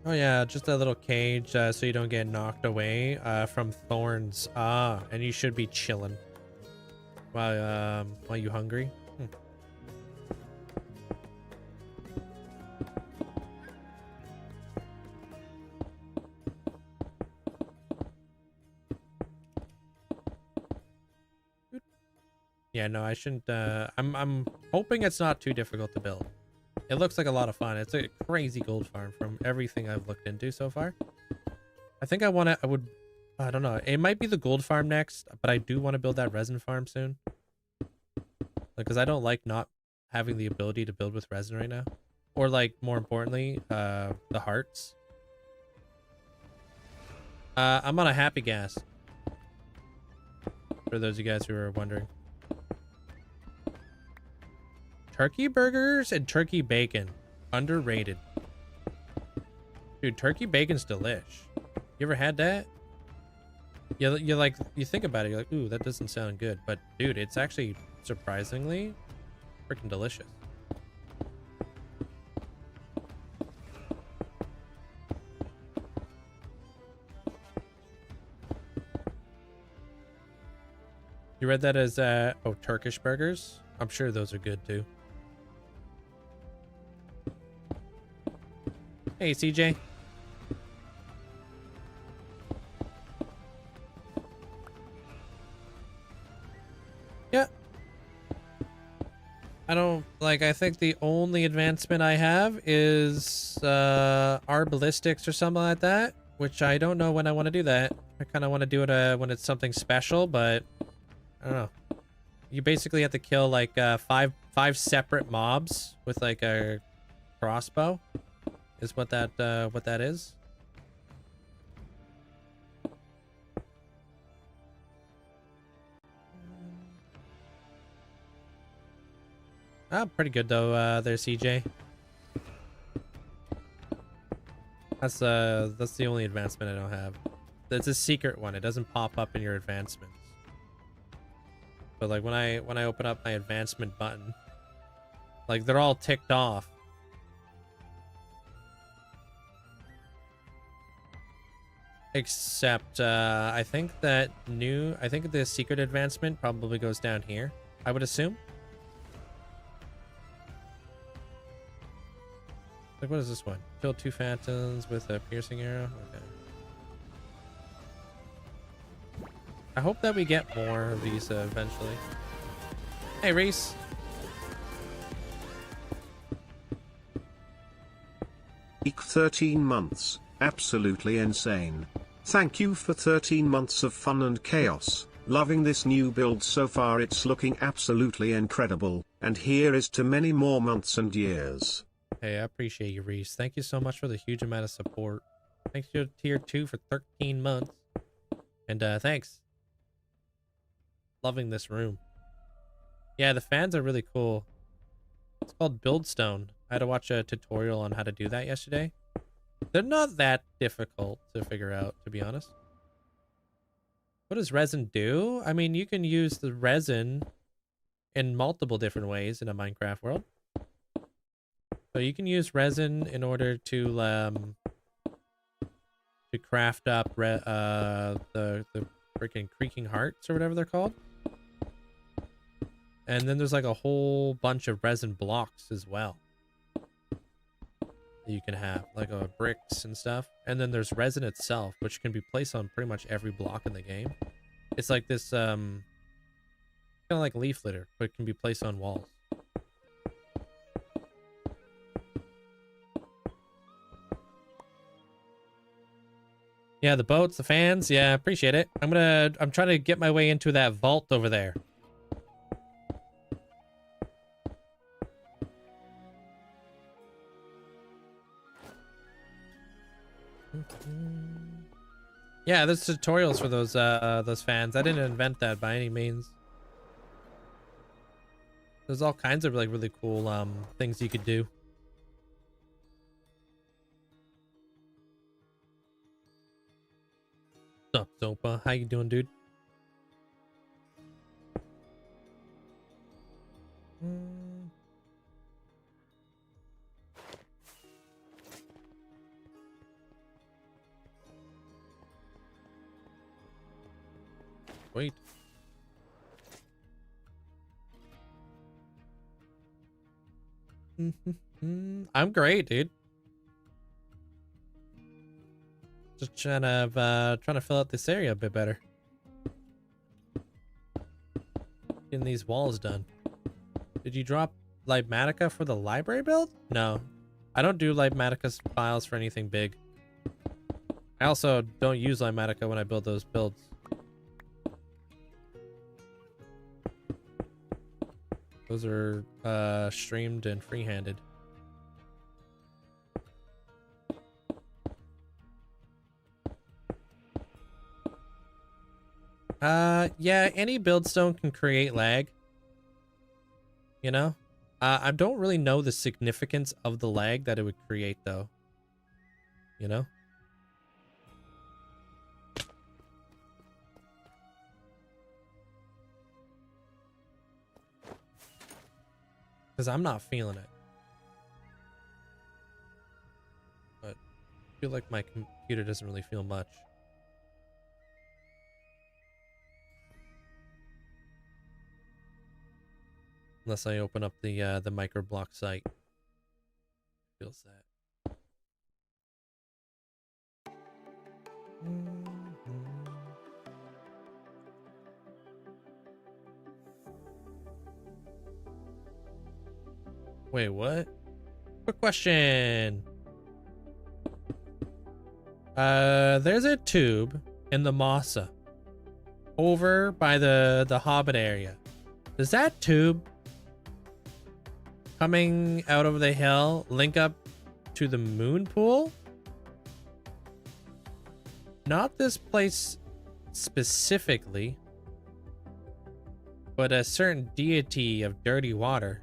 Oh yeah, just a little cage so you don't get knocked away from thorns. Ah, and you should be chilling while you hungry. Yeah, no, I shouldn't. I'm hoping it's not too difficult to build. It looks like a lot of fun. It's a crazy gold farm from everything I've looked into so far. I think I don't know. It might be the gold farm next, but I do want to build that resin farm soon. Because I don't like not having the ability to build with resin right now. Or like, more importantly, the hearts. I'm on a happy gas. For those of you guys who are wondering. Turkey burgers and turkey bacon. Underrated. Dude, turkey bacon's delish. You ever had that? You like, you think about it, you're like, ooh, that doesn't sound good. But dude, it's actually surprisingly freaking delicious. You read that as, oh, Turkish burgers? I'm sure those are good too. Hey, CJ. Yeah. I think the only advancement I have is our ballistics or something like that, which I don't know when I want to do that. I kind of want to do it when it's something special, but I don't know. You basically have to kill like five separate mobs with like a crossbow. Is what that is. Ah, pretty good though, there, CJ. That's the only advancement I don't have. It's a secret one. It doesn't pop up in your advancements. But like when I open up my advancement button, Like, they're all ticked off. Except, I think the secret advancement probably goes down here, I would assume. Like, what is this one? Kill 2 phantoms with a piercing arrow? Okay. I hope that we get more of these eventually. Hey, Reese.
Eek 13 months, absolutely insane. Thank you for 13 months of fun and chaos. Loving this new build so far, it's looking absolutely incredible, and here is to many more months and years.
Hey, I appreciate you, Reese. Thank you so much for the huge amount of support. Thanks to tier 2 for 13 months. And thanks. Loving this room. Yeah, the fans are really cool. It's called Buildstone. I had to watch a tutorial on how to do that yesterday. They're not that difficult to figure out, to be honest. What does resin do? I mean, you can use the resin in multiple different ways in a Minecraft world. So you can use resin in order to craft up the freaking creaking hearts or whatever they're called. And then there's like a whole bunch of resin blocks as well that you can have, like bricks and stuff. And then there's resin itself, which can be placed on pretty much every block in the game. It's like this kind of like leaf litter, but it can be placed on walls. Yeah, the boats, the fans, yeah, appreciate it. I'm trying to get my way into that vault over there. Yeah, there's tutorials for those fans. I didn't invent that by any means. There's all kinds of like really cool things you could do. What's up, Zopa? How you doing, dude? Wait. I'm great, dude. Just trying to fill out this area a bit better. Getting these walls done. Did you drop Libmatica for the library build? No. I don't do Libmatica files for anything big. I also don't use Libmatica when I build those builds. Those are streamed and free-handed. Yeah, any buildstone can create lag. You know? I don't really know the significance of the lag that it would create, though. You know? Because I'm not feeling it. But I feel like my computer doesn't really feel much. Unless I open up the microblock site. Feels that. Wait, what? Quick question. There's a tube in the Massa over by the Hobbit area. Does that tube coming out of the hill link up to the moon pool? Not this place specifically, but a certain deity of dirty water.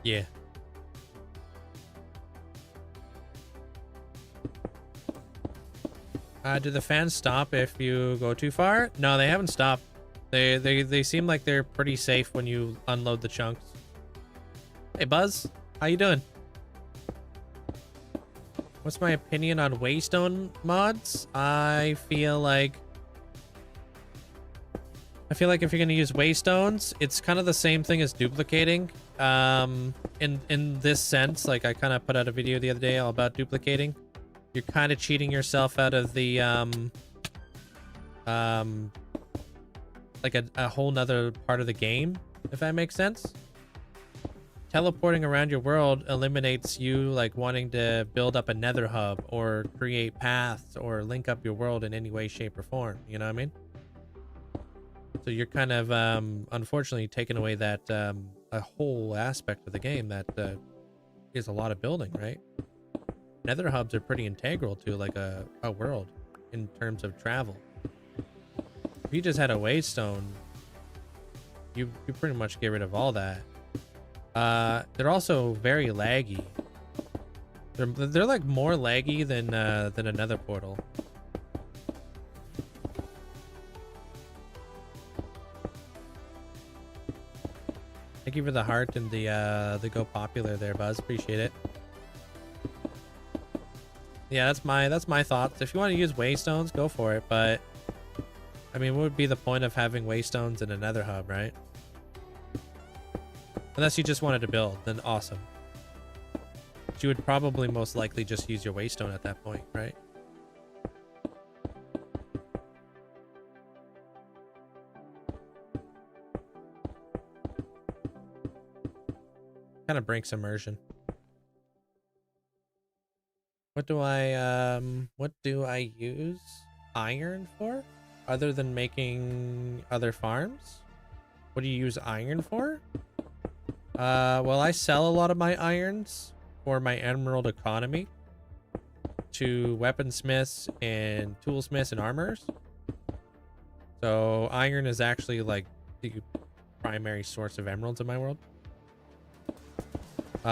Yeah. Do the fans stop if you go too far? No, they haven't stopped. They seem like they're pretty safe when you unload the chunks. Hey Buzz, how you doing? What's my opinion on Waystone mods? I feel like if you're gonna use Waystones, it's kind of the same thing as duplicating. In this sense, like I kind of put out a video the other day all about duplicating. You're kind of cheating yourself out of the like a whole nother part of the game, if that makes sense. Teleporting around your world eliminates you like wanting to build up a nether hub or create paths or link up your world in any way, shape, or form. You know what I mean? So you're kind of unfortunately taking away that a whole aspect of the game that is a lot of building, right? Nether hubs are pretty integral to like a world in terms of travel. If you just had a waystone, you pretty much get rid of all that. They're also very laggy. They're like more laggy than a nether portal. Thank you for the heart and the go popular there, Buzz. Appreciate it. Yeah, that's my thoughts. If you want to use waystones, go for it. But I mean, what would be the point of having waystones in a nether hub, right? Unless you just wanted to build, then awesome. But you would probably most likely just use your waystone at that point, right? Kind of breaks immersion. What do I use iron for? Other than making other farms? What do you use iron for? Well, I sell a lot of my irons for my emerald economy to weaponsmiths and toolsmiths and armorers. So iron is actually like the primary source of emeralds in my world. You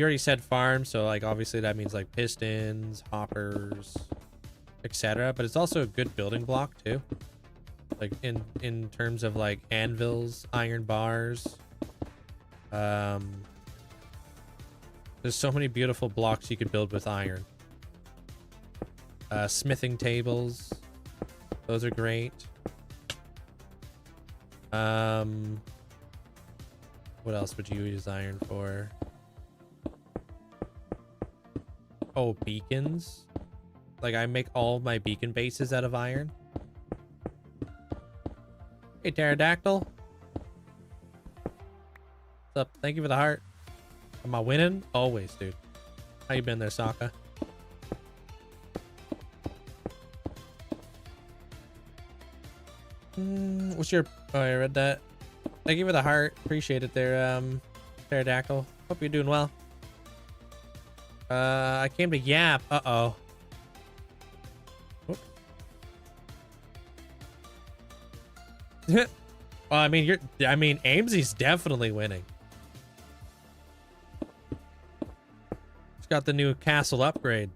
already said farm, so like obviously that means like pistons, hoppers, etc. But it's also a good building block too. Like in terms of like anvils, iron bars. There's so many beautiful blocks you could build with iron. Smithing tables, those are great. What else would you use iron for? Oh, beacons. Like I make all my beacon bases out of iron. Hey, pterodactyl. What's up? Thank you for the heart. Am I winning? Always, dude. How you been there, Sokka? What's your... Oh, I read that. Thank you for the heart. Appreciate it there, pterodactyl. Hope you're doing well. I came to Yap. Uh-oh. Well, I mean, Aimsy's definitely winning. It's got the new castle upgrade.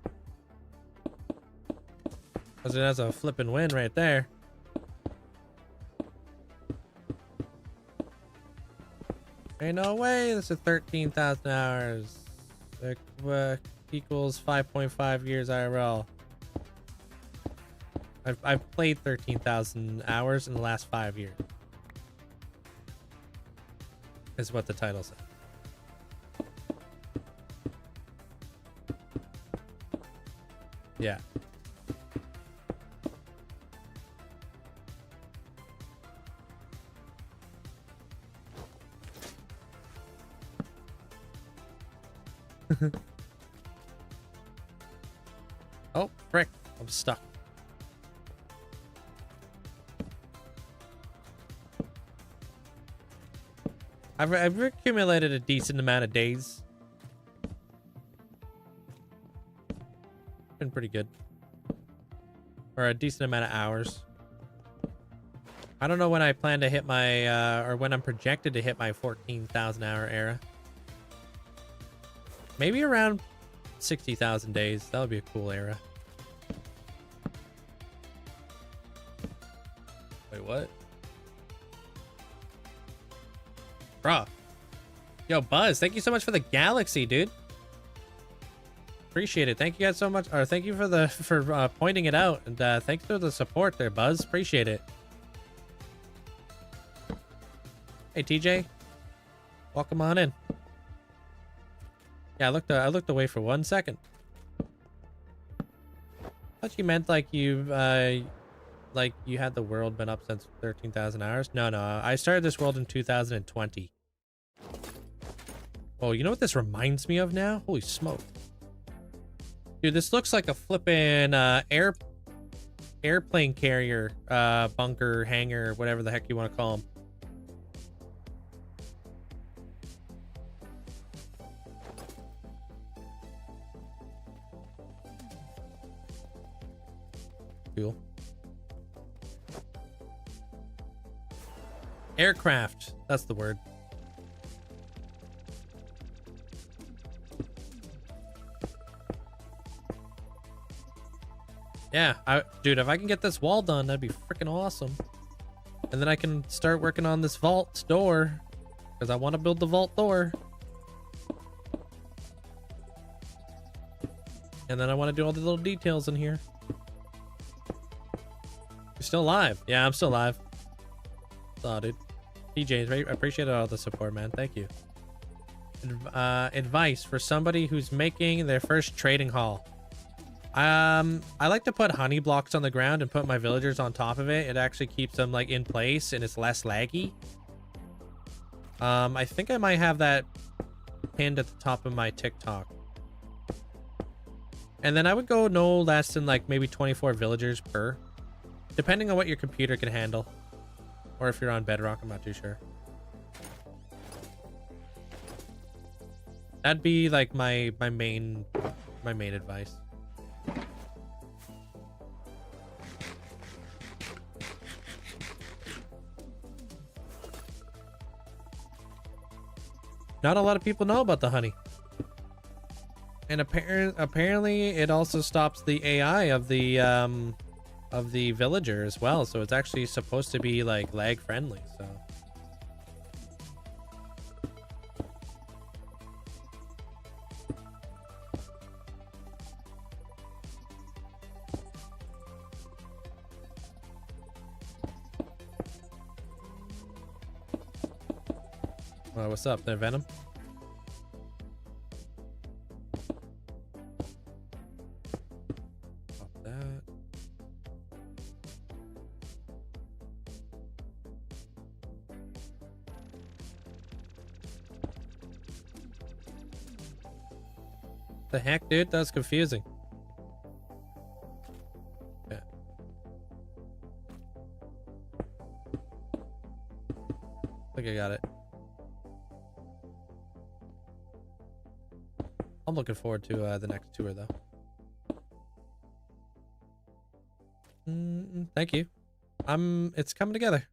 Because it has a flippin' win right there. Ain't no way. This is 13,000 hours. Equals 5.5 years IRL. I've played 13,000 hours in the last 5 years. Is what the title said. Yeah. Oh, frick. I'm stuck. I've accumulated a decent amount of days. Been pretty good. Or a decent amount of hours. I don't know when I plan to hit my, or when I'm projected to hit my 14,000 hour era. Maybe around 60,000 days. That would be a cool era. Wait, what? Bruh. Yo, Buzz, thank you so much for the galaxy, dude. Appreciate it. Thank you guys so much. Or thank you for pointing it out. And thanks for the support there, Buzz. Appreciate it. Hey, TJ. Welcome on in. Yeah, I looked away for 1 second. I thought you meant like you had the world been up since 13,000 hours. No, I started this world in 2020. Oh, you know what this reminds me of now? Holy smoke. Dude, this looks like a flippin' airplane carrier, bunker, hangar, whatever the heck you want to call them. Cool. Aircraft, that's the word. Yeah, dude, if I can get this wall done, that'd be freaking awesome. And then I can start working on this vault door, because I want to build the vault door. And then I want to do all the little details in here. You're still alive. Yeah, I'm still alive. Oh, dude. TJ, I appreciate all the support, man. Thank you. Advice for somebody who's making their first trading hall. I like to put honey blocks on the ground and put my villagers on top of it. It actually keeps them like in place and it's less laggy. I think I might have that pinned at the top of my TikTok. And then I would go no less than like maybe 24 villagers per, depending on what your computer can handle. Or if you're on Bedrock, I'm not too sure. That'd be like my main advice. Not a lot of people know about the honey. And apparently it also stops the AI of the villager as well, so it's actually supposed to be like lag friendly, so. What's up there, Venom? Pop that. The heck, dude? That was confusing. Yeah. I think I got it. I'm looking forward to the next tour, though. Thank you. It's coming together.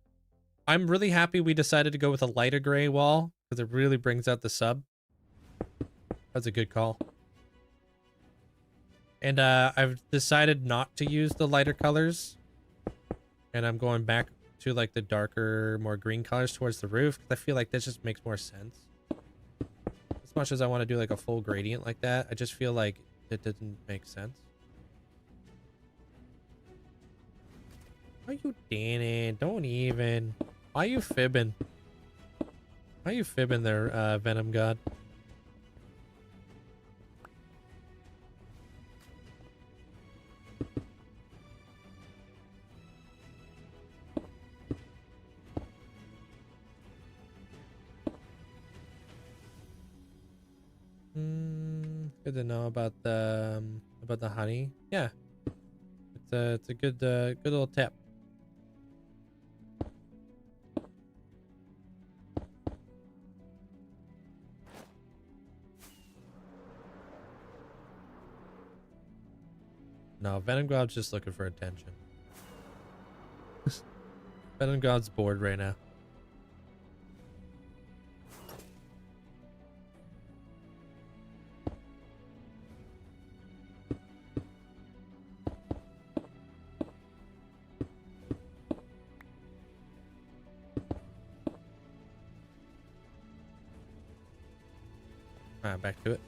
I'm really happy we decided to go with a lighter gray wall because it really brings out the sub. That's a good call. And I've decided not to use the lighter colors, and I'm going back to like the darker, more green colors towards the roof because I feel like this just makes more sense. As much as I want to do like a full gradient like that, I just feel like it didn't make sense. Why are you Danny? Don't even. Why are you fibbing? Why are you fibbing there, Venom God? Good to know about the honey. Yeah, it's a good little tip. No, Venom God's just looking for attention. Venom God's bored right now. Back to it.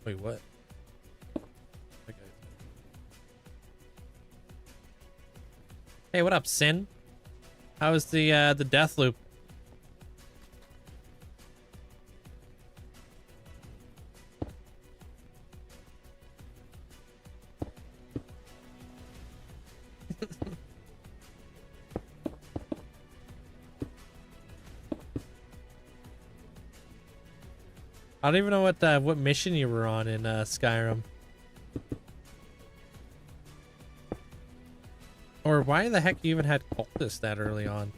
Wait, what? Okay. Hey, what up, Sin? How was the death loop? I don't even know what mission you were on in Skyrim. Or why the heck you even had cultists that early on.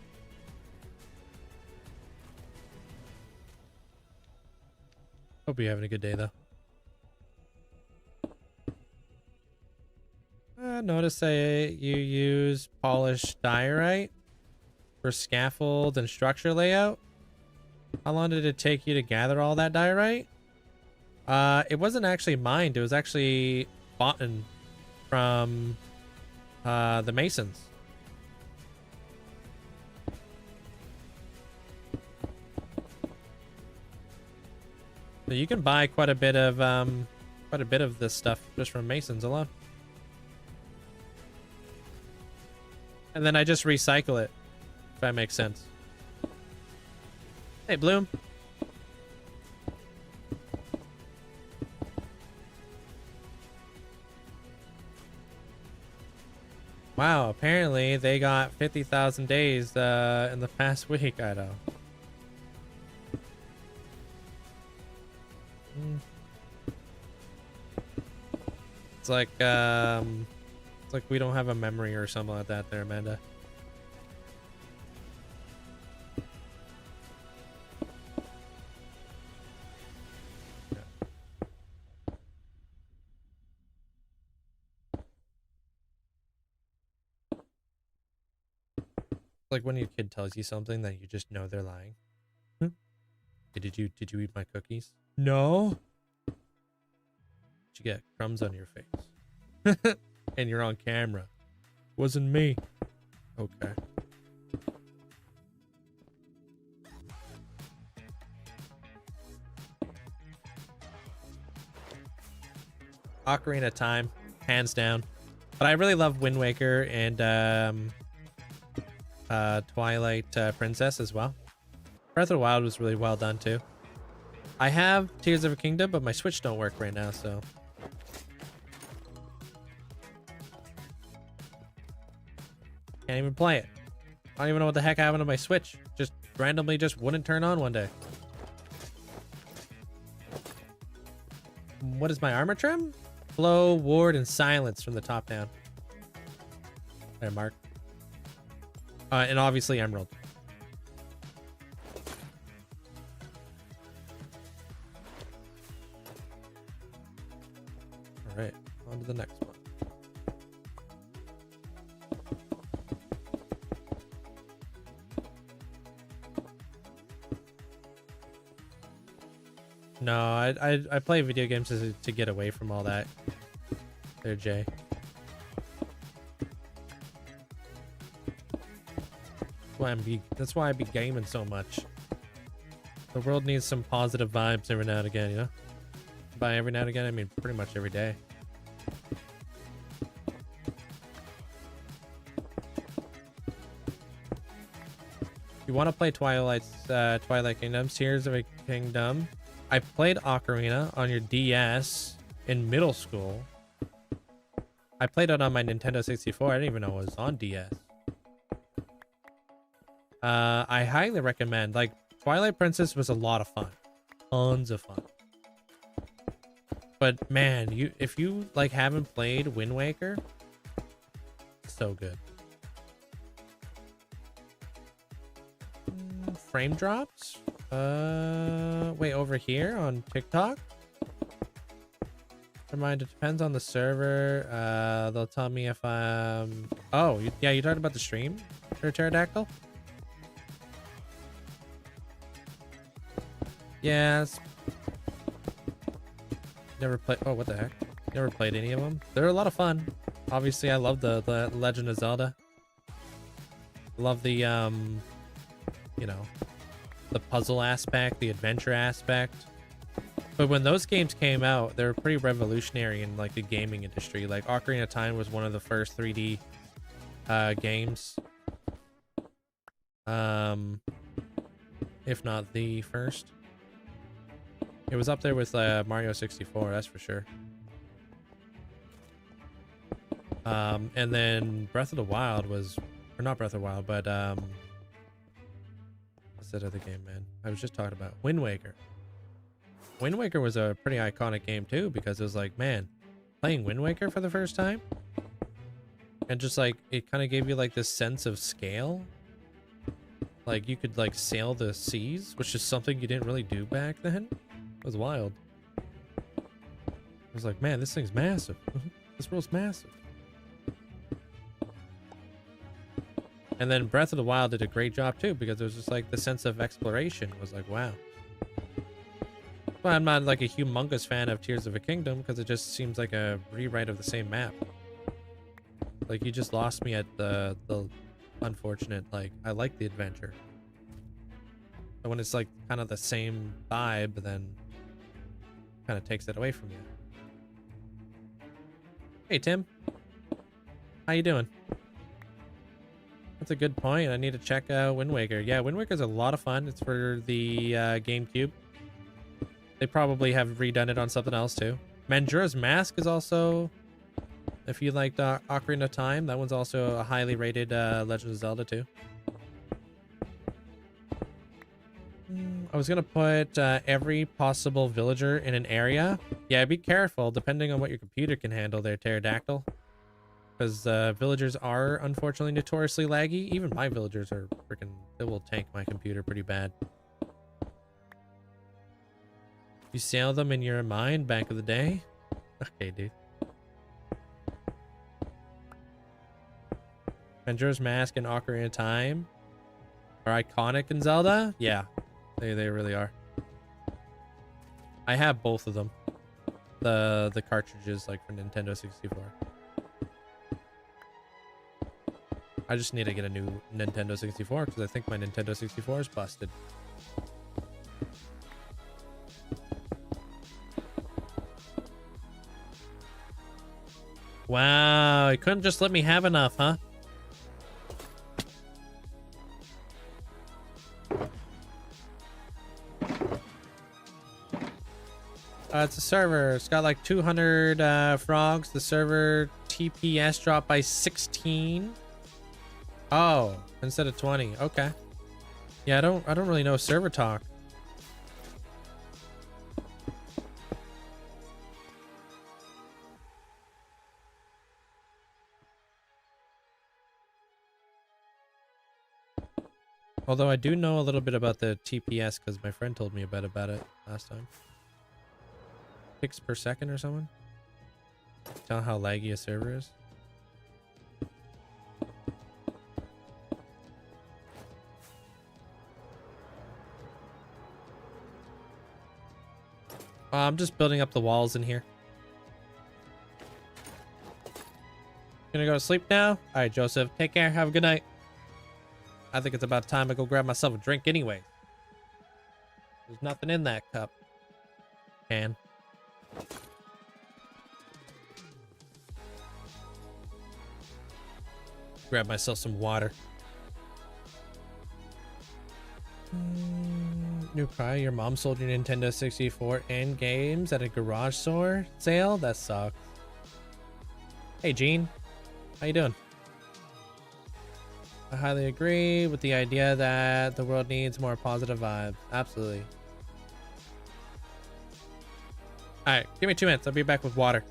Hope you're having a good day though. Notice you use polished diorite for scaffold and structure layout. How long did it take you to gather all that diorite? It wasn't actually mined. It was actually bought from the masons. So you can buy quite a bit of this stuff just from masons alone. And then I just recycle it, if that makes sense. Hey, Bloom. Wow, apparently they got 50,000 days in the past week, I know. It's like we don't have a memory or something like that there, Amanda. Like when your kid tells you something that you just know they're lying. Did you eat my cookies? No. Did you get crumbs on your face? And you're on camera. Wasn't me. Okay. Ocarina of Time, hands down. But I really love Wind Waker and Twilight Princess as well. Breath of the Wild was really well done too. I have Tears of a Kingdom, but my Switch don't work right now, so. Can't even play it. I don't even know what the heck happened to my Switch. Just randomly just wouldn't turn on one day. What is my armor trim? Flow, ward, and silence from the top down. There, Mark. And obviously Emerald. All right, on to the next one. No, I play video games to get away from all that. There, Jay. That's why I be gaming so much. The world needs some positive vibes every now and again, you know? By every now and again, I mean pretty much every day. You want to play Twilight Kingdom, Tears of a Kingdom. I played Ocarina on your DS in middle school. I played it on my Nintendo 64. I didn't even know it was on DS. I highly recommend. Like, Twilight Princess was a lot of fun. Tons of fun. But man, if you like haven't played Wind Waker, so good. Frame drops? Wait, over here on TikTok? Never mind, it depends on the server. They'll tell me if I'm... Oh, yeah, you talking about the stream for Pterodactyl? Yeah, Never played. Oh, what the heck? Never played any of them. They're a lot of fun. Obviously, I love the Legend of Zelda. Love the you know, the puzzle aspect, the adventure aspect. But when those games came out, they were pretty revolutionary in like the gaming industry. Like Ocarina of Time was one of the first 3D games. If not the first. It was up there with Mario 64, that's for sure. And then Breath of the Wild was, or not Breath of the Wild, but what's that other game, man? I was just talking about Wind Waker. Wind Waker was a pretty iconic game too, because it was like, man, playing Wind Waker for the first time, and just like it kind of gave you like this sense of scale. Like you could like sail the seas, which is something you didn't really do back then. It was wild. I was like, man, this thing's massive. This world's massive. And then Breath of the Wild did a great job too, because it was just like the sense of exploration was like, wow. Well, I'm not like a humongous fan of Tears of a Kingdom, because it just seems like a rewrite of the same map. Like you just lost me at the unfortunate, like, I like the adventure. But when it's like kind of the same vibe, then kind of takes it away from you. Hey Tim, how you doing? That's a good point. I need to check out Wind Waker. Yeah, Wind Waker's a lot of fun. It's for the GameCube. They probably have redone it on something else too. Majora's Mask is also, if you liked Ocarina of Time, that one's also a highly rated Legend of Zelda too. I was gonna put every possible villager in an area. Yeah, be careful depending on what your computer can handle there, Pterodactyl. Because villagers are unfortunately notoriously laggy. Even my villagers are freaking, they will tank my computer pretty bad. You sail them in your mind back of the day? Okay, dude. Majora's Mask and Ocarina of Time are iconic in Zelda? Yeah, they really are. I have both of them. The cartridges, like for Nintendo 64. I just need to get a new Nintendo 64 because I think my Nintendo 64 is busted. Wow, you couldn't just let me have enough, huh? It's a server. It's got like 200 frogs. The server TPS dropped by 16. Oh, instead of 20. Okay. Yeah, I don't really know server talk. Although I do know a little bit about the TPS because my friend told me about it last time. Picks per second or something. Tell how laggy a server is. I'm just building up the walls in here. Gonna go to sleep now? All right, Joseph. Take care. Have a good night. I think it's about time I go grab myself a drink anyway. There's nothing in that cup. Can. Grab myself some water. New cry, your mom sold your Nintendo 64 and games at a garage sale? That sucks. Hey Gene, how you doing? I highly agree with the idea that the world needs more positive vibes. Absolutely. Alright, give me 2 minutes. I'll be back with water.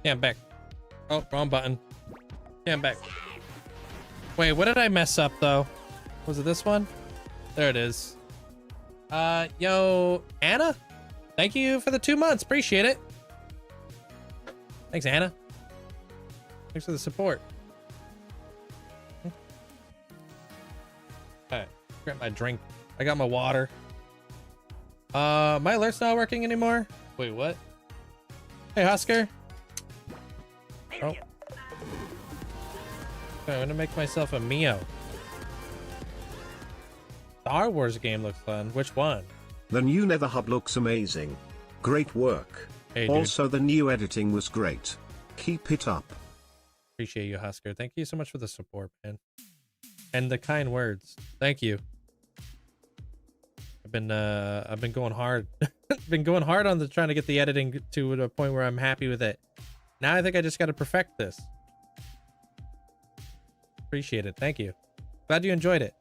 Can't back. Oh, wrong button. Can't back. Wait, what did I mess up though? Was it this one? There it is. Yo, Anna? Thank you for the 2 months. Appreciate it. Thanks, Anna. Thanks for the support. Alright, grab my drink. I got my water. My alert's not working anymore. Wait, what? Hey, Husker. Oh. Okay, I'm gonna make myself a Mio. Star Wars game looks fun. Which one?
The new Nether Hub looks amazing. Great work.
Hey, dude.
Also, the new editing was great. Keep it up.
Appreciate you, Husker. Thank you so much for the support, man. And the kind words. Thank you. I've been going hard. Been going hard on trying to get the editing to a point where I'm happy with it. Now I think I just got to perfect this. Appreciate it. Thank you. Glad you enjoyed it.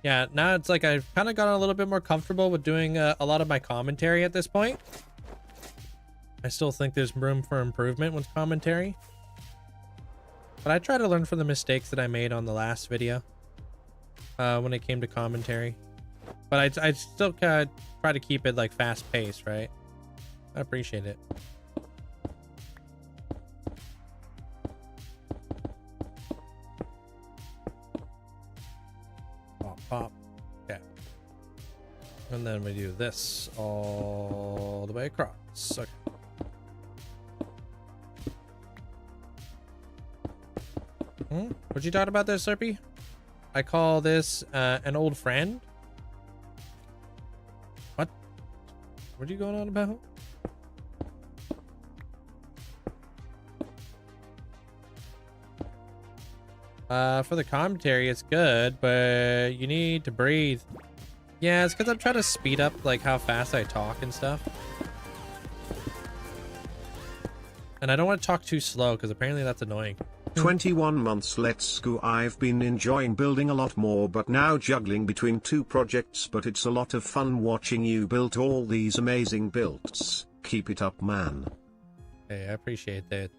Yeah, now it's like I've kind of gotten a little bit more comfortable with doing a lot of my commentary at this point. I still think there's room for improvement with commentary. But I try to learn from the mistakes that I made on the last video when it came to commentary. But I still kind of try to keep it like fast paced, right? I appreciate it. Pop, pop. Okay. And then we do this all the way across. Okay. What you talking about there, Slurpee? I call this an old friend. What? What are you going on about? For the commentary, it's good, but you need to breathe. Yeah, it's because I'm trying to speed up like how fast I talk and stuff. And I don't want to talk too slow because apparently that's annoying.
21 months. Let's go. I've been enjoying building a lot more, but now juggling between 2 projects, but it's a lot of fun watching you build all these amazing builds. Keep it up, man.
Hey, I appreciate that.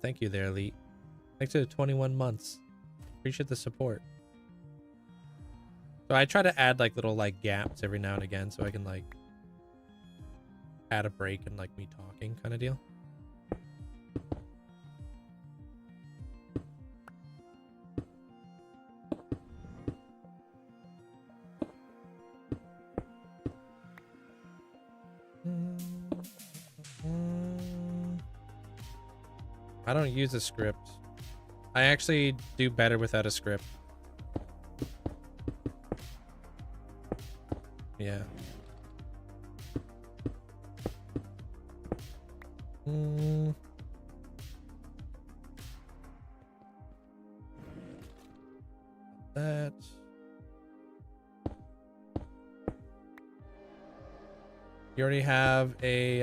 Thank you there, Elite. Thanks for the 21 months. Appreciate the support. So I try to add like little like gaps every now and again so I can like add a break and like me talking kind of deal. I don't use a script. I actually do better without a script. Yeah. That. You already have a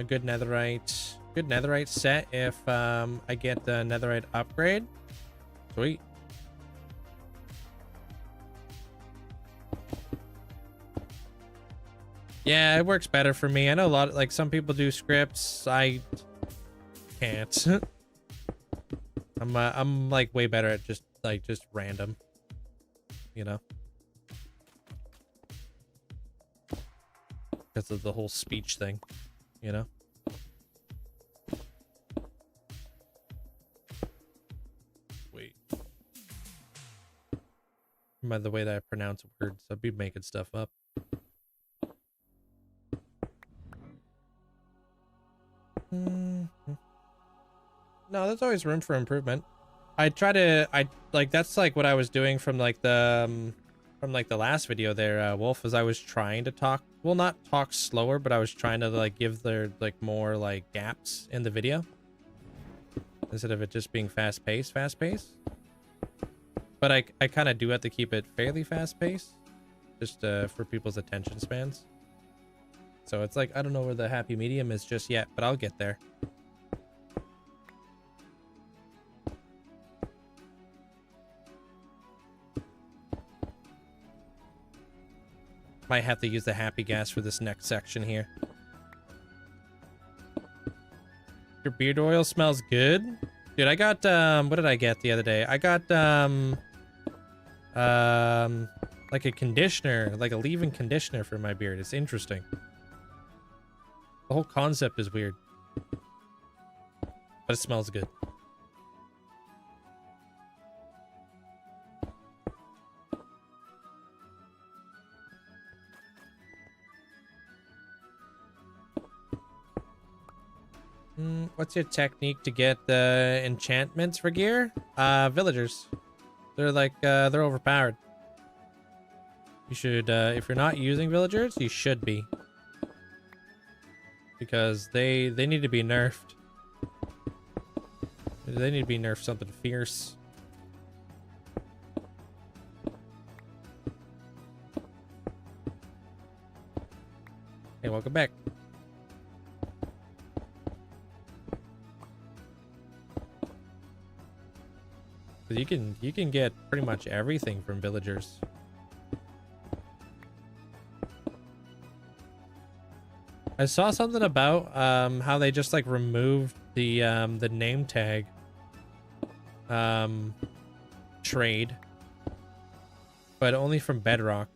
good netherite set if I get the netherite upgrade. Sweet. Yeah, it works better for me. I know a lot of, like some people do scripts. I can't. I'm like way better at just random, you know, because of the whole speech thing, you know. Wait. By the way that I pronounce words, I'll be making stuff up. No, there's always room for improvement. That's like what I was doing from like the last video there, Wolf, is I was trying to talk, well, not talk slower, but I was trying to like give there like more like gaps in the video instead of it just being fast paced. But I kind of do have to keep it fairly fast paced just for people's attention spans. So it's like, I don't know where the happy medium is just yet, but I'll get there. Might have to use the happy gas for this next section here. Your beard oil smells good. Dude, I got, what did I get the other day? I got, like a conditioner, like a leave-in conditioner for my beard. It's interesting. The whole concept is weird. But it smells good. What's your technique to get the enchantments for gear? Villagers. They're like, they're overpowered. You should, if you're not using villagers, you should be. Because they need to be nerfed. They need to be nerfed something fierce. Hey, welcome back. You can get pretty much everything from villagers. I saw something about how they just like removed the name tag trade, but only from Bedrock.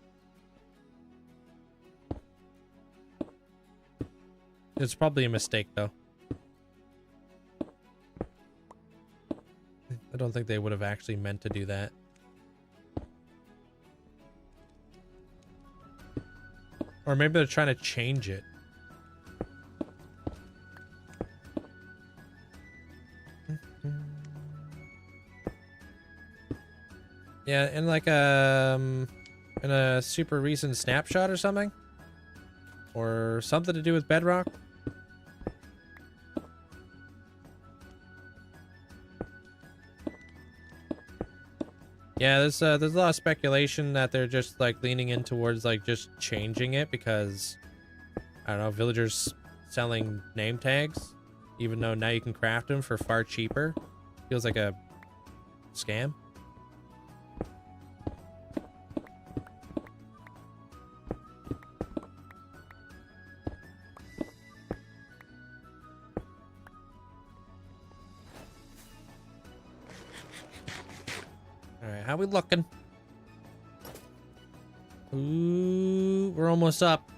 It's probably a mistake though. I don't think they would have actually meant to do that. Or maybe they're trying to change it. Yeah, in like in a super recent snapshot or something? Or something to do with Bedrock? Yeah, there's a lot of speculation that they're just like leaning in towards like just changing it because I don't know, villagers selling name tags, even though now you can craft them for far cheaper. Feels like a scam. How we looking? Ooh, we're almost up.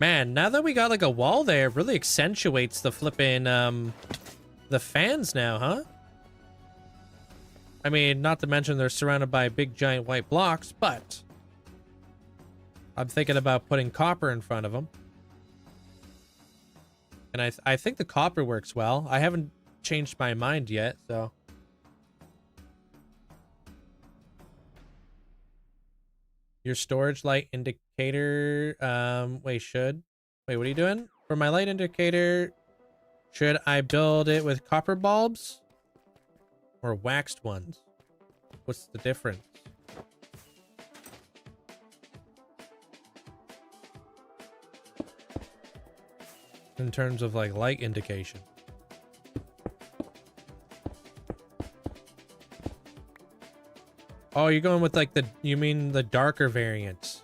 Man, now that we got like a wall there, it really accentuates the flipping the fans now, huh? I mean, not to mention they're surrounded by big giant white blocks, but I'm thinking about putting copper in front of them. And I think the copper works well. I haven't changed my mind yet, so. Your storage light indicator, wait, what are you doing? For my light indicator, should I build it with copper bulbs or waxed ones? What's the difference? In terms of like light indication. Oh, you're going with like you mean the darker variants?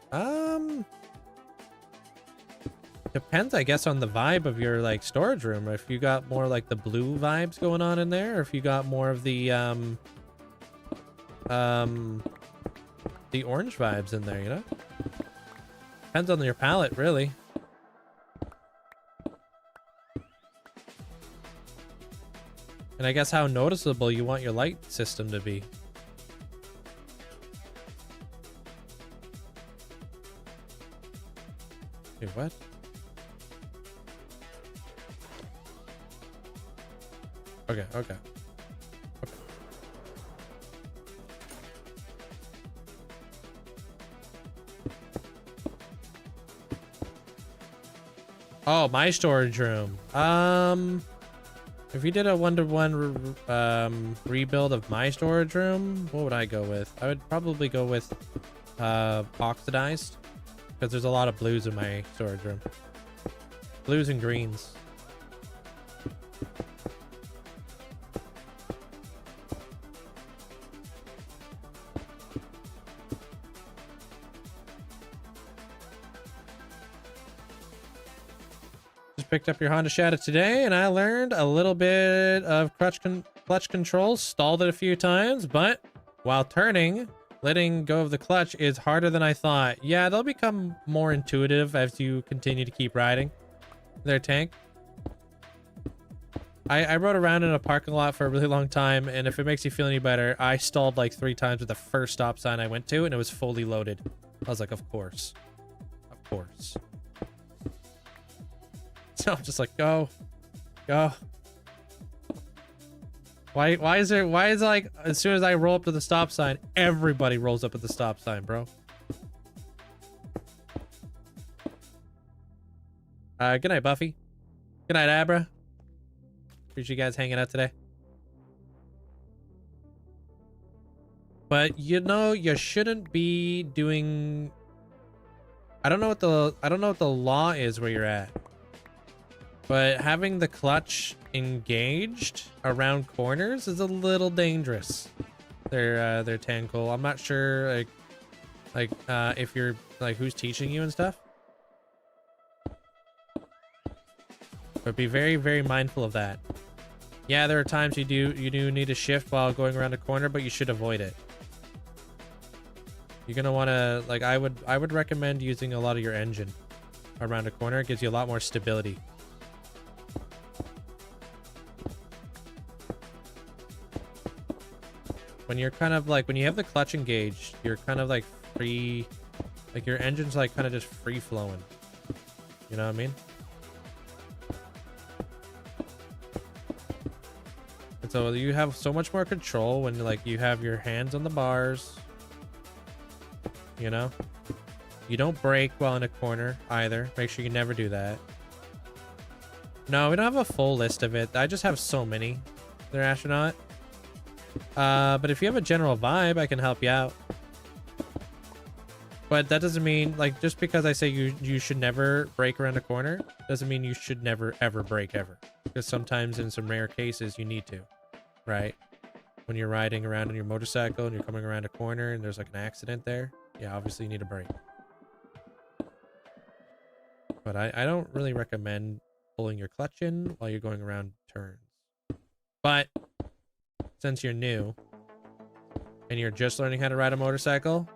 Depends, I guess, on the vibe of your like storage room. If you got more like the blue vibes going on in there, or if you got more of the orange vibes in there, you know? Depends on your palette, really. And I guess how noticeable you want your light system to be. Wait, what? Okay. Oh, my storage room. If you did a 1-to-1 rebuild of my storage room, what would I go with? I would probably go with oxidized, because there's a lot of blues in my storage room. Blues and greens. just picked up your Honda Shadow today, and I learned a little bit of clutch control. Stalled it a few times, but while turning, letting go of the clutch is harder than I thought. Yeah, they'll become more intuitive as you continue to keep riding their tank. I rode around in a parking lot for a really long time, and if it makes you feel any better, I stalled like 3 times at the first stop sign I went to, and it was fully loaded. I was like, of course. Of course. So I'm just like, go. Why is like, as soon as I roll up to the stop sign, everybody rolls up at the stop sign, bro? Good night, Buffy. Good night, Abra. Appreciate you guys hanging out today. But you know, you shouldn't be doing, I don't know what the law is where you're at, but having the clutch engaged around corners is a little dangerous. They're Tangle. I'm not sure like if you're like who's teaching you and stuff. But be very, very mindful of that. Yeah, there are times you do need to shift while going around a corner, but you should avoid it. You're gonna want to, like, I would recommend using a lot of your engine around a corner. It gives you a lot more stability. When you're kind of like, when you have the clutch engaged, you're kind of like free, like your engine's like kind of just free flowing. You know what I mean? And so you have so much more control when like you have your hands on the bars. You know, you don't brake while in a corner either. Make sure you never do that. No, we don't have a full list of it. I just have so many. They're astronaut. But if you have a general vibe, I can help you out. But that doesn't mean, like, just because I say you should never brake around a corner doesn't mean you should never ever brake ever. Because sometimes in some rare cases you need to, right? When you're riding around on your motorcycle and you're coming around a corner and there's like an accident there, yeah, obviously you need a brake. But I don't really recommend pulling your clutch in while you're going around turns. But since you're new and you're just learning how to ride a motorcycle,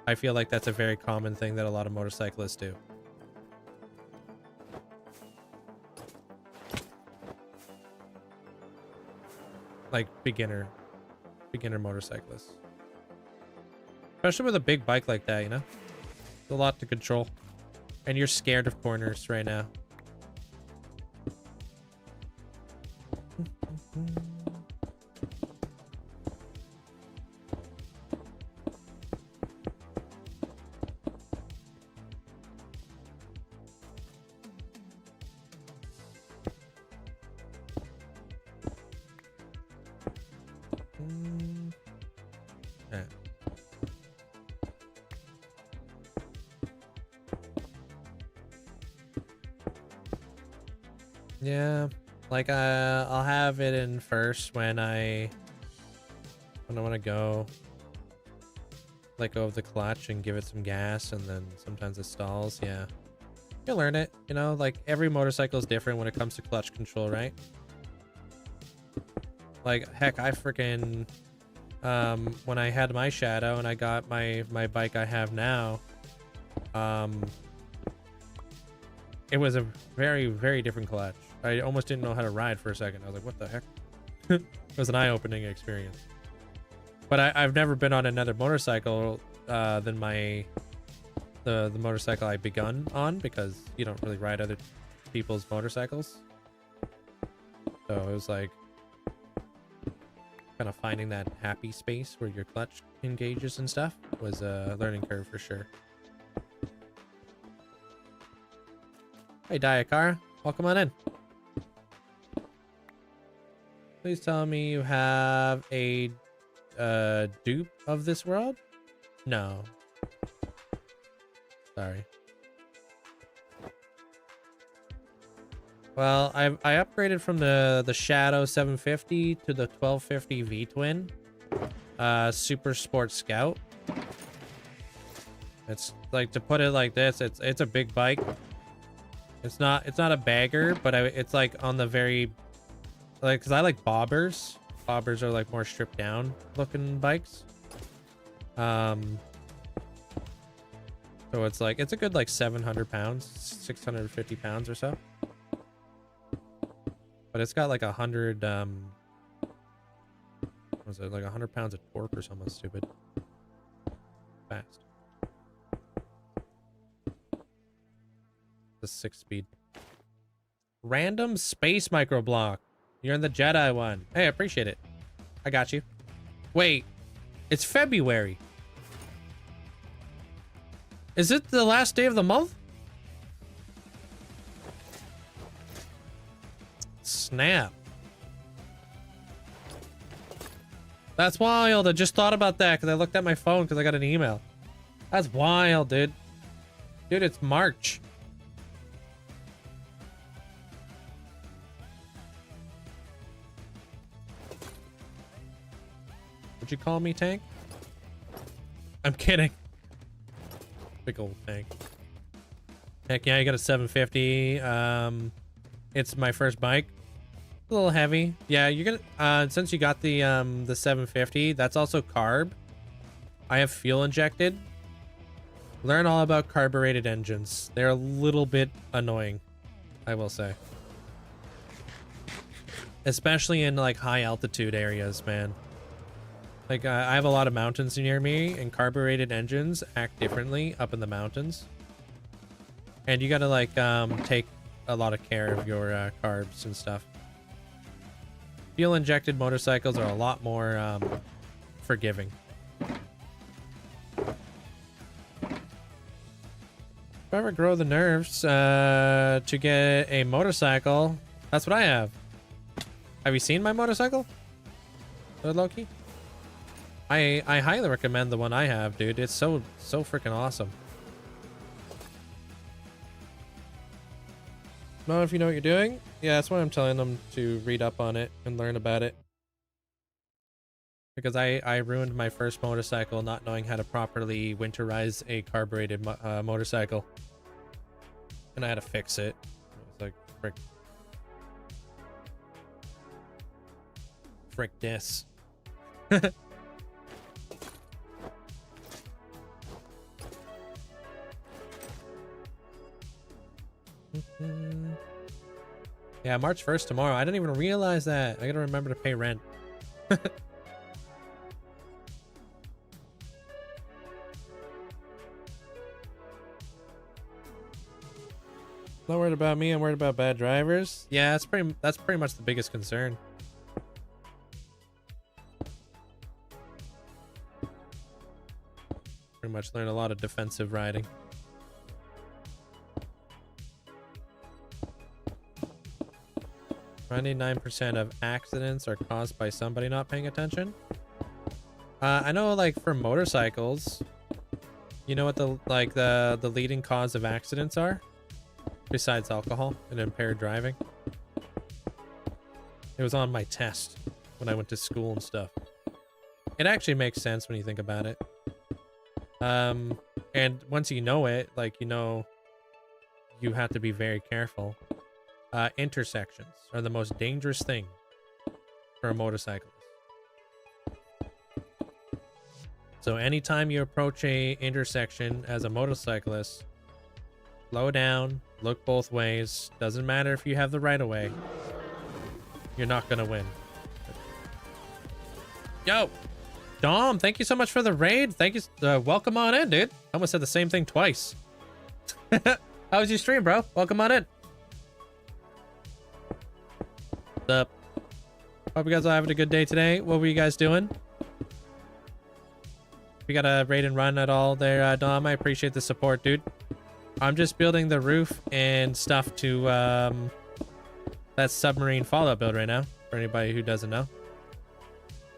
I feel like that's a very common thing that a lot of motorcyclists do. Like beginner motorcyclists. Especially with a big bike like that, you know? It's a lot to control. And you're scared of corners right now. Yeah, like I'll have it in first when I want to go, let go of the clutch and give it some gas, and then sometimes it stalls. Yeah, you learn it, you know, like every motorcycle is different when it comes to clutch control, right? Like heck, I freaking when I had my Shadow and I got my bike I have now, it was a very, very different clutch. I almost didn't know how to ride for a second. I was like, what the heck? It was an eye-opening experience. But I've never been on another motorcycle than the motorcycle I begun on, because you don't really ride other people's motorcycles. So it was like kind of finding that happy space where your clutch engages and stuff was a learning curve for sure. Hey Diakara, welcome on in. Please tell me you have a dupe of this world? No. Sorry. Well, I upgraded from the Shadow 750 to the 1250 V-Twin Super Sport Scout. It's like, to put it like this, it's a big bike. It's not a bagger, but it's like on the very, like, because I like bobbers. Bobbers are like more stripped down looking bikes. So it's like, it's a good like 700 pounds, 650 pounds or so. But it's got like 100, what was it, like 100 pounds of torque or something stupid. Fast. The 6-speed. Random space microblock. You're in the Jedi one. Hey, I appreciate it. I got you. Wait, it's February. Is it the last day of the month? Snap. That's wild. I just thought about that because I looked at my phone because I got an email. That's wild, dude. Dude, it's March. Would you call me Tank? I'm kidding. Big old tank. Heck yeah, you got a 750. It's my first bike. A little heavy. Yeah, you're gonna since you got the 750, that's also carb. I have fuel injected. Learn all about carbureted engines. They're a little bit annoying, I will say. Especially in like high altitude areas, man. Like, I have a lot of mountains near me, and carbureted engines act differently up in the mountains. And you gotta, like, take a lot of care of your carbs and stuff. Fuel-injected motorcycles are a lot more forgiving. If I ever grow the nerves to get a motorcycle, that's what I have. Have you seen my motorcycle? Loki? I highly recommend the one I have, dude. It's so freaking awesome. Know if you know what you're doing? Yeah, that's why I'm telling them to read up on it and learn about it. Because I ruined my first motorcycle not knowing how to properly winterize a carbureted motorcycle. And I had to fix it. It was like, frick this. Yeah, March 1st tomorrow. I didn't even realize that. I gotta remember to pay rent. Not worried about me, I'm worried about bad drivers. Yeah, that's pretty much the biggest concern. Pretty much learn a lot of defensive riding. %99% of accidents are caused by somebody not paying attention. I know, like, for motorcycles, you know what the leading cause of accidents are? Besides alcohol and impaired driving. It was on my test when I went to school and stuff. It actually makes sense when you think about it. And once you know it, like, you know, you have to be very careful. Intersections are the most dangerous thing for a motorcyclist. So anytime you approach a intersection as a motorcyclist, slow down, look both ways. Doesn't matter if you have the right of way. You're not gonna win. Yo, Dom, thank you so much for the raid. Thank you. Welcome on in, dude. I almost said the same thing twice. How was your stream, bro? Welcome on in. What's up? Hope you guys are having a good day today. What were you guys doing? If you got a raid and run at all there, Dom, I appreciate the support, dude. I'm just building the roof and stuff to that submarine Fallout build right now, for anybody who doesn't know.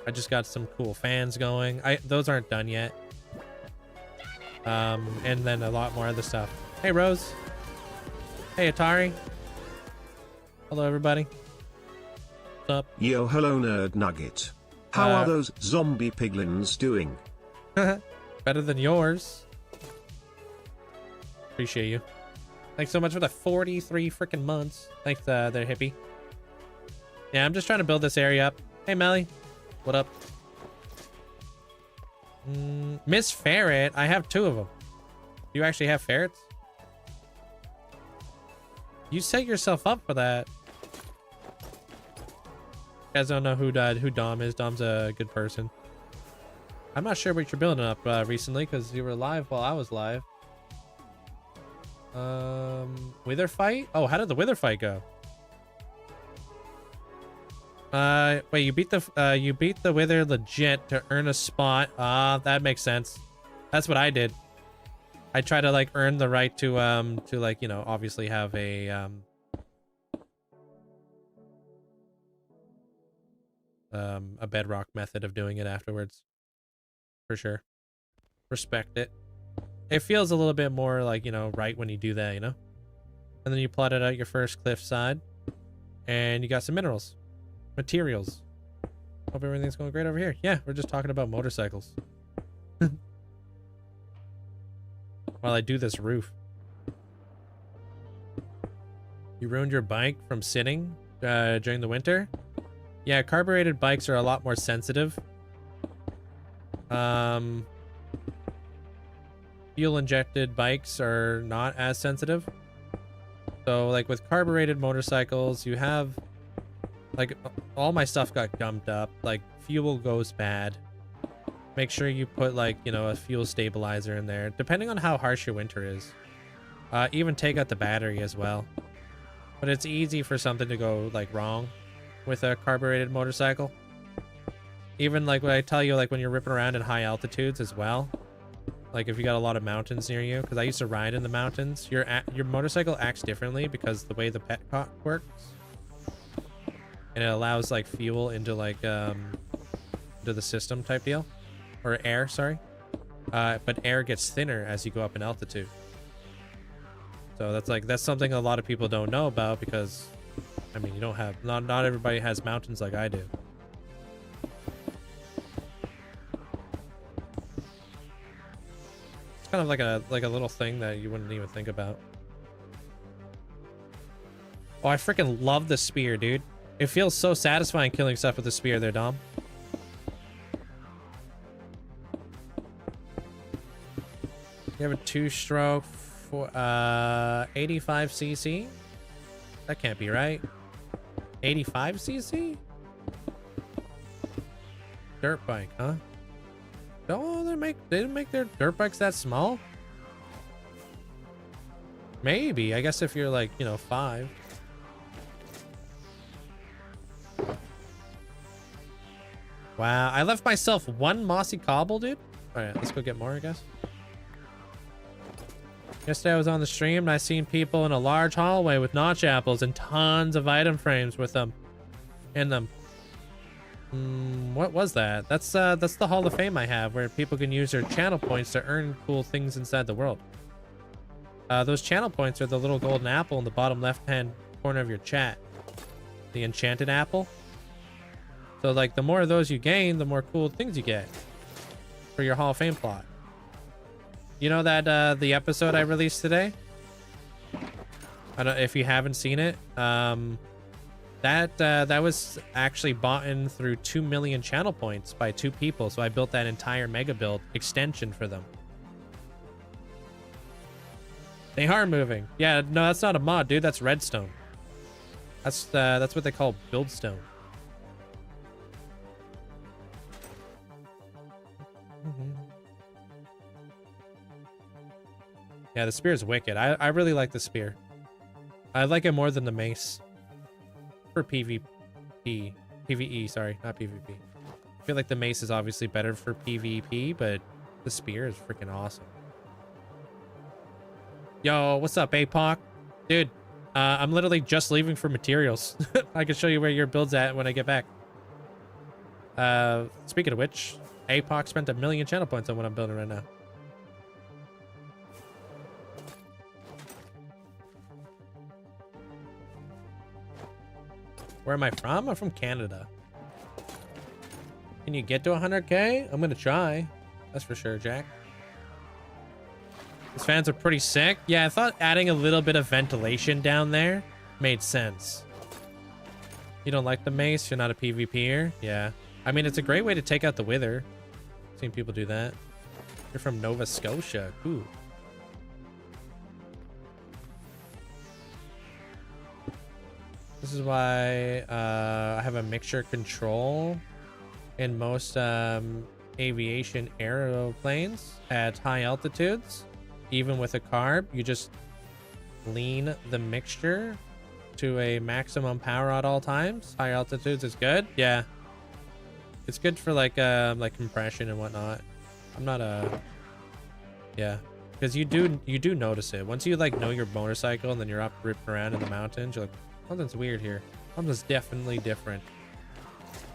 I just got some cool fans going. Those aren't done yet. And then a lot more other stuff. Hey, Rose. Hey, Atari. Hello, everybody. What's up?
Yo, hello, Nerd Nugget. How are those zombie piglins doing?
Better than yours. Appreciate you. Thanks so much for the 43 freaking months. Thanks, there, hippie. Yeah, I'm just trying to build this area up. Hey, Melly. What up? Miss Ferret. I have 2 of them. You actually have ferrets? You set yourself up for that. You guys don't know who Dom is. Dom's a good person. I'm not sure what you're building up recently because you were live while I was live. Wither fight? Oh, how did the wither fight go? Wait, you beat the wither legit to earn a spot. That makes sense. That's what I did. I try to like earn the right to like, you know, obviously have a bedrock method of doing it afterwards. For sure. Respect it. It feels a little bit more like, you know, right when you do that, you know? And then you plotted out your first cliffside and you got some minerals. Materials. Hope everything's going great over here. Yeah, we're just talking about motorcycles. While I do this roof. You ruined your bike from sitting during the winter? Yeah, carbureted bikes are a lot more sensitive. Fuel injected bikes are not as sensitive. So like with carbureted motorcycles, you have like all my stuff got gumped up, like fuel goes bad. Make sure you put like, you know, a fuel stabilizer in there, depending on how harsh your winter is. Even take out the battery as well. But it's easy for something to go like wrong with a carbureted motorcycle. Even like what I tell you, like when you're ripping around in high altitudes as well. Like if you got a lot of mountains near you, because I used to ride in the mountains, your motorcycle acts differently because the way the petcock works. And it allows like fuel into like into the system type deal. Or air, sorry. But air gets thinner as you go up in altitude. So that's something a lot of people don't know about because I mean you don't have not everybody has mountains like I do. It's kind of like a little thing that you wouldn't even think about. Oh, I freaking love the spear, dude. It feels so satisfying killing stuff with the spear there, Dom. You have a 2-stroke for 85cc? That can't be right. 85cc? Dirt bike, huh? Oh, they didn't make their dirt bikes that small? Maybe. I guess if you're like, you know, 5. Wow, I left myself 1 mossy cobble, dude. All right, let's go get more, I guess. Yesterday I was on the stream and I seen people in a large hallway with notch apples and tons of item frames with them in them. What was that? That's the Hall of Fame I have where people can use their channel points to earn cool things inside the world. Those channel points are the little golden apple in the bottom left-hand corner of your chat. The enchanted apple. So like the more of those you gain, the more cool things you get for your Hall of Fame plot. You know that the episode I released today? I don't if you haven't seen it. That was actually bought in through 2 million channel points by 2 people. So I built that entire mega build extension for them. They are moving. Yeah, no, that's not a mod, dude. That's redstone. That's what they call buildstone. Yeah, the spear is wicked. I really like the spear. I like it more than the mace. For PvP. PvE, sorry, not PvP. I feel like the mace is obviously better for PvP, but the spear is freaking awesome. Yo, what's up, APOC? Dude, I'm literally just leaving for materials. I can show you where your build's at when I get back. Speaking of which, APOC spent 1 million channel points on what I'm building right now. Where am I from? I'm from Canada. Can you get to 100K? I'm gonna try. That's for sure, Jack. These fans are pretty sick. Yeah, I thought adding a little bit of ventilation down there made sense. You don't like the mace? You're not a PvPer? Yeah. I mean, it's a great way to take out the wither. I've seen people do that. You're from Nova Scotia. Ooh. This is why I have a mixture control in most aviation aeroplanes at high altitudes. Even with a carb, you just lean the mixture to a maximum power at all times. High altitudes is good. Yeah, it's good for like compression and whatnot. I'm not a yeah, because you do notice it once you like know your motorcycle and then you're up ripping around in the mountains. You're like, something's weird here. Something's definitely different.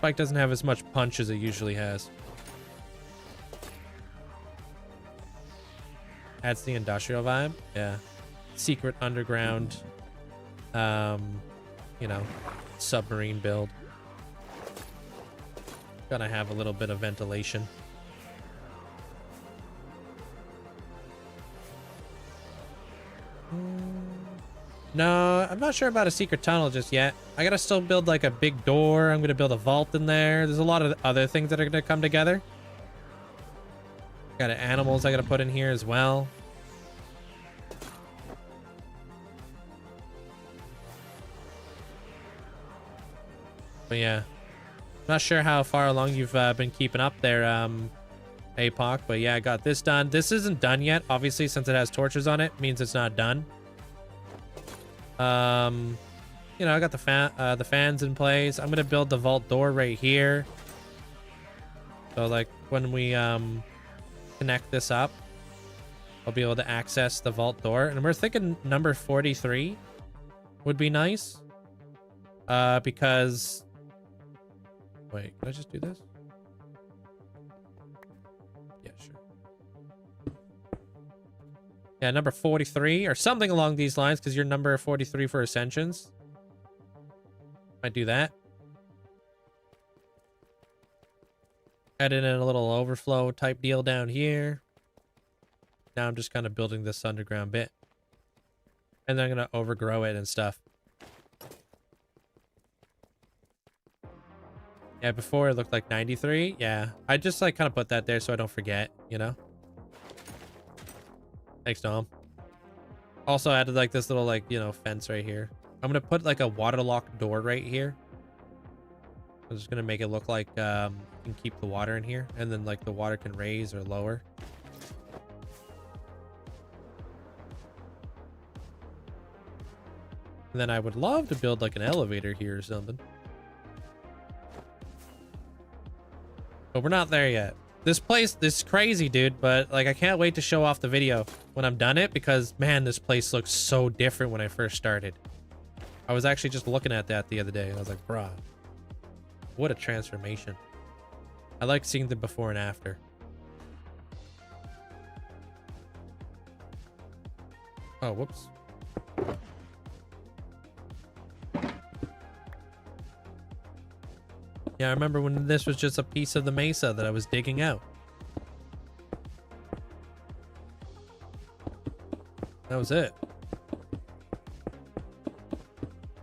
Bike doesn't have as much punch as it usually has. Adds the industrial vibe. Yeah. Secret underground, you know, submarine build. Gotta have a little bit of ventilation. No, I'm not sure about a secret tunnel just yet. I gotta still build like a big door. I'm gonna build a vault in there. There's a lot of other things that are gonna come together. Got animals I gotta put in here as well. But yeah, not sure how far along you've been keeping up there, APOC. But yeah, I got this done. This isn't done yet, obviously, since it has torches on it. Means it's not done. You know, I got the fans in place. I'm gonna build the vault door right here. So like when we connect this up, I'll be able to access the vault door. And we're thinking number 43 would be nice. Because wait, can I just do this? Yeah, sure. Yeah, number 43 or something along these lines, because you're number 43 for Ascensions. Might do that. Add in a little overflow type deal down here. Now I'm just kind of building this underground bit. And then I'm going to overgrow it and stuff. Yeah, before it looked like 93. Yeah, I just like kind of put that there so I don't forget, you know? Thanks, Dom. Also added like this little like, you know, fence right here. I'm going to put like a waterlock door right here. I'm just going to make it look like you can keep the water in here. And then like the water can raise or lower. And then I would love to build like an elevator here or something. But we're not there yet. This place, this is crazy, dude. But like, I can't wait to show off the video when I'm done it, because man, this place looks so different when I first started. I was actually just looking at that the other day and I was like, bruh, what a transformation. I like seeing the before and after. Oh, whoops. Yeah, I remember when this was just a piece of the mesa that I was digging out. That was it.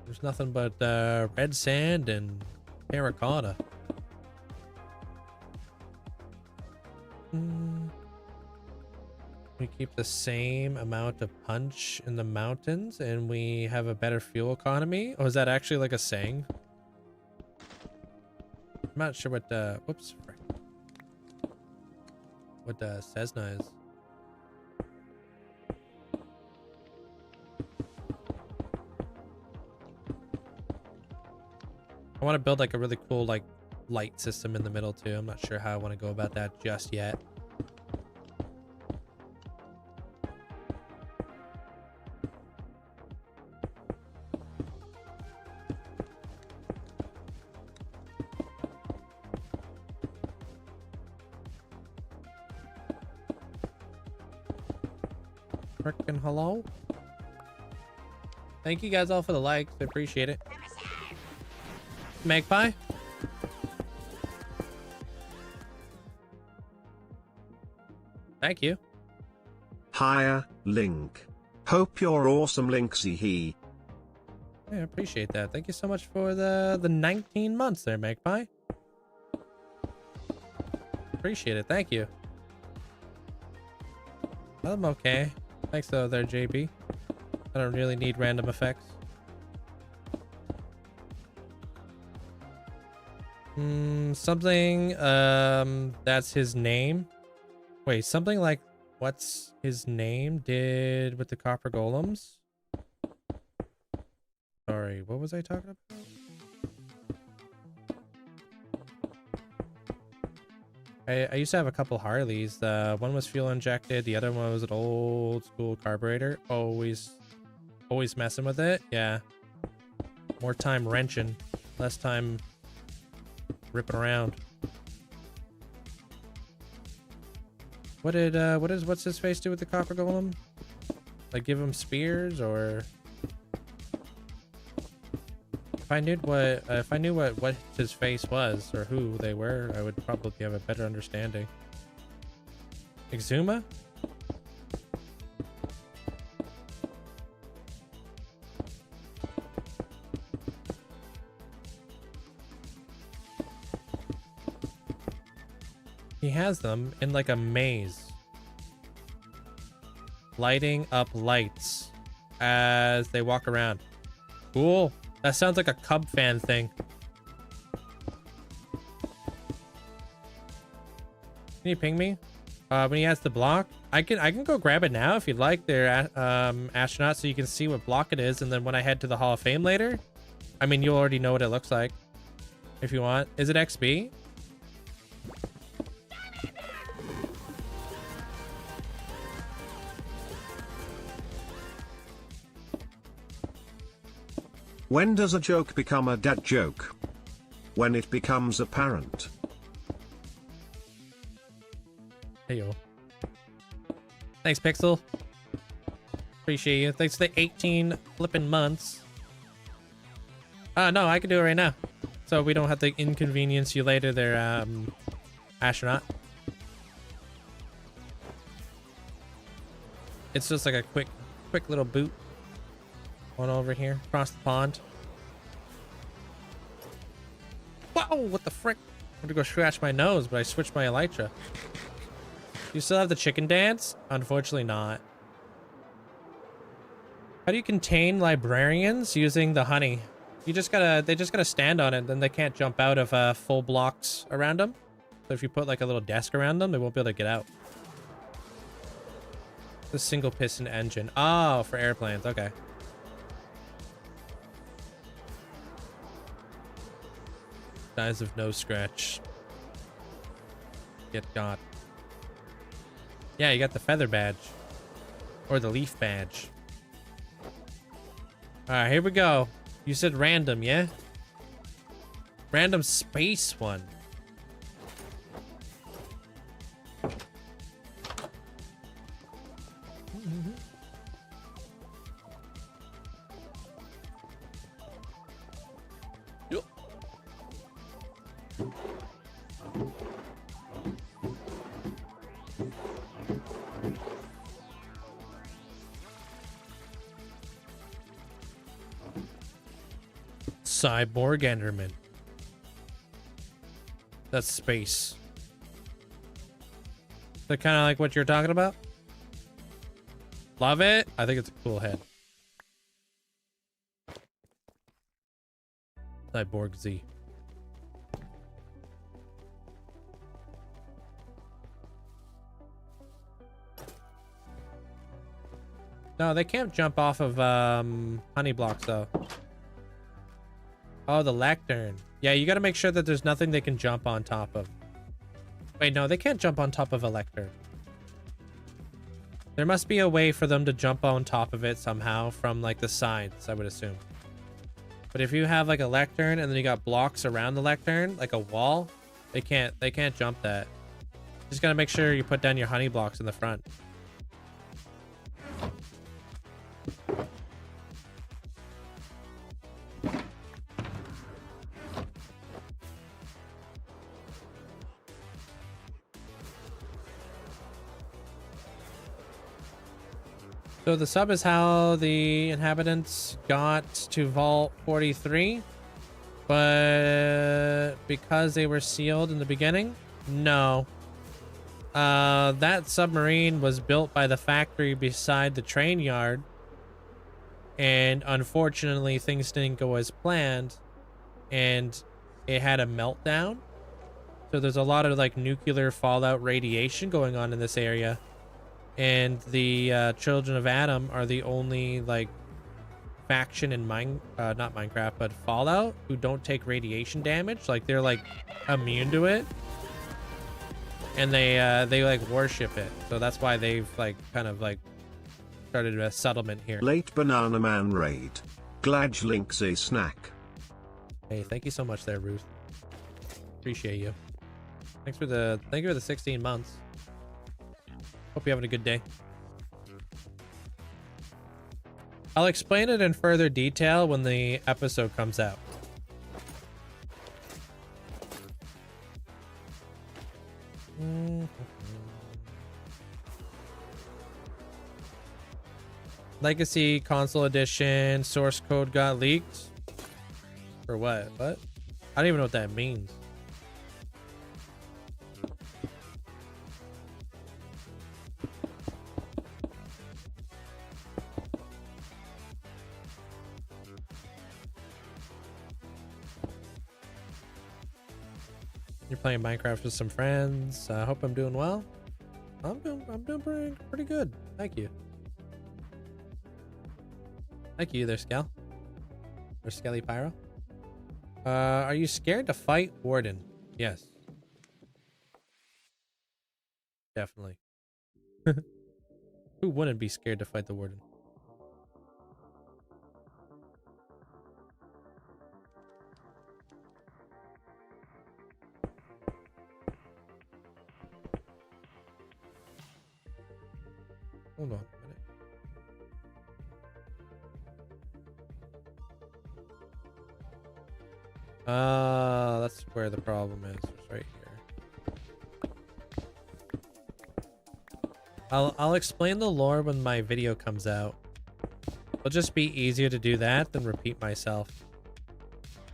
There's nothing but red sand and terracotta. We keep the same amount of punch in the mountains and we have a better fuel economy. Oh, is that actually like a saying? I'm not sure what whoops, what Cessna is. I want to build like a really cool like light system in the middle too. I'm not sure how I want to go about that just yet. Frickin' hello. Thank you guys all for the likes. I appreciate it. Magpie. Thank you.
Higher, Link. Hope you're awesome, Linkzzey. He.
I appreciate that. Thank you so much for the 19 months there, Magpie. Appreciate it. Thank you. I'm okay. Thanks though there, JB. I don't really need random effects. Something, that's his name. Wait, something like what's his name did with the copper golems? Sorry, what was I talking about? I used to have a couple Harleys. One was fuel injected. The other one was an old school carburetor. Always messing with it. Yeah. More time wrenching, less time ripping around. What's his face do with the copper golem? Like give him spears, or if I knew what his face was or who they were, I would probably have a better understanding. Exuma? He has them in like a maze, lighting up lights as they walk around. Cool. That sounds like a Cub fan thing. Can you ping me? When he has the block? I can go grab it now if you'd like there, astronaut, so you can see what block it is, and then when I head to the Hall of Fame later, I mean, you'll already know what it looks like if you want. Is it XB?
When does a joke become a dad joke? When it becomes apparent.
Hey yo. Thanks, Pixel. Appreciate you. Thanks for the 18 flipping months. No, I can do it right now. So we don't have to inconvenience you later there, astronaut. It's just like a quick little boot. One over here, across the pond. Wow, what the frick? I'm gonna go scratch my nose, but I switched my elytra. You still have the chicken dance? Unfortunately not. How do you contain librarians using the honey? They just gotta stand on it, then they can't jump out of full blocks around them. So if you put like a little desk around them, they won't be able to get out. The single piston engine. Oh, for airplanes, okay. Size of no scratch. Get got. Yeah, you got the feather badge. Or the leaf badge. Alright, here we go. You said random, yeah? Random space one. Cyborg Enderman. That's space. Is that kind of like what you're talking about? Love it. I think it's a cool head. Linkzzey. No, they can't jump off of honey blocks though. Oh, the lectern. Yeah, you gotta make sure that there's nothing they can jump on top of. Wait, no, they can't jump on top of a lectern. There must be a way for them to jump on top of it somehow from like the sides, I would assume. But if you have like a lectern and then you got blocks around the lectern, like a wall, they can't jump that. Just gotta make sure you put down your honey blocks in the front. So the sub is how the inhabitants got to Vault 43, but because they were sealed in the beginning, no. That submarine was built by the factory beside the train yard, and unfortunately things didn't go as planned, and it had a meltdown. So there's a lot of like nuclear fallout radiation going on in this area. And the Children of Adam are the only like faction in not Minecraft, but Fallout who don't take radiation damage. Like they're like immune to it, and they like worship it. So that's why they've like kind of like started a settlement here.
Late Banana Man raid. Glad Linkzzey snack.
Hey, thank you so much there, Ruth. Appreciate you. Thank you for the 16 months. Hope you're having a good day. I'll explain it in further detail when the episode comes out. Legacy Console Edition source code got leaked. For what? What? I don't even know what that means. You're playing Minecraft with some friends. I hope I'm doing well. I'm doing pretty good. Thank you. Thank you there, Skel. Or Skelly Pyro. Are you scared to fight Warden? Yes. Definitely. Who wouldn't be scared to fight the Warden? Hold on a minute. That's where the problem is. It's right here. I'll explain the lore when my video comes out. It'll just be easier to do that than repeat myself,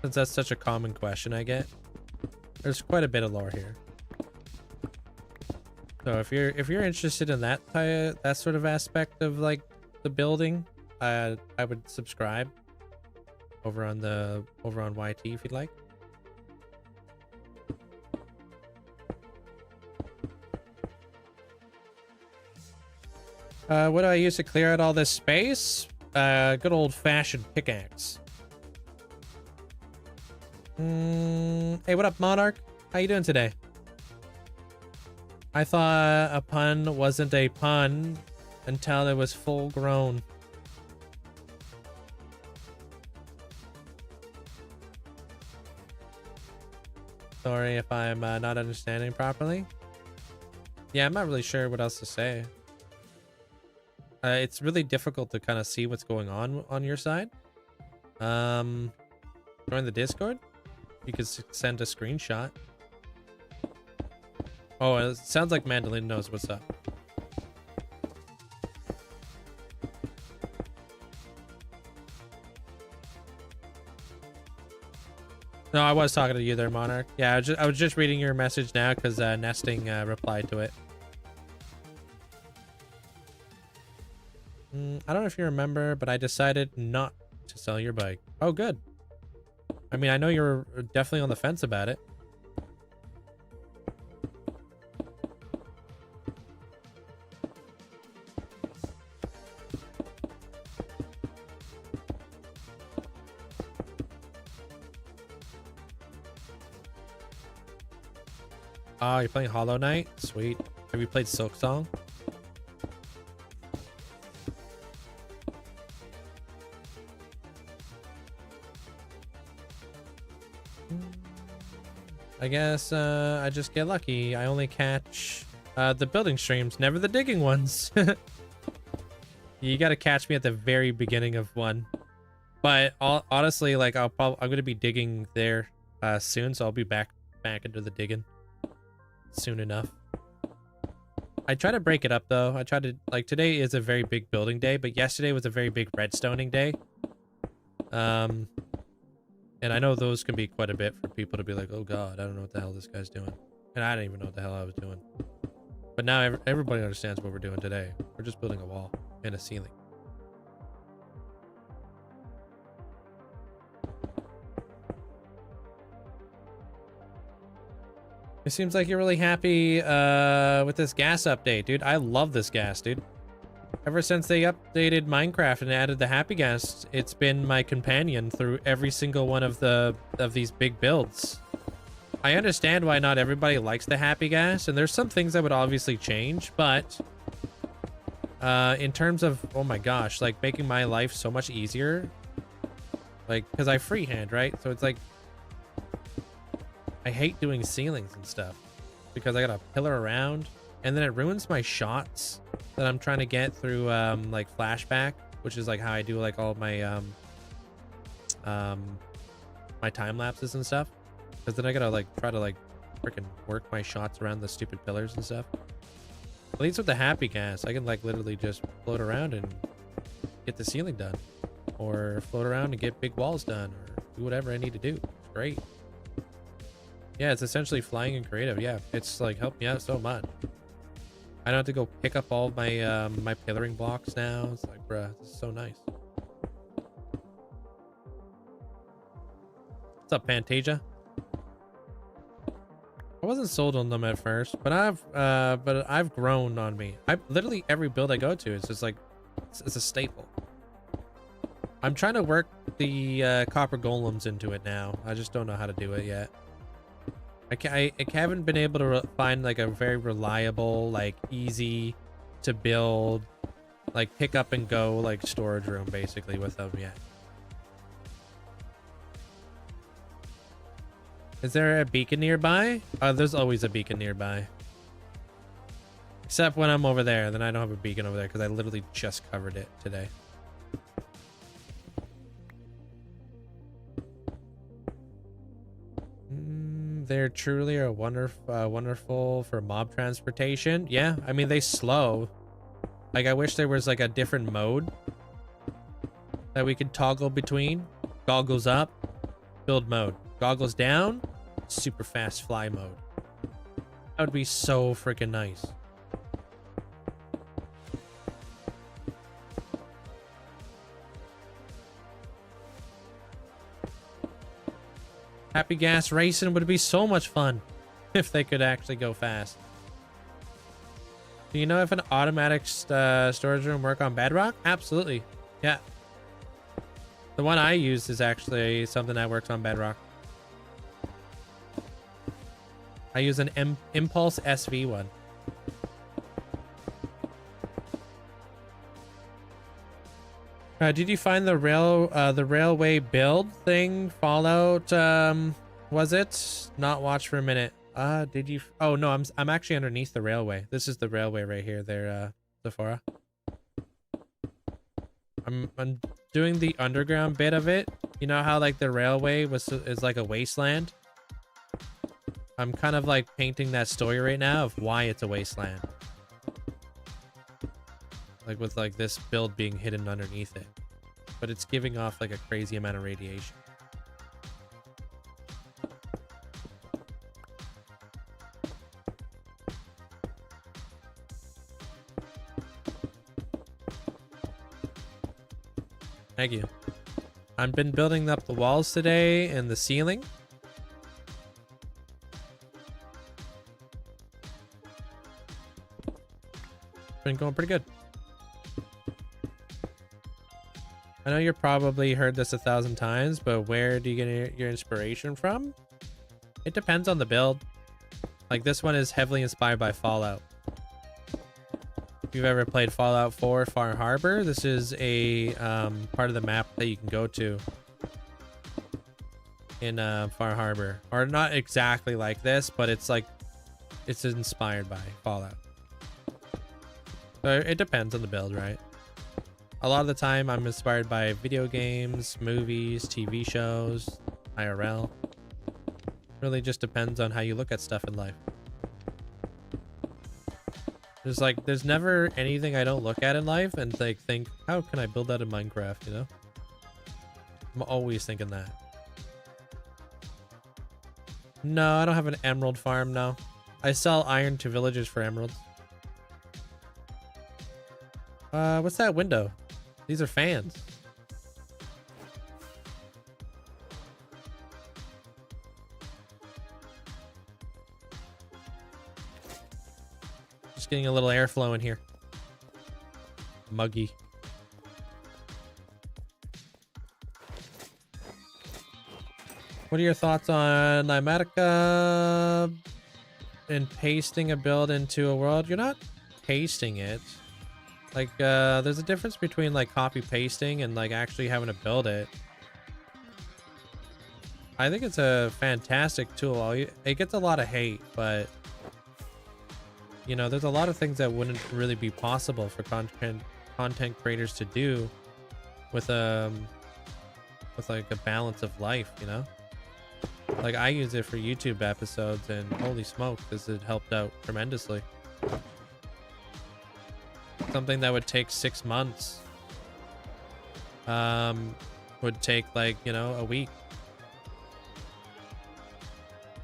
since that's such a common question I get. There's quite a bit of lore here. So if you're interested in that sort of aspect of like the building, I would subscribe over on YT if you'd like. What do I use to clear out all this space? Good old-fashioned pickaxe. Hey, what up, Monarch? How you doing today? I thought a pun wasn't a pun until it was full grown. Sorry if I'm not understanding properly. Yeah, I'm not really sure what else to say. It's really difficult to kind of see what's going on your side. Join the Discord. You could send a screenshot. Oh, it sounds like Mandolin knows what's up. No, I was talking to you there, Monarch. Yeah, I was just reading your message now because Nesting replied to it. I don't know if you remember, but I decided not to sell your bike. Oh, good. I mean, I know you're definitely on the fence about it. Oh, you're playing Hollow Knight? Sweet. Have you played Silk Song? I guess I just get lucky. I only catch the building streams, never the digging ones. You gotta catch me at the very beginning of one. But honestly, like I'm gonna be digging there soon, so I'll be back into the digging soon enough. I try to break it up though. I try to, like, today is a very big building day, but yesterday was a very big redstoning day. And I know those can be quite a bit for people to be like, oh god, I don't know what the hell this guy's doing. And I didn't even know what the hell I was doing. But now everybody understands what we're doing today. We're just building a wall and a ceiling. It seems like you're really happy with this gas update, dude. I love this gas, dude. Ever since they updated Minecraft and added the happy gas, it's been my companion through every single one of these big builds. I understand why not everybody likes the happy gas, and there's some things that would obviously change, but in terms of, oh my gosh, like making my life so much easier, like, because I freehand, right? So it's like, I hate doing ceilings and stuff because I gotta pillar around, and then it ruins my shots that I'm trying to get through like flashback, which is like how I do like all my my time lapses and stuff. Because then I gotta like try to like freaking work my shots around the stupid pillars and stuff. At least with the happy gas, I can like literally just float around and get the ceiling done, or float around and get big walls done, or do whatever I need to do. It's great. Yeah, it's essentially flying in creative. Yeah, it's like helped me out so much. I don't have to go pick up all my my pillaring blocks now. It's like, bruh, this is so nice. What's up, Pantasia? I wasn't sold on them at first, but I've grown on me. I literally every build I go to, it's just like it's a staple. I'm trying to work the copper golems into it now. I just don't know how to do it yet. I haven't been able to find like a very reliable, like easy to build, like pick up and go like storage room basically with them yet. Is there a beacon nearby? There's always a beacon nearby. Except when I'm over there, then I don't have a beacon over there because I literally just covered it today. They're truly are wonderful for mob transportation. Yeah, I mean, they slow. Like, I wish there was like a different mode that we could toggle between. Goggles up, build mode. Goggles down, super fast fly mode. That would be so freaking nice. Happy gas racing would be so much fun if they could actually go fast. Do you know if an automatic storage room work on Bedrock? Absolutely. Yeah. The one I use is actually something that works on Bedrock. I use an Impulse SV one. Did you find the railway build thing? Fallout, was it? Not watch for a minute. Did you? Oh no, I'm actually underneath the railway. This is the railway right here. There, Sephora. I'm doing the underground bit of it. You know how like the railway is like a wasteland. I'm kind of like painting that story right now of why it's a wasteland. Like with like this build being hidden underneath it, but it's giving off like a crazy amount of radiation. Thank you. I've been building up the walls today and the ceiling. Been going pretty good. I know you've probably heard this 1,000 times, but where do you get your inspiration from? It depends on the build. Like this one is heavily inspired by Fallout. If you've ever played Fallout 4 Far Harbor, this is a part of the map that you can go to in Far Harbor. Or not exactly like this, but it's like it's inspired by Fallout. So it depends on the build, right? A lot of the time I'm inspired by video games, movies, TV shows, IRL. Really just depends on how you look at stuff in life. There's never anything I don't look at in life and like think, how can I build that in Minecraft, you know? I'm always thinking that. No, I don't have an emerald farm, no. I sell iron to villagers for emeralds. What's that window? These are fans. Just getting a little airflow in here. Muggy. What are your thoughts on Limatica and pasting a build into a world? You're not pasting it. Like, there's a difference between like copy pasting and like actually having to build it. I think it's a fantastic tool. It gets a lot of hate, but you know, there's a lot of things that wouldn't really be possible for content creators to do with like a balance of life, you know? Like I use it for YouTube episodes and holy smoke, this has helped out tremendously. Something that would take 6 months would take like, you know, a week.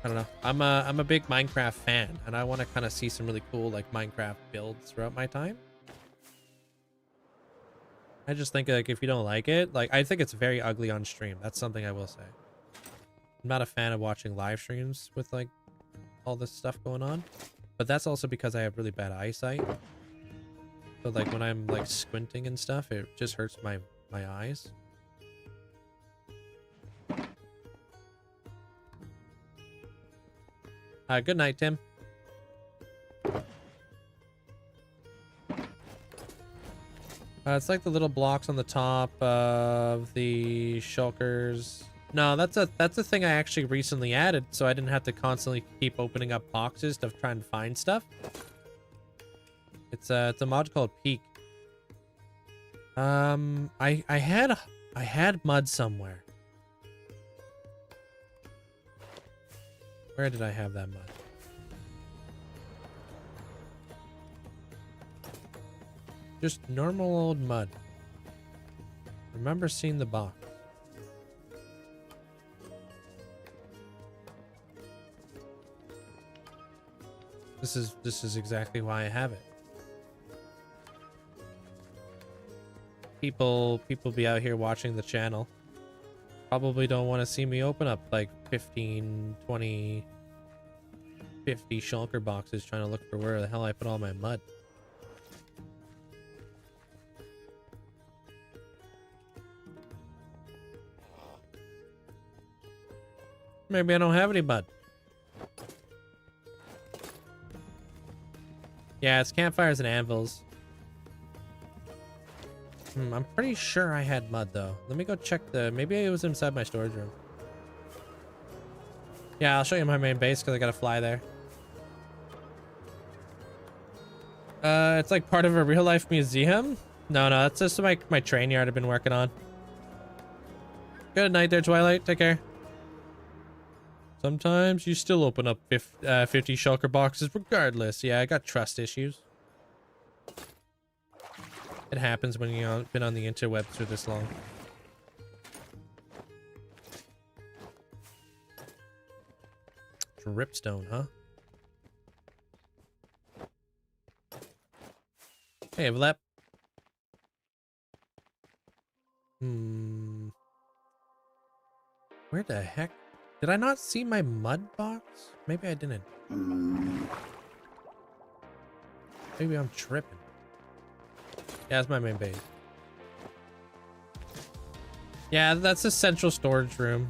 I don't know. I'm a big Minecraft fan and I want to kind of see some really cool like Minecraft builds throughout my time. I just think like if you don't like it, like I think it's very ugly on stream. That's something I will say. I'm not a fan of watching live streams with like all this stuff going on, but that's also because I have really bad eyesight. So like when I'm like squinting and stuff, it just hurts my eyes. Good night, Tim. It's like the little blocks on the top of the shulkers. No, that's a thing I actually recently added, so I didn't have to constantly keep opening up boxes to try and find stuff. It's a mod called Peak. I had mud somewhere. Where did I have that mud? Just normal old mud. Remember seeing the box. This is exactly why I have it. People be out here watching the channel. Probably don't want to see me open up like 15, 20, 50 shulker boxes trying to look for where the hell I put all my mud. Maybe I don't have any mud. Yeah, it's campfires and anvils. I'm pretty sure I had mud though. Let me go check maybe it was inside my storage room. Yeah, I'll show you my main base because I gotta fly there. It's like part of a real life museum? No, that's just my train yard I've been working on. Good night there, Twilight. Take care. Sometimes you still open up 50 shulker boxes regardless. Yeah, I got trust issues. It happens when you've been on the interwebs for this long. Dripstone, huh? Hey, Vlap. Where the heck? Did I not see my mud box? Maybe I didn't. Maybe I'm tripping. Yeah, that's my main base. Yeah, that's the central storage room.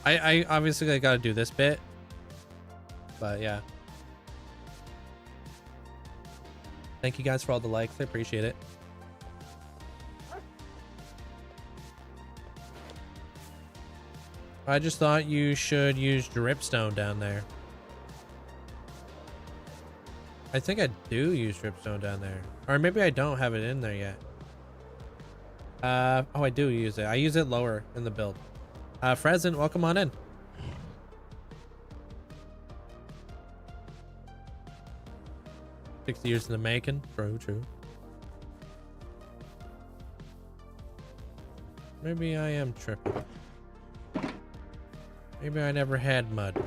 I obviously gotta do this bit. But yeah. Thank you guys for all the likes. I appreciate it. I just thought you should use dripstone down there. I think I do use dripstone down there. Or maybe I don't have it in there yet. Oh, I do use it. I use it lower in the build. Fresent, welcome on in. 60 years in the making. True, true. Maybe I am tripping. Maybe I never had mud.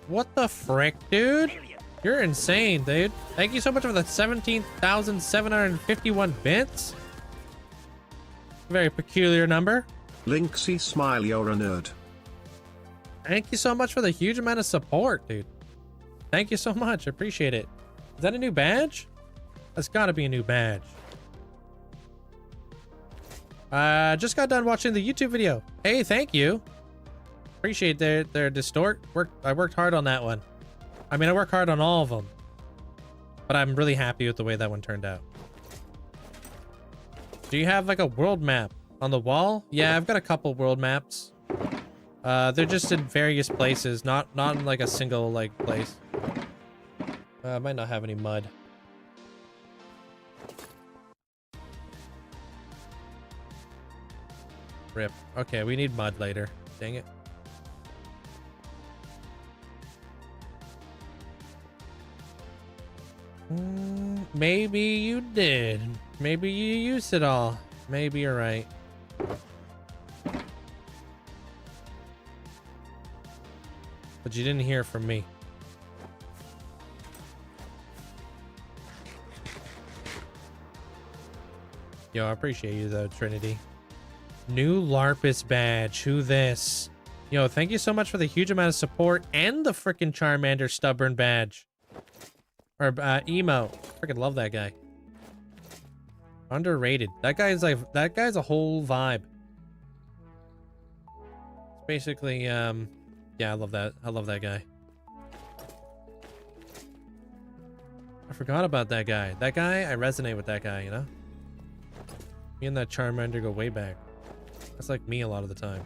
What the frick, dude? You're insane, dude. Thank you so much for the 17,751 bits. Very peculiar number.
Linkzzey, smile, you're a nerd.
Thank you so much for the huge amount of support, dude. Thank you so much. I appreciate it. Is that a new badge? That's gotta be a new badge. Just got done watching the YouTube video. Hey, thank you. Appreciate their distort. I worked hard on that one. I mean, I work hard on all of them. But I'm really happy with the way that one turned out. Do you have like a world map on the wall? Yeah, I've got a couple world maps. They're just in various places, not in like a single like place. I might not have any mud. Rip. Okay, we need mud later. Dang it. Maybe you did. Maybe you used it all. Maybe you're right. But you didn't hear from me. Yo, I appreciate you though, Trinity. New LARPist badge. Who this? Yo, thank you so much for the huge amount of support and the freaking Charmander stubborn badge. Or emo. Freaking love that guy. Underrated. That guy's a whole vibe. It's basically yeah, I love that. I love that guy. I forgot about that guy. That guy, I resonate with that guy, you know? Me and that Charmander go way back. That's like me a lot of the time.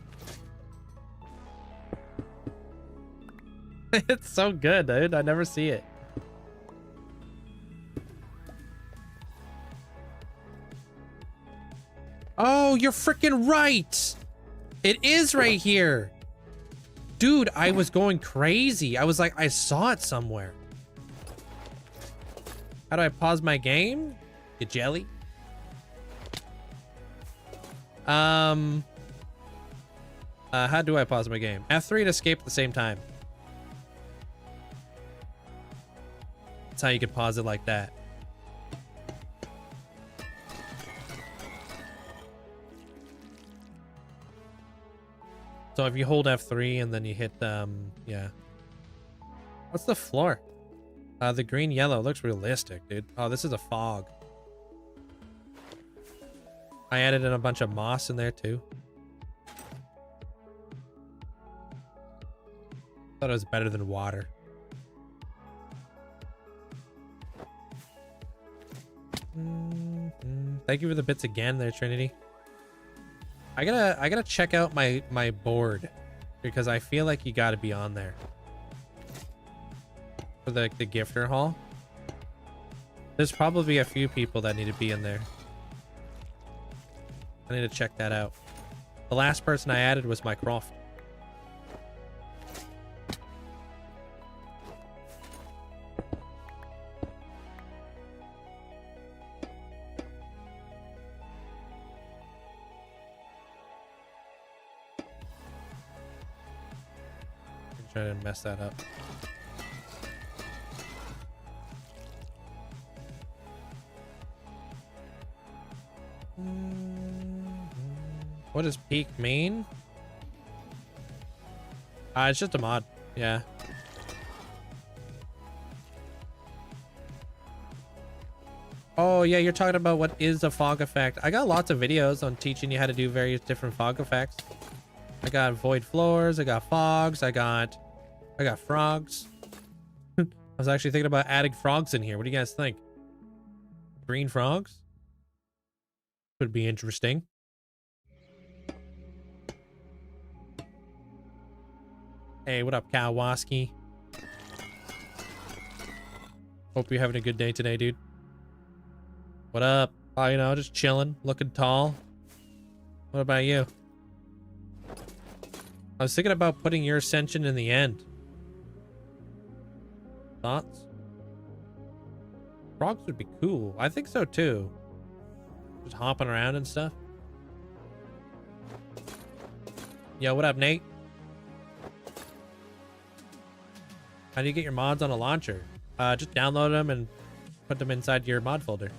It's so good, dude. I never see it. Oh, you're freaking right. It is right here. Dude, I was going crazy. I was like, I saw it somewhere. How do I pause my game? You jelly? How do I pause my game? F3 to escape at the same time. That's how you can pause it like that. So if you hold F3 and then you hit, yeah. What's the floor? The green yellow looks realistic, dude. Oh, this is a fog. I added in a bunch of moss in there too. Thought it was better than water. Thank you for the bits again there, Trinity. I gotta check out my board because I feel like you gotta be on there for the gifter hall. There's probably a few people that need to be in there. I need to check that out. The last person I added was my Croft. Try to mess that up. What does peak mean? It's just a mod. Yeah. Oh yeah, you're talking about what is a fog effect. I got lots of videos on teaching you how to do various different fog effects. I got void floors, I got fogs, I got frogs. I was actually thinking about adding frogs in here. What do you guys think? Green frogs? Could be interesting. Hey, what up, Kawaski? Hope you're having a good day today, dude. What up? Oh, you know, just chilling, looking tall. What about you? I was thinking about putting your ascension in the end. Thoughts? Frogs would be cool. I think so too. Just hopping around and stuff. Yo, what up, Nate? How do you get your mods on a launcher? Just download them and put them inside your mod folder.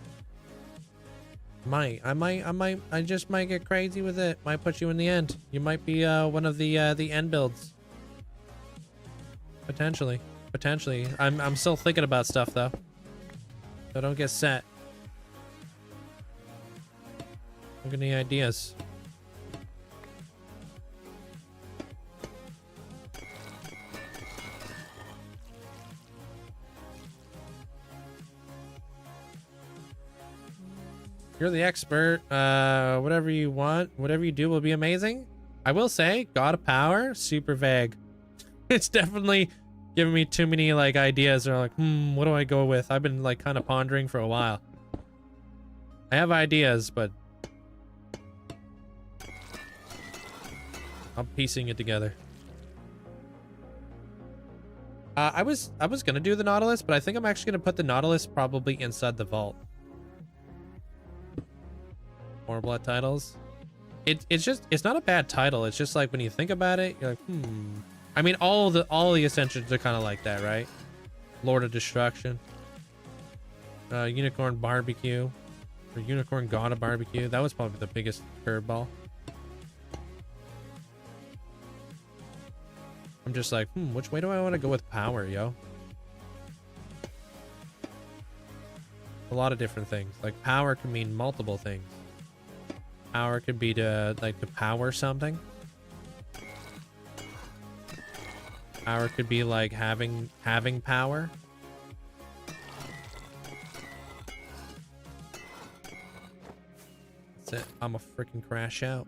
I just might get crazy with it. Might put you in the end. You might be one of the end builds. Potentially. I'm still thinking about stuff though. So don't get set. Look at any ideas. You're the expert. Whatever you want, whatever you do will be amazing. I will say, God of Power, super vague. It's definitely giving me too many like ideas. Or like, what do I go with? I've been like kind of pondering for a while. I have ideas, but I'm piecing it together. I was gonna do the Nautilus, but I think I'm actually gonna put the Nautilus probably inside the vault. More blood titles. It's not a bad title. It's just like when you think about it, you're like, I mean, all the Ascensions are kind of like that, right? Lord of Destruction, Unicorn Barbecue, or Unicorn God of Barbecue. That was probably the biggest curveball. I'm just like, which way do I want to go with power, yo? A lot of different things. Like power can mean multiple things. Power could be to power something. Power could be like having power. That's it. I'm a freaking crash out.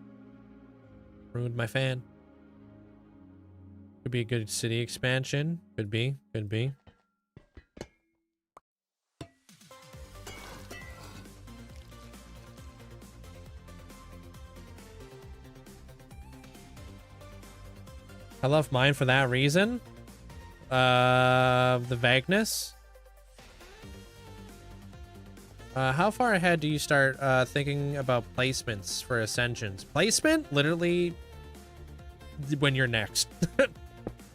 Ruined my fan. Could be a good city expansion. Could be. I love mine for that reason. The vagueness. How far ahead do you start thinking about placements for ascensions? Placement? Literally when you're next.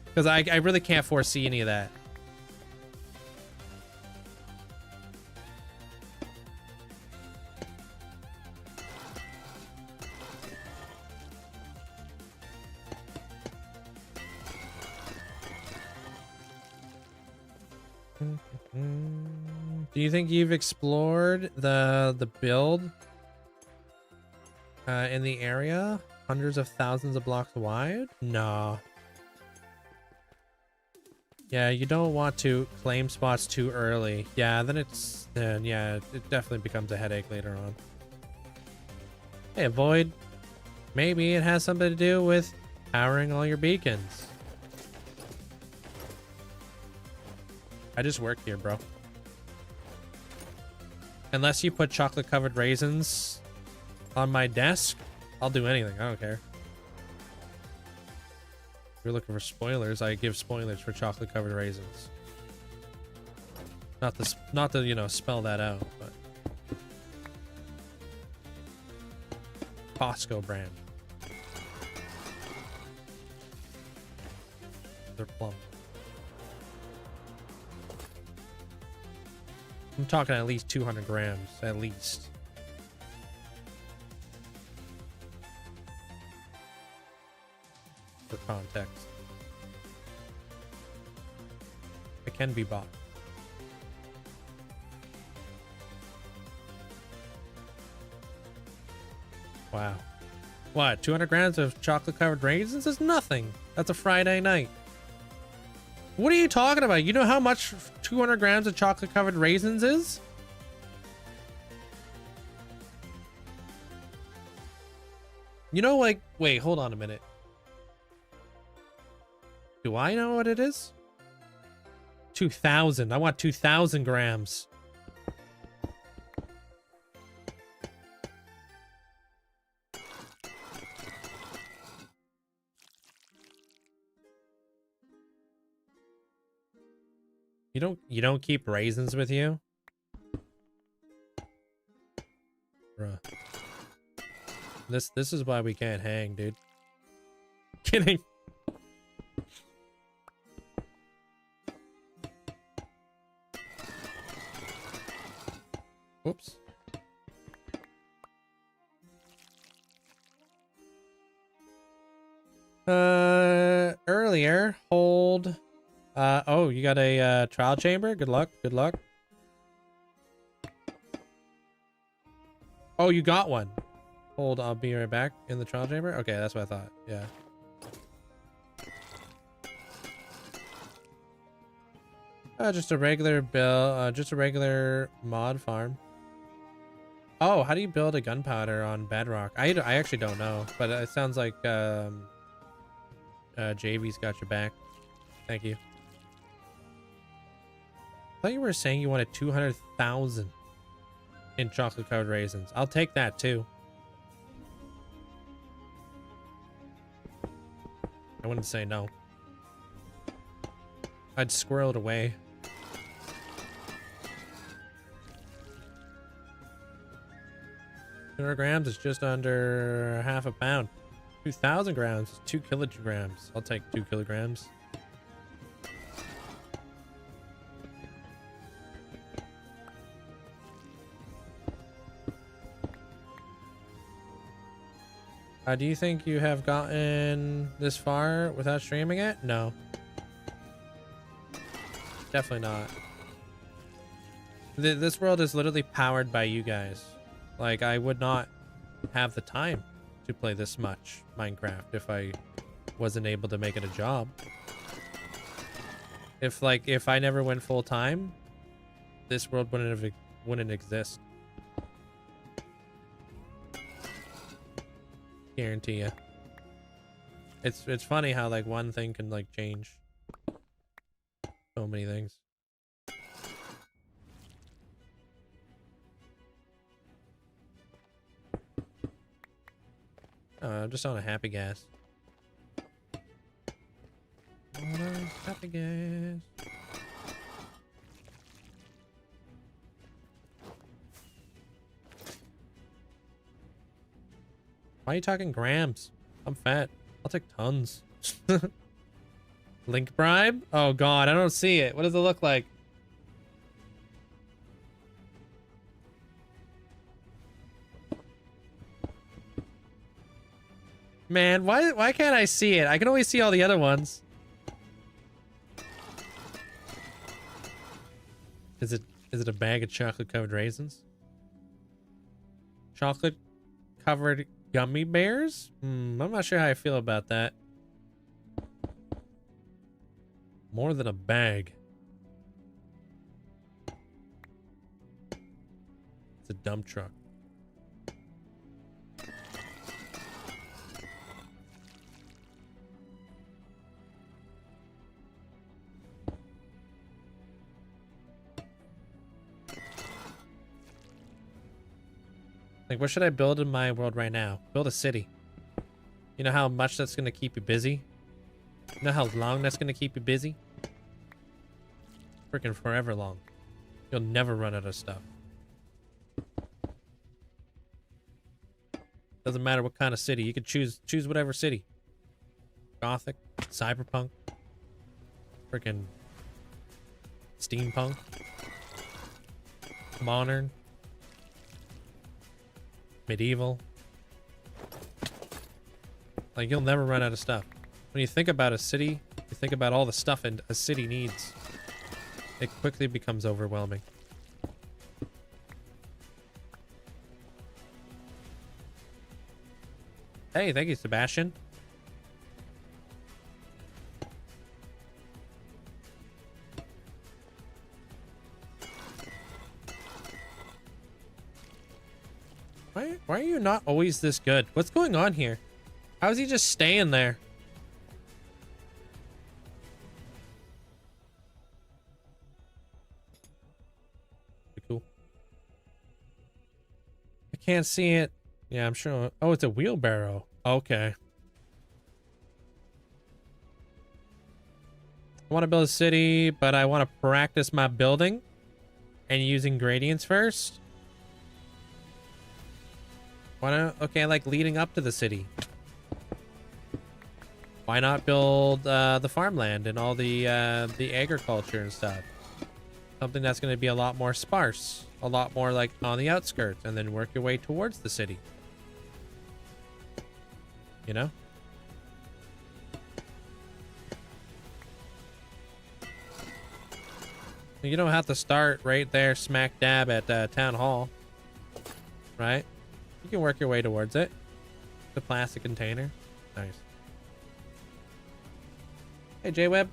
Because I really can't foresee any of that. Do you think you've explored the build in the area? Hundreds of thousands of blocks wide? No. Yeah, you don't want to claim spots too early. Yeah, then yeah, it definitely becomes a headache later on. Hey, Void. Maybe it has something to do with powering all your beacons. I just work here, bro. Unless you put chocolate covered raisins on my desk, I'll do anything. I don't care. If you're looking for spoilers, I give spoilers for chocolate covered raisins. Not to, you know, spell that out, but Costco brand. They're plum. I'm talking at least 200 grams, at least. For context. It can be bought. Wow. What, 200 grams of chocolate covered raisins is nothing. That's a Friday night. What are you talking about? You know how much 200 grams of chocolate covered raisins is? You know, like, wait, hold on a minute. Do I know what it is? 2,000. I want 2,000 grams. You don't keep raisins with you? Bruh. This is why we can't hang, dude. Kidding. Whoops. Earlier, hold. Oh, you got a trial chamber? Good luck. Good luck. Oh, you got one. Hold, I'll be right back in the trial chamber. Okay, that's what I thought. Yeah. Just a regular build, just a regular mod farm. Oh, how do you build a gunpowder on bedrock? I actually don't know, but it sounds like JV's got your back. Thank you. I thought you were saying you wanted 200,000 in chocolate covered raisins. I'll take that too. I wouldn't say no. I'd squirrel it away. 200 grams is just under half a pound. 2,000 grams is 2 kilograms. I'll take 2 kilograms. Do you think you have gotten this far without streaming it? No. Definitely not. This world is literally powered by you guys. Like, I would not have the time to play this much Minecraft if I wasn't able to make it a job. If I never went full time, this world wouldn't exist. Guarantee you. It's funny how like one thing can like change so many things. I'm just on a happy gas. On a happy gas. Why are you talking grams? I'm fat. I'll take tons. Link bribe? Oh god, I don't see it. What does it look like? Man, why can't I see it? I can always see all the other ones. Is it a bag of chocolate covered raisins? Chocolate covered gummy bears? I'm not sure how I feel about that. More than a bag. It's a dump truck. Like, what should I build in my world right now? Build a city. You know how much that's going to keep you busy? You know how long that's going to keep you busy? Freaking forever long. You'll never run out of stuff. Doesn't matter what kind of city. You could choose whatever city. Gothic, cyberpunk, freaking steampunk, modern, medieval. Like, you'll never run out of stuff. When you think about a city, you think about all the stuff a city needs. It quickly becomes overwhelming. Hey, thank you, Sebastian. Why are you not always this good? What's going on here? How is he just staying there? Cool. I can't see it. Yeah, I'm sure. Oh, it's a wheelbarrow. Okay. want to build a city, but I want to practice my building and using gradients first. Why not? Okay, I like leading up to the city. Why not build the farmland and all the agriculture and stuff? Something that's going to be a lot more sparse, a lot more like on the outskirts, and then work your way towards the city. You know? You don't have to start right there smack dab at Town Hall, right? You can work your way towards it. The plastic container. Nice. Hey, J-Web.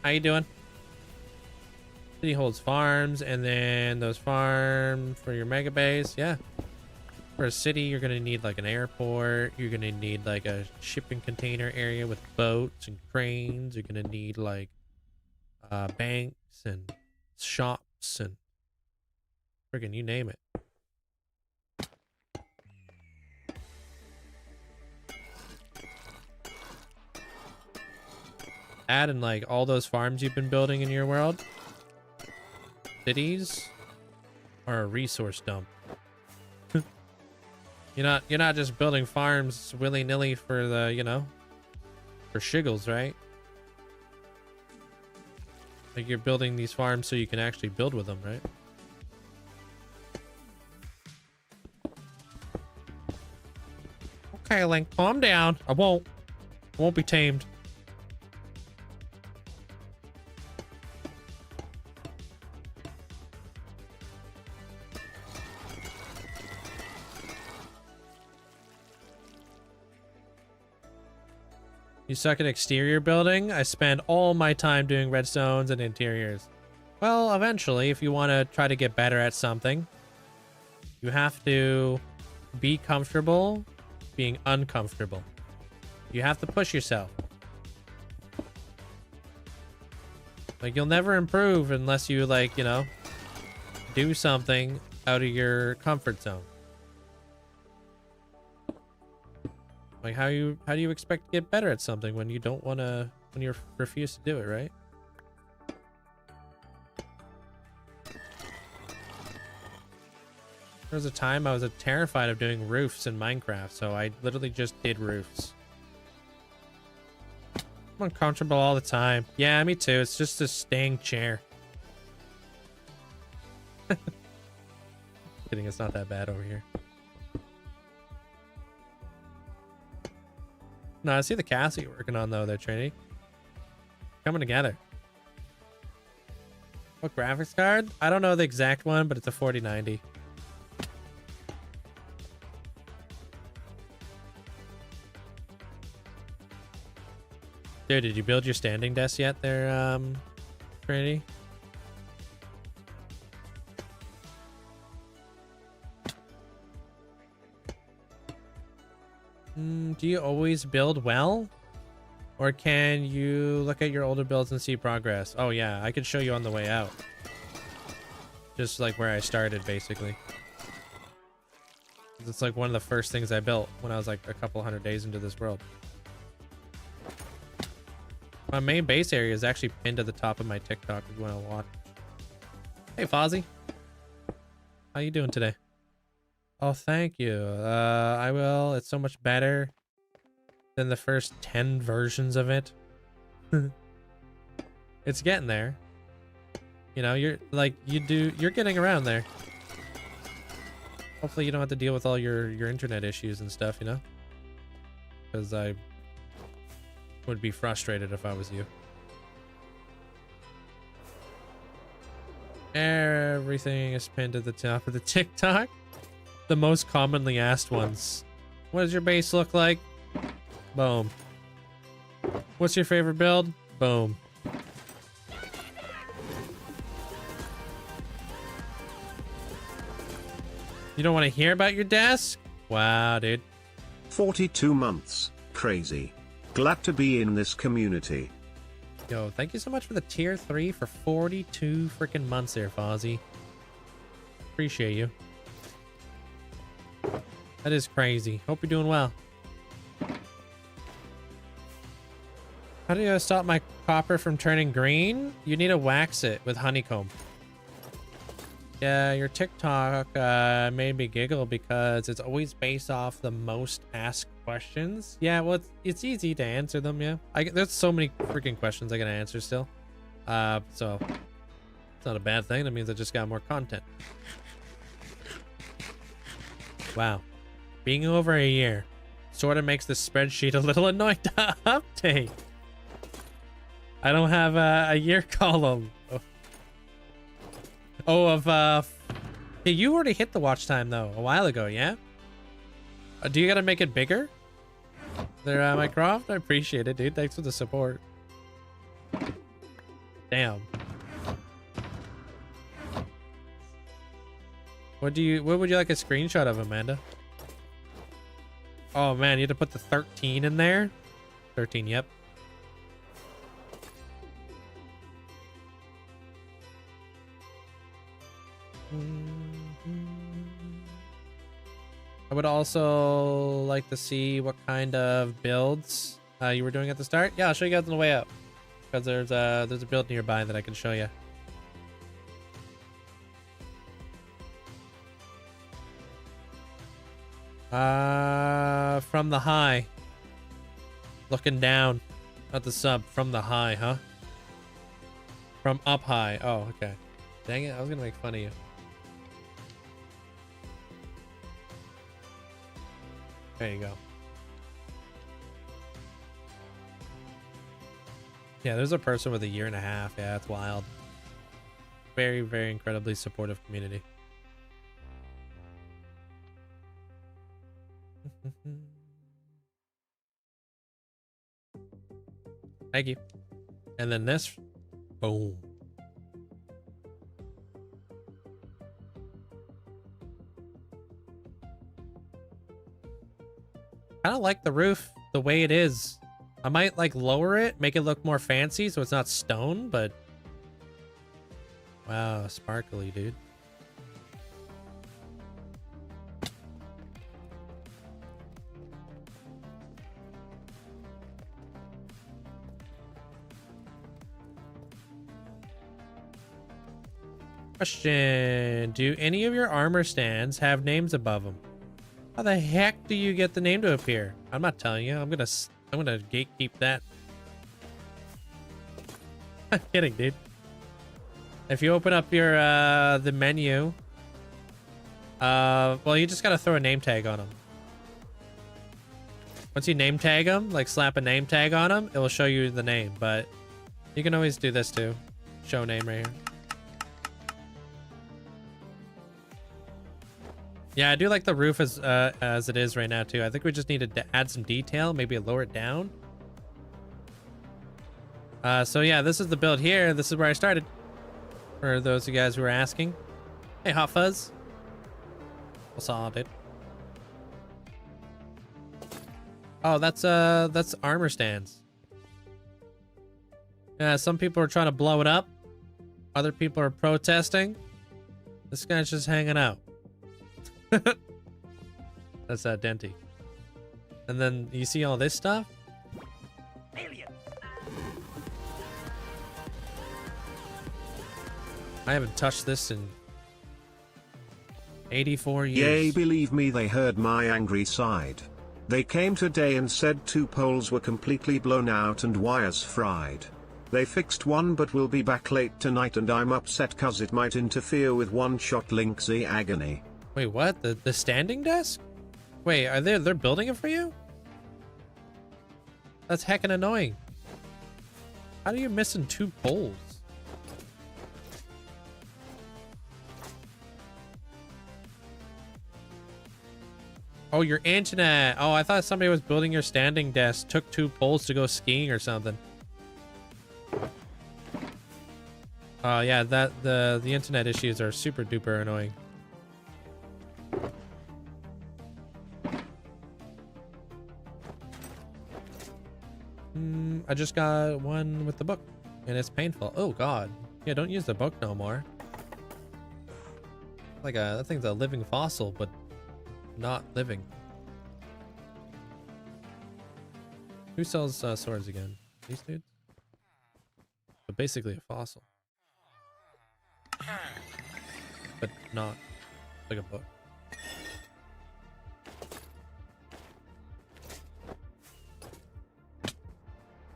How you doing? City holds farms, and then those farms for your mega base. Yeah. For a city, you're going to need like an airport. You're going to need like a shipping container area with boats and cranes. You're going to need like banks and shops and friggin' you name it. Add in like all those farms you've been building in your world. Cities are a resource dump. You're not just building farms willy-nilly for the, you know, for shiggles, right? Like you're building these farms so you can actually build with them, right? Okay, Link, calm down. I won't be tamed. You suck at exterior building? I spend all my time doing redstones and interiors. Well, eventually, if you want to try to get better at something, you have to be comfortable being uncomfortable. You have to push yourself. Like, you'll never improve unless you, like, you know, do something out of your comfort zone. Like, how do you expect to get better at something when you don't want to, when you refuse to do it, right? There was a time I was terrified of doing roofs in Minecraft, so I literally just did roofs. I'm uncomfortable all the time. Yeah, me too. It's just a staying chair. Kidding, it's not that bad over here. No, I see the castle you're working on though, there, Trinity. Coming together. What graphics card? I don't know the exact one, but it's a 4090. Dude, did you build your standing desk yet there, Trinity? Do you always build well? Or can you look at your older builds and see progress? Oh yeah, I could show you on the way out. Just like where I started, basically. It's like one of the first things I built when I was like a couple hundred days into this world. My main base area is actually pinned to the top of my TikTok if you want to watch. Hey, Fozzie. How you doing today? Oh, thank you. I will. It's so much better than the first 10 versions of it. It's getting there. You know, you're like, you're getting around there. Hopefully you don't have to deal with all your internet issues and stuff, you know? Because I would be frustrated if I was you. Everything is pinned to the top of the TikTok. The most commonly asked ones. What does your base look like? Boom. What's your favorite build? Boom. You don't want to hear about your desk? Wow, dude.
42 months. Crazy. Glad to be in this community.
Yo, thank you so much for the tier 3 for 42 freaking months there, Fozzie. Appreciate you. That is crazy. Hope you're doing well. How do you stop my copper from turning green? You need to wax it with honeycomb. Yeah, your TikTok made me giggle because it's always based off the most asked questions. Yeah, well, it's easy to answer them, yeah. There's so many freaking questions I gotta answer still. So it's not a bad thing. That means I just got more content. Wow. Being over a year sort of makes this spreadsheet a little annoying to update. I don't have a year column. Hey, you already hit the watch time though a while ago, yeah? Do you gotta make it bigger? There, Mycroft, I appreciate it, dude. Thanks for the support. Damn. What would you like a screenshot of, Amanda? Oh man, you had to put the 13 in there? 13, yep. I would also like to see what kind of builds you were doing at the start. Yeah, I'll show you guys on the way up. Because there's a build nearby that I can show you. From the high. Looking down. Not the sub, from the high, huh? From up high. Oh, okay. Dang it, I was gonna make fun of you. There you go. Yeah, there's a person with a year and a half. Yeah, that's wild. Very, very incredibly supportive community. Thank you. And then this. Boom. I don't like the roof the way it is. I might like lower it, make it look more fancy so it's not stone, but wow, sparkly, dude. Question: do any of your armor stands have names above them? How the heck do you get the name to appear? I'm not telling you. I'm gonna gatekeep that. I'm kidding, dude. If you open up your the menu, well, you just gotta throw a name tag on them. Once you name tag them, like slap a name tag on them, it will show you the name. But you can always do this too. Show name right here. Yeah, I do like the roof as it is right now too. I think we just need to add some detail, maybe lower it down. So yeah, this is the build here. This is where I started. For those of you guys who were asking. Hey, Hot Fuzz. What's up, dude? Oh, that's armor stands. Yeah, some people are trying to blow it up. Other people are protesting. This guy's just hanging out. That's Denty. And then you see all this stuff? Alien. I haven't touched this in 84 years.
Yay, believe me, they heard my angry side. They came today and said 2 poles were completely blown out and wires fried. They fixed one but will be back late tonight and I'm upset cause it might interfere with one-shot Linkzzey agony.
Wait, what? The standing desk? Wait, they're building it for you? That's heckin' annoying. How are you missing 2 poles? Oh, your internet. Oh, I thought somebody was building your standing desk, took 2 poles to go skiing or something. Oh yeah, the internet issues are super duper annoying. I just got one with the book, and it's painful. Oh god. Yeah, don't use the book no more. Like that thing's a living fossil, but not living. Who sells swords again? These dudes? But basically a fossil. But not like a book.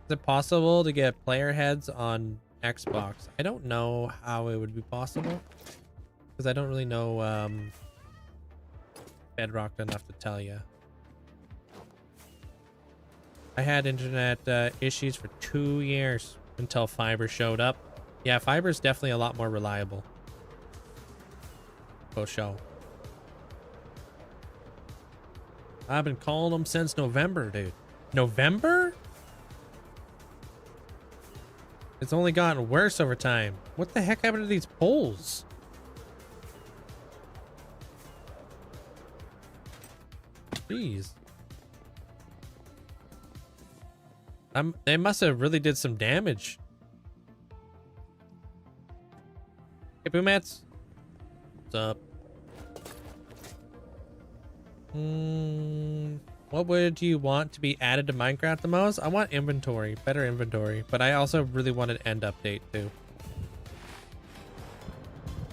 Is it possible to get player heads on Xbox? I don't know how it would be possible because I don't really know Bedrock enough to tell you. I had internet issues for 2 years until fiber showed up. Yeah, fiber is definitely a lot more reliable. For sure. I've been calling them since November, dude. November? It's only gotten worse over time. What the heck happened to these poles? Jeez. They must have really did some damage. Hey, Boomats. What's up? What would you want to be added to Minecraft the most? I want inventory, better inventory, but I also really want an end update too.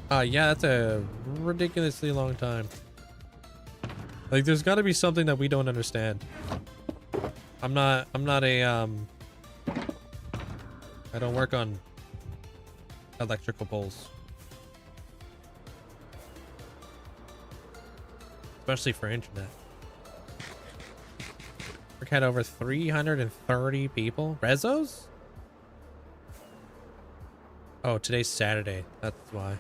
Yeah, that's a ridiculously long time. Like, there's got to be something that we don't understand. I'm not a I don't work on electrical poles. Especially for internet. We had over 330 people. Rezos? Oh, today's Saturday. That's why.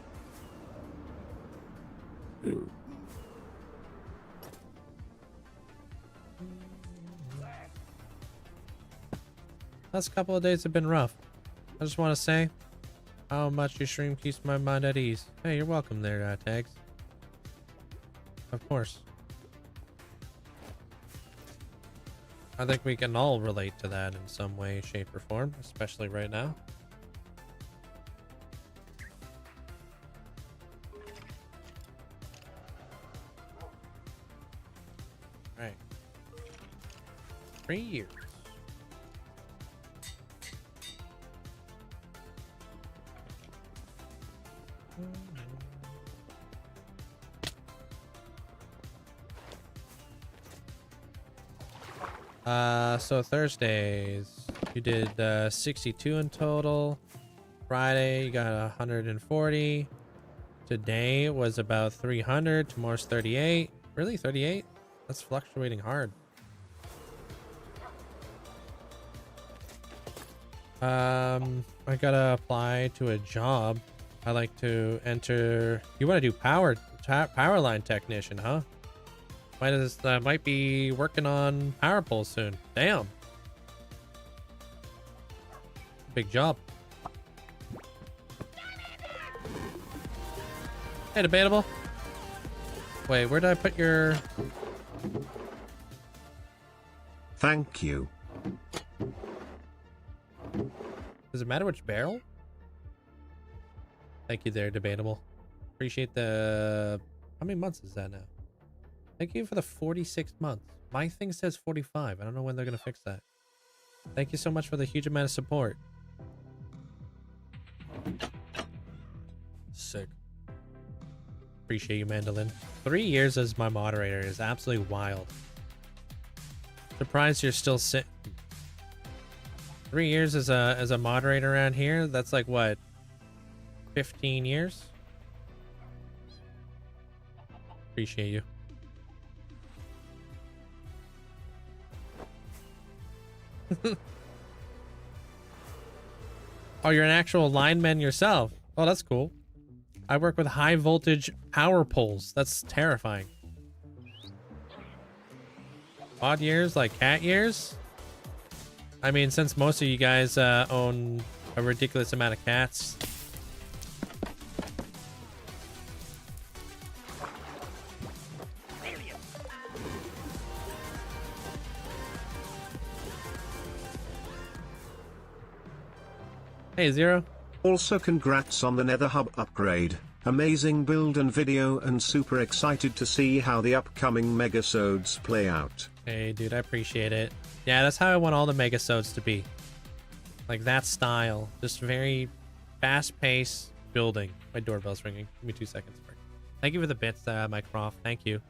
Last couple of days have been rough. I just want to say how much your stream keeps my mind at ease. Hey, you're welcome there, Tags. Of course. I think we can all relate to that in some way, shape, or form, especially right now. Right. 3 years. So Thursdays, you did 62 in total. Friday, you got 140. Today was about 300. Tomorrow's 38. Really, 38? That's fluctuating hard. I gotta apply to a job. I like to enter. You want to do power line technician, huh? Might be working on power poles soon. Damn. Big job. Hey, debatable. Wait, where did I put your...
Thank you.
Does it matter which barrel? Thank you there, debatable. Appreciate the... How many months is that now? Thank you for the 46 months. My thing says 45. I don't know when they're going to fix that. Thank you so much for the huge amount of support. Sick. Appreciate you, Mandolin. 3 years as my moderator is absolutely wild. Surprised you're still sitting. 3 years as a moderator around here? That's like what? 15 years? Appreciate you. Oh, you're an actual lineman yourself. Oh, that's cool. I work with high voltage power poles. That's terrifying. Odd years, like cat years? I mean, since most of you guys own a ridiculous amount of cats. Hey, Zero.
Also congrats on the Nether Hub upgrade. Amazing build and video, and super excited to see how the upcoming megasodes play out.
Hey, dude, I appreciate it. Yeah, that's how I want all the megasodes to be. Like that style. Just very fast-paced building. My doorbell's ringing. Give me 2 seconds. Thank you for the bits, Mike Croft. Thank you.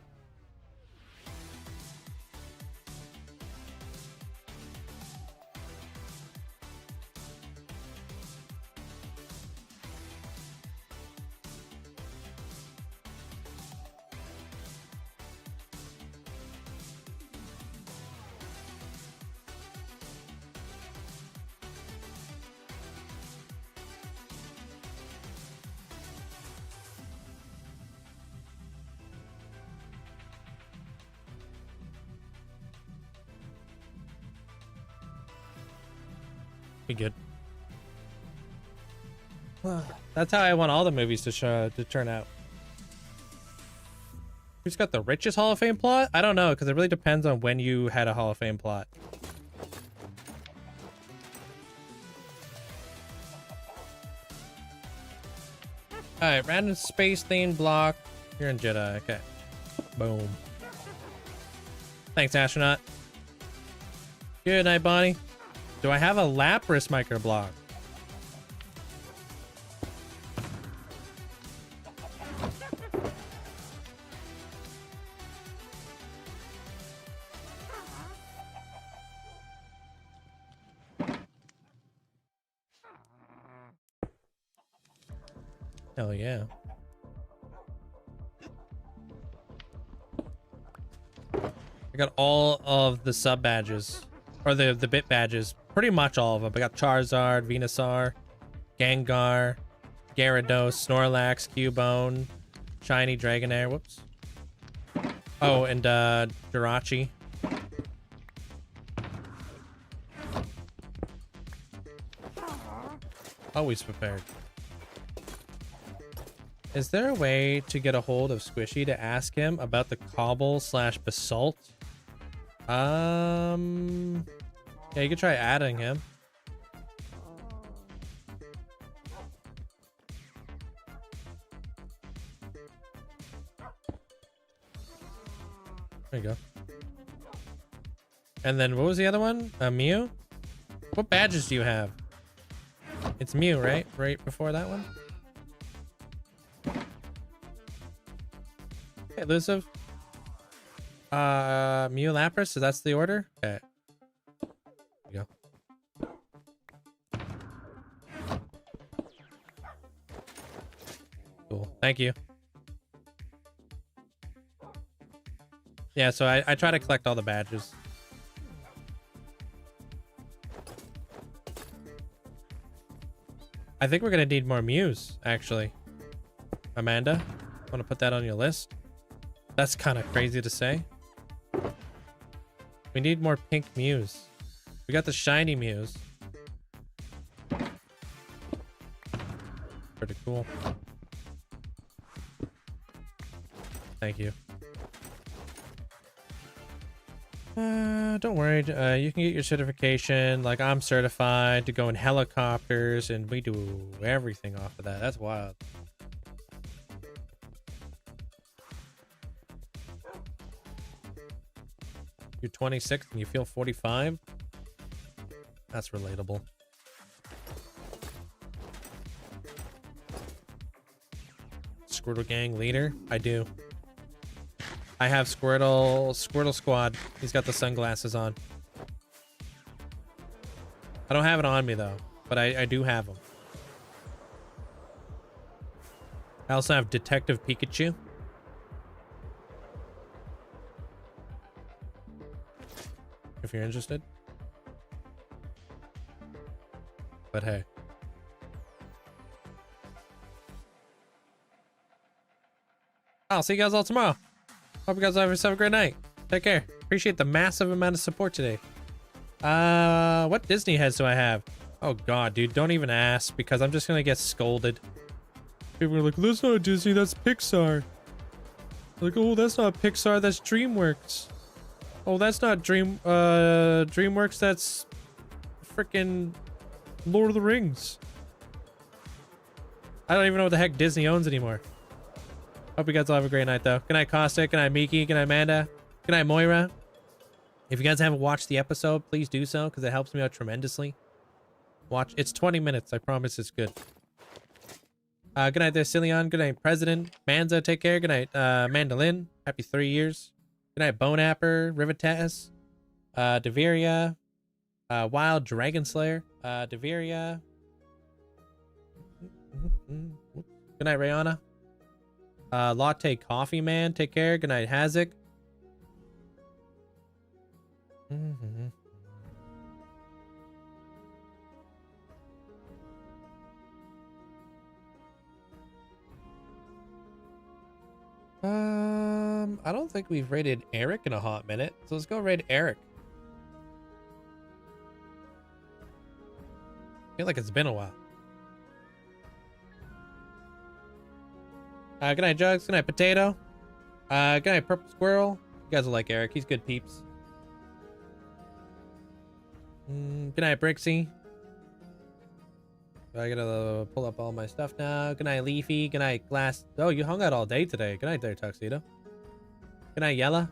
Be good. That's how I want all the movies to turn out. Who's got the richest Hall of Fame plot? I don't know, because it really depends on when you had a Hall of Fame plot. Alright, random space themed block. You're in Jedi. Okay. Boom. Thanks, astronaut. Good night, Bonnie. Do I have a Lapras microblock? Hell yeah. I got all of the sub badges, or the bit badges. Pretty much all of them. I got Charizard, Venusaur, Gengar, Gyarados, Snorlax, Cubone, Shiny Dragonair. Whoops. Oh, and Jirachi. Always prepared. Is there a way to get a hold of Squishy to ask him about the Cobble/Basalt? Yeah, you could try adding him. There you go. And then what was the other one? Mew? What badges do you have? It's Mew, right? Right before that one? Okay, elusive. Mew Lapras, so that's the order? Okay. There you go. Cool. Thank you. Yeah, so I try to collect all the badges. I think we're gonna need more Mews, actually. Amanda, want to put that on your list? That's kind of crazy to say. We need more pink Mews. We got the shiny Mews. Pretty cool. Thank you. Don't worry. You can get your certification. Like, I'm certified to go in helicopters, and we do everything off of that. That's wild. You're 26 and you feel 45? That's relatable. Squirtle Gang leader? I do. I have Squirtle Squad. He's got the sunglasses on. I don't have it on me though, but I do have them. I also have Detective Pikachu. If you're interested. But hey. I'll see you guys all tomorrow. Hope you guys have a great night. Take care. Appreciate the massive amount of support today. What Disney heads do I have? Oh god, dude, don't even ask, because I'm just gonna get scolded. People are like, that's not Disney, that's Pixar. Like, oh, that's not Pixar, that's DreamWorks. Oh, that's not DreamWorks, that's freaking Lord of the Rings. I don't even know what the heck Disney owns anymore. Hope you guys all have a great night, though. Good night, Caustic. Good night, Miki. Good night, Amanda. Good night, Moira. If you guys haven't watched the episode, please do so, because it helps me out tremendously. Watch. It's 20 minutes. I promise it's good. Good night there, Cillian. Good night, President. Manza, take care. Good night, Mandolin. Happy 3 years. Good night, Bonapper, Rivitas, Deveria, Wild Dragon Slayer, Deveria. Good night, Rayana. Latte Coffee Man, take care. Good night, Hazek. I don't think we've rated Eric in a hot minute, so let's go raid Eric. I feel like it's been a while. Good night, Jugs. Good night, Potato. Good night, Purple Squirrel. You guys will like Eric. He's good peeps. Good night, Brixie. I gotta pull up all my stuff now. Good night, Leafy. Good night, Glass. Oh, you hung out all day today. Good night there, Tuxedo. Good night, Yella.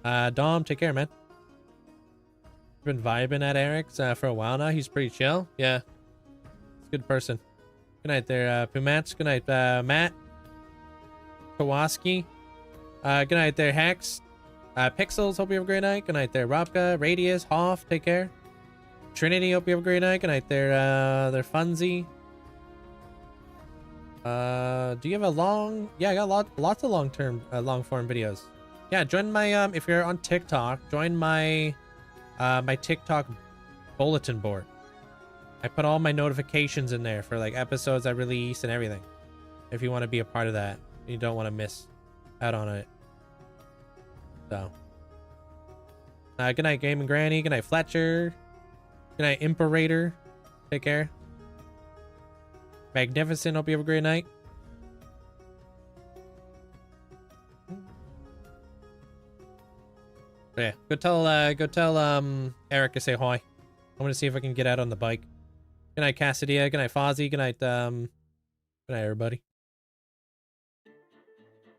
Dom, take care, man. Been vibing at Eric's for a while now. He's pretty chill. Yeah. He's a good person. Good night there, Pumats. Good night, Matt. Kowalski. Good night there, Hex. Pixels, hope you have a great night. Good night there, Robka. Radius, Hoff, take care. Trinity, hope you have a great night. Good night there, Funzy. Do you have a long... Yeah, I got lots of long-term, long-form videos. Yeah, join my, if you're on TikTok, join my, my TikTok bulletin board. I put all my notifications in there for, like, episodes I release and everything. If you want to be a part of that. You don't want to miss out on it. So. Good night, Game and Granny. Good night, Fletcher. Good night, Imperator. Take care. Magnificent. Hope you have a great night. Yeah, go tell Eric to say hi. I'm gonna see if I can get out on the bike. Good night, Cassidia. Good night, Fozzie. Good night, everybody.